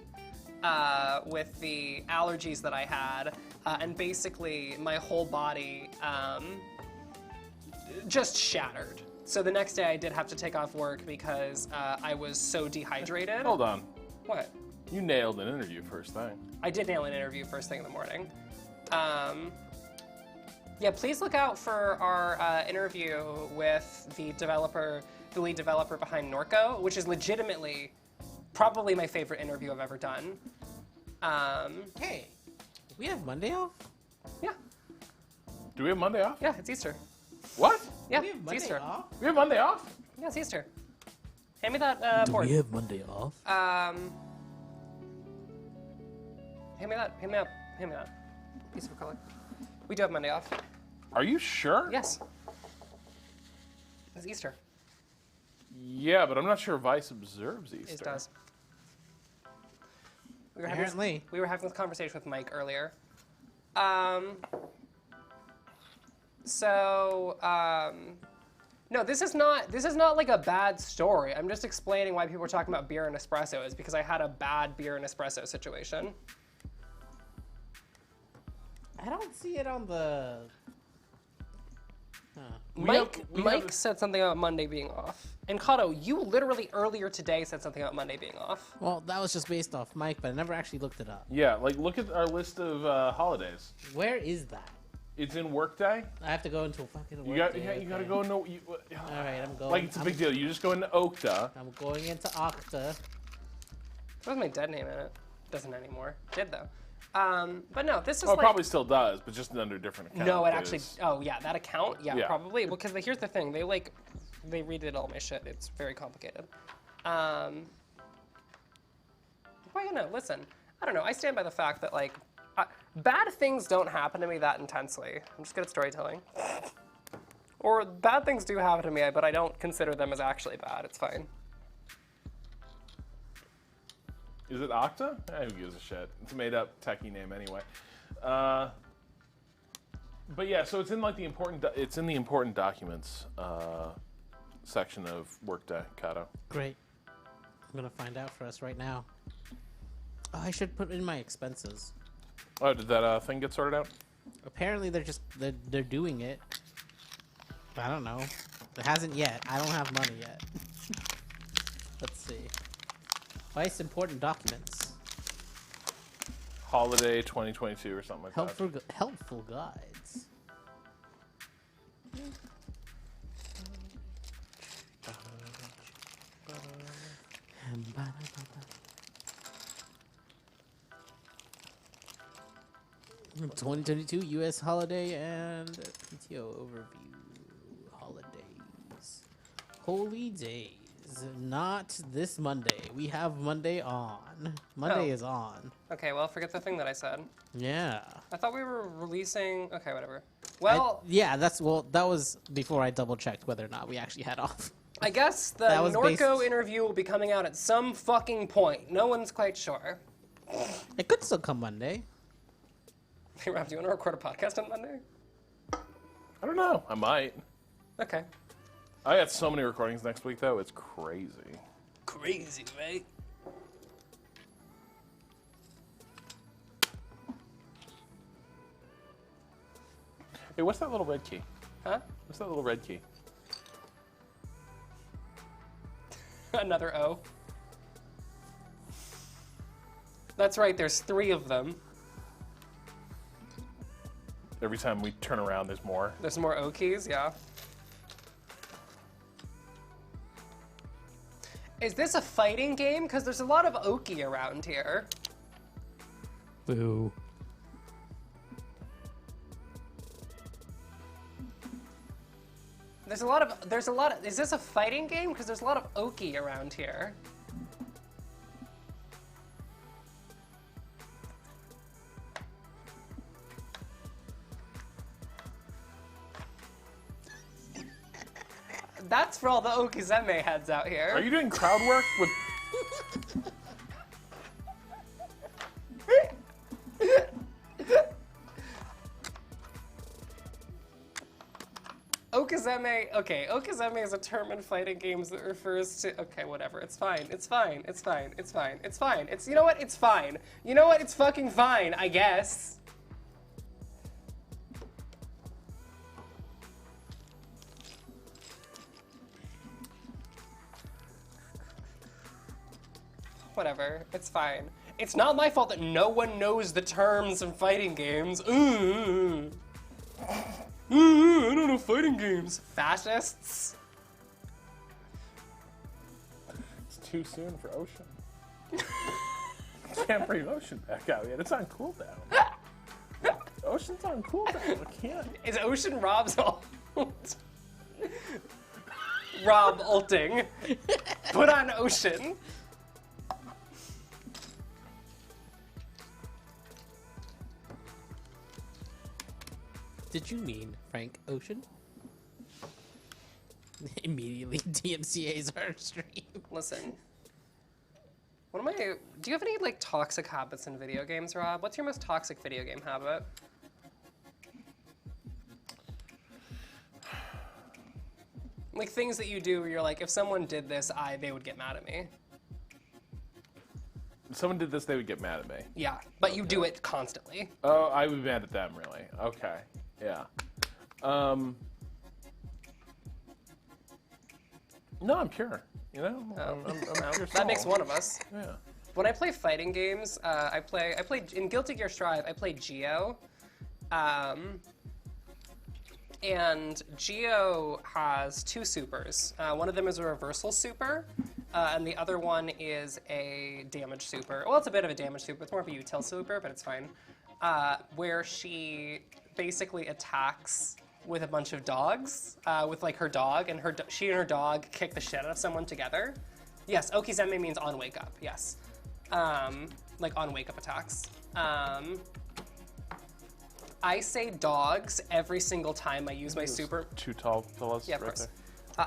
with the allergies that I had. And basically, my whole body just shattered. So the next day, I did have to take off work because I was so dehydrated. Hold on. What? You nailed an interview first thing. I did nail an interview first thing in the morning. Yeah, please look out for our interview with the lead developer behind Norco, which is legitimately probably my favorite interview I've ever done. Hey, we have Monday off? Yeah, Do we have Monday off? yeah, it's Easter. What? Yeah, We have it's Monday Easter. off? We have Monday off? Yeah, it's Easter. Hand me that board. We have Monday off? Hand me that piece of acrylic. We do have Monday off. Are you sure? Yes. It's Easter. Yeah, but I'm not sure Vice observes Easter. It does. Apparently. We were having this conversation with Mike earlier. No, this is not like a bad story. I'm just explaining why people are talking about beer and espresso is because I had a bad beer and espresso situation. I don't see it on the... Mike said something about Monday being off. And Kato, you literally earlier today said something about Monday being off. Well, that was just based off Mike, but I never actually looked it up. Yeah, like look at our list of holidays. Where is that? It's in Workday. I have to go into a fucking You work got, day, you gotta okay. go into. All right, I'm going. Like it's a big deal. You just go into Okta. I'm going into Okta. What was my dead name in it? Doesn't anymore. Did though. But no, this is Well, it like... probably still does, but just under a different account. No, it actually... is- Oh, yeah, that account? Yeah, Yeah. probably. Well, because here's the thing. They redid all my shit. It's very complicated. Well, you know, listen. I don't know. I stand by the fact that, like, bad things don't happen to me that intensely. I'm just good at storytelling. Or bad things do happen to me, but I don't consider them as actually bad. It's fine. Is it Okta? Who gives a shit? It's a made-up techie name anyway. But yeah, so it's in like the important. It's in the important documents section of Workday, Kato. Great. I'm gonna find out for us right now. Oh, I should put in my expenses. Oh, did that thing get sorted out? Apparently, they're doing it. I don't know. It hasn't yet. I don't have money yet. Let's see. Vice important documents. Holiday 2022 or something like that. Helpful guides. ...2022 U.S. holiday and PTO overview. Holidays. Holy days. Not this Monday. We have Monday on. Monday Oh. is on. Okay, well, forget the thing that I said. Yeah. I thought we were releasing... Okay, whatever. Well, Yeah, that was before I double checked whether or not we actually had off. I guess the That was Norco interview will be coming out at some fucking point. No one's quite sure. It could still come Monday. Hey, Rob, do you want to record a podcast on Monday? I don't know. I might. Okay. I got so many recordings next week though. It's crazy. Crazy, right? Hey, what's that little red key? Huh? What's that little red key? Another O. That's right, there's 3 of them. Every time we turn around, there's more. There's more O keys, yeah. Is this a fighting game? Because there's a lot of Oki around here. Boo. There's a lot of, is this a fighting game? Because there's a lot of Oki around here. That's for all the Okizeme heads out here. Are you doing crowd work with? Okizeme, okay, Okizeme is a term in fighting games that refers to, okay, whatever, it's fine, it's fine, it's fine, it's fine, it's fine, it's, you know what, it's fine. You know what, it's fucking fine, I guess. Whatever, it's fine. It's not my fault that no one knows the terms in fighting games. I don't know fighting games. Fascists. It's too soon for Ocean. Can't bring Ocean back out yet. It's on cooldown. Ocean's on cooldown. I can't. Is Ocean Rob's ult? Rob ulting. Put on Ocean. Did you mean Frank Ocean? Immediately DMCA's our stream. Listen. What am I? Do you have any like toxic habits in video games, Rob? What's your most toxic video game habit? Like things that you do where you're like, if someone did this, they would get mad at me. If someone did this, they would get mad at me. Yeah, but you do it constantly. Oh, I would be mad at them, really. Okay. Yeah. No, I'm pure. You know, I'm pure That makes soul. one of us. Yeah. When I play fighting games, I play in Guilty Gear Strive. I play Geo, and Geo has two supers. One of them is a reversal super, and the other one is a damage super. Well, it's a bit of a damage super. It's more of a util super, but it's fine. Where she basically attacks with a bunch of dogs, with like her dog, and she and her dog kick the shit out of someone together. Yes, Okizeme means on wake up. Yes, like on wake up attacks. I say dogs every single time I use my super. Two tall fellas. Yeah, of right course. there.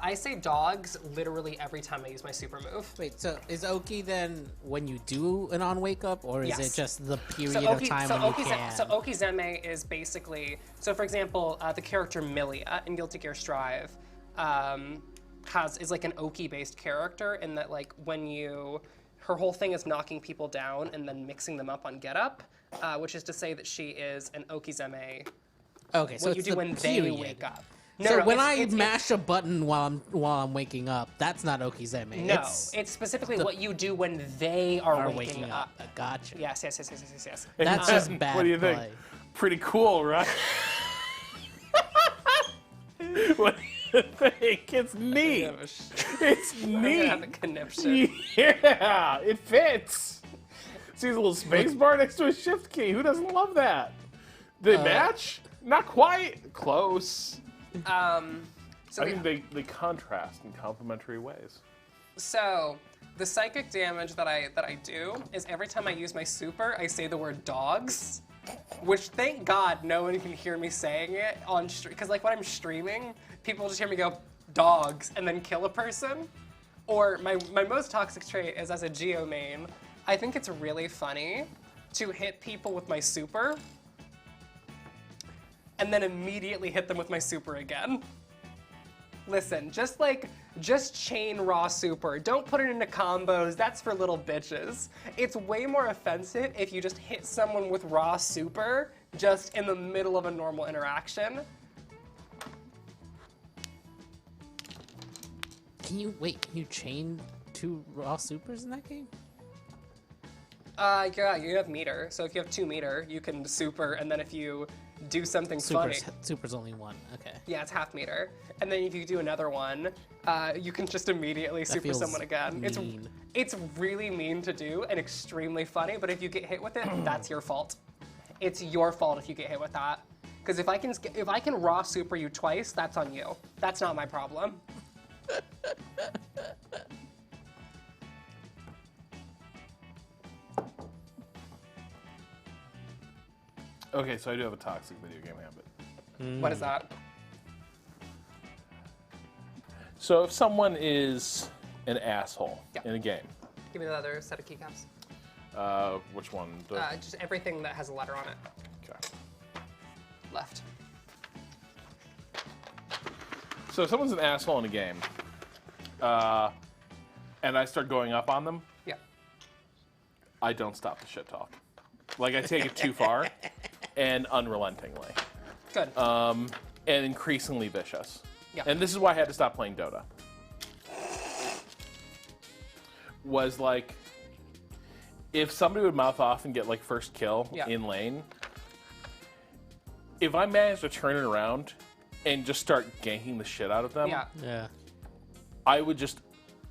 I say dogs literally every time I use my super move. Wait, so is Oki then when you do an on wake up, or is Yes. it just the period of time when you can? So Okizeme is basically, so for example, the character Milia in Guilty Gear Strive is like an Oki-based character in that like her whole thing is knocking people down and then mixing them up on get up, which is to say that she is an Okizeme. Okay, so What you it's do the when period. they wake up. So when I it's- mash a button while I'm waking up, that's not Okizeme. No, it's specifically what you do when they are waking up. Gotcha. Yes. That's just bad What do you think? play. Pretty cool, right? What do you think? It's neat. It's I'm gonna neat. have a conniption. Yeah, it fits. See his little space bar next to a shift key. Who doesn't love that? They match? Not quite. Close. So I think they contrast in complementary ways. So the psychic damage that I do is every time I use my super, I say the word dogs, which thank God no one can hear me saying it on stream. Because like when I'm streaming, people just hear me go dogs and then kill a person. Or my most toxic trait is as a Geo main, I think it's really funny to hit people with my super and then immediately hit them with my super again. Listen, just chain raw super. Don't put it into combos, that's for little bitches. It's way more offensive if you just hit someone with raw super just in the middle of a normal interaction. Can you chain two raw supers in that game? Yeah, you have meter. So if you have 2 meter, you can super, and then if you do something funny. Super's only one. Okay. Yeah, it's half meter. And then if you do another one, you can just immediately super feels someone again. mean. It's really mean to do and extremely funny, but if you get hit with it, that's your fault. It's your fault if you get hit with that. Because if I can raw super you twice, that's on you. That's not my problem. Okay, so I do have a toxic video game habit. What is that? So if someone is an asshole Yeah. in a game, Give me the other set of keycaps. which one? Just everything that has a letter on it. Okay. Left. So if someone's an asshole in a game, and I start going up on them, Yeah. I don't stop the shit talk. Like I take it too far, and unrelentingly, Good. and increasingly vicious. Yeah. And this is why I had to stop playing Dota. Was like, if somebody would mouth off and get like first kill Yeah. in lane, if I manage to turn it around and just start ganking the shit out of them, Yeah. Yeah. I would just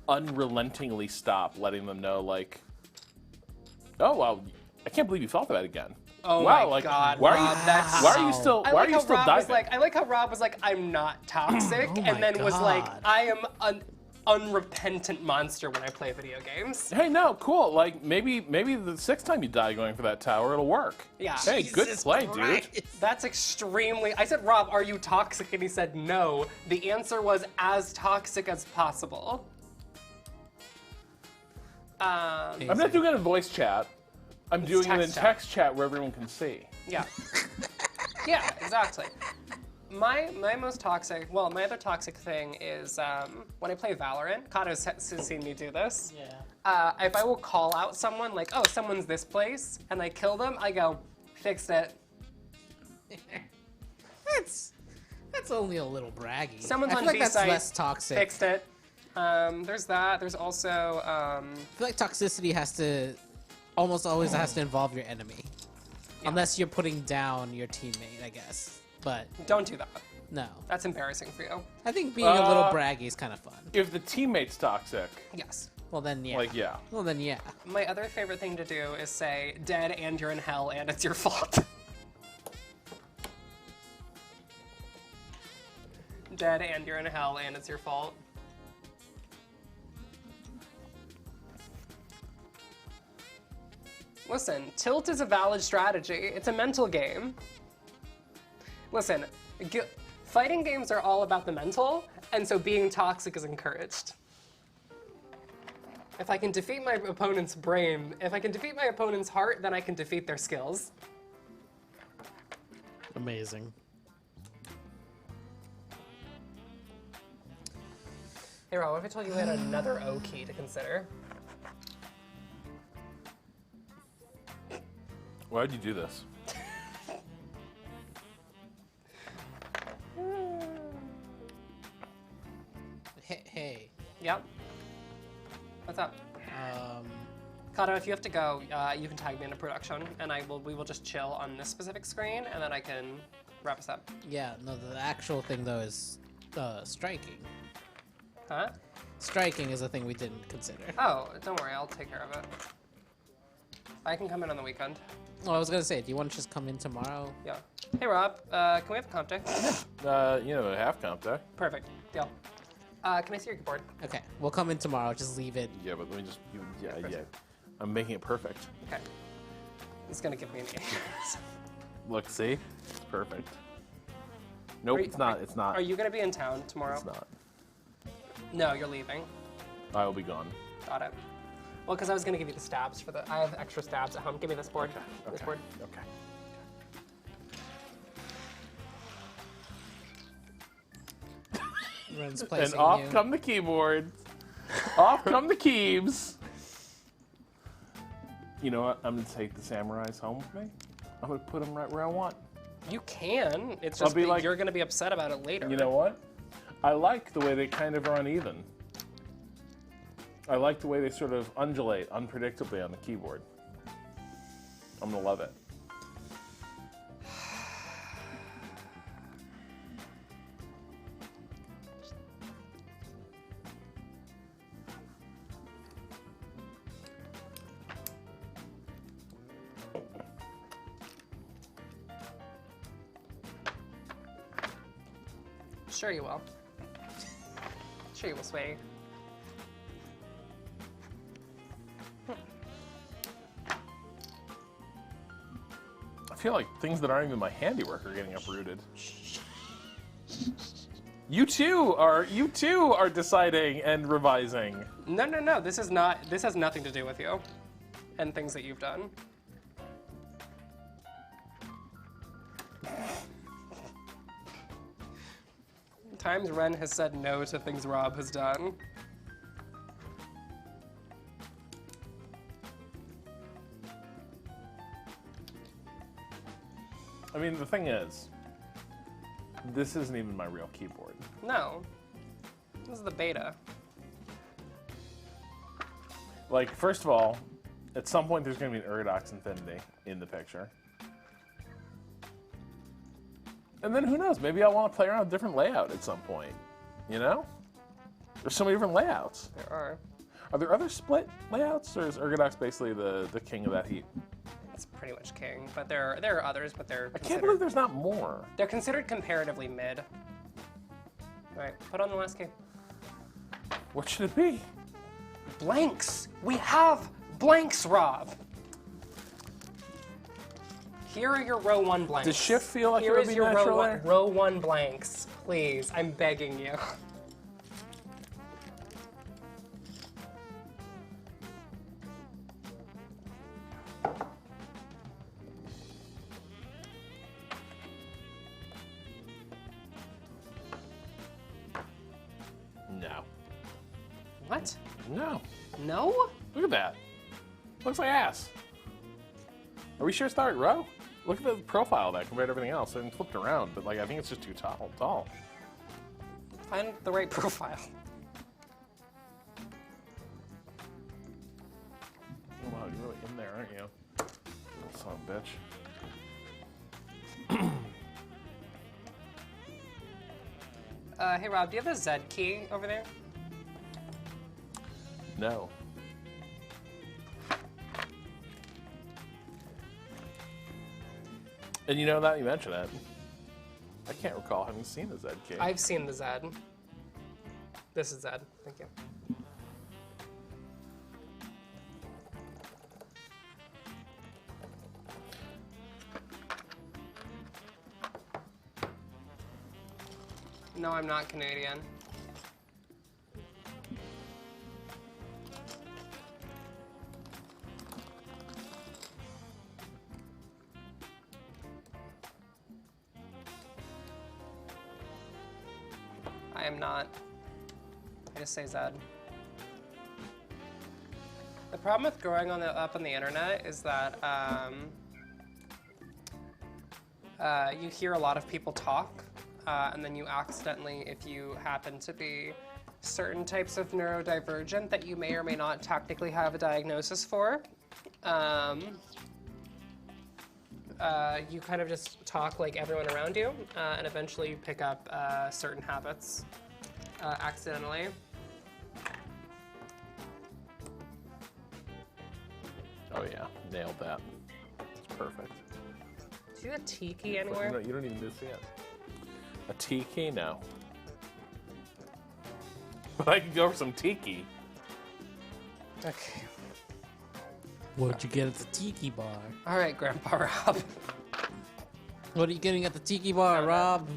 unrelentingly stop, letting them know like, oh wow, I can't believe you thought of that again. Oh wow, my like, God, why Rob, that's why are you still I why like are you how still Rob diving? was like, I like how Rob was like, I'm not toxic, Oh my and then was like, God. I am an unrepentant monster when I play video games. Hey, no, cool. Like maybe the sixth time you die going for that tower, it'll work. Yeah. Hey, good Jesus play, Christ. dude. That's extremely. I said, Rob, are you toxic? And he said, no. The answer was as toxic as possible. I'm not doing it in voice chat. I'm doing it in text chat. text chat where everyone can see. Yeah. Yeah, exactly. My most toxic, well, my other toxic thing is when I play Valorant. Kato's seen me do this. Yeah. If I will call out someone, like, oh, someone's this place, and I kill them, I go, fixed it. That's only a little braggy. Someone's I on feel like that's B-site, less toxic. Fixed it. There's that. There's also, I feel like toxicity has to almost always has to involve your enemy, unless you're putting down your teammate, I guess. But don't do that. no, That's embarrassing for you. I think being a little braggy is kind of fun. If the teammate's toxic, Yes. Well then, yeah. like yeah. Well then, yeah. My other favorite thing to do is say, dead and you're in hell and it's your fault. Dead and you're in hell and it's your fault. Listen, tilt is a valid strategy. It's a mental game. Listen, fighting games are all about the mental, and so being toxic is encouraged. If I can defeat my opponent's brain, if I can defeat my opponent's heart, then I can defeat their skills. Amazing. Hey, Rob, what if I told you we had another O key to consider? Why'd you do this? Hey. Yep. What's up? Um, Kato, if you have to go, you can tag me into production, and we will just chill on this specific screen, and then I can wrap us up. yeah. No, the actual thing though is striking. Huh? Striking is a thing we didn't consider. Oh, don't worry, I'll take care of it. I can come in on the weekend. Oh, I was gonna say, do you want to just come in tomorrow? Yeah. Hey, Rob, can we have a comp deck? A half comp deck. Perfect. Deal. Can I see your keyboard? Okay, we'll come in tomorrow. Just leave it. Yeah, but let me just. Yeah. I'm making it perfect. Okay. It's gonna give me an A. Look, see, it's perfect. Nope, Are it's not. It's not. Are you gonna be in town tomorrow? It's not. No, you're leaving. I will be gone. Got it. Well, because I was gonna give you the stabs for the. I have extra stabs at home. Give me this board. This Okay. board. Okay. Ren's And placing off you. come the keyboards. Off come the keys. You know what? I'm gonna take the samurais home with me. I'm gonna put them right where I want. You can. It's I'll just be like- you're gonna be upset about it later. You know what? I like the way they kind of are uneven. I like the way they sort of undulate unpredictably on the keyboard. I'm gonna love it. Sure you will. Sure you will, sweetie. I feel like things that aren't even my handiwork are getting uprooted. You too are deciding and revising. No, no, no. This is not. This has nothing to do with you, and things that you've done. Times Ren has said no to things Rob has done. I mean, the thing is, this isn't even my real keyboard. No. This is the beta. Like, first of all, at some point there's going to be an Ergodox Infinity in the picture. And then who knows, maybe I'll want to play around with a different layout at some point, you know? There's so many different layouts. There are. Are there other split layouts, or is Ergodox basically the king of that heap? It's pretty much king, but there are others, but they're I can't believe there's not more. they're considered comparatively mid. All right, put on the last key. What should it be? Blanks. We have blanks, Rob. Here are your row 1 blanks. Does shift feel like Here it would is be your natural row there? row 1 blanks, please. I'm begging you. No. What? No. No? Look at that. Looks like ass. Are we sure it's the right row? Look at the profile of that compared to everything else. And flipped around, but like I think it's just too tall. Find the right profile. Oh, wow, you're really in there, aren't you? Little son of a bitch. Hey Rob, do you have the Z key over there? No. And you know that you mentioned it. I can't recall having seen the Z key. I've seen the Z. This is Z. Thank you. No, I'm not Canadian. I am not. I just say Zed. The problem with growing up on the internet is that you hear a lot of people talk, and then you accidentally, if you happen to be certain types of neurodivergent that you may or may not technically have a diagnosis for, you kind of just talk like everyone around you, and eventually you pick up certain habits accidentally. Oh yeah, nailed that. It's perfect. Do you have a T key anywhere? No, you don't even see it. A T key? No. But I could go for some tiki. Okay. What'd you get at the tiki bar? All right, Grandpa Rob. What are you getting at the tiki bar, Rob?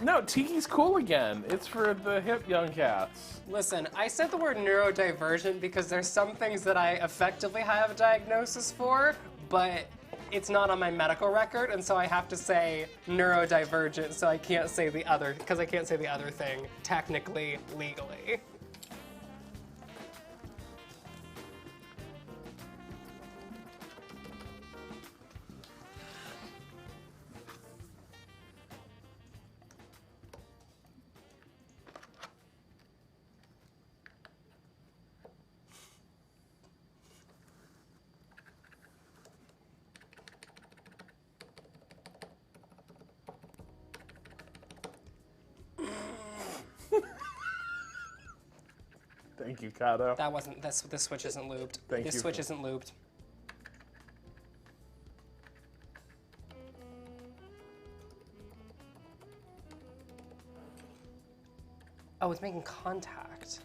No, tiki's cool again. It's for the hip young cats. Listen, I said the word neurodivergent because there's some things that I effectively have a diagnosis for, but it's not on my medical record, and so I have to say neurodivergent, so I can't say the other, because I can't say the other thing technically, legally. Thank you, Kato. That wasn't, this switch isn't lubed. Thank this you switch for- isn't lubed. Oh, it's making contact.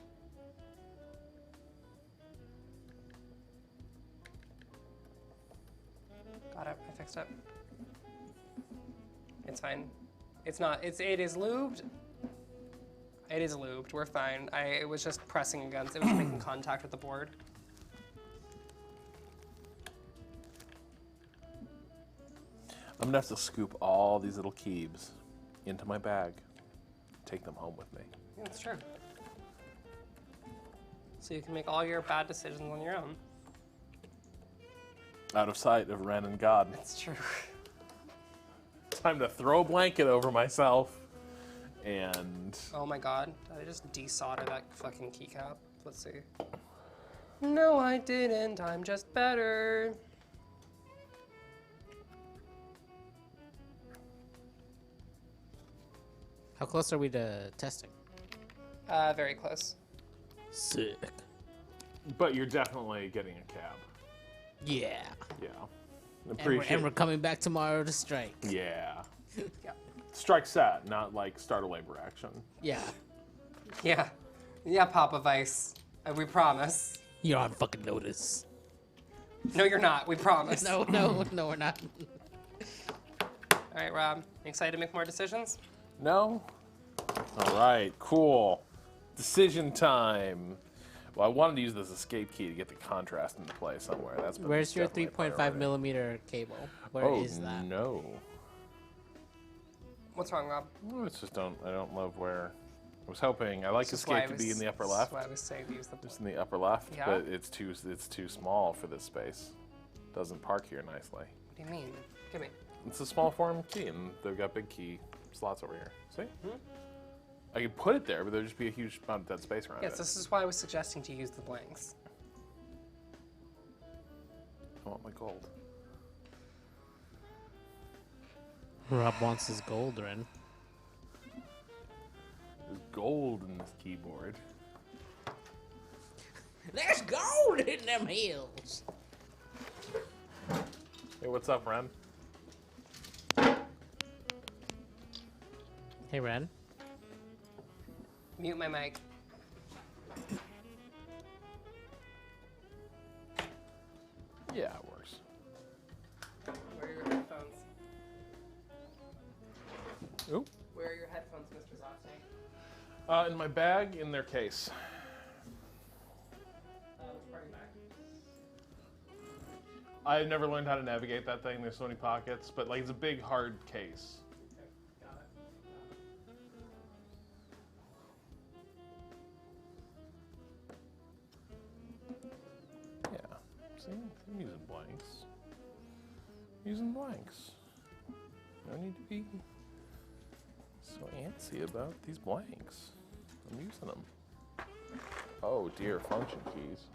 Got it. I fixed it. It's fine. It's not. It is lubed. It is lubed. We're fine. It was just pressing against. It was making contact with the board. I'm gonna have to scoop all these little keebs into my bag, take them home with me. Yeah, that's true. So you can make all your bad decisions on your own. Out of sight of Ren and God. That's true. Time to throw a blanket over myself and... Oh my god. Did I just desolder that fucking keycap? Let's see. No, I didn't. I'm just better. How close are we to testing? Very close. Sick. But you're definitely getting a cab. Yeah. Yeah. And we're coming back tomorrow to strike. Yeah. Yeah. Strike set, not like start a labor action. Yeah. Yeah. Yeah, Papa Vice. We promise. You're on fucking notice. No, you're not. We promise. No, we're not. All right, Rob. Excited to make more decisions? No? All right, cool. Decision time. Well, I wanted to use this escape key to get the contrast into play somewhere. Where's your definitely a 3.5 priority. millimeter cable? Where is that? No. What's wrong, Rob? No, it's just I don't love where. I was hoping. I like escape to be in the upper left. That's why I was saying to use the... Just in the upper left, Yeah? but it's too small for this space. Doesn't park here nicely. What do you mean? Give me. It's a small form key, and they've got big key slots over here. See? I could put it there, but there'd just be a huge amount of dead space around Yes, it. this is why I was suggesting to use the blanks. I want my gold. Rob wants his gold, Ren. There's gold in this keyboard. There's gold in them hills. Hey, what's up, Ren? Hey, Ren. Mute my mic. Yeah, it works. Where are your headphones? Ooh. Where are your headphones, Mr. Zoxney? In my bag, in their case. Which part of your back? I've never learned how to navigate that thing. There's so many pockets, but like it's a big, hard case. Okay, got it. Yeah. See, I'm using blanks. Using blanks. No need to be so antsy about these blanks. I'm using them. Oh dear, function keys.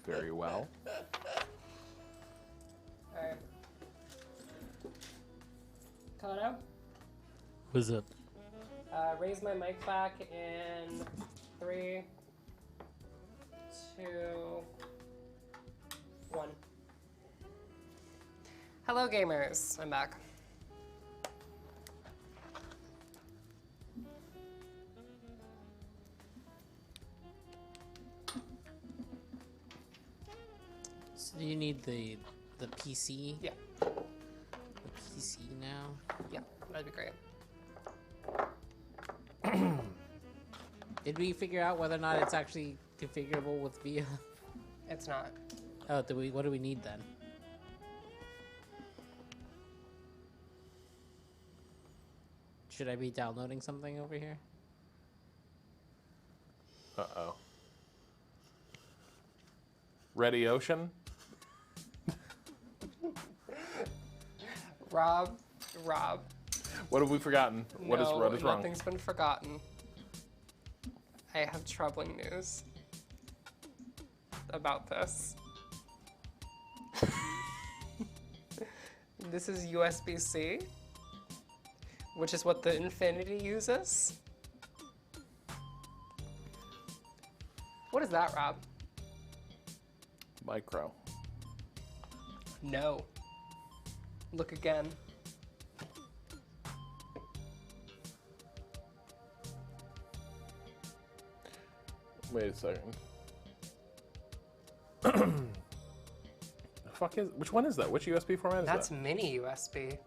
Very well. Alright. Kono, What's up? raise my mic back in 3, 2, 1. Hello, gamers. I'm back. So do you need the PC? Yeah. The PC now? Yeah, that'd be great. Did we figure out whether or not it's actually configurable with VIA? It's not. Oh, what do we need then? Should I be downloading something over here? Uh-oh. Ready Ocean? Rob. What have we forgotten? What is wrong? Nothing's been forgotten. I have troubling news about this. This is USB-C, which is what the Infinity uses. What is that, Rob? Micro. No. Look again. Wait a second. The fuck is? Which one is that? Which USB format is That's that? mini USB.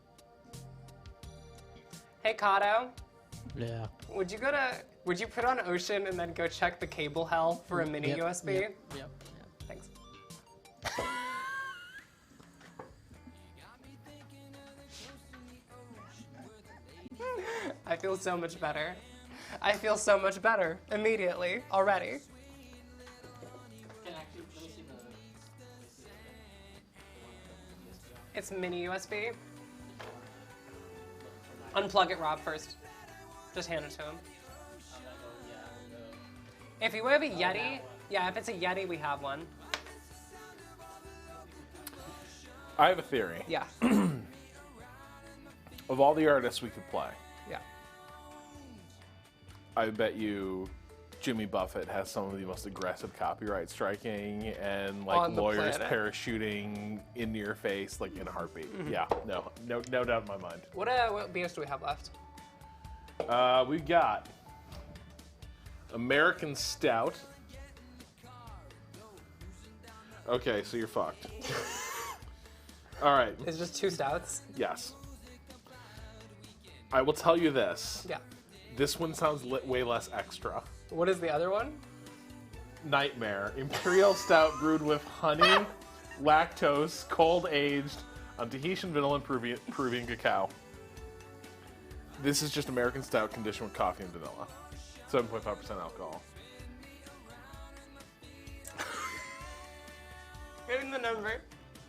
Hey, Kato. Yeah. Would you put on Ocean and then go check the cable hell for a mini Yep, USB? Yep. Thanks. I feel so much better. I feel so much better immediately already. It's mini USB. Unplug it, Rob, first. Just hand it to him. If you have a Yeti, yeah, if it's a Yeti, we have one. I have a theory. Yeah. Of all the artists we could play, Yeah. I bet you Jimmy Buffett has some of the most aggressive copyright striking and like On the lawyers planet. parachuting into your face like in a heartbeat. Yeah, no doubt in my mind. What beers do we have left? We've got American Stout. Okay, so you're fucked. All right. It's just 2 stouts. Yes. I will tell you this. Yeah. This one sounds way less extra. What is the other one? Nightmare. Imperial Stout brewed with honey, lactose, cold aged on Tahitian vanilla and Peruvian cacao. This is just American Stout conditioned with coffee and vanilla. 7.5% alcohol. Give me the number.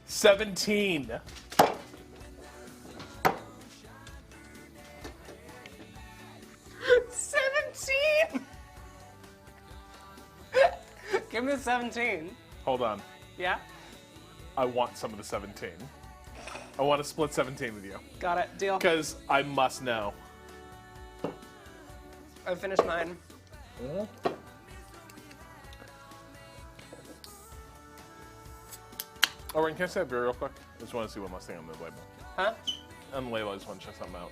17. Give me the 17. Hold on. Yeah? I want some of the 17. I want to split 17 with you. Got it. Deal. Because I must know. I finished mine. Oh, Ren, can I say that beer real quick? I just want to see one last thing on the label. Huh? On the label, I just want to check something out.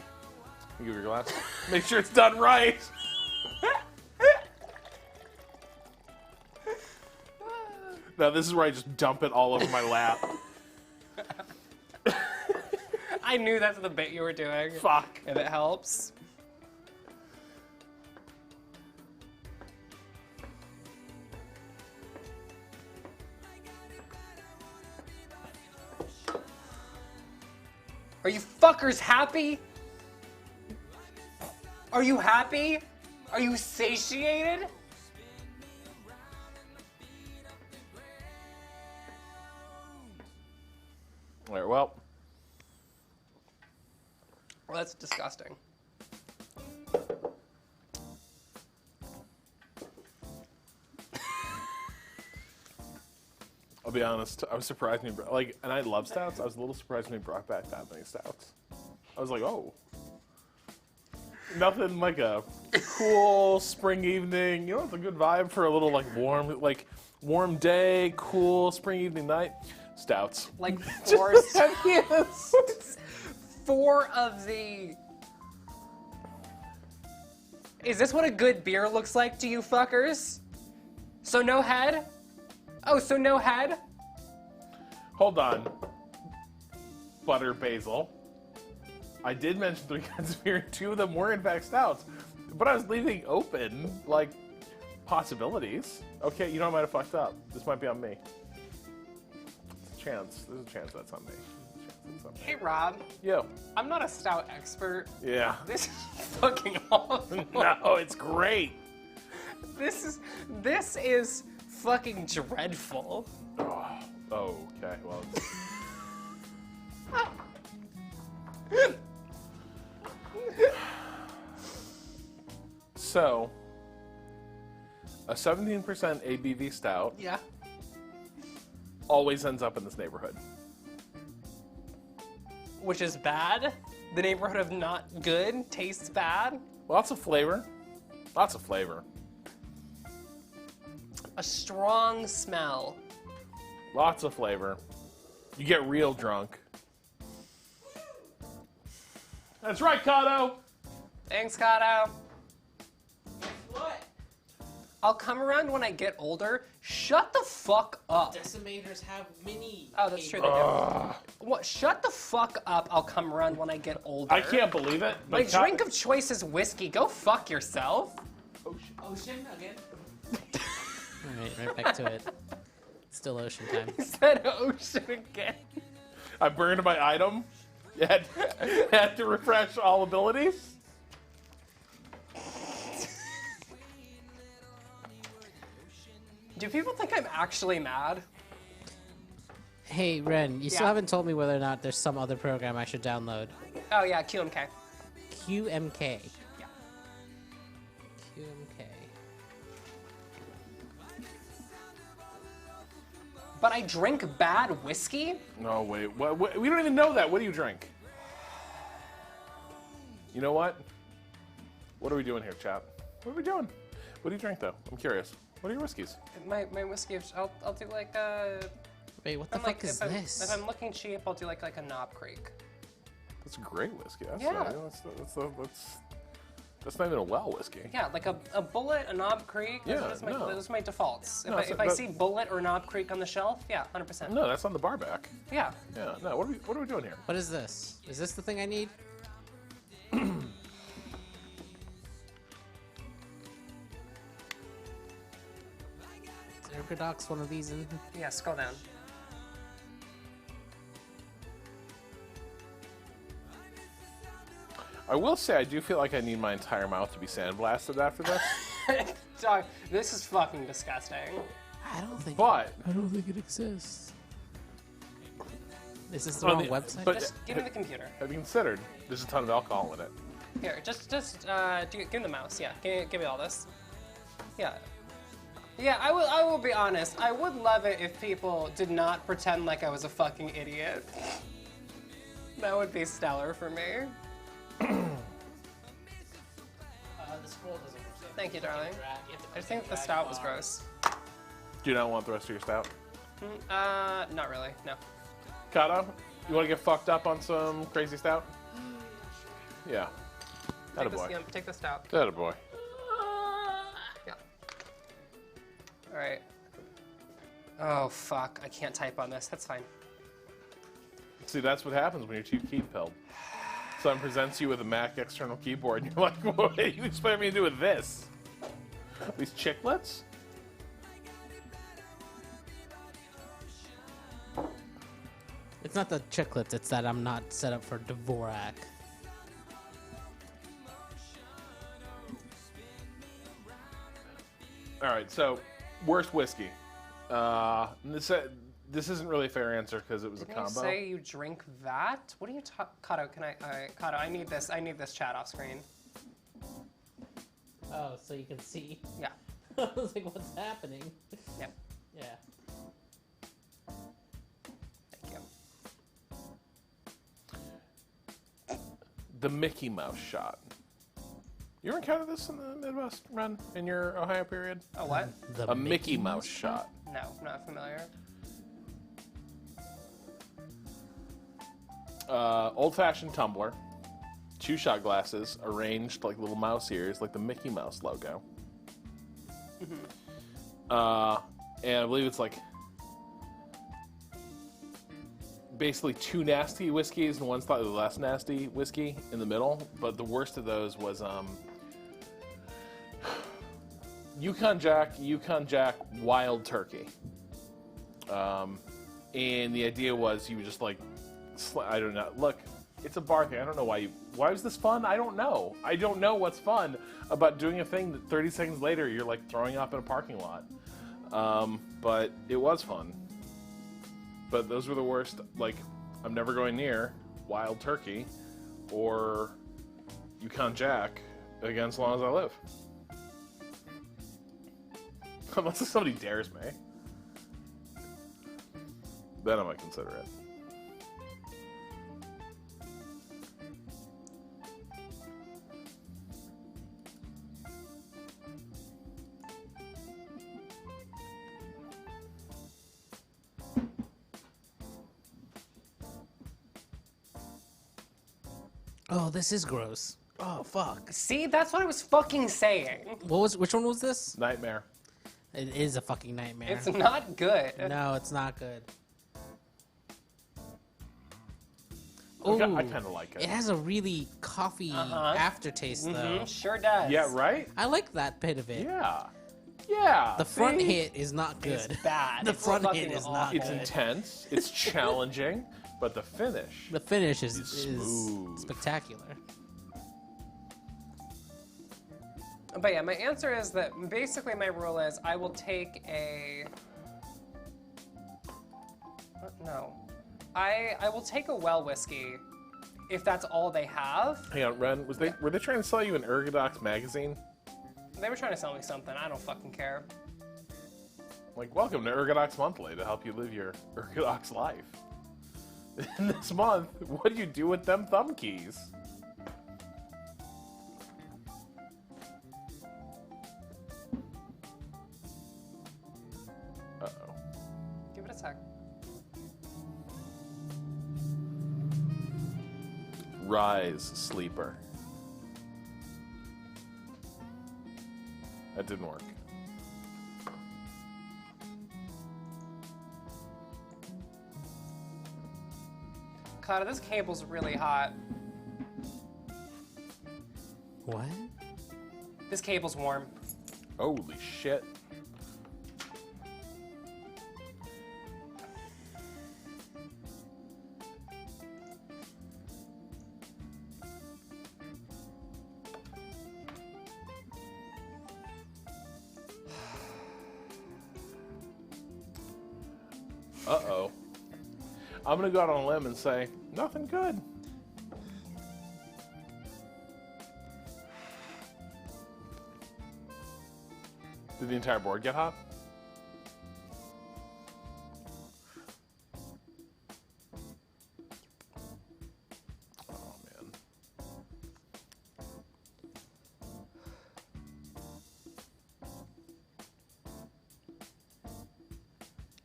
Can you give your glass? Make sure it's done right. Now, this is where I just dump it all over my lap. I knew that's the bit you were doing. Fuck. And it helps. Are you fuckers happy? Are you happy? Are you satiated? All right, well. Well, that's disgusting. I'll be honest, I was surprised when you and I love stouts. I was a little surprised when you brought back that many stouts. I was like, oh. Nothing like a cool spring evening. You know, it's a good vibe for a little warm day, cool spring evening night. Stouts. Like 4 4 of the... Is this what a good beer looks like to you fuckers? So no head? Oh, so no head? Hold on. Butter basil. I did mention 3 kinds of beer. 2 of them were in fact stouts. But I was leaving open, possibilities. Okay, you know I might have fucked up. This might be on me. There's a chance that's on me. Hey, Rob. Yo. I'm not a stout expert. Yeah. This is fucking awful. No, it's great. This is fucking dreadful. Oh, okay. Well, so A 17% ABV stout Yeah. always ends up in this neighborhood. Which is bad. The neighborhood of not good tastes bad. Lots of flavor. Lots of flavor. A strong smell. Lots of flavor. You get real drunk. That's right, Kato. Thanks, Kato. What? I'll come around when I get older. Shut the fuck up. Decimators have mini. Oh, that's true, they do. What? Shut the fuck up. I'll come around when I get older. I can't believe it. My But drink of choice is whiskey. Go fuck yourself. Ocean again? Alright, right back to it. It's still ocean time. He said ocean again. I burned my item. You had to refresh all abilities. Do people think I'm actually mad? Hey, Ren, you still Yeah. haven't told me whether or not there's some other program I should download. Oh yeah, QMK. QMK. Yeah. QMK. But I drink bad whiskey? No, wait. What? We don't even know that. What do you drink? You know what? What are we doing here, chat? What are we doing? What do you drink, though? I'm curious. What are your whiskeys? My whiskey, I'll do like Wait, what the I'm fuck like, is if this? if I'm looking cheap, I'll do like a Knob Creek. That's a great whiskey. That's Yeah. That's not even a well whiskey. Yeah, like a Bullet, a Knob Creek. Yeah, those are my defaults. No, If I see Bullet or Knob Creek on the shelf, yeah, 100%. No, that's on the bar back. Yeah. Yeah. No. What are we doing here? What is this? Is this the thing I need? Is Ergodox one of these in? Yeah, scroll down. I will say I do feel like I need my entire mouth to be sandblasted after this. Dog, this is fucking disgusting. I don't think. But I don't think it exists. Is this the On wrong the- website? but- Just give me the computer. have you considered there's a ton of alcohol in it? Here, give me the mouse. Yeah, give me all this. Yeah. Yeah, I will be honest. I would love it if people did not pretend like I was a fucking idiot. That would be stellar for me. The scroll doesn't work. So Thank you, darling. I just think the stout was gross. Do you not want the rest of your stout? Not really. No. Kato, you want to get fucked up on some crazy stout? Yeah. Take this, Attaboy. yeah, take the stout. Attaboy. Yeah. All right. Oh fuck! I can't type on this. That's fine. See, that's what happens when you're too Keebpilled. Someone presents you with a Mac external keyboard, and you're like, what do you expect me to do with this? These chiclets? It's not the chiclets, it's that I'm not set up for Dvorak. All right, so worst whiskey. This isn't really a fair answer because it was a Didn't you combo. say you drink that? What are you talking? Kato, Kato, I need this. I need this chat off screen. Oh, so you can see. Yeah. I was like, what's happening? Yeah. Yeah. Thank you. The Mickey Mouse shot. You ever encountered this in the Midwest, Ren, in your Ohio period? Oh what? The A Mickey Mouse shot. No, not familiar. Old-fashioned tumbler, 2 shot glasses arranged like little mouse ears, like the Mickey Mouse logo. And I believe it's like basically 2 nasty whiskeys and one slightly less nasty whiskey in the middle. But the worst of those was Yukon Jack Wild Turkey. And the idea was you would just like, I don't know. Look, it's a bar thing. I don't know why was this fun? I don't know. I don't know what's fun about doing a thing that 30 seconds later you're like throwing up in a parking lot. But it was fun. But those were the worst. Like, I'm never going near Wild Turkey or Yukon Jack again as long as I live. Unless somebody dares me. Then I might consider it. Oh, this is gross. Oh, fuck. See, that's what I was fucking saying. Which one was this? Nightmare. It is a fucking nightmare. It's not good. No, it's not good. I Ooh, kind of like it. it has a really coffee aftertaste, though. Sure does. Yeah, right? I like that bit of it. Yeah. Yeah. The front see? hit is not good. It's bad. The It's front fucking hit is awful. not It's good. intense. It's challenging. But the finish. The finish is smooth. spectacular. But yeah, my answer is that basically my rule is I will take a... No. I will take a well whiskey if that's all they have. Hang on, Ren. Were they trying to sell you an Ergodox magazine? They were trying to sell me something. I don't fucking care. Like, welcome to Ergodox Monthly to help you live your Ergodox life. In this month, what do you do with them thumb keys? Uh-oh. Give it a sec. Rise, sleeper. That didn't work. God, this cable's really hot. What? This cable's warm. Holy shit. Uh-oh. I'm gonna go out on a limb and say, nothing good. Did the entire board get hot? Oh, man.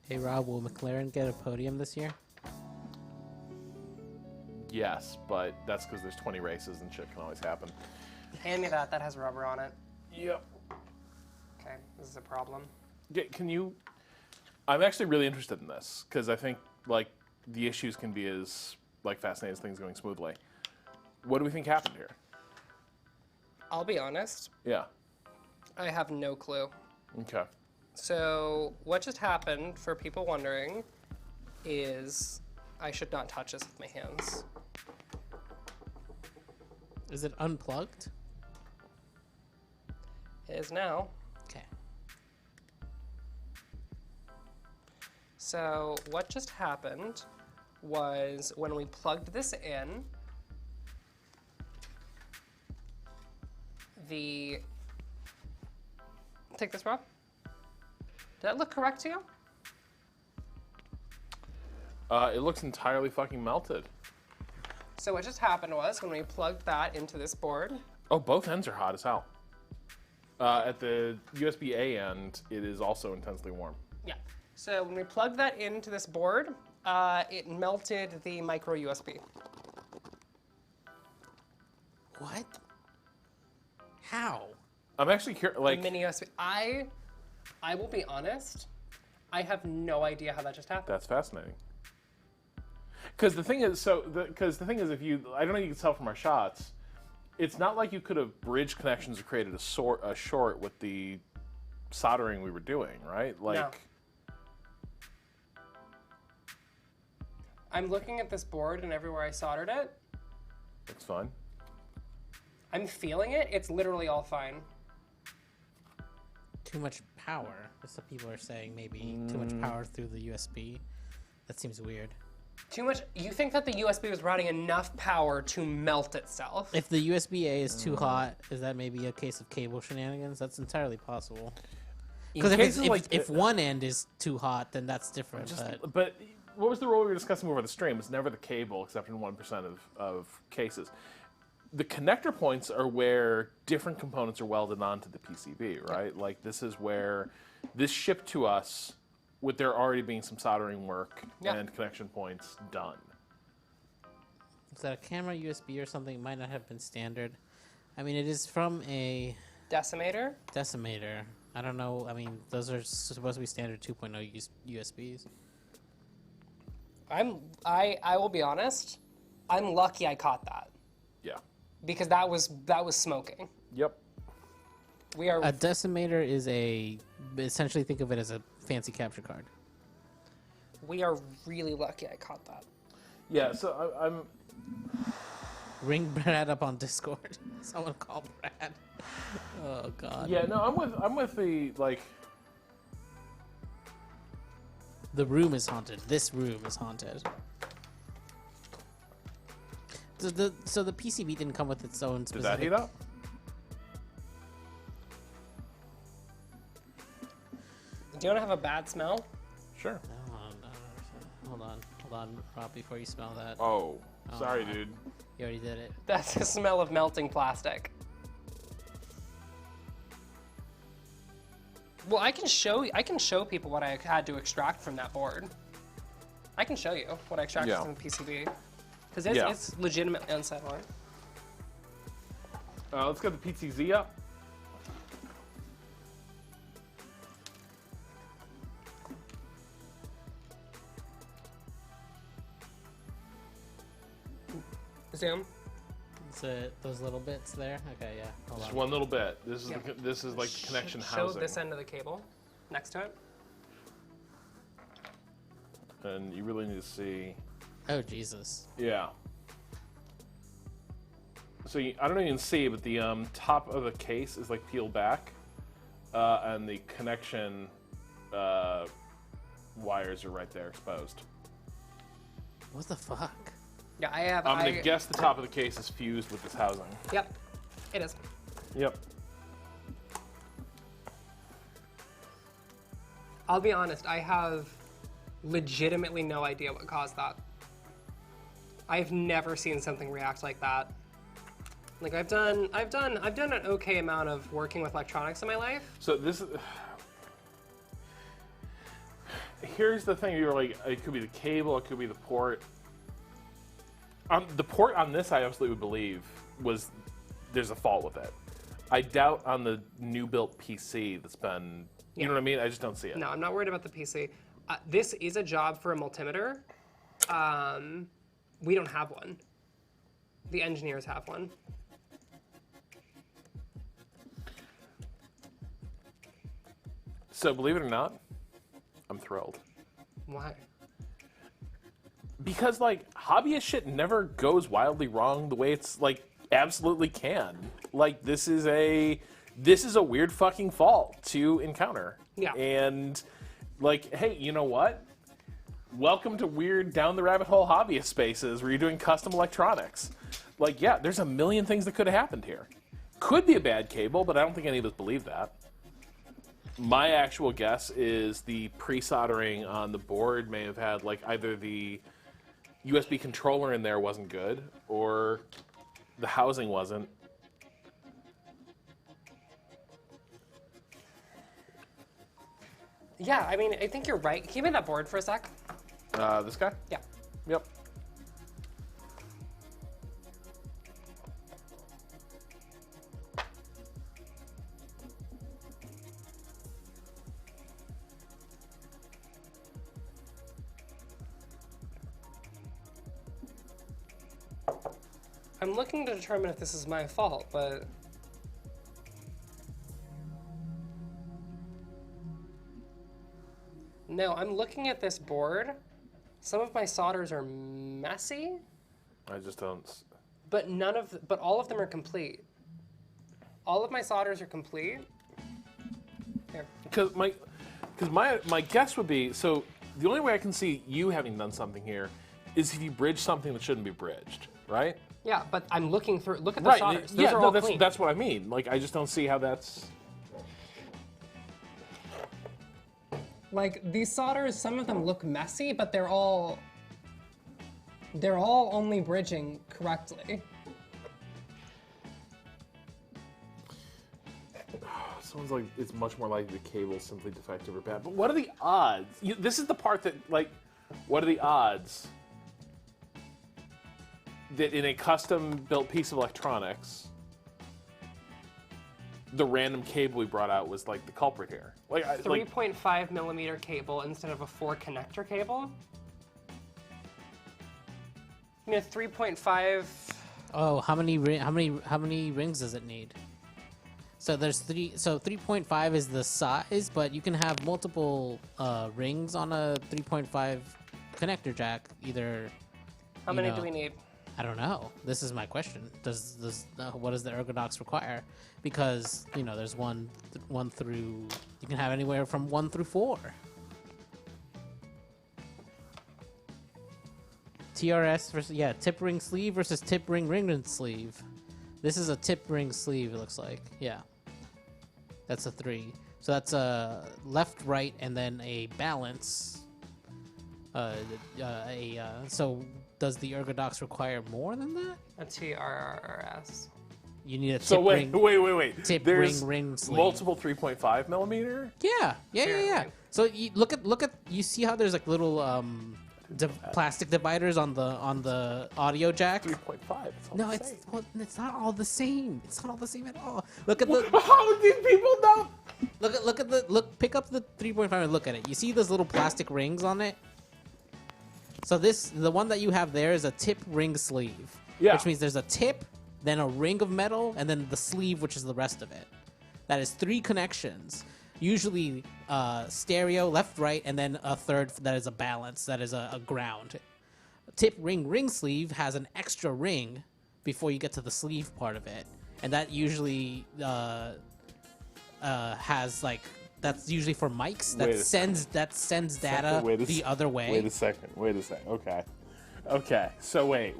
Hey, Rob, will McLaren get a podium this year? Yes, but that's because there's 20 races and shit can always happen. Hand me that. That has rubber on it. Yep. Okay, this is a problem. Can you... I'm actually really interested in this, because I think, like, the issues can be as, like, fascinating as things going smoothly. What do we think happened here? I'll be honest. Yeah. I have no clue. Okay. So what just happened, for people wondering, is I should not touch this with my hands. Is it unplugged? It is now. Okay. So what just happened was when we plugged this in, take this, Rob. Did that look correct to you? It looks entirely fucking melted. So what just happened was when we plugged that into this board, Oh, both ends are hot as hell. At the USB-A end, it is also intensely warm. yeah. So when we plugged that into this board, it melted the micro USB. What? How? I'm actually curious, like... The mini USB. I will be honest, I have no idea how that just happened. That's fascinating. Because the thing is, if you, I don't know if you can tell from our shots, it's not like you could have bridge connections or created a short with the soldering we were doing, right? Like, No. I'm looking at this board and everywhere I soldered it, looks fun. I'm feeling it. It's literally all fine. Too much power. That's what people are saying. Maybe too much power through the USB. That seems weird. Too much. You think that the USB was routing enough power to melt itself? If the USB-A is too hot, is that maybe a case of cable shenanigans? That's entirely possible. Because cases if one end is too hot, then that's different. But what was the rule we were discussing over the stream? It's never the cable, except in 1% of cases. The connector points are where different components are welded onto the PCB, right? Yeah. Like this is where this shipped to us with there already being some soldering work and connection points done. Is that a camera USB or something? It might not have been standard. I mean, it is from a Decimator? decimator. I don't know. I mean, those are supposed to be standard 2.0 USBs. I will be honest. I'm lucky I caught that Yeah. because that was smoking. Yep. We are A decimator is essentially think of it as a fancy capture card. we are really lucky I caught that. Yeah. So I'm. Ring Brad up on Discord. Someone call Brad. Oh God. Yeah. No. I'm with the like. The room is haunted. This room is haunted. So the PCB didn't come with its own Did specific... that heat up? Do you want to have a bad smell? Sure. Hold on, Rob, before you smell that. Oh, sorry, dude. You already did it. That's the smell of melting plastic. Well, I can show people what I had to extract from that board. I can show you what I extracted from the PCB. Because it's legitimately unsettling. Let's get the PTZ up. Zoom. So those little bits there? Okay, yeah. Hold Just on. one little bit. This is like the connection Show housing. this end of the cable next to it. And you really need to see. Oh, Jesus. Yeah. So I don't know if you can see, but the top of the case is like peeled back, and the connection wires are right there exposed. What the fuck? Yeah, I have. I'm gonna guess the top of the case is fused with this housing. Yep, it is. Yep. I'll be honest. I have legitimately no idea what caused that. I've never seen something react like that. Like I've done an okay amount of working with electronics in my life. So this is. Here's the thing. You're like, it could be the cable, it could be the port. The port on this, I absolutely would believe, there's a fault with it. I doubt on the new built PC that's been, you know what I mean? I just don't see it. No, I'm not worried about the PC. This is a job for a multimeter. We don't have one. The engineers have one. So believe it or not, I'm thrilled. Why? Because like hobbyist shit never goes wildly wrong the way it's like absolutely can. Like this is a weird fucking fault to encounter. Yeah. And like, hey, you know what? Welcome to weird down the rabbit hole hobbyist spaces where you're doing custom electronics. Like, yeah, there's a million things that could have happened here. Could be a bad cable, but I don't think any of us believe that. My actual guess is the pre-soldering on the board may have had like either the USB controller in there wasn't good or the housing wasn't. Yeah, I mean, I think you're right. Can you make that board for a sec? This guy? Yeah. Yep. I'm looking to determine if this is my fault, but... No, I'm looking at this board. Some of my solders are messy, I just don't. but all of them are complete. All of my solders are complete. Here. Because my guess would be, so the only way I can see you having done something here is if you bridge something that shouldn't be bridged, right? Yeah, but I'm looking through. Look at the solders. Those Yeah, are no, all clean. that's what I mean. Like, I just don't see how that's. Like, these solders, some of them look messy, but they're all only bridging correctly. Sounds like it's much more likely the cable's simply defective or bad. But what are the odds? This is the part that, like, what are the odds that in a custom-built piece of electronics, the random cable we brought out was, like, the culprit here? Like, 3.5 millimeter cable instead of a 4 connector cable? You know, 3.5... Oh, how many rings does it need? So there's 3. So 3.5 is the size, but you can have multiple rings on a 3.5 connector jack. Either. How many do we need? I don't know. This is my question. What does the ergodox require? Because there's one through. You can have anywhere from 1 through 4. TRS versus tip ring sleeve versus tip ring ring sleeve. This is a tip ring sleeve. It looks like that's a 3. So that's a left, right, and then a balance. So does the ergodox require more than that? A TRRS. You need a tip so ring. Wait. Tip There's ring sleeve. multiple 3.5 millimeter? Yeah. So you look at. You see how there's like little plastic dividers on the audio jack. 3.5. No, it's not all the same. It's not all the same at all. Look at the. How did people know? Pick up the 3.5 and look at it. You see those little plastic rings on it? So the one that you have there is a tip ring sleeve. Yeah. Which means there's a tip, then a ring of metal, and then the sleeve, which is the rest of it. That is 3 connections. Usually stereo, left, right, and then a third that is a balance, that is a ground. Tip ring sleeve has an extra ring before you get to the sleeve part of it. And that usually has like, that's usually for mics that sends data the other way. Wait a second. Okay. So wait.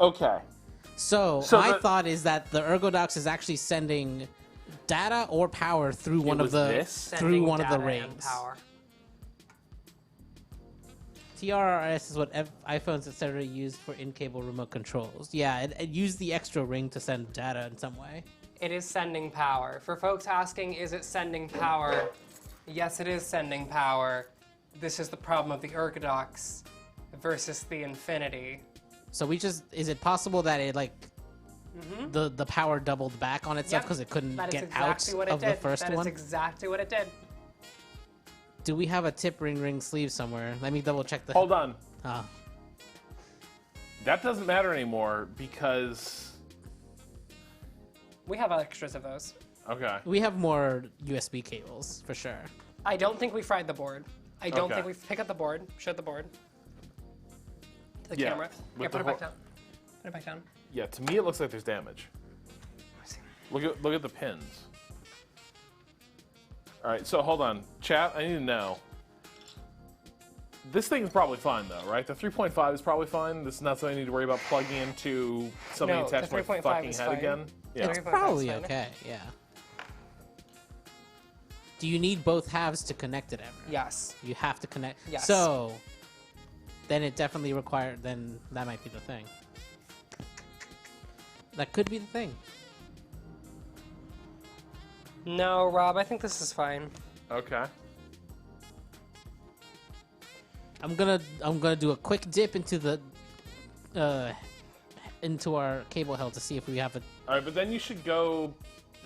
Okay. So my thought is that the ergodox is actually sending data or power through one of the rings. Power. TRRS is what iPhones etc. use for in-cable remote controls. Yeah, it used the extra ring to send data in some way. It is sending power. For folks asking, is it sending power? Yes, it is sending power. This is the problem of the ergodox versus the Infinity. So is it possible that it the power doubled back on itself because it couldn't get out of the first one? That is exactly what it did. Do we have a tip ring sleeve somewhere? Let me double check the. Hold on. That doesn't matter anymore because we have extras of those. Okay. We have more USB cables for sure. I don't think we fried the board. I don't think we pick up the board. Show the board. To the camera. Yeah, put it back down. Put it back down. Yeah, to me it looks like there's damage. Look at the pins. All right, so hold on, chat. I need to know. This thing is probably fine though, right? The 3.5 is probably fine. This is not something I need to worry about plugging into something attached to my fucking head again. Yeah, it's probably okay. Yeah. Do you need both halves to connect it ever? Yes. You have to connect. Yes. So then it definitely requires. Then that might be the thing. That could be the thing. No, Rob, I think this is fine. Okay. I'm gonna do a quick dip into the into our cable held to see if we have a. All right, but then you should go.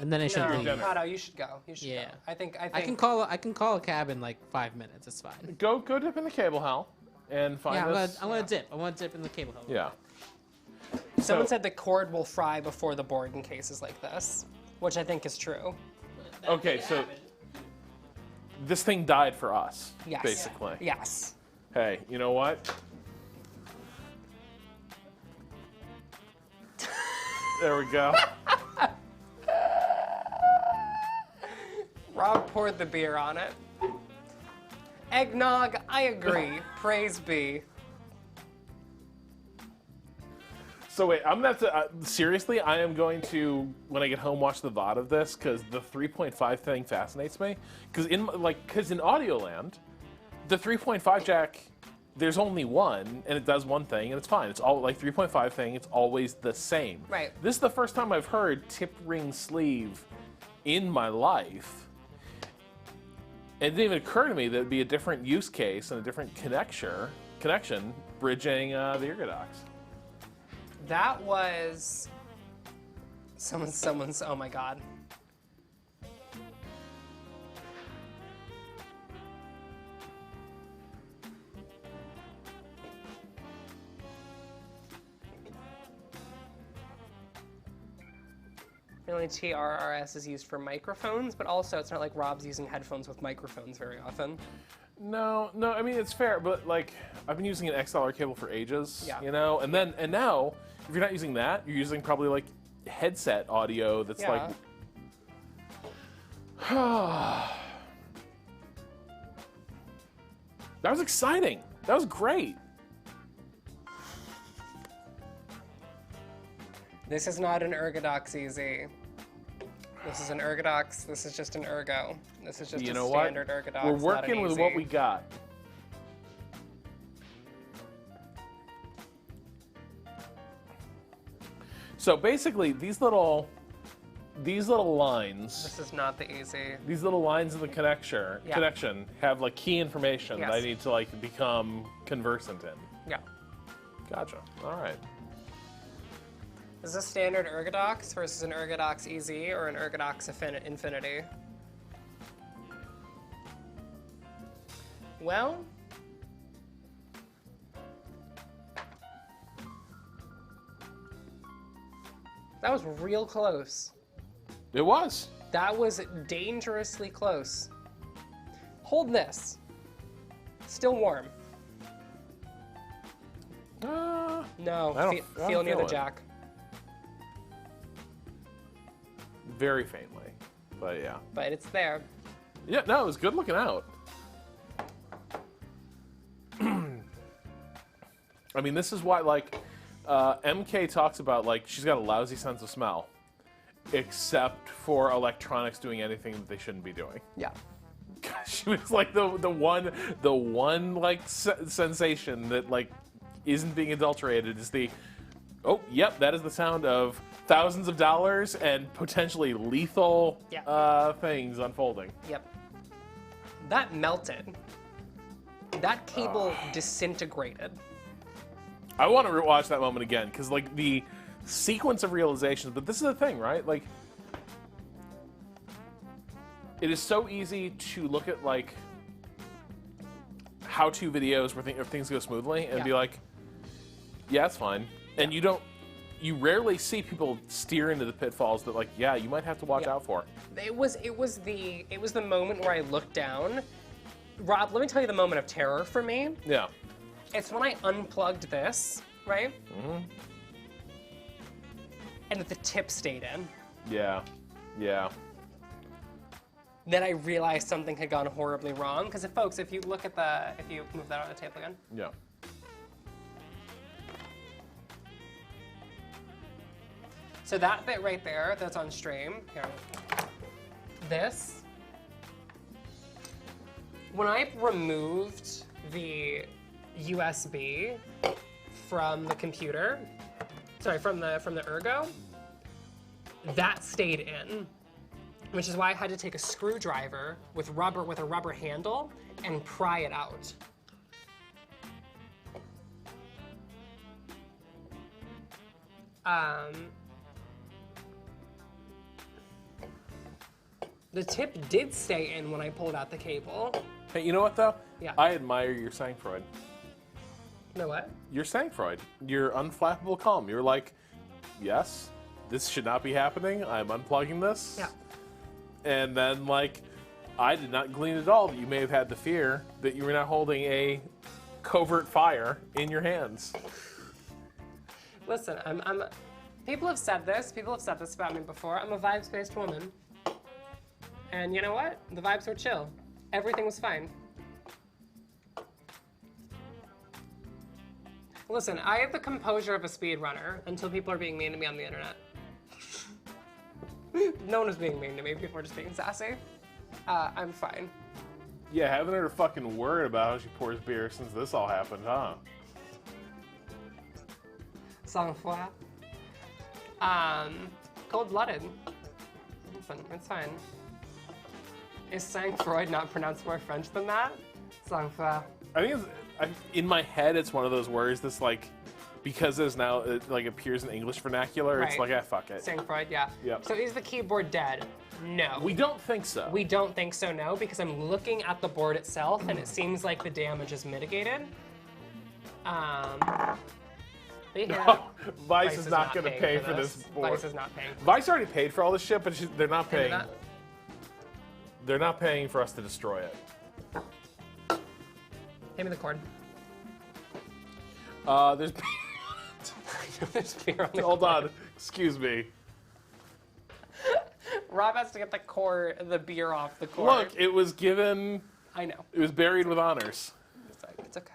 And then I should leave. No, you should go. You should go. I think. I can call a cab in like 5 minutes. It's fine. Go dip in the cable hell and find us. I'm gonna dip. I want to dip in the cable hell. Yeah. Someone said the cord will fry before the board in cases like this, which I think is true. Okay, so this thing died for us, yes. basically. Yes. Hey, you know what? There we go. Rob poured the beer on it. Eggnog, I agree. Praise be. So wait, I'm gonna have to seriously. I am going to when I get home watch the VOD of this because the 3.5 thing fascinates me. Because in Audioland, the 3.5 jack, there's only one and it does one thing and it's fine. It's all like 3.5 thing. It's always the same. Right. This is the first time I've heard tip ring sleeve in my life. It didn't even occur to me that it'd be a different use case and a different connection bridging the Ergodox. That was someone's. Oh my god. Apparently TRRS is used for microphones, but also it's not like Rob's using headphones with microphones very often. No, I mean it's fair, but like I've been using an XLR cable for ages, Yeah. you know, and now if you're not using that, you're using probably like headset audio that's Yeah. like that was exciting. That was great. This is not an Ergodox Easy. This is an Ergodox. This is just an Ergo. This is just You a know what? standard Ergodox. We're not working an with Easy. what we got. So basically, these little lines. This is not the Easy. These little lines in the connection have like key information that I Yes. need to like become conversant in. Yeah. Gotcha. All right. Is this standard Ergodox versus an Ergodox EZ or an Ergodox Infinity? Well, that was real close. It was. That was dangerously close. Hold this. Still warm. No, I don't feel near feel the it. jack. Very faintly, but yeah. But it's there. Yeah, no, it was good looking out. I mean, this is why, like, MK talks about, like, she's got a lousy sense of smell, except for electronics doing anything that they shouldn't be doing. Yeah. She was like the one like sensation that like isn't being adulterated is the, oh, yep, that is the sound of thousands of dollars and potentially lethal things unfolding. Yep. That melted. That cable disintegrated. I want to rewatch that moment again because like the sequence of realizations. But this is the thing, right? Like, it is so easy to look at like how-to videos where things go smoothly and be like, yeah, it's fine. And you rarely see people steer into the pitfalls that like, yeah, you might have to watch out for. It was the moment where I looked down. Rob, let me tell you the moment of terror for me. Yeah. It's when I unplugged this, right? Mm-hmm. And the tip stayed in. Yeah. Yeah. Then I realized something had gone horribly wrong. Because folks, if you look at if you move that on the table again. Yeah. So that bit right there, that's on stream. Here. This. When I removed the USB from the computer, sorry, from the Ergo, that stayed in, which is why I had to take a screwdriver with a rubber handle and pry it out. The tip did stay in when I pulled out the cable. Hey, you know what though? Yeah. I admire your Sancfreud. You know what? Your Sancfreud. Your unflappable calm. You're like, yes, this should not be happening. I'm unplugging this. Yeah. And then, like, I did not glean at all that you may have had the fear that you were not holding a covert fire in your hands. Listen, I'm. People have said this. People have said this about me before. I'm a vibes-based woman. And you know what? The vibes were chill. Everything was fine. Listen, I have the composure of a speedrunner until people are being mean to me on the internet. No one was being mean to me. People were just being sassy. I'm fine. Yeah, haven't heard a fucking word about how she pours beer since this all happened, huh? Sang-froid. Cold-blooded. Listen, it's fine. Is sang-froid not pronounced more French than that? Sang-froid. I think in my head, it's one of those words that's like, because it's now, it like appears in English vernacular, it's Right. like, fuck it. Sang-froid, yeah. Yep. So is the keyboard dead? No. We don't think so. We don't think so, no, because I'm looking at the board itself and it seems like the damage is mitigated. But yeah, Vice is not going to paying pay for this board. Vice is not paying for Vice already paid for all this shit, but they're not paying. that. They're not paying for us to destroy it. Hand me the cord. There's. There's beer on the Hold cord. on. Excuse me. Rob has to get the beer off the cord. Look, it was given. I know. It was buried with honors. It's okay.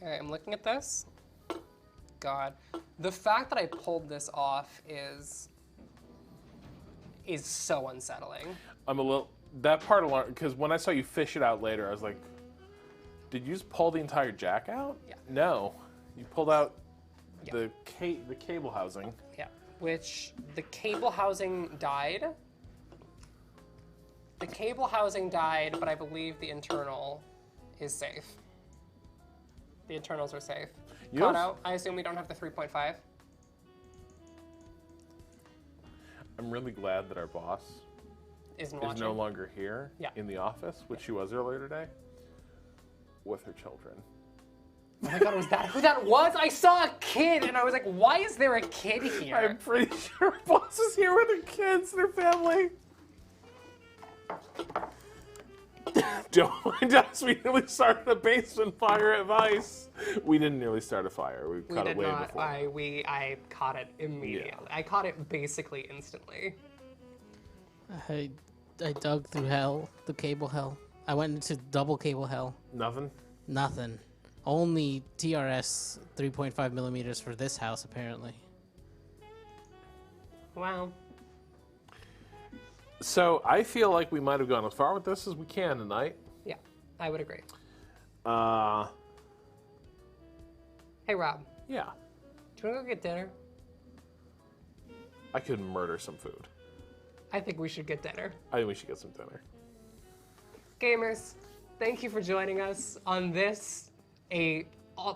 Okay, I'm looking at this. God, the fact that I pulled this off is so unsettling. I'm a little. That part alone, because when I saw you fish it out later, I was like, did you just pull the entire jack out? Yeah. No. You pulled out Yeah. the cable housing. Yeah, which the cable housing died. The cable housing died, but I believe the internal is safe. The internals are safe. You Caught know- out. I assume we don't have the 3.5. I'm really glad that our boss Isn't is watching. no longer here Yeah. in the office, which she was earlier today, with her children. Oh my god, was that who that was? I saw a kid and I was like, why is there a kid here? I'm pretty sure our boss is here with her kids, their family. Don't mind us. We nearly started a basement fire at Vice. We didn't nearly start a fire. We We caught did it way not. before. I caught it immediately. Yeah. I caught it basically instantly. I dug through hell, the cable hell. I went into double cable hell. Nothing? Nothing. Only TRS 3.5 millimeters for this house, apparently. Wow. So I feel like we might have gone as far with this as we can tonight. Yeah, I would agree. Uh, Hey Rob, yeah. do you want to go get dinner? I could murder some food. I think we should get dinner. I think we should get some dinner. Gamers, thank you for joining us on this, a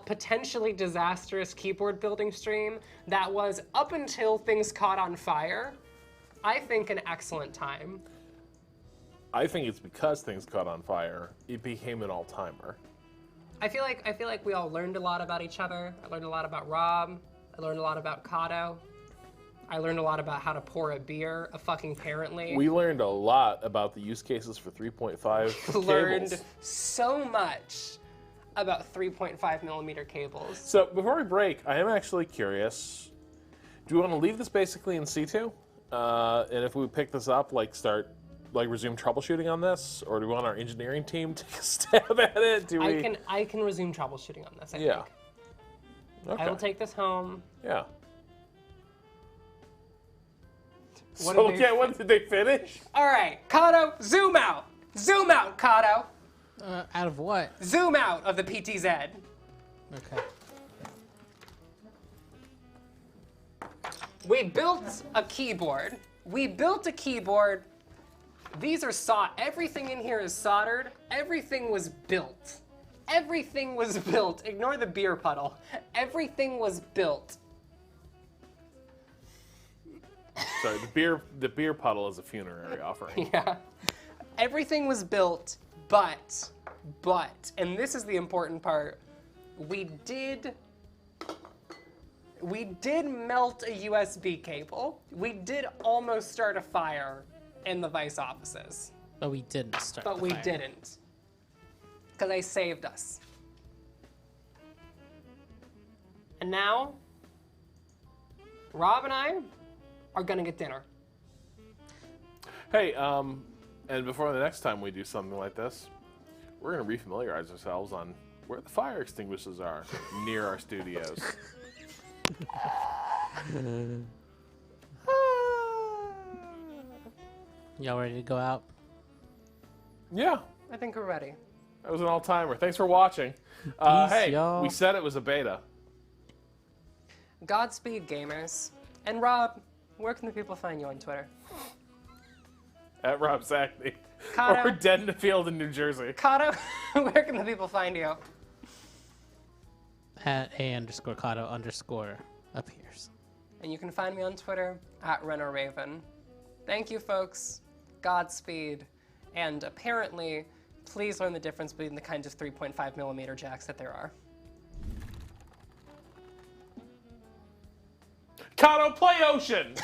potentially disastrous keyboard building stream that was, up until things caught on fire, I think an excellent time. I think it's because things caught on fire, it became an all-timer. I feel like we all learned a lot about each other. I learned a lot about Rob. I learned a lot about Kato. I learned a lot about how to pour a beer, apparently. We learned a lot about the use cases for 3.5 cables. learned so much about 3.5 millimeter cables. So before we break, I am actually curious. Do we want to leave this basically in C2? And if we pick this up, resume troubleshooting on this? Or do we want our engineering team to take a stab at it? I can resume troubleshooting on this, I Yeah. think. Okay. I will take this home. Yeah. What So, did they- what did they finish? All right, Kato, zoom out. Zoom out, Kato. Out of what? Zoom out of the PTZ. Okay. We built a keyboard. These are everything in here is soldered. Everything was built. Everything was built. Ignore the beer puddle. Everything was built. Sorry, the beer puddle is a funerary offering. Yeah. Everything was built, but, and this is the important part, we did melt a USB cable. We did almost start a fire in the Vice offices. But we didn't start But the we fire. didn't. Because they saved us. And now, Rob and I are gonna get dinner. Hey, And before the next time we do something like this, we're going to refamiliarize ourselves on where the fire extinguishers are near our studios. Y'all ready to go out? Yeah, I think we're ready. that was an all-timer. Thanks for watching. Peace, Hey, y'all. we said it was a beta. Godspeed, gamers. And Rob, where can the people find you on Twitter? At Rob Sackney. Kato. Or Dead in the Field in New Jersey. Kato, where can the people find you? At @A_Kato_ appears. And you can find me on Twitter at Ren or Raven. Thank you, folks. Godspeed. And apparently, please learn the difference between the kinds of 3.5mm jacks that there are. Kato, play Ocean!